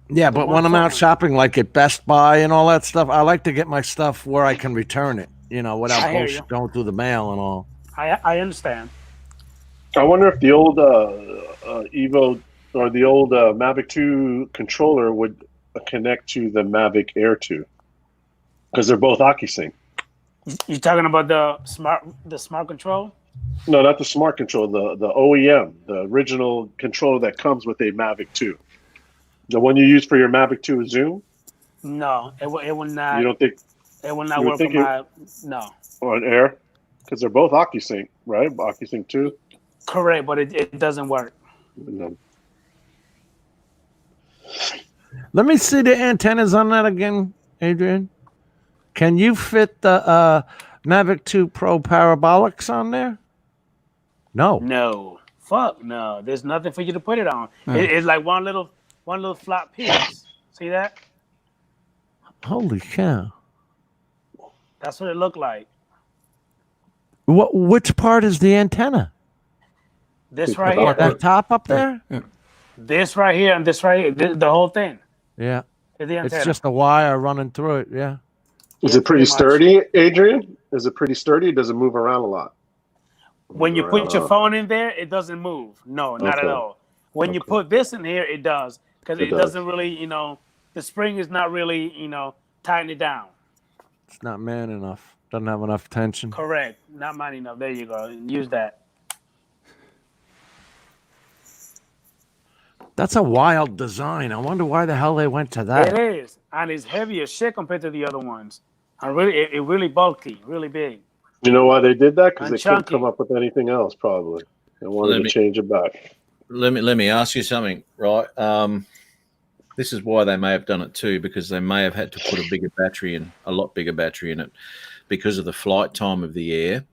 Yeah, but when I'm out shopping, like at Best Buy and all that stuff, I like to get my stuff where I can return it, without going through the mail and all. I understand. I wonder if the old Evo or the old Mavic 2 controller would connect to the Mavic Air 2 because they're both OcuSync. You talking about the smart control? No, not the smart control. The OEM, the original controller that comes with a Mavic 2. The one you use for your Mavic 2 Zoom? No, it will not. You don't think it will not work for my no. Or an Air? Because they're both OcuSync, right? OcuSync 2? Correct, but it doesn't work. No. Let me see the antennas on that again, Adrian. Can you fit the Mavic 2 Pro parabolics on there? No. Fuck no. There's nothing for you to put it on. It's like one little flat piece. See that? Holy cow. That's what it looked like. Which part is the antenna? This right here. That top up there? Yeah. This right here and this right here. The whole thing. Yeah. The antenna. It's just a wire running through it. Yeah. Is it pretty sturdy, Adrian? Is it pretty sturdy? Does it move around a lot? When you put your phone in there, it doesn't move. No, not at all. When you put this in here, it does. Because it doesn't really, the spring is not really, tightening it down. It's not man enough. Doesn't have enough tension. Correct. Not man enough. There you go. Use that. That's a wild design. I wonder why the hell they went to that. It is. And it's heavy as shit compared to the other ones. And really, it really bulky, really big. You know why they did that? Because And they couldn't chunky. come up with anything else, probably. They wanted to change it back. Let me ask you something, right? This is why they may have done it too, because they may have had to put a lot bigger battery in it, because of the flight time of the Air.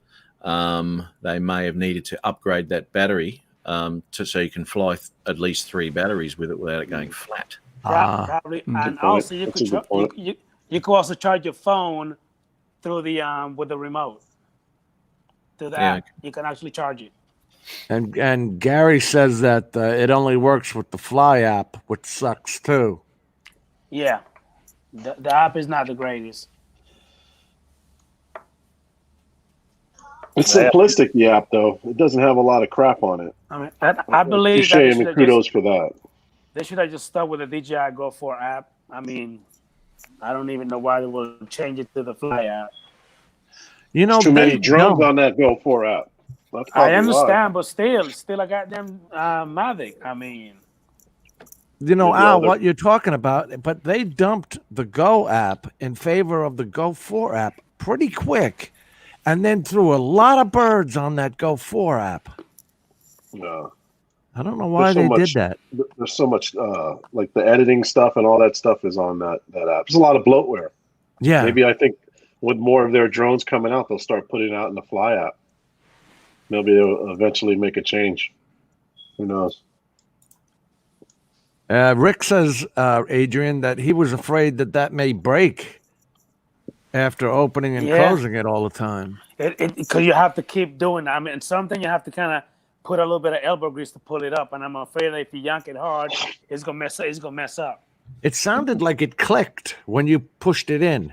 They may have needed to upgrade that battery so you can fly at least 3 batteries with it without it going flat. Probably. And also, you could also charge your phone through the with the remote. Through the app, you can actually charge it. And Gary says that it only works with the Fly app, which sucks too. Yeah. The app is not the greatest. It's simplistic, the app, though. It doesn't have a lot of crap on it. I mean, I believe Touche, that they and should have kudos just, for that. they should have just stuck with the DJI Go 4 app. I mean, I don't even know why they would change it to the Fly app. You know, There's too many they drones don't. on that Go 4 app. That's I probably understand, but still, I got them Mavic. I mean, You know, Yeah, Al, they're- what you're talking about, but they dumped the Go app in favor of the Go 4 app pretty quick, and then threw a lot of birds on that Go 4 app. No. I don't know why so they much- did that. There's so much, like the editing stuff and all that stuff is on that app. There's a lot of bloatware. Yeah, Maybe I think with more of their drones coming out, they'll start putting it out in the Fly app. Maybe they'll eventually make a change. Who knows? Rick says, Adrian, that he was afraid that may break after opening and Yeah. closing it all the time. because you have to keep doing that. I mean, something you have to kind of put a little bit of elbow grease to pull it up, and I'm afraid that if you yank it hard, it's gonna mess up. It sounded like it clicked when you pushed it in.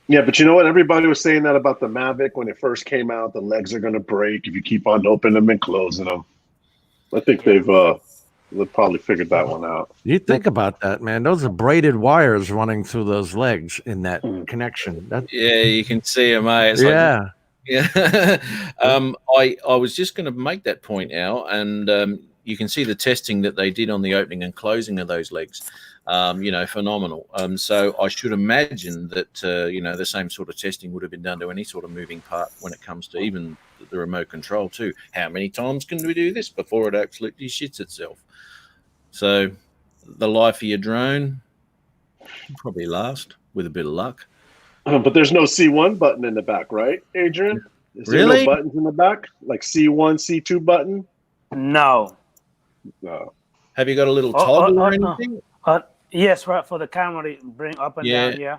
Yeah, but you know what? Everybody was saying that about the Mavic when it first came out. The legs are going to break if you keep on opening them and closing them. I think they've probably figured that one out. You think about that, man. Those are braided wires running through those legs in that connection. That, Yeah, you can see them, eh? It's like- yeah. yeah. I was just going to make that point, Al, and you can see the testing that they did on the opening and closing of those legs. Phenomenal. So I should imagine that the same sort of testing would have been done to any sort of moving part when it comes to even the remote control too. How many times can we do this before it absolutely shits itself? So the life of your drone will probably last with a bit of luck. But there's no C1 button in the back, right, Adrian? Is there Really? no buttons in the back? Like C1, C2 button? No. No. Have you got a little Oh, toggle or no. anything? Yes, right, for the camera to bring up and Yeah. down. Yeah.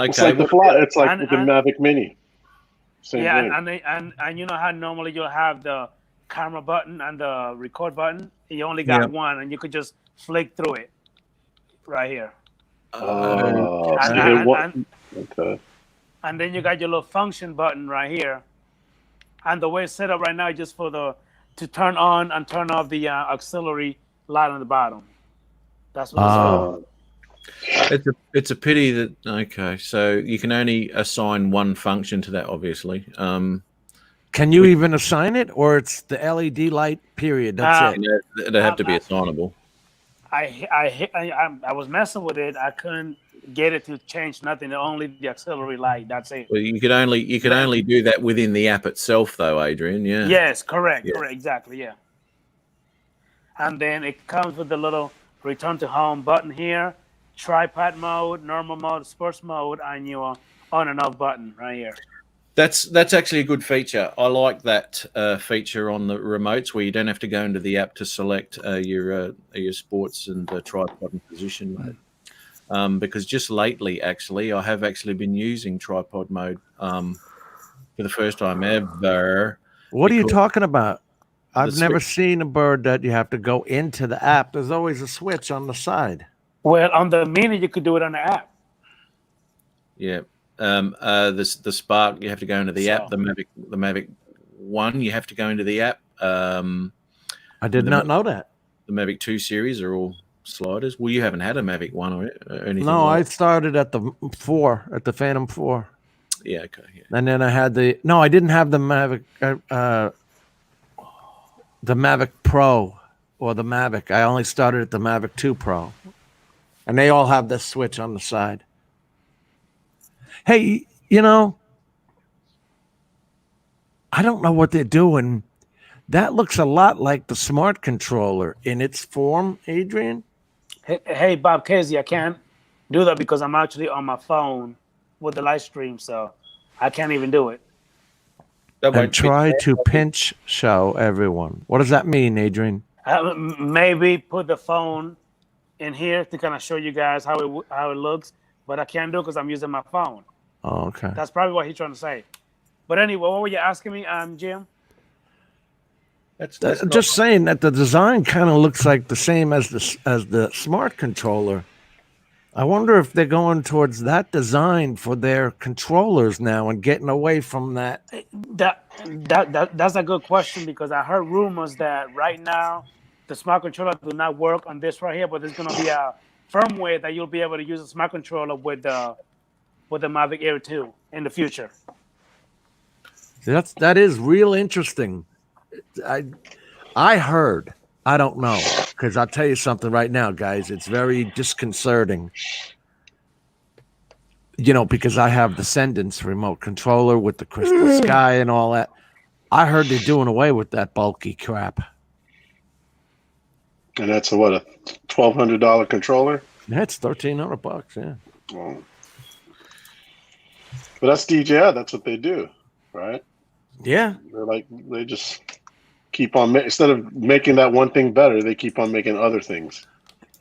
It's Okay. like the fly. It's like And- with the and- Mavic Mini. Same Yeah, thing. and you know how normally you'll have the camera button and the record button. You only got Yeah. one, and you could just flick through it right here. Oh, so And- you hit and- one. Okay. And then you got your little function button right here. And the way it's set up right now is just to turn on and turn off the auxiliary light on the bottom. That's what it's for. It's a pity that okay, so you can only assign one function to that, obviously. Can you even assign it, or it's the LED light? Period. That's it. It'd have to be assignable. I was messing with it. I couldn't get it to change nothing. Only the auxiliary light. That's it. Well, you could only do that within the app itself, though, Adrian. Yeah. Yes, correct. Yeah. Correct. Exactly. Yeah. And then it comes with the little return to home button here, tripod mode, normal mode, sports mode, and your on and off button right here. That's actually a good feature. I like that feature on the remotes where you don't have to go into the app to select your sports and tripod and position mode. Because just lately, actually, I have actually been using tripod mode for the first time ever. What are you Because- talking about? I've The never switch. seen a bird that you have to go into the app. There's always a switch on the side. Well, on the Mini, you could do it on the app. Yeah. The Spark, you have to go into the app. So- The Mavic 1, you have to go into the app. I did The not Ma- know that. The Mavic 2 series are all sliders. Well, you haven't had a Mavic 1 or anything. No, I like started at the 4, at the Phantom 4. Yeah, okay. Yeah. And then I had I didn't have the Mavic Pro or the Mavic. I only started at the Mavic 2 Pro. And they all have this switch on the side. Hey, I don't know what they're doing. That looks a lot like the smart controller in its form, Adrian. Hey, Bob Casey, I can't do that because I'm actually on my phone with the live stream, so I can't even do it. That And won't try to pinch show everyone. What does that mean, Adrian? Maybe put the phone in here to kind of show you guys how it looks, but I can't do it because I'm using my phone. Oh, okay. That's probably what he's trying to say. But anyway, what were you asking me, Jim? that's Just saying that the design kind of looks like the same as the smart controller. I wonder if they're going towards that design for their controllers now and getting away from that. That's a good question because I heard rumors that right now the smart controller do not work on this right here, but there's gonna be a firmware that you'll be able to use a smart controller with the Mavic Air 2 in the future. That is real interesting. I heard. I don't know, because I'll tell you something right now, guys. It's very disconcerting. You know, because I have the Sendence remote controller with the Crystal Sky and all that. I heard they're doing away with that bulky crap. And that's a $1,200 controller. That's $1,300. Yeah. Well, but that's DJI. That's what they do, right? Yeah. They just keep on instead of making that one thing better, they keep on making other things.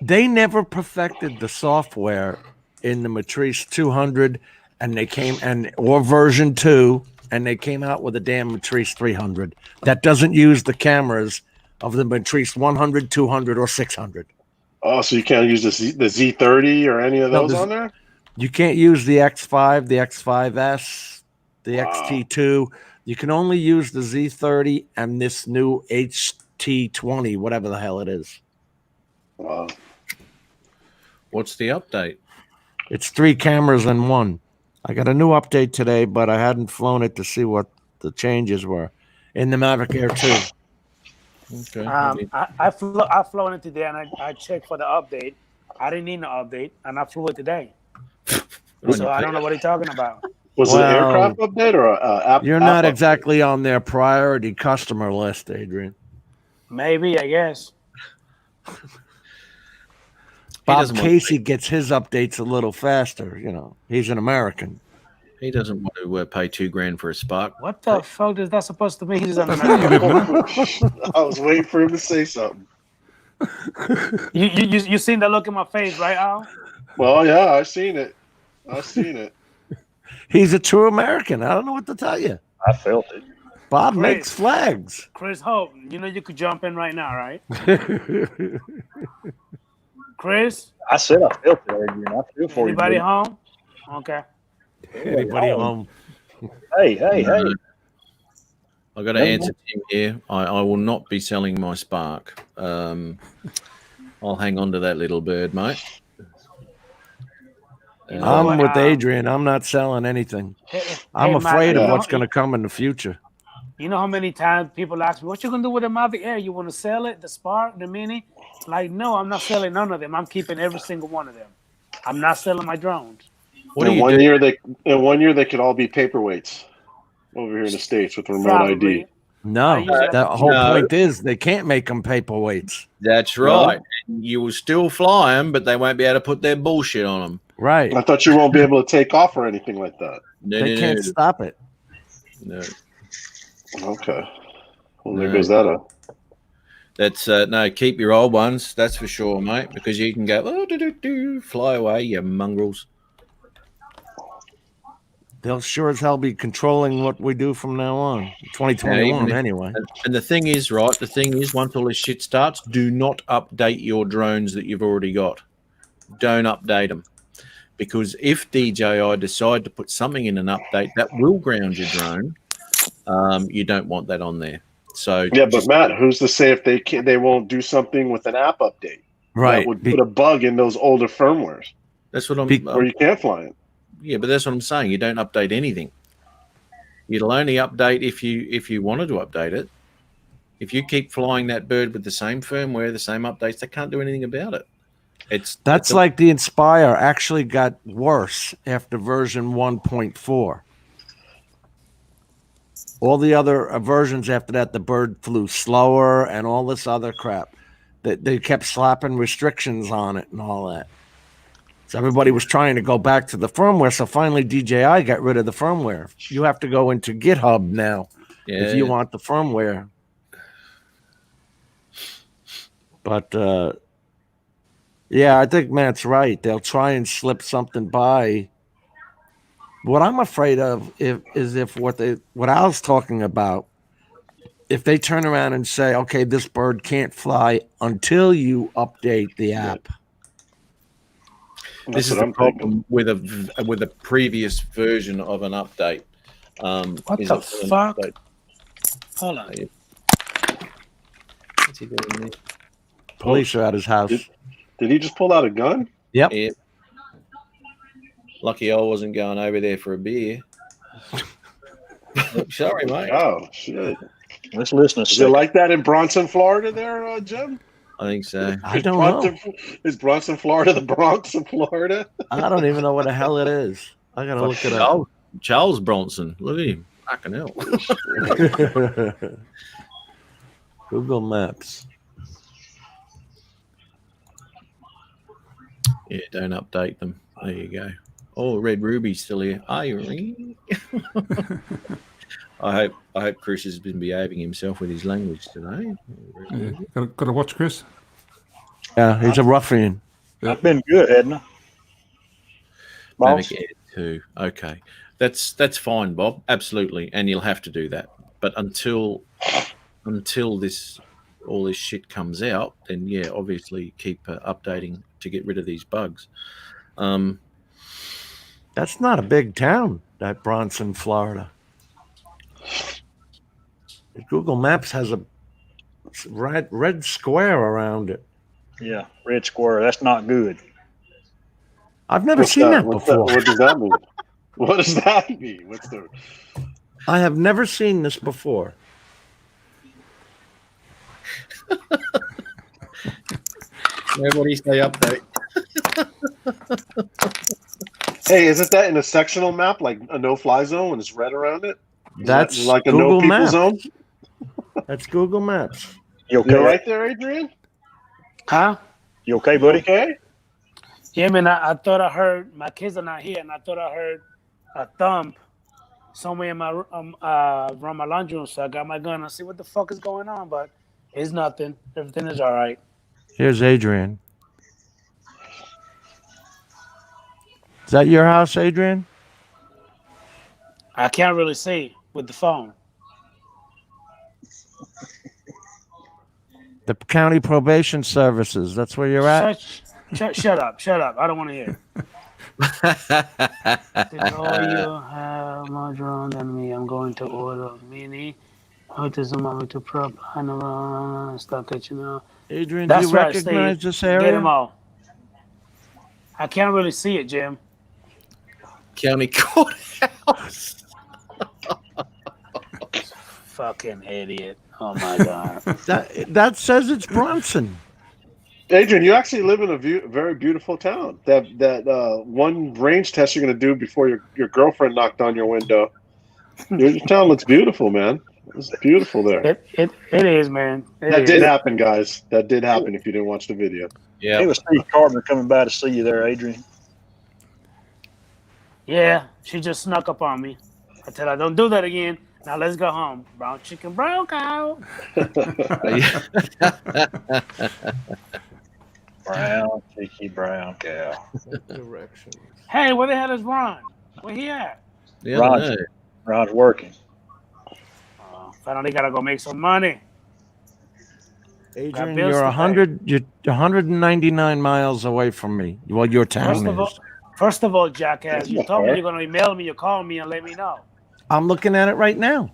They never perfected the software in the Matrice 200, and they came or version 2, and they came out with a damn Matrice 300 that doesn't use the cameras of the Matrice 100, 200, or 600. Oh, so you can't use the Z30 or any of those on there? You can't use the X5, the X5S, the XT2. You can only use the Z30 and this new HT20, whatever the hell it is. Wow. What's the update? It's 3 cameras in one. I got a new update today, but I hadn't flown it to see what the changes were in the Mavic Air 2. Okay. I flown it today and I checked for the update. I didn't need an update and I flew it today. So I don't know what you're talking about. Was it an aircraft update or app? You're not exactly on their priority customer list, Adrian. Maybe, I guess. Bob Casey gets his updates a little faster. You know, he's an American. He doesn't want to pay $2,000 for a Spark. What the fuck is that supposed to mean? He's an I was waiting for him to say something. You seen that look in my face, right, Al? Well, yeah, I've seen it. He's a true American. I don't know what to tell you. I felt it. Bob makes flags. Chris Hope, you know you could jump in right now, right? Chris? I said I felt it, Adrian. I feel for you. Anybody home? Okay. Anybody home? Hey. I got to answer Tim here. I will not be selling my Spark. I'll hang on to that little bird, mate. I'm with Adrian. I'm not selling anything. I'm afraid of what's going to come in the future. You know how many times people ask me, what you going to do with the Mavic Air? You want to sell it, the Spark, the Mini? Like, no, I'm not selling none of them. I'm keeping every single one of them. I'm not selling my drones. In one year they could all be paperweights over here in the States with remote ID. No, the whole point is they can't make them paperweights. That's right. You will still fly them, but they won't be able to put their bullshit on them. Right. I thought you won't be able to take off or anything like that. They can't stop it. No. Okay. Well, there goes that up. That's no, keep your old ones, that's for sure, mate, because you can go, fly away, you mongrels. They'll sure as hell be controlling what we do from now on. 2021, anyway. And the thing is, once all this shit starts, do not update your drones that you've already got. Don't update them. Because if DJI decide to put something in an update that will ground your drone, you don't want that on there. So yeah, but Matt, who's to say if they won't do something with an app update? Right. That would put a bug in those older firmwares. That's what where you can't fly it. Yeah, but that's what I'm saying. You don't update anything. It'll only update if you wanted to update it. If you keep flying that bird with the same firmware, the same updates, they can't do anything about it. That's like the Inspire actually got worse after version 1.4. All the other versions after that, the bird flew slower and all this other crap. They kept slapping restrictions on it and all that. So everybody was trying to go back to the firmware. So finally, DJI got rid of the firmware. You have to go into GitHub now if you want the firmware. But yeah, I think Matt's right. They'll try and slip something by. What I'm afraid of is if what I was talking about, if they turn around and say, okay, this bird can't fly until you update the app. This is what the I'm problem with a previous version of an update. What is the it an fuck? update? Hold on. What's he doing there? Police are at his house. Did he just pull out a gun? Yep. Yeah. Lucky I wasn't going over there for a beer. Sorry, mate. Oh shit! Let's listen a Is it second. like that in Bronson, Florida? There, Jim. I think so. I don't know. Is Bronson, Florida, the Bronx of Florida? I don't even know what the hell it is. I gotta look it up. Charles Bronson. Look at him. Fucking hell. Google Maps. Yeah, don't update them. There you go. Oh, Red Ruby's still here. Irene. I hope Chris has been behaving himself with his language today. Yeah. Got to watch Chris. Yeah, he's a ruffian. I've been good, hadn't I? Boss? Mimic Air 2. Okay. That's fine, Bob. Absolutely. And you'll have to do that. But until this all this shit comes out, then yeah, obviously keep updating to get rid of these bugs. That's not a big town, that Bronson, Florida. Google Maps has a red square around it. Yeah, red square. That's not good. I've never seen that before. What does that mean? What does that mean? What's the? I have never seen this before. Nobody say update. Hey, isn't that in a sectional map, like a no-fly zone, when it's red around it? That's Is that like a Google no-people Maps. zone? That's Google Maps. You okay? You're right there, Adrian. Huh? You okay, buddy? Okay. Yeah, man, I thought I heard, my kids are not here, and I thought I heard a thump somewhere in my around my laundry room. So I got my gun. I see what the fuck is going on, but it's nothing. Everything is all right. Here's Adrian. Is that your house, Adrian? I can't really see with the phone. The County Probation Services. That's where you're at? Shut up. I don't want to hear. Did all you have more drawn than me? I'm going to order mini. Autism to prop. I know. Stop it, you know. Adrian, That's do you right, recognize Steve. this Get them area? all. I can't really see it, Jim. County Courthouse. Fucking idiot. Oh my god. That says it's Bronson. Adrian, you actually live in a very beautiful town. That one range test you're going to do before your girlfriend knocked on your window. Your town looks beautiful, man. It's beautiful there. It is, man. That did happen, guys. That did happen if you didn't watch the video. Yeah. It was Steve Carter coming by to see you there, Adrian. Yeah, she just snuck up on me. I tell her, don't do that again. Now let's go home. Brown chicken, brown cow. Brown, cheeky, brown cow. Directions. Hey, where the hell is Ron? Where he at? Yeah, I know. Ron's working. Finally gotta go make some money. Adrian, bills you're to pay. you're 199 miles away from me. Well, your town First of all, jackass, you That's told me not you're gonna email me, you call me and let me know. I'm looking at it right now.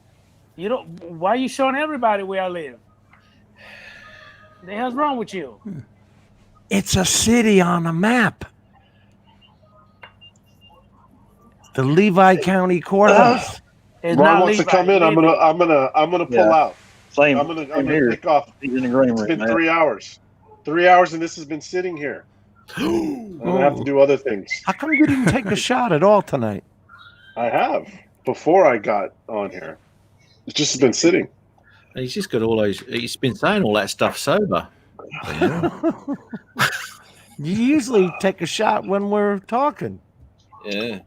You don't. Why are you showing everybody where I live? What the hell's wrong with you? It's a city on a map. The Levi County Courthouse. It's Ron not wants to Levi, come in. I'm gonna pull Yeah. out. Same. I'm gonna same here. take off. He's in the green It's room, been man. 3 hours. 3 hours, and this has been sitting here. I'm gonna have to do other things. How come you didn't take a shot at all tonight? I have before I got on here. It's just been sitting. He's just got all those. He's been saying all that stuff sober. You usually take a shot when we're talking. Yeah.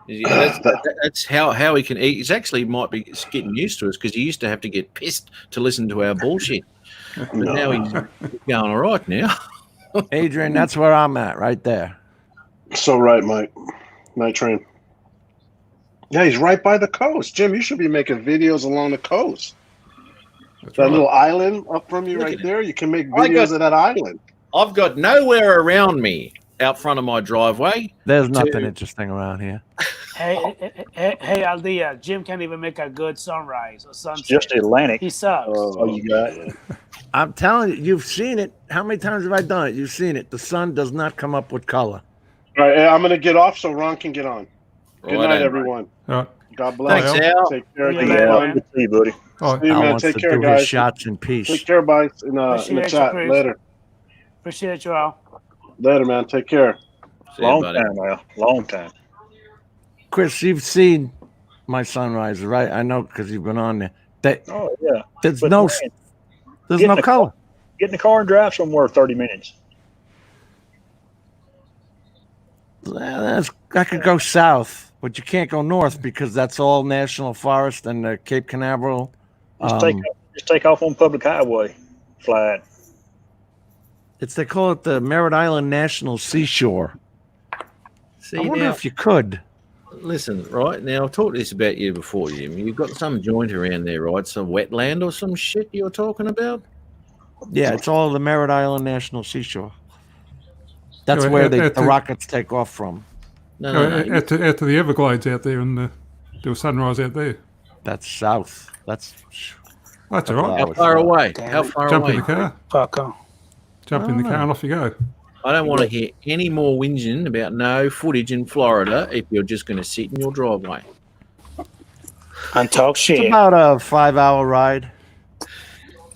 That's how he can eat. He's actually might be getting used to us because he used to have to get pissed to listen to our bullshit. But now he's going all right now. Adrian, that's where I'm at, right there. So right, Mike. Night train. Yeah, he's right by the coast. Jim, you should be making videos along the coast. That's That right. little island up from you Look right at it. there. You can make I got- videos of that island. I've got nowhere around me out front of my driveway. There's nothing interesting around here. Hey, Aldea. Jim can't even make a good sunrise or sunset. It's just Atlantic. He sucks. Oh, you got I'm telling you, you've seen it. How many times have I done it? You've seen it. The sun does not come up with color. All right, I'm going to get off so Ron can get on. Good Right night, on. everyone. All right. God bless. Thanks, Al. Take care. Yeah, Good man. night. Good to see you, buddy. All See you, Al man. wants Take to care, do guys. his shots in peace. Take care, bye. In the Appreciate you, chat. Chris. Later. Appreciate you all. Later, man. Take care. See you, Long buddy. time, Al. Long time. Chris, you've seen my sunrises, right? I know because you've been on there. Oh, yeah. There's But no, man, there's get no in the color. Get in the car and drive somewhere 30 minutes. I could go south, but you can't go north because that's all national forest and Cape Canaveral. Just take off on public highway. Fly it. They call it the Merritt Island National Seashore. See, I wonder now, if you could. listen, right now, I've talked this about you before, Jim. You've got some joint around there, right? Some wetland or some shit you're talking about? Yeah, it's all the Merritt Island National Seashore. That's Yeah, where at the the- rockets take off from. No. Out to the Everglades out there, and there was sunrise out there. That's south. That's That's all right. How far away? How far Jump away? in the car. Fucker. Jump in the car and off you go. I don't want to hear any more whinging about no footage in Florida if you're just going to sit in your driveway. And talk it's shit. about a 5-hour ride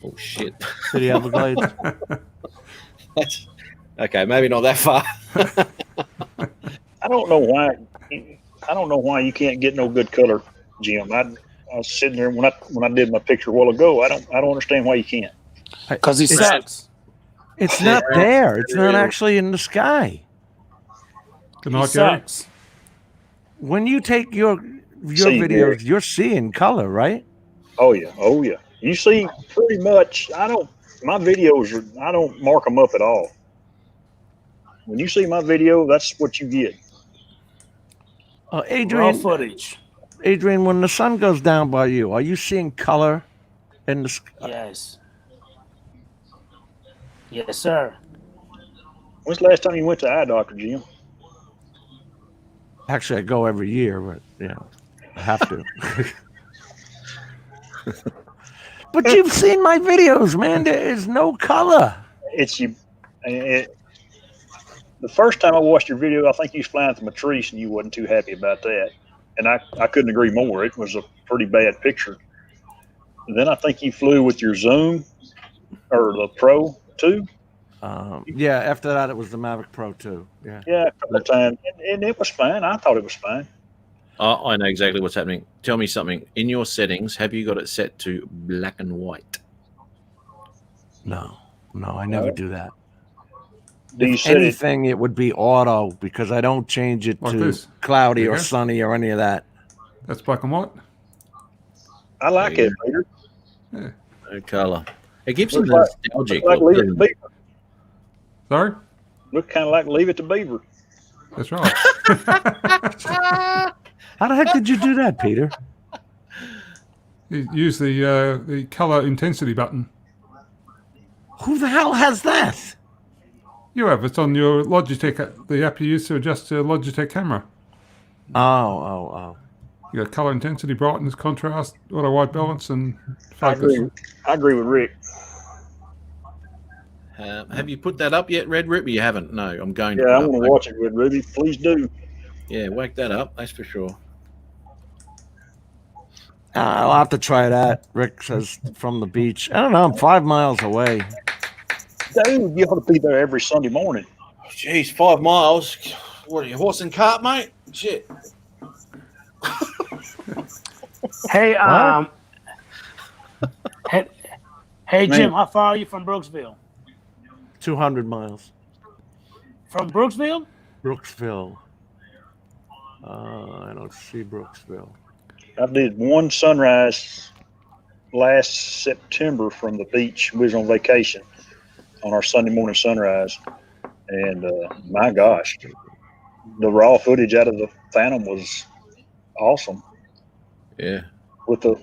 Oh, shit. to the Everglades. That's, okay, maybe not that far. I don't know why. I don't know why you can't get no good color, Jim. I was sitting there when I did my picture a while ago. I don't understand why you can't. Because he sucks. It's not there. It's not actually in the sky. Good He night, Gary. sucks. When you take your See, videos, Gary. you're seeing color, right? Oh yeah, oh yeah. You see, pretty much. My videos are. I don't mark them up at all. When you see my video, that's what you get. Raw Adrian, footage. when the sun goes down by you, are you seeing color in the sky? Yes. Yes, sir. When's the last time you went to eye doctor, Jim? Actually, I go every year, but I have to. But you've seen my videos, man. There is no color. It's you. The first time I watched your video, I think you was flying from a tree, and you wasn't too happy about that. And I couldn't agree more. It was a pretty bad picture. And then I think you flew with your Zoom or the Pro 2. Yeah, after that, it was the Mavic Pro 2. Yeah. Yeah, a couple of times. And it was fine. I thought it was fine. I know exactly what's happening. Tell me something. In your settings, have you got it set to black and white? No, I never do that. Do you If set it? anything, it would be auto because I don't change it Like to this. cloudy There you or go. sunny or any of that. That's black and white. I like There it, Peter. No colour. It gives you Looks like- nostalgic. Looks like Leave It to Beaver. Sorry? Look kind of like Leave It to Beaver. That's right. How the heck did you do that, Peter? You use the color intensity button. Who the hell has that? You have. It's on your Logitech, the app you use to adjust your Logitech camera. Oh. You got color intensity, brightness, contrast, auto white balance, and I focus. agree with Rick. Have you put that up yet, Red Rip? You haven't. No, I'm going to. Yeah, I put it want up. to watch it with Ruby. Please do. Yeah, whack that up. That's for sure. I'll have to try that. Rick says from the beach. I don't know. I'm 5 miles away. Dude, you ought to be there every Sunday morning. Jeez, 5 miles. What are you, horse and cart, mate? Shit. Hey, hey, Jim, Man. how far are you from Brooksville? 200 miles. From Brooksville? Brooksville. I don't see Brooksville. I did one sunrise last September from the beach. We was on vacation on our Sunday morning sunrise. And my gosh, the raw footage out of the Phantom was awesome. Yeah. With the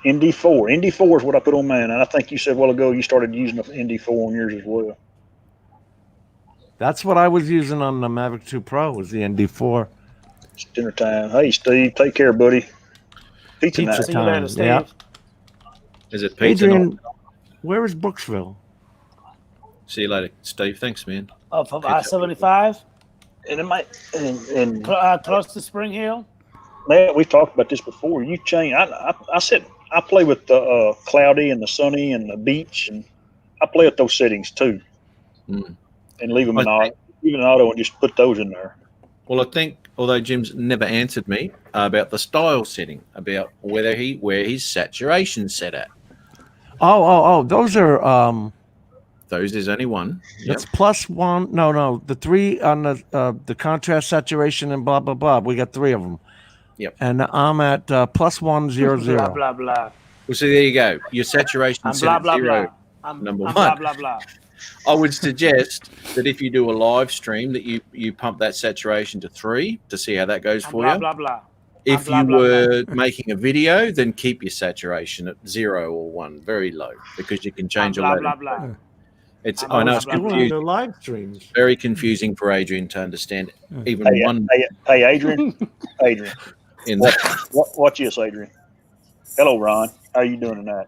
ND4. ND4 is what I put on mine. And I think you said a while ago you started using the ND4 on yours as well. That's what I was using on the Mavic 2 Pro. Was the ND4. It's dinner time. Hey, Steve, take care, buddy. Pizza night. See you later, Steve. Yeah. Is it pizza? Adrian, where is Brooksville? See you later, Steve. Thanks, man. Oh, from I-75, And it might, and close to Spring Hill. man, we talked about this before. You change. I said I play with the cloudy and the sunny and the beach, and I play with those settings too, and leave them in auto, even in auto, and just put those in there. Well, I think, although Jim's never answered me about the style setting, about where his saturation's set at. Oh, those are Those there's only one. Yep. it's +1. No, the 3 on the contrast, saturation, and blah blah blah. We got 3 of them. Yep. And I'm at +100. Blah blah blah. Well, see, there you go. Your saturation I'm set blah at blah 0. blah. I'm Number I'm one. blah blah blah. I would suggest that if you do a live stream, that you pump that saturation to 3 to see how that goes I'm for blah you. blah blah. If blah, you blah, were making a video, then keep your saturation at 0 or 1, very low, because you can I'm change blah a blah lot. blah. It's I'm I know blah, it's blah, blah. confusing, live streams. very confusing for Adrian to understand. Even Hey, one hey, Adrian, Adrian, in that. watch this, Adrian. Hello, Ron. How you doing tonight?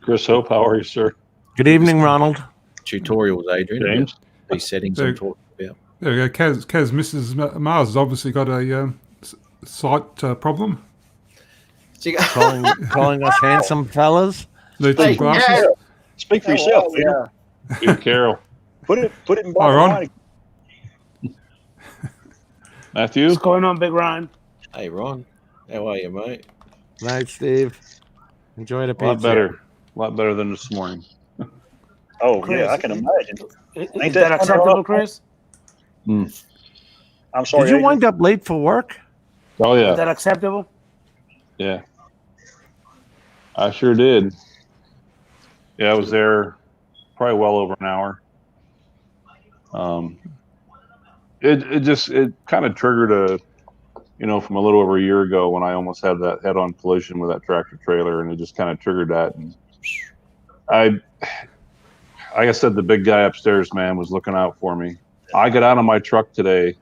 Chris Hope, how are you, sir? Good evening, Ronald. Tutorials, Adrian. James? These settings I'm talking about. There we go. Kaz Mrs. Mars has obviously got a sight problem. calling us handsome fellas. Need some glasses. Speak for yourself, Peter. Good Carol. Put it in Hi, Ron. bottom. Matthew? What's going on, Big Ron? Hey, Ron. How are you, mate? Night, Steve. Enjoy the A lot pizza. better. A lot better than this morning. Oh Chris, yeah, I can imagine. Is Ain't that that acceptable, Chris? I'm sorry. Did you Adrian. wind up late for work? Oh, Is yeah. that acceptable? Yeah. I sure did. Yeah, I was there probably well over an hour. It kind of triggered from a little over a year ago when I almost had that head-on collision with that tractor trailer, and it just kind of triggered that. And like I said, the big guy upstairs, man, was looking out for me. I got out of my truck today.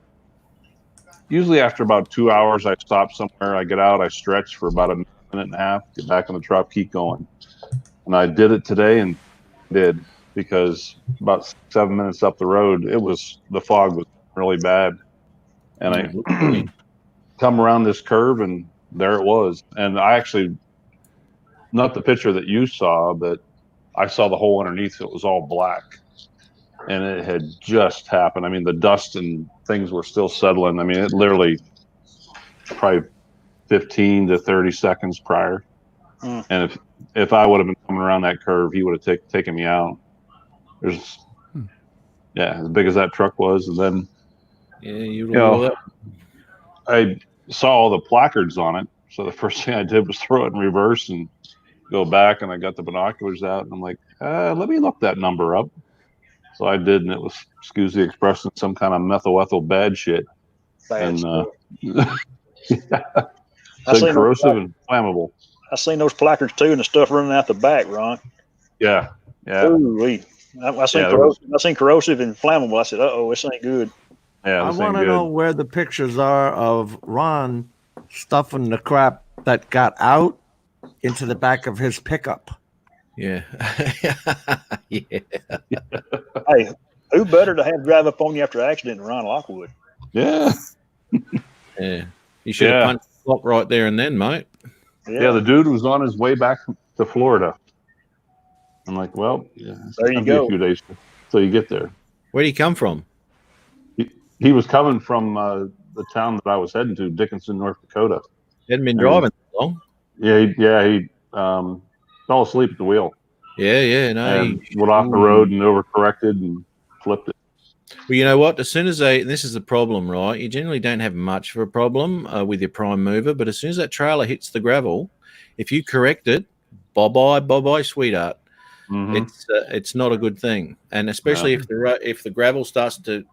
Usually after about 2 hours, I stop somewhere. I get out, I stretch for about a minute and a half, get back in the truck, keep going. And I did it today and did, because about 7 minutes up the road, the fog was really bad. And I come around this curve and there it was. And I actually, not the picture that you saw, but I saw the hole underneath. It was all black. And it had just happened. I mean, the dust and things were still settling. I mean, it literally probably 15 to 30 seconds prior. And if I would have been coming around that curve, he would have taken me out. There's, as big as that truck was. And then, I saw all the placards on it. So the first thing I did was throw it in reverse and go back, and I got the binoculars out, and I'm like, let me look that number up. So I did, and it was, excuse the expression, some kind of methyl bad shit. Bad And seen corrosive and flammable. I seen those placards too, and the stuff running out the back, Ron. Yeah. Ooh-wee. I seen corrosive and flammable. I said, "Uh-oh, this ain't good." Yeah, I want to know where the pictures are of Ron stuffing the crap that got out into the back of his pickup. Yeah. Yeah. Hey, who better to have drive up on you after an accident than Ron Lockwood? Yeah. Yeah. You should have punched the clock right there and then, mate. Yeah, the dude was on his way back to Florida. I'm like, well, there you go. A few days till you get there. Where did he come from? He was coming from the town that I was heading to, Dickinson, North Dakota. He hadn't been driving that long. He fell asleep at the wheel. Yeah, no. And went off the road and overcorrected and flipped it. Well, you know what? As soon as and this is the problem, right? You generally don't have much of a problem with your prime mover, but as soon as that trailer hits the gravel, if you correct it, bye-bye, sweetheart. Mm-hmm. It's not a good thing, and especially if the gravel starts to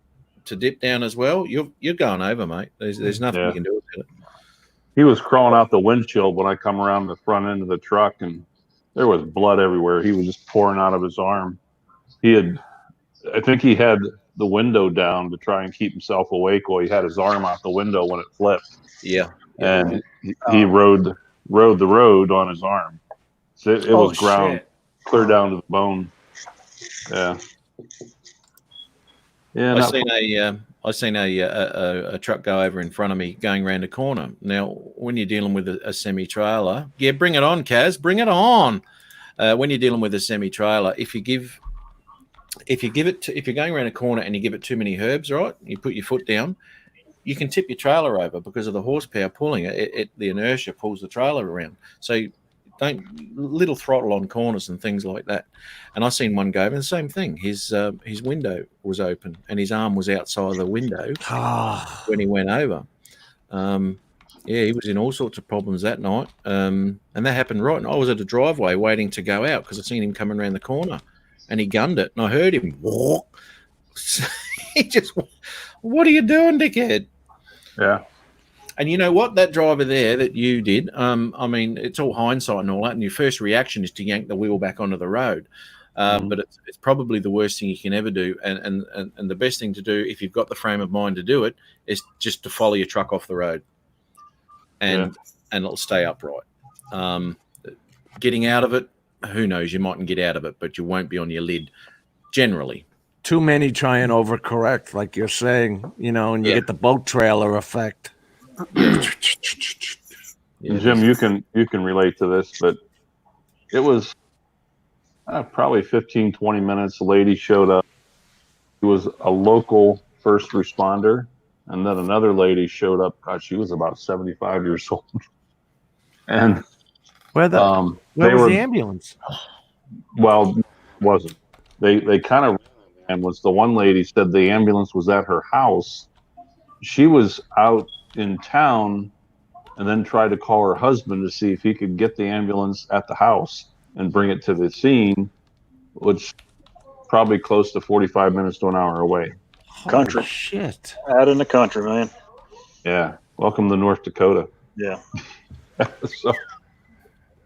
dip down as well, you're going over, mate. There's nothing you can do about it. He was crawling out the windshield when I come around the front end of the truck, and there was blood everywhere. He was just pouring out of his arm. I think he had the window down to try and keep himself awake while he had his arm out the window when it flipped. Yeah. And he rode the road on his arm. So it was ground clear down to the bone. Yeah. Yeah. I seen a truck go over in front of me going around a corner. Now, when you're dealing with a semi trailer, yeah, bring it on, Kaz, bring it on. When you're dealing with a semi trailer, if you're going around a corner and you give it too many herbs, right? You put your foot down, you can tip your trailer over because of the horsepower pulling it. The inertia pulls the trailer around. So little throttle on corners and things like that. And I seen one go over, and the same thing. His window was open and his arm was outside the window when he went over. He was in all sorts of problems that night. And that happened right. And I was at a driveway waiting to go out because I seen him coming around the corner, and he gunned it, and I heard him walk. He just, what are you doing, dickhead? Yeah. And you know what? That driver there that you did, I mean, it's all hindsight and all that, and your first reaction is to yank the wheel back onto the road. But it's probably the worst thing you can ever do. And the best thing to do, if you've got the frame of mind to do it, is just to follow your truck off the road. And it'll stay upright. Getting out of it, who knows? You mightn't get out of it, but you won't be on your lid, generally. Too many try and overcorrect, like you're saying, and you get the boat trailer effect. Jim, you can relate to this, but it was probably 15, 20 minutes. A lady showed up. It was a local first responder, and then another lady showed up. God, she was about 75 years old. And where was the ambulance? Well, wasn't. They kind of, and was the one lady said the ambulance was at her house. She was out in town and then tried to call her husband to see if he could get the ambulance at the house and bring it to the scene, which probably close to 45 minutes to an hour away. Country. Holy shit. Out in the country, man. Yeah. Welcome to North Dakota. Yeah. So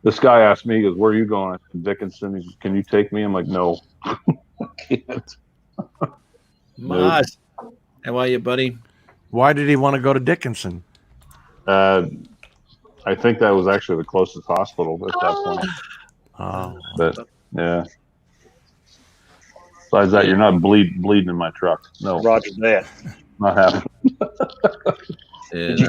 this guy asked me, he goes, "Where are you going?" I said, "Dickinson." He says, "Can you take me?" I'm like, "No, I can't." Mars, how are you, buddy? Why did he want to go to Dickinson? I think that was actually the closest hospital at that point. Oh. But yeah. Besides that, you're not bleeding in my truck. No. Roger that. Not happening. Did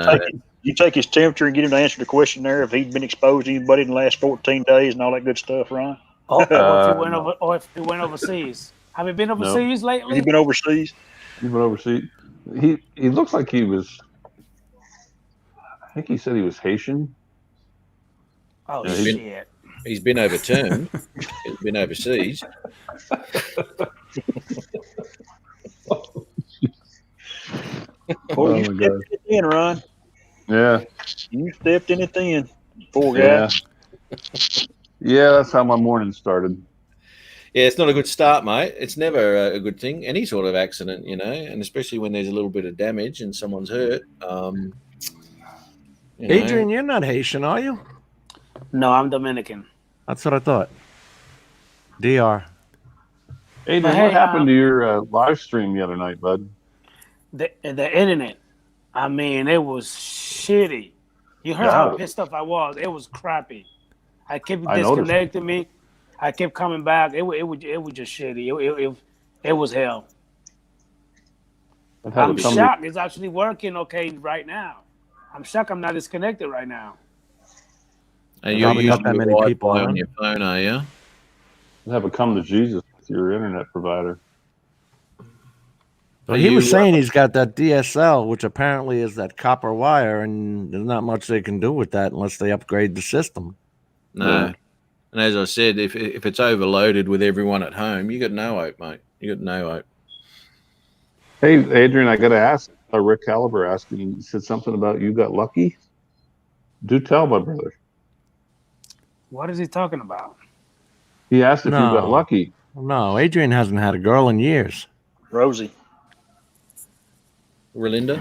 you take his temperature and get him to answer the questionnaire if he'd been exposed to anybody in the last 14 days and all that good stuff, Ron? Or if he went overseas. Have you been overseas lately? He's been overseas. You've been overseas. He looks like he was. I think he said he was Haitian. Oh No, shit! He's been overturned. He's been overseas. You stepped in it thin, Ron. Yeah. You stepped in it thin. Poor guy. Yeah, that's how my morning started. Yeah, it's not a good start, mate. It's never a good thing. Any sort of accident, and especially when there's a little bit of damage and someone's hurt. Adrian, you're not Haitian, are you? No, I'm Dominican. That's what I thought. DR. Adrian, what happened to your live stream the other night, bud? The internet. I mean, it was shitty. You heard how pissed off I was. It was crappy. I kept disconnecting me. I kept coming back. It was just shitty. It was hell. I'm shocked it's actually working okay right now. I'm shocked I'm not disconnected right now. And you're using that many people on your phone, are you? Have a come to Jesus with your internet provider. Well, he was saying he's got that DSL, which apparently is that copper wire, and there's not much they can do with that unless they upgrade the system. No. Yeah. And as I said, if it's overloaded with everyone at home, you got no hope, mate. You got no hope. Hey, Adrian, I got to ask. Rick Caliber asked me. He said something about you got lucky. Do tell, my brother. What is he talking about? He asked if you got lucky. No, Adrian hasn't had a girl in years. Rosie. Relinda?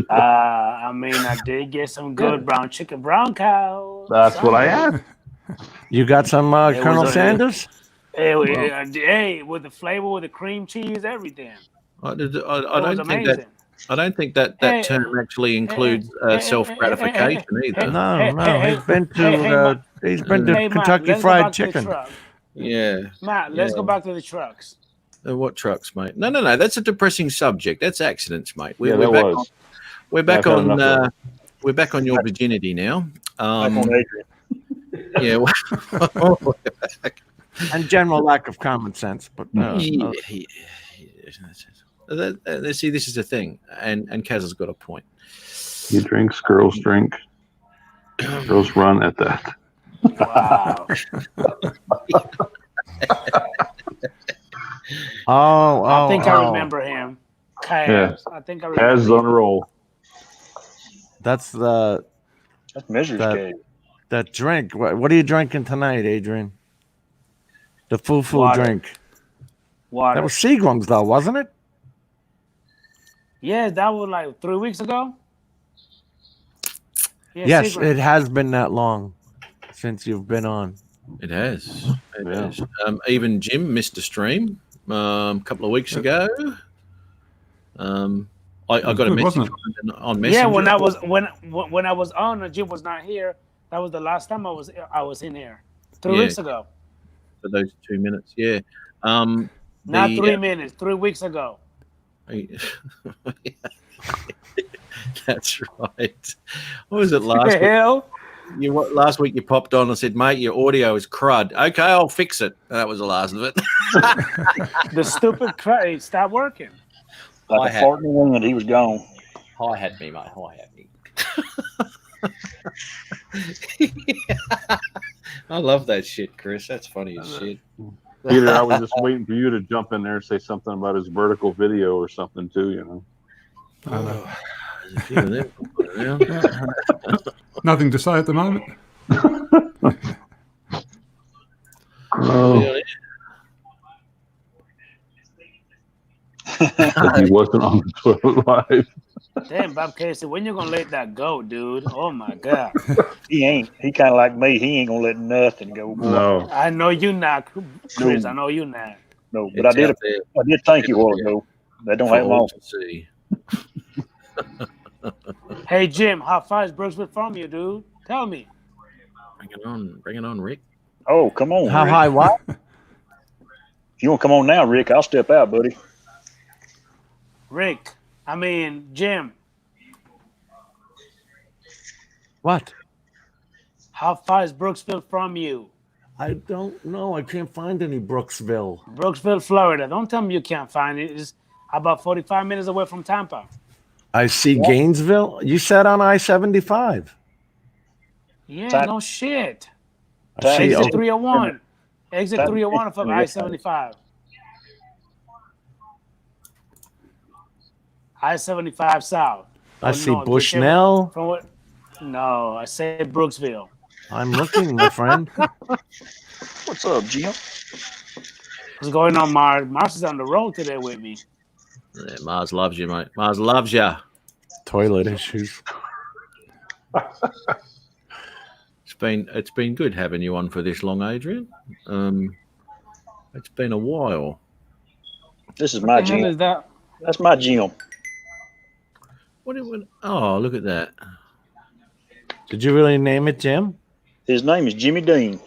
I mean, I did get some good brown cows. That's what I asked. You got some Colonel Sanders? Hey, with the flavor, with the cream cheese, everything. I It was don't think amazing. that Hey, term actually includes self gratification either. No, he's been to he's been to Hey, Matt, Kentucky let's go Fried back to the Chicken. truck. Yeah. Matt, let's go back to the trucks. What trucks, mate? No. That's a depressing subject. That's accidents, mate. Yeah, that was. We're back I've had on. enough of it. We're back on your virginity now. Back on Adrian. Yeah. And general lack of common sense, but See, this is the thing, and Kaz has got a point. He drinks, girls drink, girls run at that. Wow. I think I remember him. Kaz. Yeah. I think I remember Kaz is on a roll. That's Measure's Cave. that drink. What are you drinking tonight, Adrian? The foo-foo Water. drink. Water. That was Seagram's, though, wasn't it? Yeah, that was like 3 weeks ago. Yeah, Yes, Seagram. it has been that long since you've been on. It has. It has. Even Jim missed a stream a couple of weeks ago. I got a good, message wasn't from him on Messenger. Yeah, when I was on, Jim was not here. That was the last time I was in here. 3 weeks ago. For those 2 minutes, yeah. Not 3 minutes. 3 weeks ago. That's right. What was it last week? Hell? Last week you popped on and said, "Mate, your audio is crud." Okay, I'll fix it. That was the last of it. The stupid crud stopped working. Like a fart in the wind, he was gone. Hi had me, mate. Hi had me. I love that shit, Chris. That's funny as shit. Peter, I was just waiting for you to jump in there and say something about his vertical video or something too, you know. There's a few of them. Nothing to say at the moment. Oh. He wasn't on the toilet live. Damn, Bob Casey, when you gonna let that go, dude? Oh my god. He ain't. He kind of like me. He ain't gonna let nothing go. Boy. No. I know you not, Chris. No. I know you not. No, but I did thank you a while ago. That don't have long. See. Hey Jim, how far is Brooksville from you, dude? Tell me. Bring it on, Rick. Oh, come on. How Rick. high what? If you want to come on now, Rick, I'll step out, buddy. Jim. What? How far is Brooksville from you? I don't know. I can't find any Brooksville. Brooksville, Florida. Don't tell me you can't find it. It's about 45 minutes away from Tampa. I see Gainesville. You said on I-75. Yeah, no shit. I see Exit 301. Exit 301 from I-75. I-75 South. I see Bushnell. From what? No, I said Brooksville. I'm looking, my friend. What's up, Jim? What's going on, Mars? Mars is on the road today with me. Yeah, Mars loves you, mate. Mars loves you. Toilet issues. It's been good having you on for this long, Adrian. It's been a while. This is my What the hell Jim. is that? That's my Jim. Oh, look at that. Did you really name it Jim? His name is Jimmy Dean.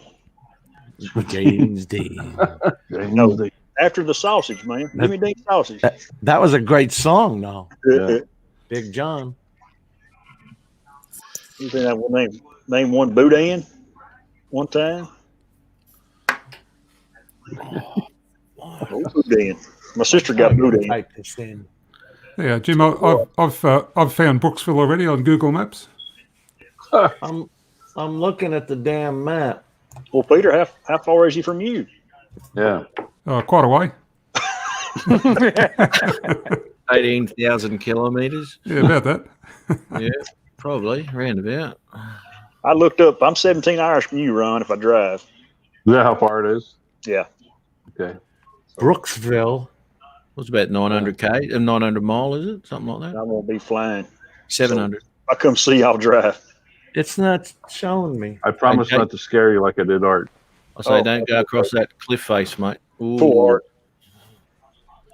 James Dean. No, after the sausage, man. Jimmy Dean sausage. That was a great song, though. Yeah. Big John. You think that will name one Boudin one time? Oh, Boudin. My sister got Boudin. Type this in. Yeah, Jim, I've found Brooksville already on Google Maps. I'm looking at the damn map. Well, Peter, how far is he from you? Yeah. Quite a way. 18,000 kilometers. Yeah, about that. Yeah, probably roundabout. I looked up. I'm 17 hours from you, Ron, if I drive. Is that how far it is? Yeah. Okay. Brooksville. What's about 900k? 900 mile, is it? Something like that. I won't be flying. 700. I come see y'all drive. It's not showing me. I promise Okay. not to scare you like I did Art. I say, don't go across that cliff face, mate. Poor Ooh. Art.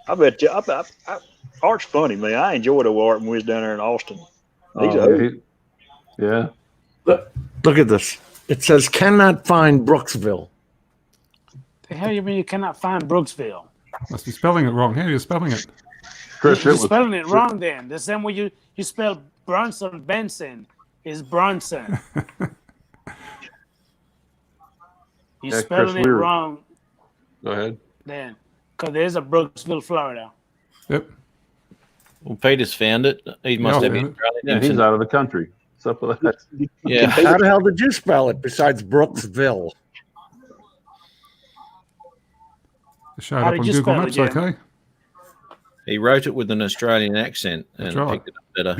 I bet you. Art's funny, man. I enjoyed old Art when we was down there in Austin. He's a hoot. Yeah. Look at this. It says cannot find Brooksville. The hell you mean you cannot find Brooksville? Must be spelling it wrong. How are you spelling it? Chris, You're spelling it wrong then. The same way you spell Bronson Benson is Bronson. You're Yeah, spelling Chris, it we're- wrong Go ahead. then. Because there's a Brooksville, Florida. Yep. Well, Peter's found it. He must Yeah, have I been found Australian. Yeah, he's out of the country. What's up with that? Yeah. How the hell did you spell it besides Brooksville? It showed How up did on you Google spell it, Maps, Jim? okay? He wrote it with an Australian accent and That's right. picked it up better.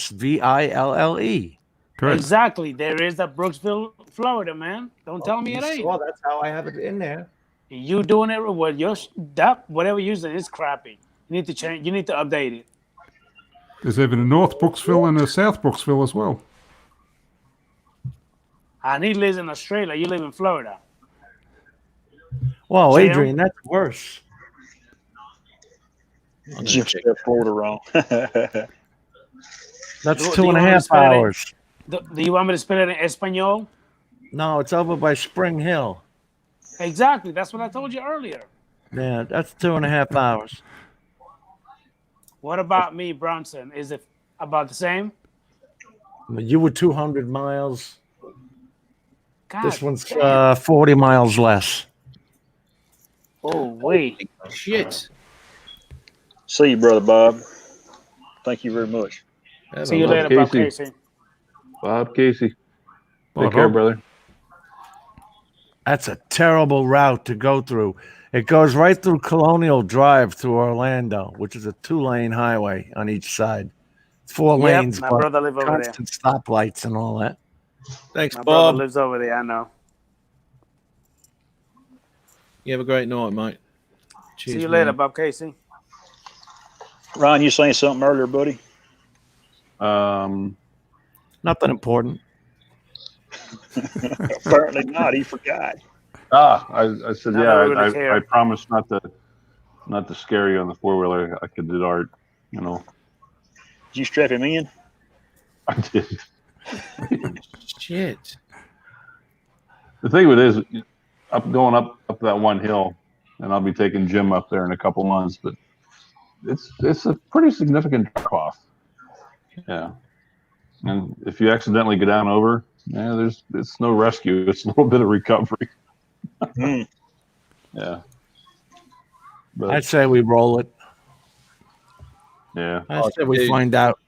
BROOKSVILLE. Correct. Exactly. There is a Brooksville, Florida, man. Don't tell me it ain't. Well, that's how I have it in there. You doing it with your whatever you're using is crappy. You need to change. You need to update it. There's even a North Brooksville and a South Brooksville as well. And he lives in Australia. You live in Florida. Well, Jim? Adrian, that's worse. I'm gonna Jim check. spelled Florida wrong. That's Do- two do and you a want me to half spell it? hours. Do you want me to spell it in Espanol? No, it's over by Spring Hill. Exactly. That's what I told you earlier. Yeah, that's 2.5 hours. What about me, Bronson? Is it about the same? You were 200 miles. God, This one's damn. 40 miles less. Oh, wait. Shit. See you, brother Bob. Thank you very much. Have See a you look. later, Bob Casey. Casey. Bob Casey. Well, Take care, Bob. brother. That's a terrible route to go through. It goes right through Colonial Drive through Orlando, which is a 2-lane highway on each side. It's 4 lanes, Yep, my but brother lives over there. constant stoplights and all that. Thanks, My brother Bob. lives over there. I know. You have a great night, mate. Cheers, See you man. later, Bob Casey. Ryan, you saying something earlier, buddy? Nothing important. Apparently not. He forgot. I said, I yeah, don't really care. I promised not to scare you on the 4-wheeler. I could do art, you know. Did you strap him in? I did. Shit. The thing with it is, going up that one hill, and I'll be taking Jim up there in a couple months, but it's a pretty significant drop off. Yeah. And if you accidentally go down over, yeah, it's no rescue. It's a little bit of recovery. Mm. Yeah. But I'd say we roll it. yeah. I'd say we dude. find out.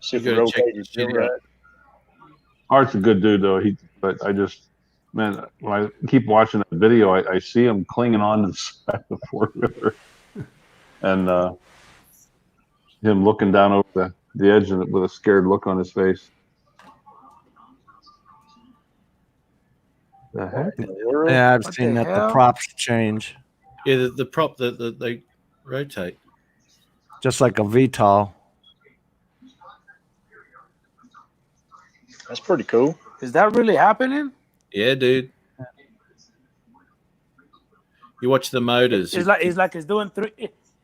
See if You the gotta road check page the is still video. right. Art's a good dude though. But I just, man, when I keep watching that video, I see him clinging on to the side of the 4-wheeler, and him looking down over the edge of it with a scared look on his face. The heck? Yeah, I've What seen the that. The hell? props change, Yeah, the prop that they rotate. just like a VTOL. That's pretty cool. Is that really happening? Yeah, dude. You watch the motors. It's like it's doing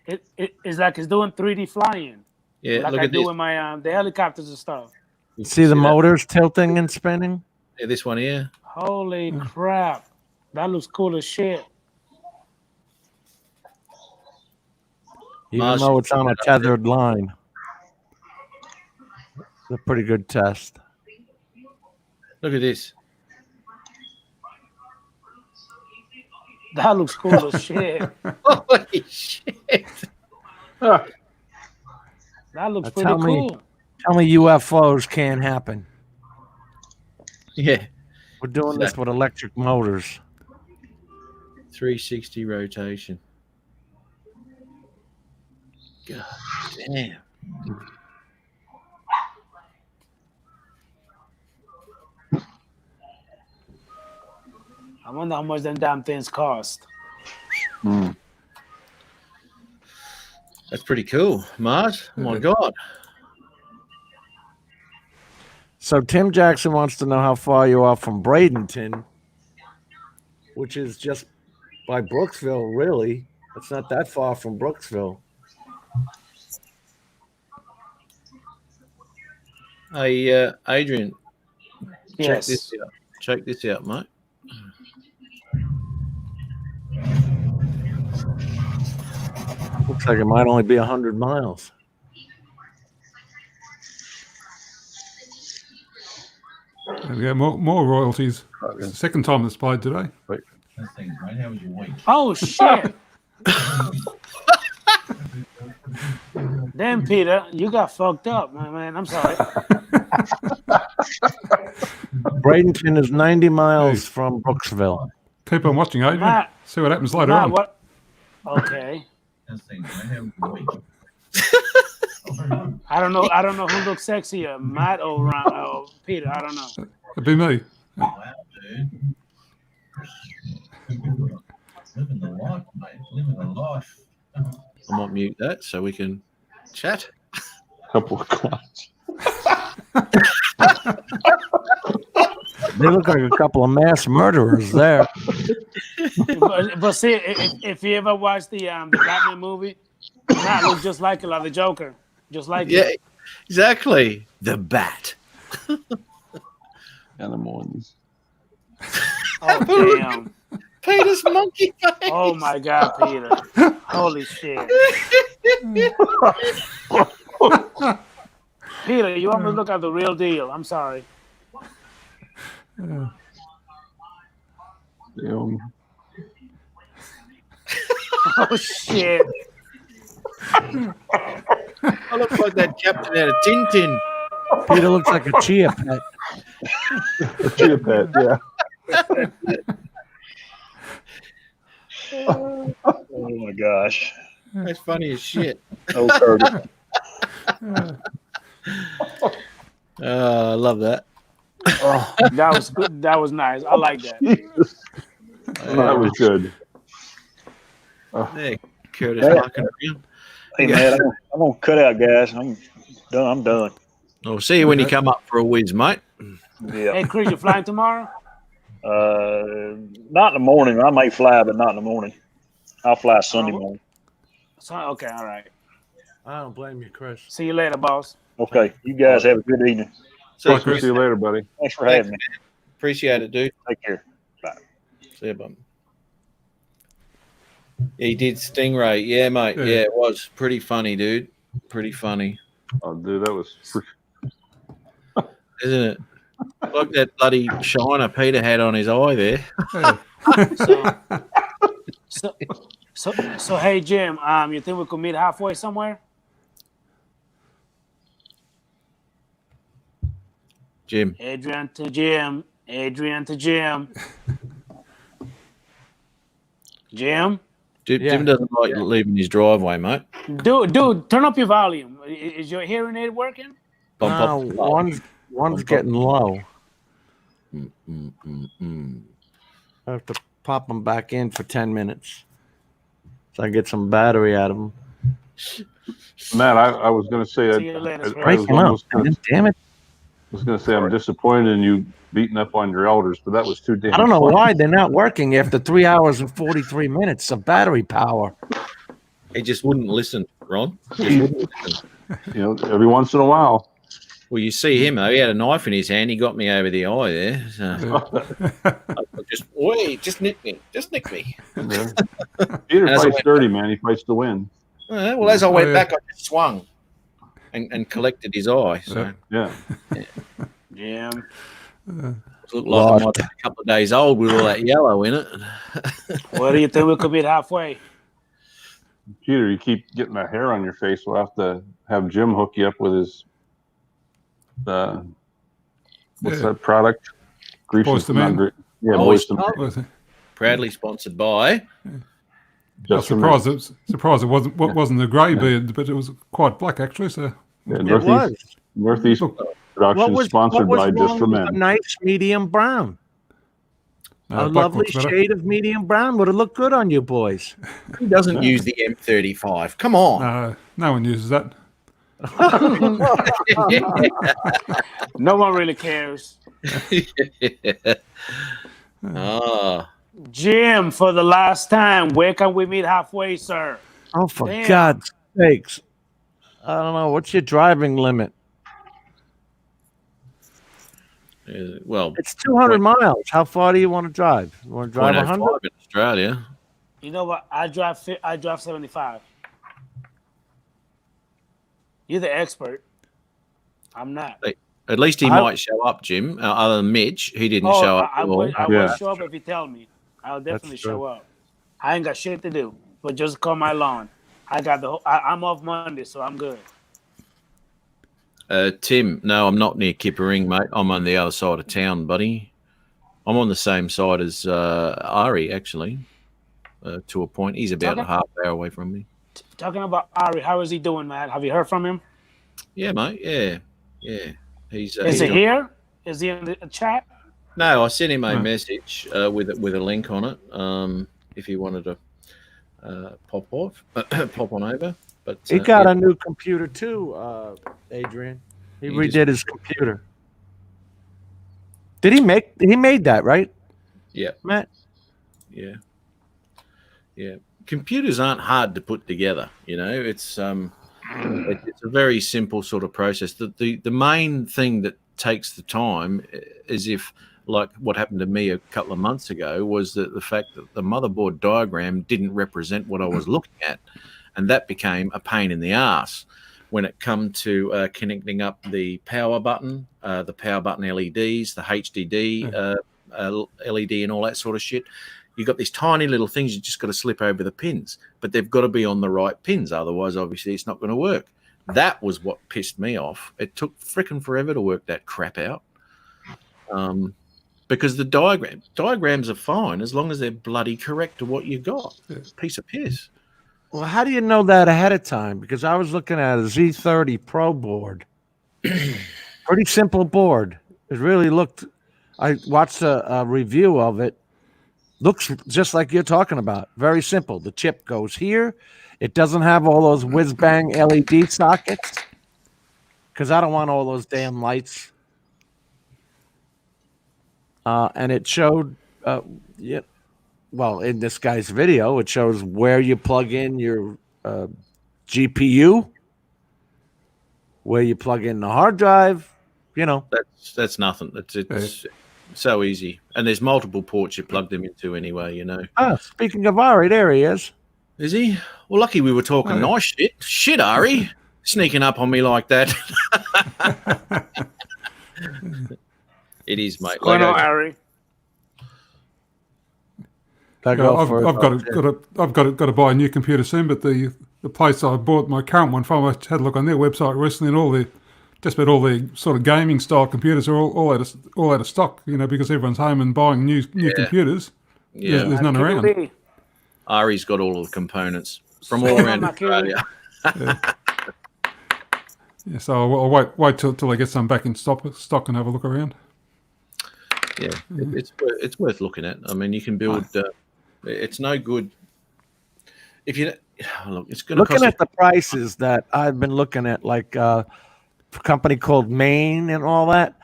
it's like it's doing 3D flying. Yeah, Like look I at do this. with my the helicopters and stuff. See the that? motors tilting and spinning? Yeah, this one here. Holy crap. That looks cool as shit. Even Mars- though it's on a tethered line. It's a pretty good test. Look at this. That looks cool as shit. Holy shit! Ah, That looks Now pretty tell me- cool. Tell me UFOs can't happen. Yeah, We're doing this with electric motors. 360 rotation. God damn. I wonder how much them damn things cost. That's pretty cool. Mars, oh my God. So Tim Jackson wants to know how far you are from Bradenton, which is just by Brooksville, really. It's not that far from Brooksville. Hey, Adrian, Yes. check this out, mate. Looks like it might only be 100 miles. There we go. More royalties. It's the second time that's played today. Oh shit! Damn, Peter, you got fucked up, my man. I'm sorry. Bradenton is 90 miles from Brooksville. Keep on watching, Adrian. Matt, See what happens later Matt, on. what? Okay. I don't know who looks sexier, Matt or Peter. I don't know. It'd be me. I might mute that so we can chat. Couple of clowns. They look like a couple of mass murderers there. But see, if you ever watch the Batman movie, Matt looks just like the Joker, just like Yeah, him. exactly. The Bat. Animals. Oh damn! Peter's monkey face. Oh my God, Peter! Holy shit! Peter, you almost look like the real deal. I'm sorry. Damn. Oh shit! I look like that captain out of Tintin. Peter looks like a chia pet. A chia pet, yeah. Oh my gosh. That's funny as shit. Oh, Curtis. I love that. Oh, that was good. That was nice. I like that. That was good. Hey, Curtis Yeah. fucking around. Hey man, I'm gonna cut out, guys. I'm done. I'll see you when you come up for a whiz, mate. Yeah. Hey, Chris, you flying tomorrow? Not in the morning. I may fly, but not in the morning. I'll fly Sunday morning. So, okay, all right. I don't blame you, Chris. See you later, boss. Okay. You guys have a good evening. See you, See you later, buddy. Thanks for having me. Appreciate it, dude. Take care. See you, bum. He did Stingray. Yeah, mate. Yeah. Yeah, it was pretty funny, dude. Pretty funny, Oh, dude, that was. isn't it? Like that bloody shiner Peter had on his eye there. So hey, Jim. You think we could meet halfway somewhere? Jim. Adrian to Jim. Adrian to Jim. Jim. Jim doesn't like leaving his driveway, mate. Dude, turn up your volume. Is your hearing aid working? Bump No, up the volume. one's getting low. Mm. I have to pop them back in for 10 minutes so I get some battery out of them. Matt, I was going to say, See you later, Chris. Break them up. Damn it. I was going to say, I'm disappointed in you beating up on your elders, but that was too damn I don't know funny. why they're not working after 3 hours and 43 minutes of battery power. He just wouldn't listen, Ron. Just wouldn't listen. You know, every once in a while. Well, you see him though. He had a knife in his hand. He got me over the eye there. So. just nick me. Just nick me. Peter As I fights went- dirty, man. He fights to win. Well, as I went yeah. back, I just swung and collected his eye. So Yeah. Jim. it looked like I might be a couple of days old with all that yellow in it. What do you think we could meet halfway? Peter, you keep getting that hair on your face. We'll have to have Jim hook you up with his what's Yeah. that product? Grease Boys to Men. Yeah, Boys Boys to Men. Was it? Proudly sponsored by. I'm Just for me. surprised it wasn't a grey beard, but it was quite black actually. So Yeah, It was. Northeast Look, What Production was, sponsored what was by wrong Just for with Men. a nice medium brown? A black lovely looks better. shade of medium brown would have looked good on you boys. Who doesn't use the M35? Come on. No one uses that. No one really cares. Ah, Jim, for the last time, where can we meet halfway, sir? Oh, for Damn. God's sakes. I don't know. What's your driving limit? well, It's 200 miles. How far do you want to drive? You want to drive 0.05 100? in Australia. You know what? I drive 75. You're the expert. I'm not. At least he I- might show up, Jim. Other than Mitch, he didn't Oh, show up. I at all. will Yeah. show up if you tell me. I'll definitely true. show up. I ain't got shit to do, but just call my lawn. I got the whole, I'm off Monday, so I'm good. Tim, no, I'm not near Kippering, mate. I'm on the other side of town, buddy. I'm on the same side as Ari, actually, to a point. He's about a half hour away from me. Talking about Ari, how is he doing, man? Have you heard from him? Yeah, mate. Yeah. He's. Is he here? Is he in the chat? No, I sent him a message with a link on it. If he wanted to pop on over. But He got a new computer too, Adrian. He He redid his computer. He made that, right? Yeah. Matt? Yeah. Computers aren't hard to put together. You know, it's a very simple sort of process. The main thing that takes the time is if, like what happened to me a couple of months ago, was that the fact that the motherboard diagram didn't represent what I was looking at, and that became a pain in the ass when it come to connecting up the power button LEDs, the HDD LED, and all that sort of shit. You've got these tiny little things you just got to slip over the pins, but they've got to be on the right pins. Otherwise, obviously, it's not going to work. That was what pissed me off. It took freaking forever to work that crap out. Because the diagrams are fine as long as they're bloody correct to what you've got. Piece of piss. Well, how do you know that ahead of time? Because I was looking at a Z30 Pro board. Pretty simple board. It really looked. I watched a review of it. Looks just like you're talking about. Very simple. The chip goes here. It doesn't have all those whiz bang LED sockets. Because I don't want all those damn lights. And it showed, well, in this guy's video, it shows where you plug in your GPU, where you plug in the hard drive. You know, that's nothing. It's so easy, and there's multiple ports you plug them into anyway. You know. Speaking of Ari, there he is. Is he? Well, lucky we were talking nice shit. Shit, Ari, sneaking up on me like that. It is, mate. What's going on, Ari? I've got to buy a new computer soon. But the place I bought my current one from, I had a look on their website recently, and just about all the sort of gaming style computers are all out of stock. You know, because everyone's home and buying new computers. Yeah, there's none around. Ari's got all the components from all around Australia. Yeah, so I'll wait till I get some back in stock and have a look around. Yeah, it's worth looking at. I mean, you can build. It's no good if you look. It's going to looking at the prices that I've been looking at, like a company called Maine and all that.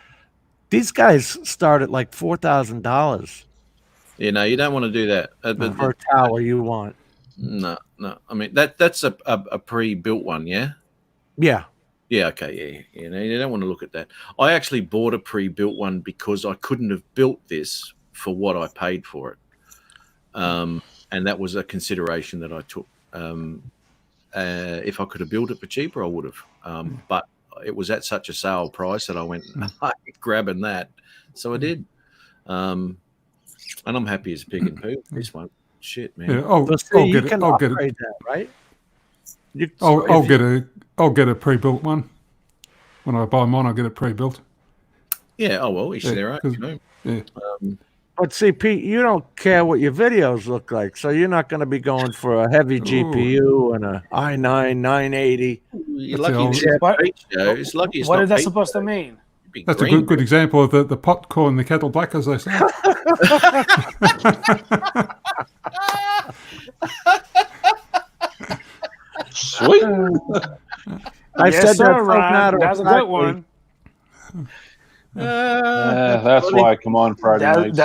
These guys start at like $4,000. You know, you don't want to do that for a tower. You want no. I mean that's a pre-built one, yeah. Yeah. Yeah, okay, yeah. You know, you don't want to look at that. I actually bought a pre-built one because I couldn't have built this for what I paid for it. And that was a consideration that I took. If I could have built it for cheaper, I would have. But it was at such a sale price that I went grabbing that. So I did. And I'm happy as pig and poo. This one, shit, man. Yeah, I'll get it. That, right? I'll get a pre-built one. When I buy mine, I'll get it pre-built. Yeah. Oh well, each their own. You know. Yeah. But see, Pete, you don't care what your videos look like, so you're not going to be going for a heavy GPU and a i9 980. You're lucky. It's lucky. What is that supposed to mean? That's a good example of the pot calling the kettle black, as they say. Sweet. I Yes, said sir, that so Ron. matter That's a of good factly. one. That's why I come on Friday nights.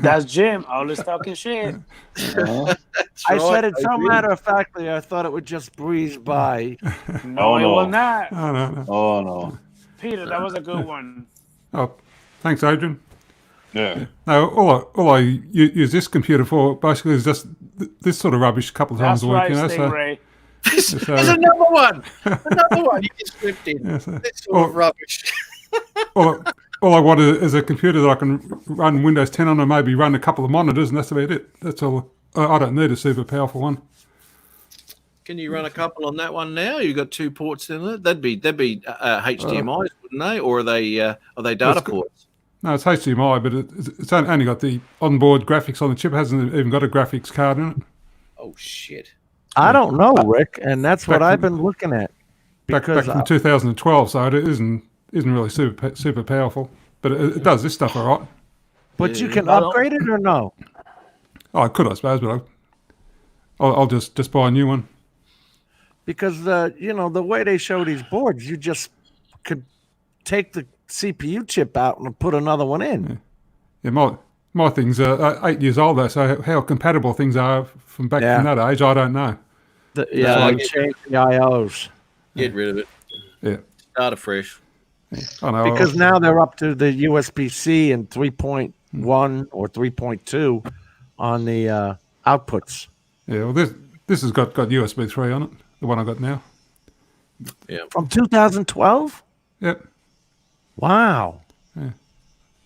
That's Jim. Always talking shit. Uh-huh. That's I right, said it so baby. matter of factly. I thought it would just breeze by. No, Oh, it no. will not. Oh, no. Oh no. Peter, that was a good one. Oh, thanks, Adrian. Yeah. No, all I use this computer for basically is just this sort of rubbish a couple of times That's a week. right, You know, so, Stingray. There's another one. Another one you can script in. yeah, so That's sort of rubbish. all I want is a computer that I can run Windows 10 on and maybe run a couple of monitors, and that's about it. That's all. I don't need a super powerful one. Can you run a couple on that one now? You've got 2 ports in it. That'd be HDMI's, wouldn't they? Or are they data ports? No, it's HDMI, but it's only got the onboard graphics on the chip. It hasn't even got a graphics card in it. Oh shit! I don't know, Rick, and that's what Back I've from- been looking at. Back Because from 2012, so it isn't really super powerful. But it does this stuff all right. but you can I don't- upgrade it or no? Oh, I could, I suppose, but I'll just buy a new one. Because the way they show these boards, you just could take the CPU chip out and put another one in. Yeah, my things are 8 years old, though, so how compatible things are from back Yeah. from that age, I don't know. Yeah, I they get- change the IOs Get rid of it. Yeah, Start afresh. I know. because now they're up to the USB-C and 3.1 or 3.2 on the outputs. Yeah, well, this has got USB 3 on it, the one I got now. From 2012? Yep. Wow.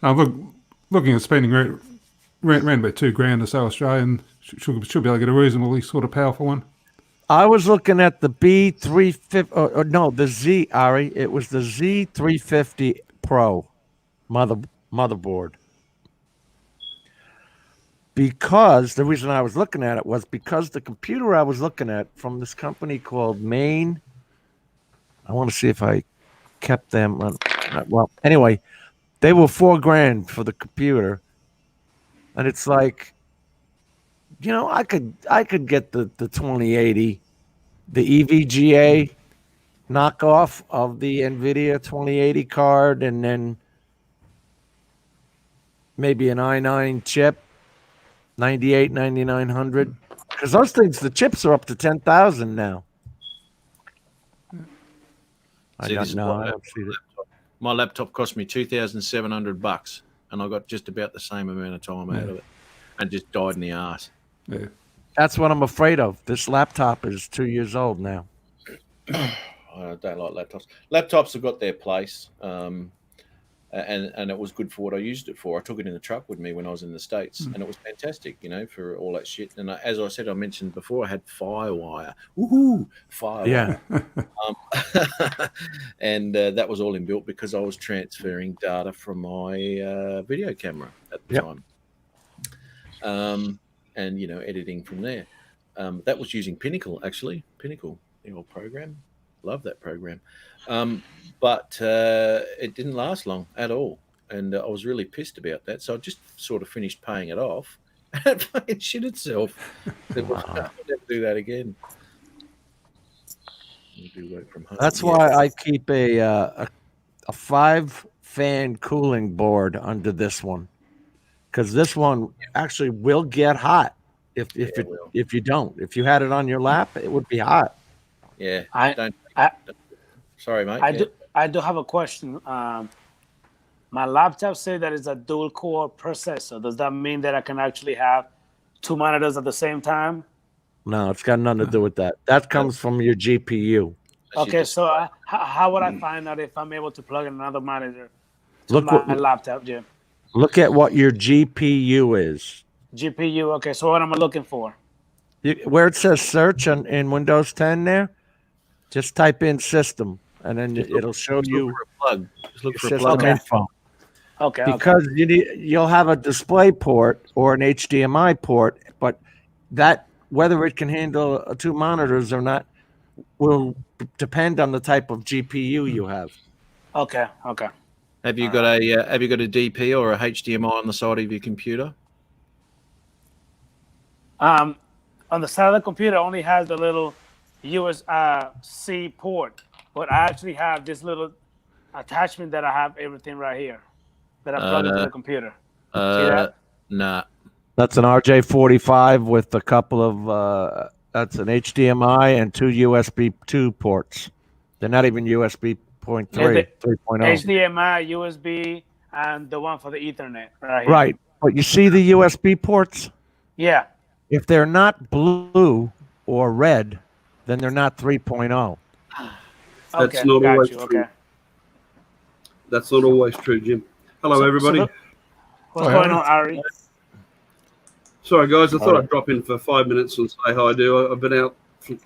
I'm looking at spending around about $2,000 or so Australian. Should be able to get a reasonably sort of powerful one. I was looking at the B350, no, the Z, Ari. It was the Z350 Pro motherboard. Because the reason I was looking at it was because the computer I was looking at from this company called Maine. I want to see if I kept them. Well, anyway, they were $4,000 for the computer, and it's like, I could get the 2080, the EVGA knockoff of the NVIDIA 2080 card, and then maybe an i9 chip, 98, 9900. Because those things, the chips are up to 10,000 now. I See, don't this is know. what I don't see that. My laptop cost me $2,700, and I got just about the same amount of time out of it, and just died in the ass. Yeah. That's what I'm afraid of. This laptop is 2 years old now. I don't like laptops. Laptops have got their place, and it was good for what I used it for. I took it in the truck with me when I was in the States, and it was fantastic, for all that shit. And as I said, I mentioned before, I had FireWire. Woohoo! FireWire. Yeah. And that was all inbuilt because I was transferring data from my video camera at the time. And editing from there. That was using Pinnacle, actually. Pinnacle, the old program. Love that program. But it didn't last long at all. And I was really pissed about that. So I just sort of finished paying it off. And it fucking shit itself. I'll never do that again. You do work from home. That's why I keep a 5-fan cooling board under this one, because this one actually will get hot if you don't. If you had it on your lap, it would be hot. Yeah. Sorry, mate. I do have a question. My laptop says that it's a dual core processor. Does that mean that I can actually have 2 monitors at the same time? No, it's got nothing to do with that. That comes from your GPU. Okay, so how would I find out if I'm able to plug in another monitor to Look my laptop, Jim? Look at what your GPU is. GPU. Okay, so what am I looking for? Where it says search in Windows 10 there, just type in system, and then it'll show you plug. Just look for a system plug. info. Okay. Because you'll have a display port or an HDMI port, but that whether it can handle 2 monitors or not will depend on the type of GPU you have. Okay. Have you got a DP or a HDMI on the side of your computer? On the side of the computer only has the little USB-C port. but I actually have this little attachment that I have everything right here that I plug into the computer. See that? Nah. That's an RJ45 with a couple of that's an HDMI and 2 USB 2 ports. They're not even USB 0.3, Yeah, 3.0. HDMI, USB, and the one for the Ethernet right here. Right. But you see the USB ports? Yeah. If they're not blue or red, then they're not 3.0. That's Okay, not got always you. true. Okay. That's not always true, Jim. Hello, everybody. What's going on, Ari? Sorry, guys. I thought I'd drop in for 5 minutes and say hi. I've been out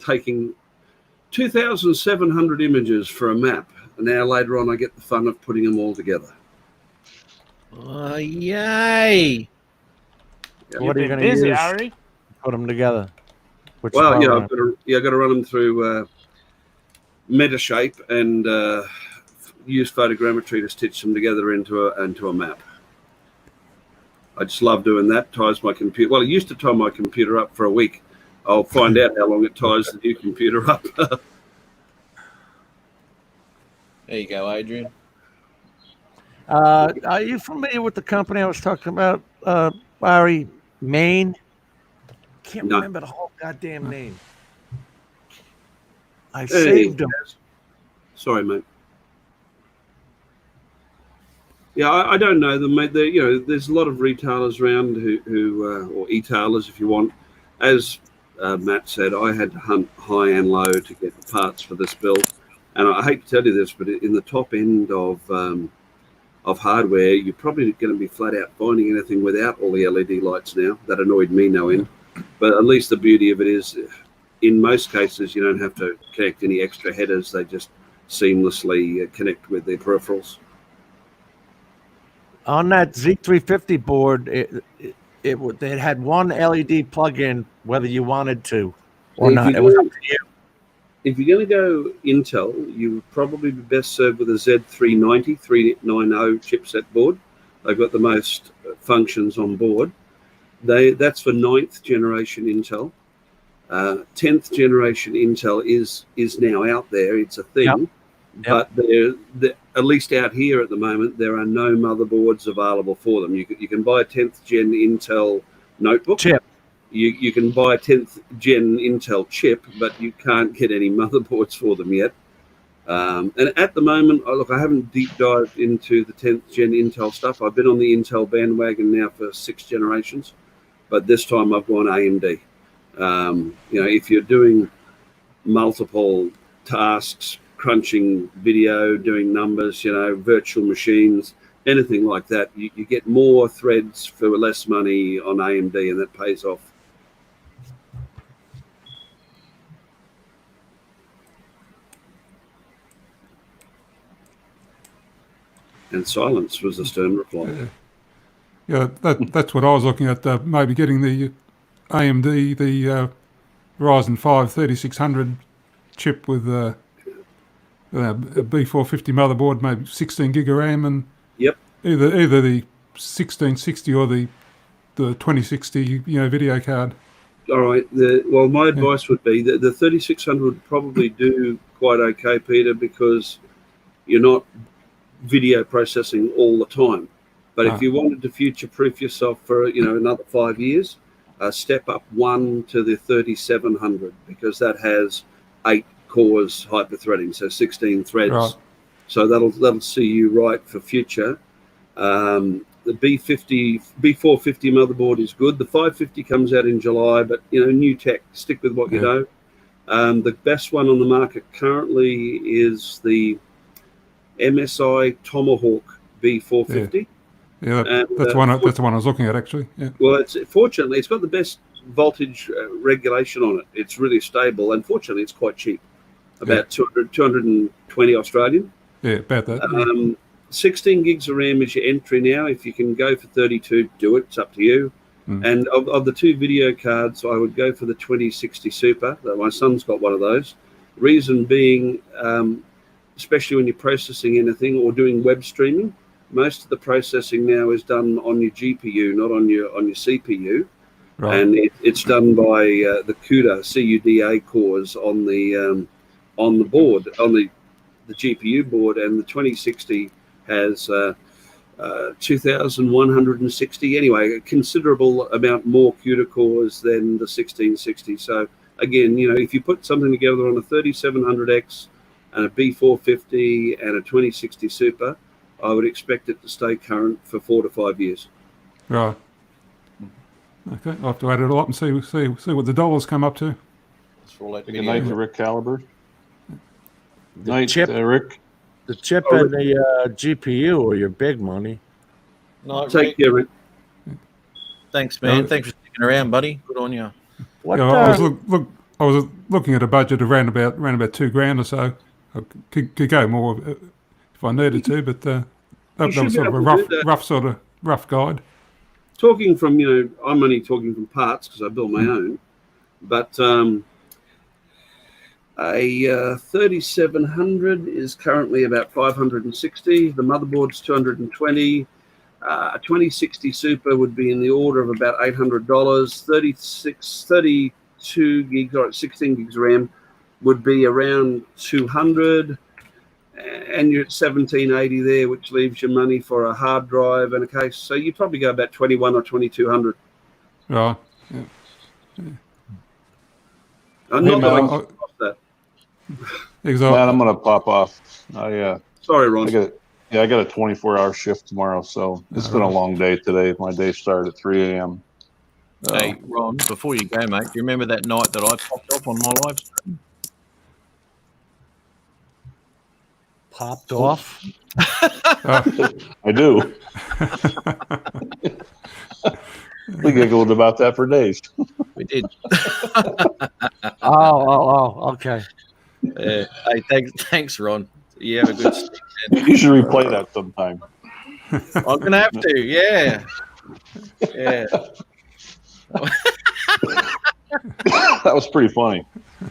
taking 2,700 images for a map. An hour later on, I get the fun of putting them all together. Oh, yay! What are you going to busy, use Ari? to put them together? Which Well, program? I've got to run them through Metashape and use photogrammetry to stitch them together into a map. I just love doing that. Ties my computer. Well, it used to tie my computer up for a week. I'll find out how long it ties the new computer up. There you go, Adrian. Are you familiar with the company I was talking about, Larry? Maine? Can't No. remember the whole goddamn name. I Hey, saved them. Sorry, mate. Yeah, I don't know them, mate. There's a lot of retailers around who or e-tailers, if you want. As Matt said, I had to hunt high and low to get the parts for this build. And I hate to tell you this, but in the top end of hardware, you're probably going to be flat out finding anything without all the LED lights now. That annoyed me no end. But at least the beauty of it is, in most cases, you don't have to connect any extra headers. They just seamlessly connect with their peripherals. On that Z350 board, it had one LED plug-in, whether you wanted to or If not. you It was go- up to you. If you're going to go Intel, you would probably be best served with a Z390, 390 chipset board. They've got the most functions on board. That's for 9th generation Intel. 10th generation Intel is now out there. It's a thing. But at least out here at the moment, there are no motherboards available for them. You can buy a 10th gen Intel notebook. Chip. You can buy a 10th gen Intel chip, but you can't get any motherboards for them yet. And at the moment, I haven't deep dived into the 10th gen Intel stuff. I've been on the Intel bandwagon now for 6 generations, but this time I've gone AMD. If you're doing multiple tasks, crunching video, doing numbers, virtual machines, anything like that, you get more threads for less money on AMD, and that pays off. And silence was the stern reply. Yeah, that's what I was looking at. Maybe getting the AMD, the Ryzen 5 3600 chip with a B450 motherboard, maybe 16 gig of RAM, and Yep. either the 1660 or the 2060 video card. All right. My advice would be that the 3600 would probably do quite okay, Peter, because you're not video processing all the time. But if you wanted to future-proof yourself for another 5 years, step up one to the 3700, because that has 8 cores hyper-threading, so 16 threads. Right. So that'll see you right for future. The B450 motherboard is good. The 550 comes out in July, but new tech. Stick with what you know. The best one on the market currently is the MSI Tomahawk B450. Yeah, that's one. That's the one I was looking at, actually. Yeah. Well, fortunately it's got the best voltage regulation on it. It's really stable. Unfortunately, it's quite cheap, about 220 Australian. Yeah, about that. 16 gigs of RAM is your entry now. If you can go for 32, do it. It's up to you. And of the 2 video cards, I would go for the 2060 Super. My son's got one of those. Reason being, especially when you're processing anything or doing web streaming, most of the processing now is done on your GPU, not on your CPU. Right. And it's done by the CUDA cores on the board, on the the GPU board, and the 2060 has 2,160. Anyway, a considerable amount more CUDA cores than the 1660. So again, if you put something together on a 3700X and a B450 and a 2060 Super, I would expect it to stay current for 4 to 5 years. Right. Okay, I'll have to add it all up and see what the dollars come up to. Good night to Rick Caliber. The Night, chip, Rick. the chip and the GPU are your big money. No, Take care, Rick. Thanks, man. Thanks for sticking around, buddy. Good on you. What? I was looking at a budget of around about $2,000 or so. I could go more if I needed to, but that was should be sort of a able to do that. rough guide. Talking from, I'm only talking from parts because I build my own, but a 3700 is currently about 560. The motherboard's 220. A 2060 Super would be in the order of about $800. 32 gigs or 16 gigs RAM would be around 200, and you're at 1780 there, which leaves you money for a hard drive and a case. So you probably go about 21 or 2200. Right. Yeah. I'm not going to cost that. Exactly. Man, I'm gonna pop off. Sorry, Ron. I got a 24-hour shift tomorrow, so it's been a long day today. My day started at 3 a.m. Hey, Ron, before you go, mate, do you remember that night that I popped off on my live stream? Popped off? I do. We giggled about that for days. We did. Okay. Hey, thanks, Ron. You have a good sleep, man. You should replay that sometime. I'm gonna have to. Yeah. That was pretty funny.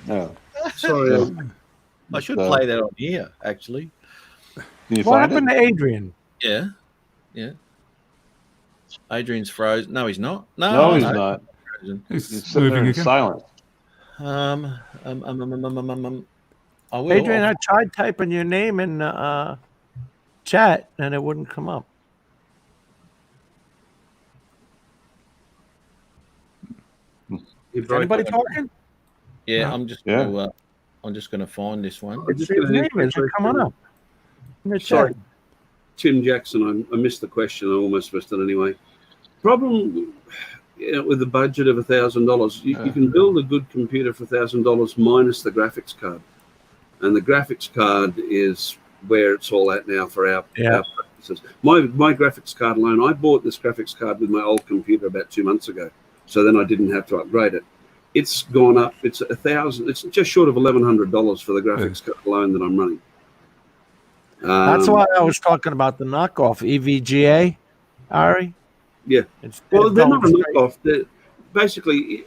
Yeah. Sorry. I should play that on here, actually. Can you What find happened it? to Adrian? Yeah. Adrian's frozen. No, he's not. No, he's not. He's He's sitting there moving in again. silence. I will. Adrian, I tried typing your name in chat and it wouldn't come up. Is anybody talking? Yeah, No. I'm just Yeah. gonna. I'm just gonna find this one. I'm just His gonna name isn't coming up. In the Sorry. chat. Tim Jackson, I missed the question. I almost missed it anyway. Problem with the budget of $1,000, you can build a good computer for $1,000 minus the graphics card, and the graphics card is where it's all at now for our purposes. My graphics card alone, I bought this graphics card with my old computer about 2 months ago, so then I didn't have to upgrade it. It's gone up. It's $1,000. It's just short of $1,100 for the graphics card alone that I'm running. That's why I was talking about the knockoff EVGA, Ari. Yeah. Well, they're not a knockoff. They're basically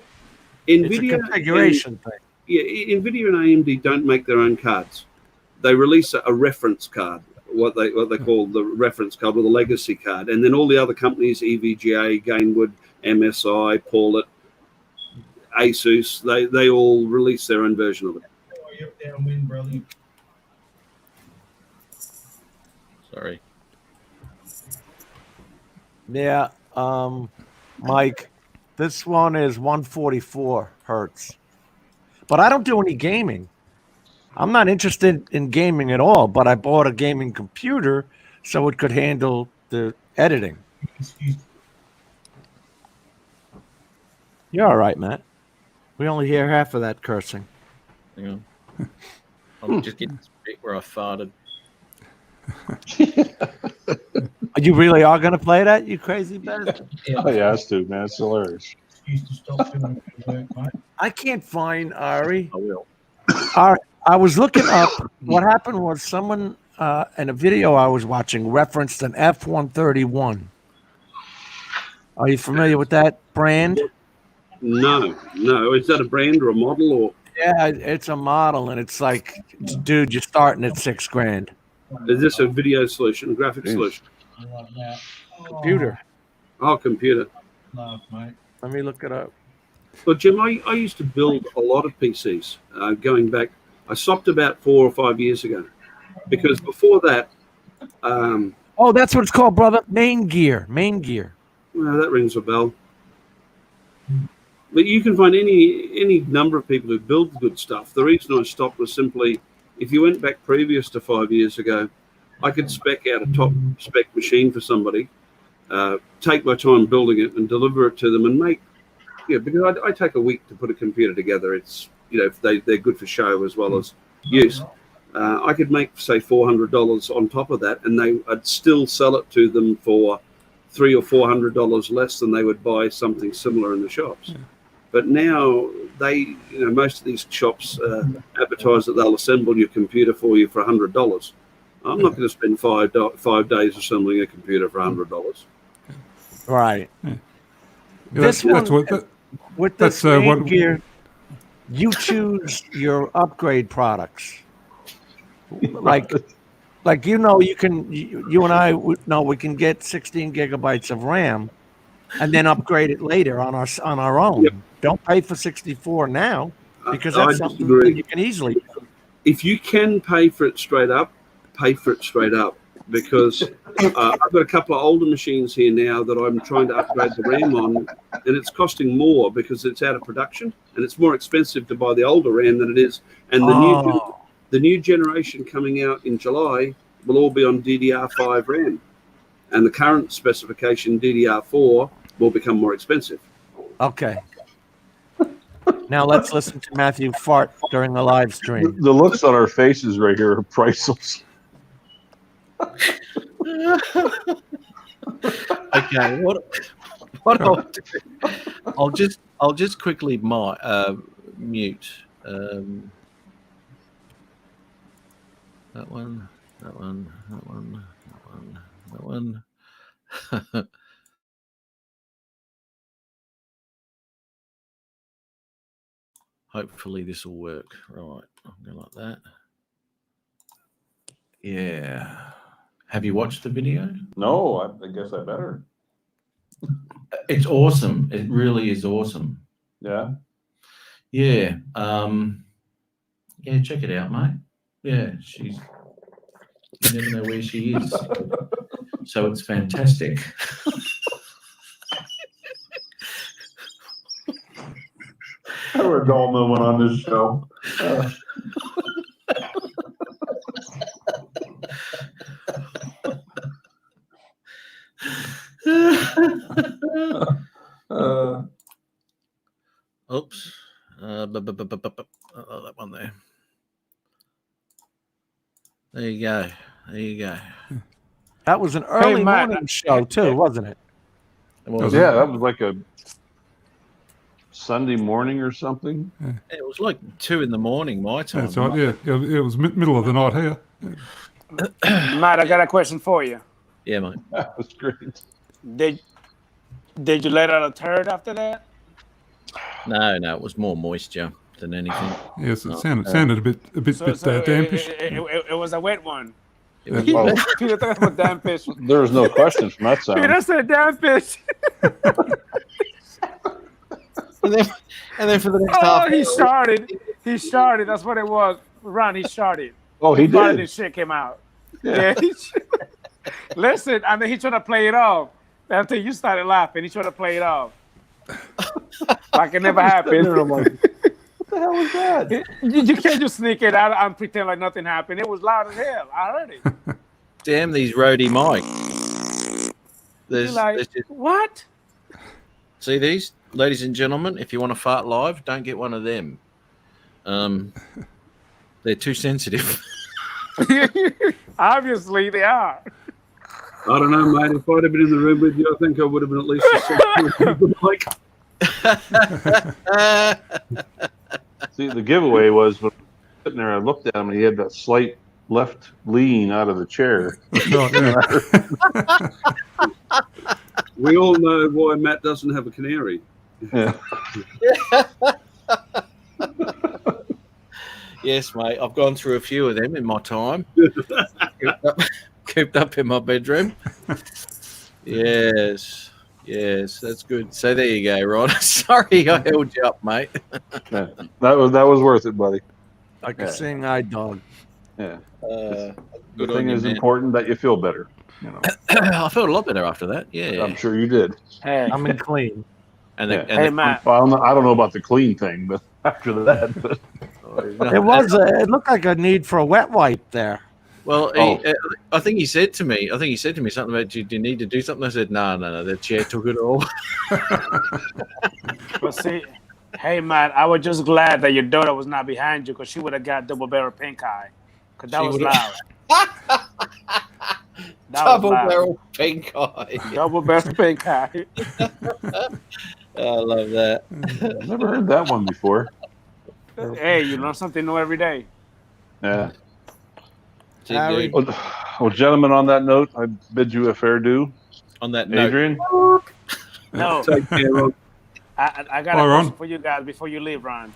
NVIDIA. It's a configuration thing. Yeah, NVIDIA and AMD don't make their own cards. They release a reference card, what they call the reference card or the legacy card, and then all the other companies, EVGA, Gainwood, MSI, Paulet, Asus, they all release their own version of it. Sorry. Yeah, Mike, this one is 144 hertz. But I don't do any gaming. I'm not interested in gaming at all, but I bought a gaming computer so it could handle the editing. You're all right, Matt. We only hear half of that cursing. Hang on. I'm just getting to the bit where I farted. You really are going to play that, you crazy bastard? Oh, he has to, man. It's hilarious. I can't find Ari. I will. All right. I was looking up. What happened was someone in a video I was watching referenced an F-131. Are you familiar with that brand? No. Is that a brand or a model or? Yeah, it's a model, and it's like, dude, you're starting at $6,000. Is this a video solution, a graphic solution? Computer. Oh, computer. Let me look it up. Well, Jim, I used to build a lot of PCs going back. I stopped about 4 or 5 years ago. because before that, Oh, that's what it's called, brother. Main gear. Main gear. well, that rings a bell. But you can find any number of people who build good stuff. The reason I stopped was simply, if you went back previous to 5 years ago, I could spec out a top spec machine for somebody, take my time building it and deliver it to them and make, because I take a week to put a computer together. It's, they're good for show as well as use. I could make, say, $400 on top of that, and I'd still sell it to them for $300 or $400 less than they would buy something similar in the shops. Yeah. But now most of these shops advertise that they'll assemble your computer for you for $100. I'm not going to spend 5 days assembling a computer for $100. Right. Yeah. This with this main gear, you choose your upgrade products. Like you and I know we can get 16 gigabytes of RAM, and then upgrade it later on our own. Yep. Don't pay for 64 now, because that's something that you can easily do. If you can pay for it straight up, pay for it straight up. Because I've got a couple of older machines here now that I'm trying to upgrade the RAM on, and it's costing more because it's out of production, and it's more expensive to buy the older RAM than it is. And the new generation coming out in July will all be on DDR5 RAM, and the current specification DDR4 will become more expensive. Okay. Now let's listen to Matthew fart during the live stream. The looks on our faces right here are priceless. Okay, what I'll do, I'll just quickly mute that one. Hopefully this will work. Right, I'll go like that. Yeah. Have you watched the video? No, I guess I better. It's awesome. It really is awesome. Yeah. Yeah. Yeah, check it out, mate. Yeah, you never know where she is. So it's fantastic. We're a dull moment on this show. Oops. That one there. There you go. That was an early morning show too, wasn't it? Yeah, that was like a Sunday morning or something. Yeah. It was like 2 a.m. my time. That's right. Yeah, it was middle of the night here. Matt, I got a question for you. Yeah, mate. That was great. Did you let out a turd after that? No, it was more moisture than anything. Yes, it sounded a bit dampish. It was a wet one. Peter thought about damn fish. There was no question from that sound. Peter said damn fish. and then for the next half. He started. That's what it was. Ron, he started. Oh, he did. And shit came out. Yeah. Listen, and then he tried to play it off. After you started laughing, he tried to play it off. Like it never happened. I'm like, what the hell was that? You can't just sneak it out and pretend like nothing happened. It was loud as hell. I heard it. Damn these roadie mics. There's what? See these, ladies and gentlemen? If you want to fart live, don't get one of them. They're too sensitive. Obviously, they are. I don't know, mate. If I'd have been in the room with you, I think I would have been at least the mic. See, the giveaway was when I was sitting there, I looked at him and he had that slight left lean out of the chair. We all know why Matt doesn't have a canary. Yeah. Yes, mate. I've gone through a few of them in my time. Cooped up in my bedroom. Yes, that's good. So there you go, Ron. Sorry I held you up, mate. That was worth it, buddy. Like a seeing eye dog. Yeah. Good The on thing you, is man. important that you feel better. You know, I felt a lot better after that. Yeah. I'm sure you did. Hey, I'm in clean. And, Yeah. the, and hey, the, Matt. Well, I don't know about the clean thing, but after that, but, It looked like a need for a wet wipe there. well, Oh. I think he said to me something about, do you need to do something? I said, no, the chair took it all. But see, hey, Matt, I was just glad that your daughter was not behind you because she would have got double barrel pink eye. Because that She was would've- loud. That Double was loud. barrel pink eye. Double barrel pink eye. I love that. I've never heard that one before. Hey, you learn something new every day. Yeah. Harry. Well, gentlemen, on that note, I bid you a fair due. On that note, Adrian, No, Take care, Ron. I got Hi, a Ron. question for you guys before you leave, Ron.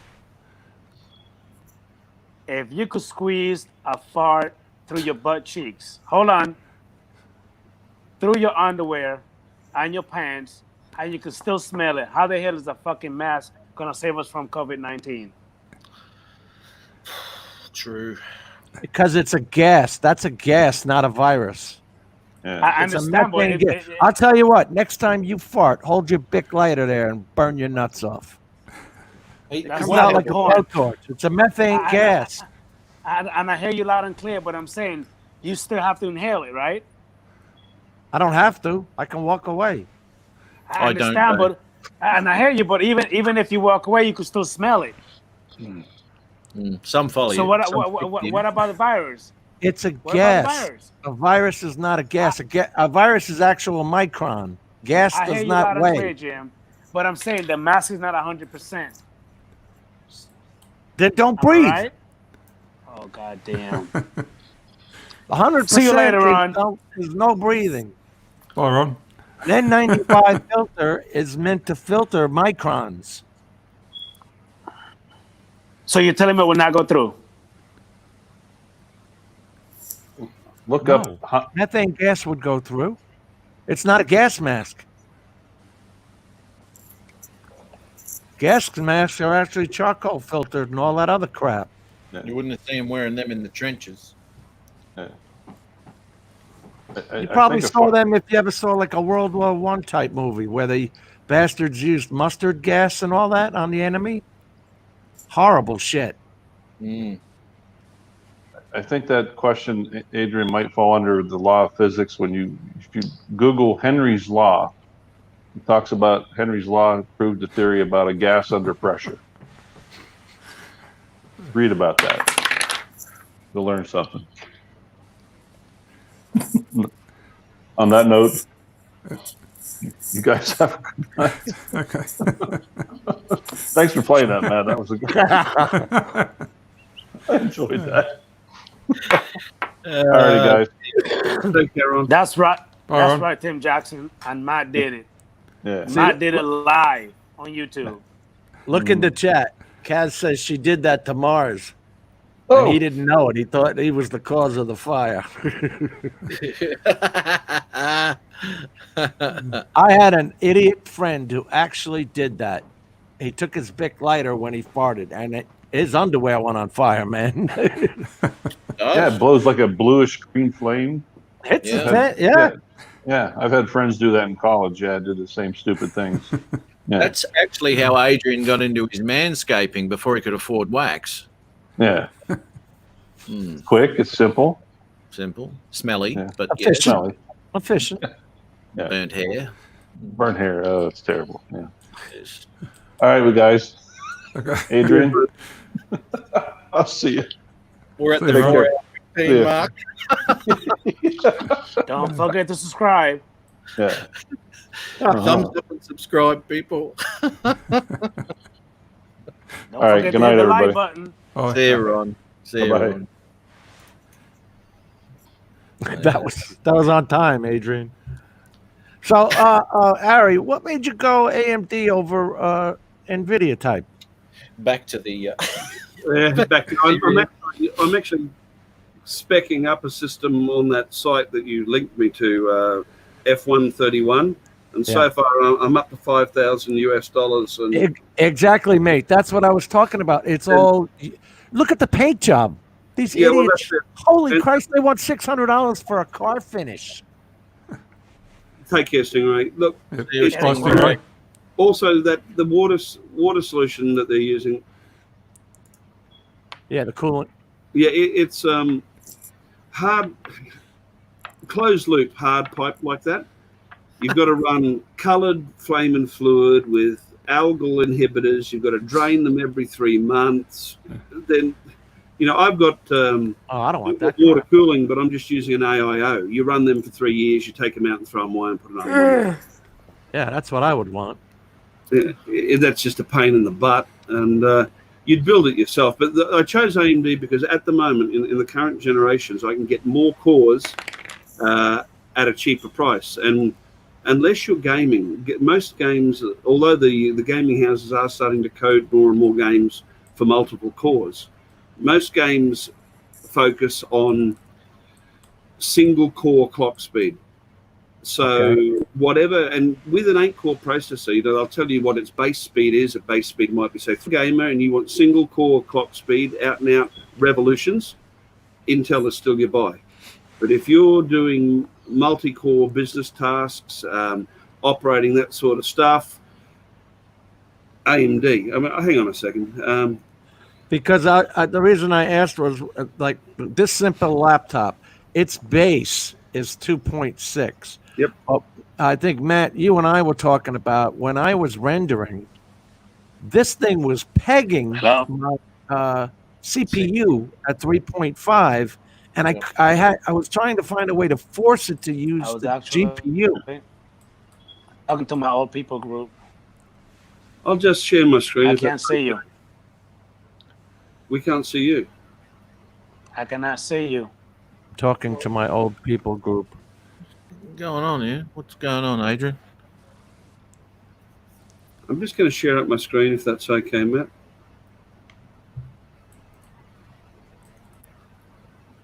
If you could squeeze a fart through your butt cheeks, hold on, through your underwear and your pants, and you can still smell it, how the hell is a fucking mask gonna save us from COVID-19? true. Because it's a gas. That's a gas, not a virus. yeah. I It's a understand, but methane gas. I'll tell you what. Next time you fart, hold your Bic lighter there and burn your nuts off. That's Comes not out the like a point. blowtorch. It's a methane gas. And I hear you loud and clear, but I'm saying you still have to inhale it, right? I don't have to. I can walk away. I I don't understand, know. but and I hear you, but even if you walk away, you can still smell it. Some follow So you. what some what, skip you. what about the virus? It's a What about the gas. virus? A virus is not a gas. A virus is actual micron. Gas I hear does you not loud and clear, weigh. Jim. But I'm saying the mask is not 100%. Then don't Am I breathe. right? Oh god damn. 100%. See you later, Ron. There's no breathing. Bye, Ron. An N95 filter is meant to filter microns. So you're telling me it will not go through? Look No. up. Methane gas would go through. It's not a gas mask. Gas masks are actually charcoal filtered and all that other crap. You wouldn't have seen him wearing them in the trenches. You probably saw them if you ever saw like a World War I type movie where the bastards used mustard gas and all that on the enemy. Horrible shit. I think that question, Adrian, might fall under the law of physics. If you Google Henry's law, it talks about Henry's law proved a theory about a gas under pressure. Read about that. You'll learn something. On that note, you guys have a good night. Okay. Thanks for playing that, man. That was a good I enjoyed that. All righty, guys. Take care, Ron. That's right. Bye, That's Ron. right, Tim Jackson. And Matt did it. Yeah. Matt did it live on YouTube. Look in the chat. Kaz says she did that to Mars. Oh. And he didn't know it. He thought he was the cause of the fire. I had an idiot friend who actually did that. He took his Bic lighter when he farted, and his underwear went on fire, man. Yeah, it blows like a bluish green flame. Hits Yeah. his head, yeah. Yeah, I've had friends do that in college. Yeah, did the same stupid things. Yeah, That's actually how Adrian got into his manscaping before he could afford wax. yeah. Quick, it's simple. Simple, smelly, Yeah. but A yeah, fish. Smelly. Efficient. Yeah. burnt hair. Burnt hair. Oh, it's terrible. Yeah. Yes. All right, we guys. Okay. Adrian, I'll see you. We're at See the you, 4 Ron. hour mark. Don't forget to subscribe. Yeah. Thumbs up and subscribe, people. Don't All right, forget good to night, hit the like everybody. button. Bye. See you, Ron. See you, Bye-bye. Ron. That was on time, Adrian. So, Harry, what made you go AMD over NVIDIA type? Back to the. Back to, I'm actually speccing up a system on that site that you linked me to, F131, and so Yeah. far I'm up to $5,000 and Exactly, mate. That's what I was talking about. It's all. Look at the paint job. These Yeah, well, idiots. that's it. Holy And- Christ, they want $600 for a car finish. Take care, Stingray. Look, Yeah, it's nice thing, right? also that the water solution that they're using. Yeah, the coolant. Yeah, it's hard, closed loop hard pipe like that. You've got to run coloured flame and fluid with algal inhibitors. You've got to drain them every 3 months. Then, I've got Oh, I don't want that. water cooling, but I'm just using an AIO. You run them for 3 years, you take them out and throw them away and put another one. Yeah, that's what I would want. That's just a pain in the butt, and you'd build it yourself. But I chose AMD because at the moment, in the current generations, I can get more cores at a cheaper price. And unless you're gaming, most games, although the gaming houses are starting to code more and more games for multiple cores, most games focus on single core clock speed. So whatever, and with an 8-core processor, I'll tell you what its base speed is. A base speed might be, say, for gamer, and you want single core clock speed, out and out revolutions, Intel is still your buy. But if you're doing multi-core business tasks, operating that sort of stuff, AMD. Hang on a second. Because the reason I asked was like this simple laptop, its base is 2.6. Yep. I think, Matt, you and I were talking about when I was rendering, this thing was pegging my CPU at 3.5, and I was trying to find a way to force it to use the GPU. Talking to my old people group. I'll just share my screen. I can't see you. We can't see you. I cannot see you. Talking to my old people group. What's going on here? What's going on, Adrian? I'm just going to share up my screen if that's okay, Matt.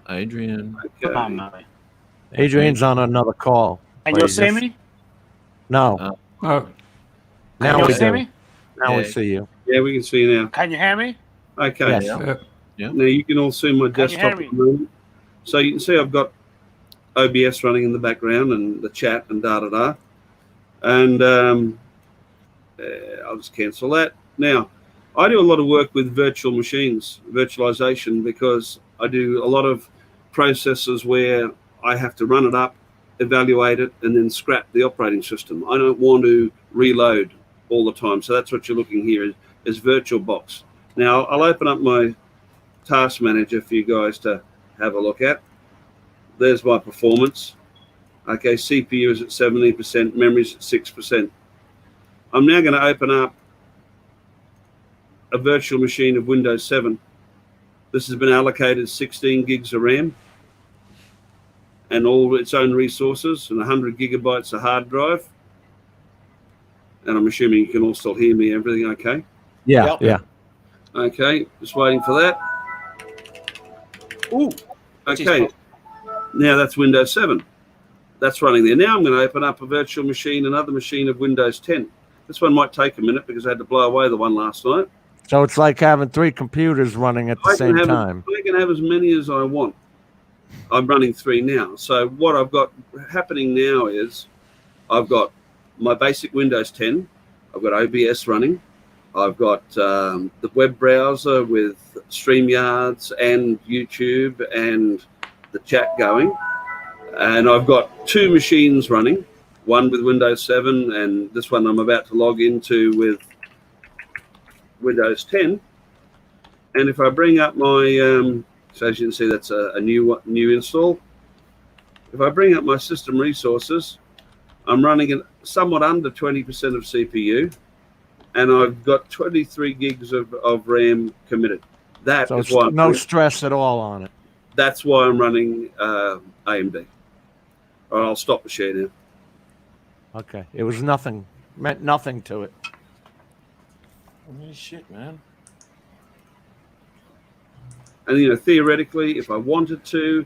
Adrian. Okay. Come on, Matt. Adrian's on another call. Can you see me? No. Oh, Now Can we you see do. me? Now we Yeah. see you. Yeah, we can see you now. Can you hear me? Okay. Yes. Now you can all see my Can you desktop hear at the moment. So you can see I've got OBS running in the background and the chat and da-da-da. And I'll just cancel that. Now, I do a lot of work with virtual machines, virtualization, because I do a lot of processes where I have to run it up, evaluate it, and then scrap the operating system. I don't want to reload all the time. So that's what you're looking here is VirtualBox. Now, I'll open up my task manager for you guys to have a look at. There's my performance. Okay, CPU is at 70%, memory's at 6%. I'm now going to open up a virtual machine of Windows 7. This has been allocated 16 gigs of RAM and all its own resources and 100 gigabytes of hard drive. And I'm assuming you can all still hear me, everything okay? Yeah, yeah. Okay, just waiting for that. Ooh, okay. Now that's Windows 7. That's running there. Now I'm going to open up a virtual machine, another machine of Windows 10. This one might take a minute because I had to blow away the one last night. So it's like having 3 computers running at the same time. I can have as many as I want. I'm running 3 now. So what I've got happening now is I've got my basic Windows 10. I've got OBS running. I've got the web browser with StreamYards and YouTube and the chat going. And I've got 2 machines running, one with Windows 7 and this one I'm about to log into with Windows 10. And if I bring up my, so as you can see, that's a new install. If I bring up my system resources, I'm running it somewhat under 20% of CPU, and I've got 23 gigs of RAM committed. That So is it's why no stress at all on it. that's why I'm running AMD. All right, I'll stop the share now. Okay. It was nothing. Meant nothing to it. Holy shit, man. And theoretically, if I wanted to,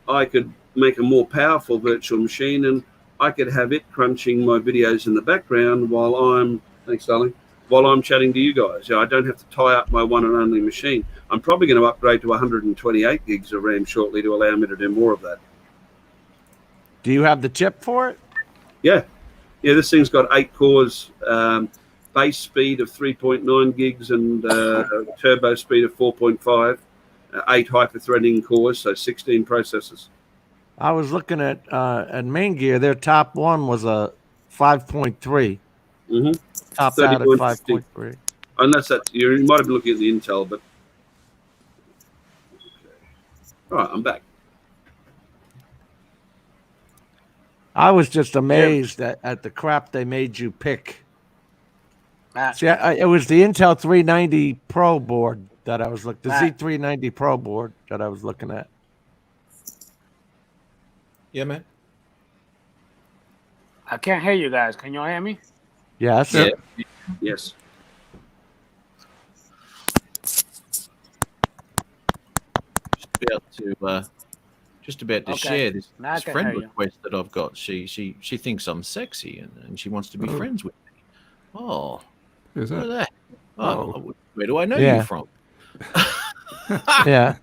I could make a more powerful virtual machine, and I could have it crunching my videos in the background while I'm, thanks, darling, while I'm chatting to you guys. I don't have to tie up my one and only machine. I'm probably going to upgrade to 128 gigs of RAM shortly to allow me to do more of that. Do you have the chip for it? Yeah. This thing's got 8 cores, base speed of 3.9 gigs and turbo speed of 4.5, 8 hyper-threading cores, so 16 processors. I was looking at Main Gear. Their top one was a 5.3. Mm-hmm. Top out at 5.3. Unless you might have been looking at the Intel, but all right, I'm back. I was just amazed at the crap they made you pick. See, it was the Intel 390 Pro board that I was looking. The Z390 Pro board that I was looking at. Yeah, man. I can't hear you guys. Can you hear me? Yes. Yeah. Yes. Just about to Okay. share this Now I can friend hear you. request that I've got. She thinks I'm sexy and she wants to be friends with me. Oh, Who's look at that? that. Oh, where do I know Yeah. you from? Yeah.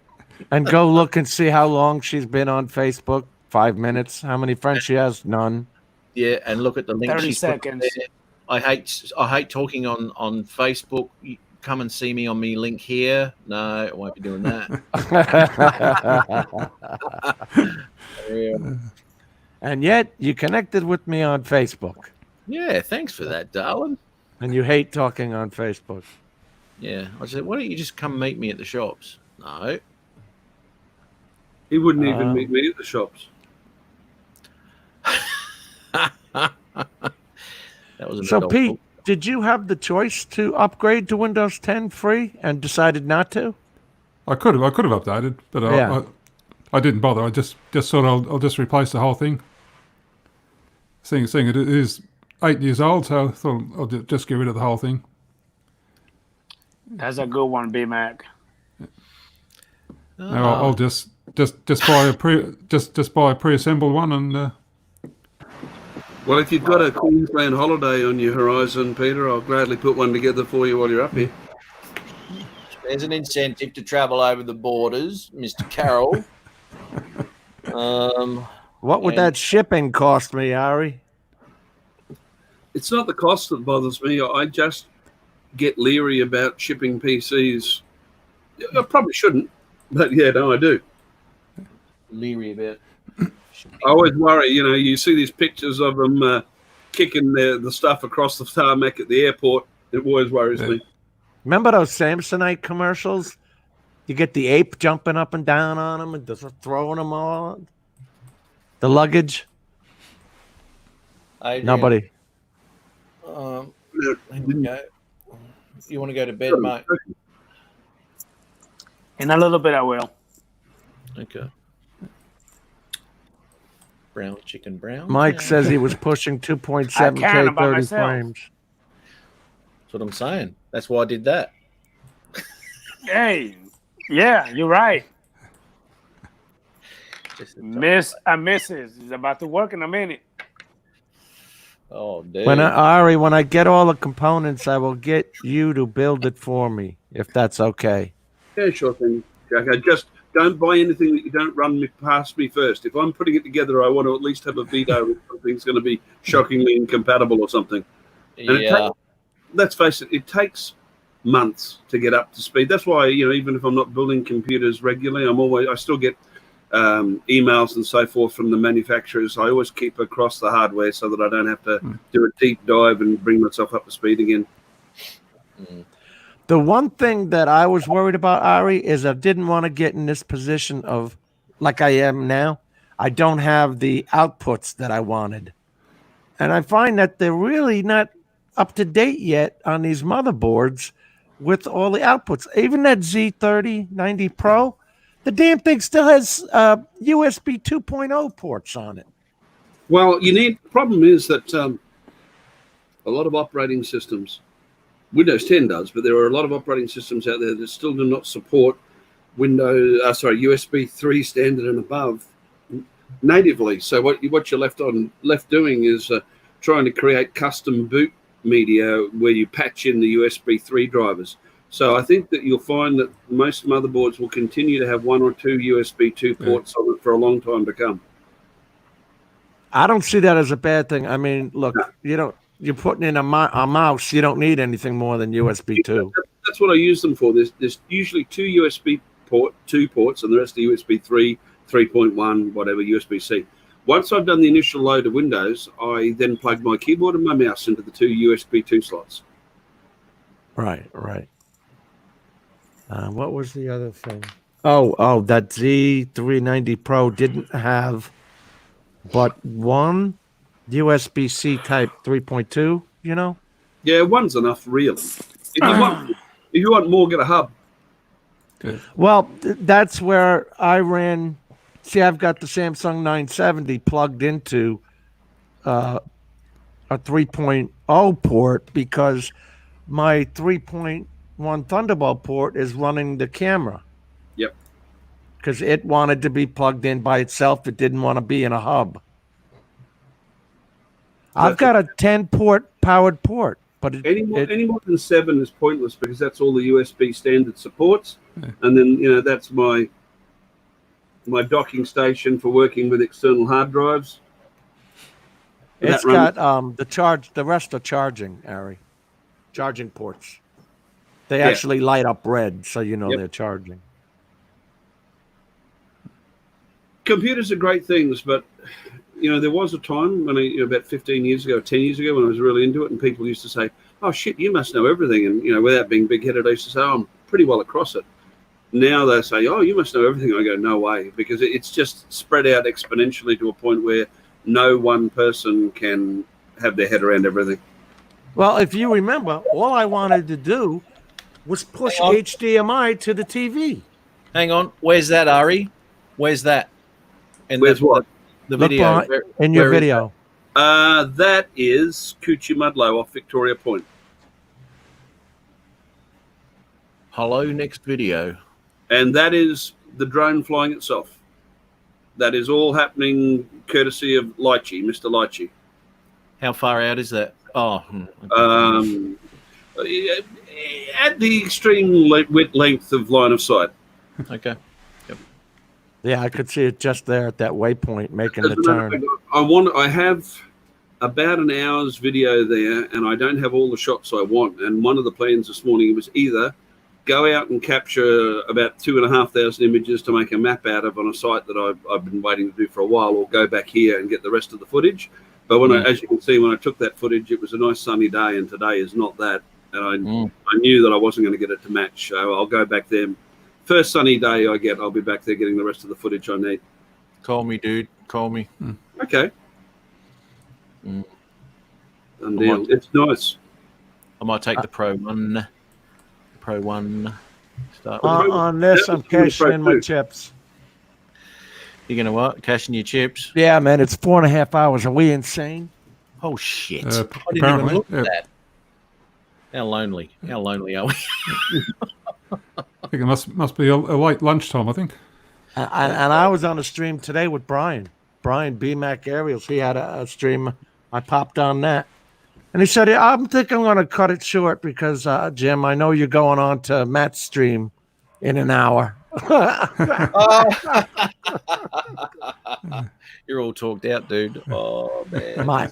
And go look and see how long she's been on Facebook. 5 minutes. How many friends she has? None. Yeah, and look at the link 30 she's put seconds. there. I hate talking on Facebook. You come and see me on me link here. No, I won't be doing that. Yeah. And yet you connected with me on Facebook. Yeah, thanks for that, darling. And you hate talking on Facebook. Yeah, I said, why don't you just come meet me at the shops? No. He wouldn't even meet me at the shops. That was an So adult Pete, book. did you have the choice to upgrade to Windows 10 free and decided not to? I could have updated, but I didn't bother. I just thought I'll just replace the whole thing. Seeing it is 8 years old, so I thought I'll just get rid of the whole thing. That's a good one, B-Mac. Now I'll just buy a pre-assembled one and. Well, if you've got a Queensland holiday on your horizon, Peter, I'll gladly put one together for you while you're up here. There's an incentive to travel over the borders, Mr. Carroll. What would that shipping cost me, Ari? It's not the cost that bothers me. I just get leery about shipping PCs. I probably shouldn't, but yeah, no, I do. Leery about. I always worry, you see these pictures of them kicking the stuff across the tarmac at the airport. It always worries me. Remember those Samsonite commercials? You get the ape jumping up and down on them and just throwing them all. The luggage. Nobody. Here we go. You want to go to bed, mate? In a little bit, I will. Okay. Brown chicken brown. Mike says he was pushing 2.7K 30 frames. That's what I'm saying. That's why I did that. Hey, yeah, you're right. Miss and Mrs. is about to work in a minute. Oh, dude. When I get all the components, I will get you to build it for me, if that's okay. Yeah, sure thing, Jack. Just don't buy anything that you don't run past me first. If I'm putting it together, I want to at least have a veto if something's going to be shockingly incompatible or something. And let's face it, it takes months to get up to speed. That's why, even if I'm not building computers regularly, I still get emails and so forth from the manufacturers. I always keep across the hardware so that I don't have to do a deep dive and bring myself up to speed again. The one thing that I was worried about, Ari, is I didn't want to get in this position of, like I am now, I don't have the outputs that I wanted. And I find that they're really not up to date yet on these motherboards with all the outputs. Even that Z3090 Pro, the damn thing still has USB 2.0 ports on it. Well, the problem is that a lot of operating systems, Windows 10 does, but there are a lot of operating systems out there that still do not support USB 3 standard and above natively. So what you're left doing is trying to create custom boot media where you patch in the USB 3 drivers. So I think that you'll find that most motherboards will continue to have 1 or 2 USB 2 ports on it for a long time to come. I don't see that as a bad thing. I mean, look, you're putting in a mouse. You don't need anything more than USB 2. That's what I use them for. There's usually 2 USB 2 ports, and the rest are USB 3, 3.1, whatever, USB-C. Once I've done the initial load of Windows, I then plug my keyboard and my mouse into the 2 USB 2 slots. Right. What was the other thing? Oh, that Z390 Pro didn't have but one USB-C type 3.2, Yeah, one's enough, really. If you want more, get a hub. Well, that's where I ran. See, I've got the Samsung 970 plugged into a 3.0 port because my 3.1 Thunderbolt port is running the camera. Yep. Because it wanted to be plugged in by itself. It didn't want to be in a hub. I've got a 10-port powered port. But any more than 7 is pointless because that's all the USB standard supports, and then that's my docking station for working with external hard drives. It's got the rest are charging, Ari. Charging ports. They actually light up red, so they're charging. Computers are great things, but there was a time when about 15 years ago, 10 years ago, when I was really into it, and people used to say, "Oh shit, you must know everything," and without being big-headed, I used to say, "Oh, I'm pretty well across it." Now they say, "Oh, you must know everything." I go, "No way," because it's just spread out exponentially to a point where no one person can have their head around everything. Well, if you remember, all I wanted to do was push HDMI to the TV. Hang on, where's that, Ari? Where's that? Where's what? The video. In your video. That is Cuchumudlo off Victoria Point. Hello, next video. And that is the drone flying itself. That is all happening courtesy of Lychee, Mr. Lychee. How far out is that? Oh. At the extreme length of line of sight. Okay. Yep. Yeah, I could see it just there at that waypoint making the turn. I have about an hour's video there, and I don't have all the shots I want. And one of the plans this morning was either go out and capture about 2,500 images to make a map out of on a site that I've been waiting to do for a while, or go back here and get the rest of the footage. But when as you can see, when I took that footage, it was a nice sunny day, and today is not that. And I knew that I wasn't going to get it to match, so I'll go back there. First sunny day I get, I'll be back there getting the rest of the footage I need. Call me, dude. Call me. Okay. It's nice. I might take the Pro 1. Start on this, I'm cashing in my chips. You're going to what? Cashing your chips? Yeah, man. It's 4.5 hours. Are we insane? Oh, shit. Uh, I didn't even look apparently, at that. How lonely are we? I think it must be a late lunchtime, I think. And I was on a stream today with Brian BMAC Aerials. He had a stream. I popped on that. And he said, I think I'm going to cut it short because, Jim, I know you're going on to Matt's stream in an hour. You're all talked out, dude. Oh, man. My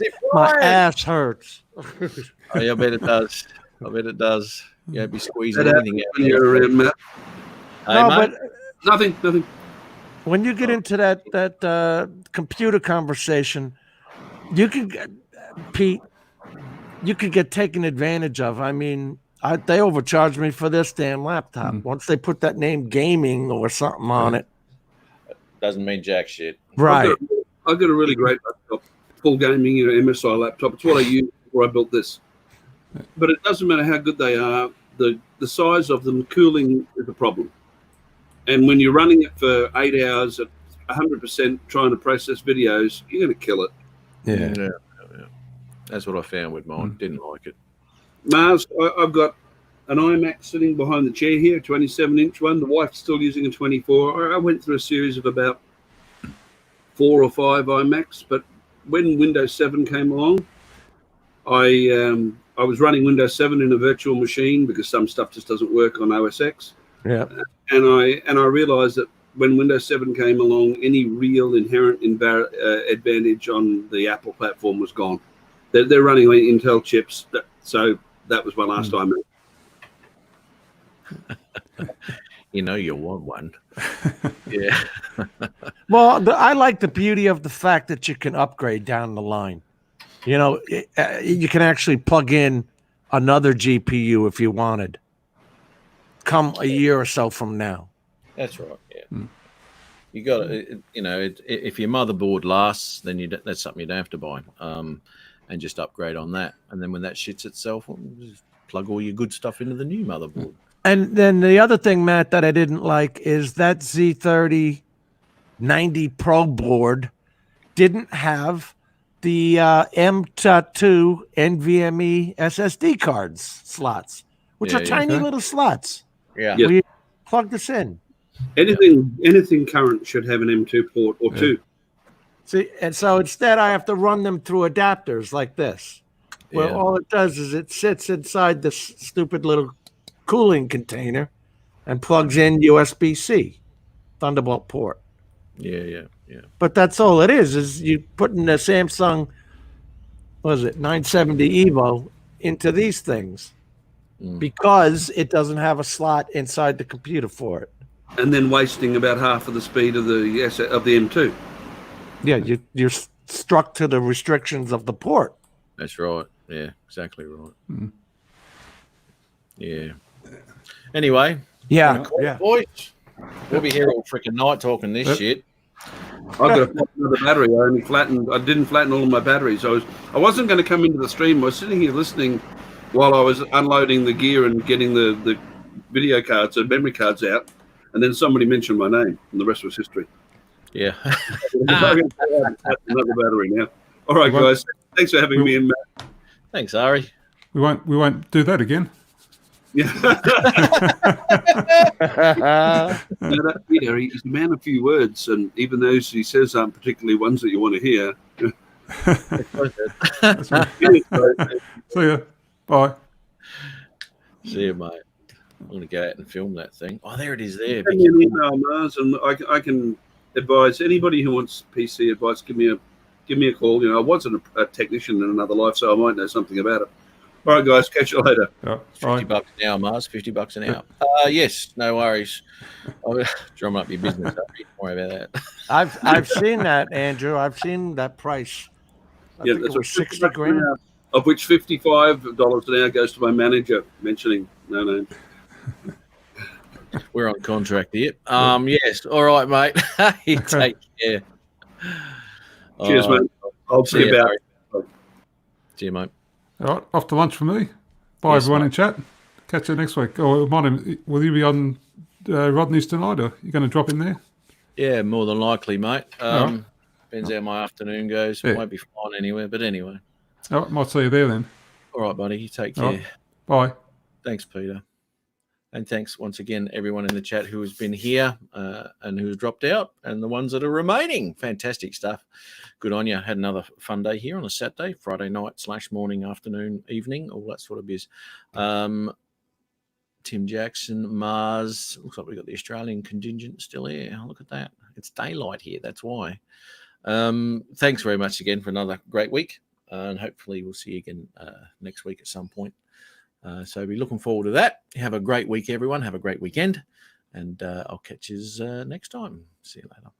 ass hurts. Oh, yeah, I bet it does. You won't be squeezing That anything out. when you're around, Matt. Hey, No, mate. but Nothing. when you get into that computer conversation, you could get, Pete, you could get taken advantage of. I mean, they overcharged me for this damn laptop. Once they put that name gaming or something on it. Doesn't mean jack shit. Right. I've got a really great laptop, full gaming MSI laptop. It's what I used before I built this. But it doesn't matter how good they are. The size of them, cooling is a problem. And when you're running it for 8 hours at 100% trying to process videos, you're going to kill it. Yeah. That's what I found with mine. Didn't like it. Mars, I've got an iMac sitting behind the chair here, a 27-inch one. The wife's still using a 24. I went through a series of about 4 or 5 iMacs, but when Windows 7 came along, I was running Windows 7 in a virtual machine because some stuff just doesn't work on OS X. Yeah. And I realized that when Windows 7 came along, any real inherent advantage on the Apple platform was gone. They're running on Intel chips, so that was my last time. You know you want one. Yeah. Well, I like the beauty of the fact that you can upgrade down the line. You know, you can actually plug in another GPU if you wanted. Come a year or so from now. That's right. Yeah. You got to, you know, if your motherboard lasts, then that's something you don't have to buy, and just upgrade on that. And then when that shits itself, just plug all your good stuff into the new motherboard. And then the other thing, Matt, that I didn't like is that Z30 90 Pro board didn't have the M.2 NVMe SSD cards slots, which are tiny little slots. Yeah. We plug this in. Anything current should have an M2 port or two. See, and so instead I have to run them through adapters like this, where all it does is it sits inside this stupid little cooling container and plugs in USB-C Thunderbolt port. Yeah. But that's all it is you put in a Samsung, what is it, 970 Evo into these things because it doesn't have a slot inside the computer for it. And then wasting about half of the speed of the M2. Yeah, you're struck to the restrictions of the port. That's right. Yeah, exactly right. Yeah. Anyway. Yeah. Boys, we'll be here all freaking night talking this shit. I've got to flatten another battery. I didn't flatten all of my batteries. I wasn't going to come into the stream. I was sitting here listening while I was unloading the gear and getting the video cards and memory cards out. And then somebody mentioned my name, and the rest was history. Yeah. Another battery now. All right, guys. Thanks for having me in, Matt. Thanks, Ari. We won't do that again. Yeah. He's a man of few words, and even those he says aren't particularly ones that you want to hear. That's right. See ya. Bye. See you, mate. I'm going to go out and film that thing. Oh, there it is there. Send me an email, Mars, and I can advise anybody who wants PC advice. Give me a call. You know, I wasn't a technician in another life, so I might know something about it. All right, guys. Catch you later. $50 an hour, Mars. $50 an hour. Yes, no worries. I'll drum up your business. Don't worry about that. I've seen that, Andrew. I've seen that price. I think it was 60 grand. Of which $55 an hour goes to my manager, mentioning no name. We're on contract here. Yes. All right, mate. You take care. Cheers, mate. I'll see you about it. See you, mate. All right, off to lunch for me. Bye, everyone in chat. Catch you next week. Oh, will you be on Rodney's tonight, or you going to drop in there? Yeah, more than likely, mate. Depends how my afternoon goes. Yeah. Won't be flying anywhere, but anyway. All right, might see you there then. All right, buddy. You take care. Right. Bye. Thanks, Peter. And thanks once again, everyone in the chat who has been here and who's dropped out, and the ones that are remaining. Fantastic stuff. Good on you. Had another fun day here on a Saturday, Friday night / morning, afternoon, evening, all that sort of biz. Tim Jackson, Mars. Looks like we've got the Australian contingent still here. Oh, look at that. It's daylight here. That's why. Thanks very much again for another great week. And hopefully we'll see you again next week at some point. So be looking forward to that. Have a great week, everyone. Have a great weekend. And I'll catch you next time. See you later.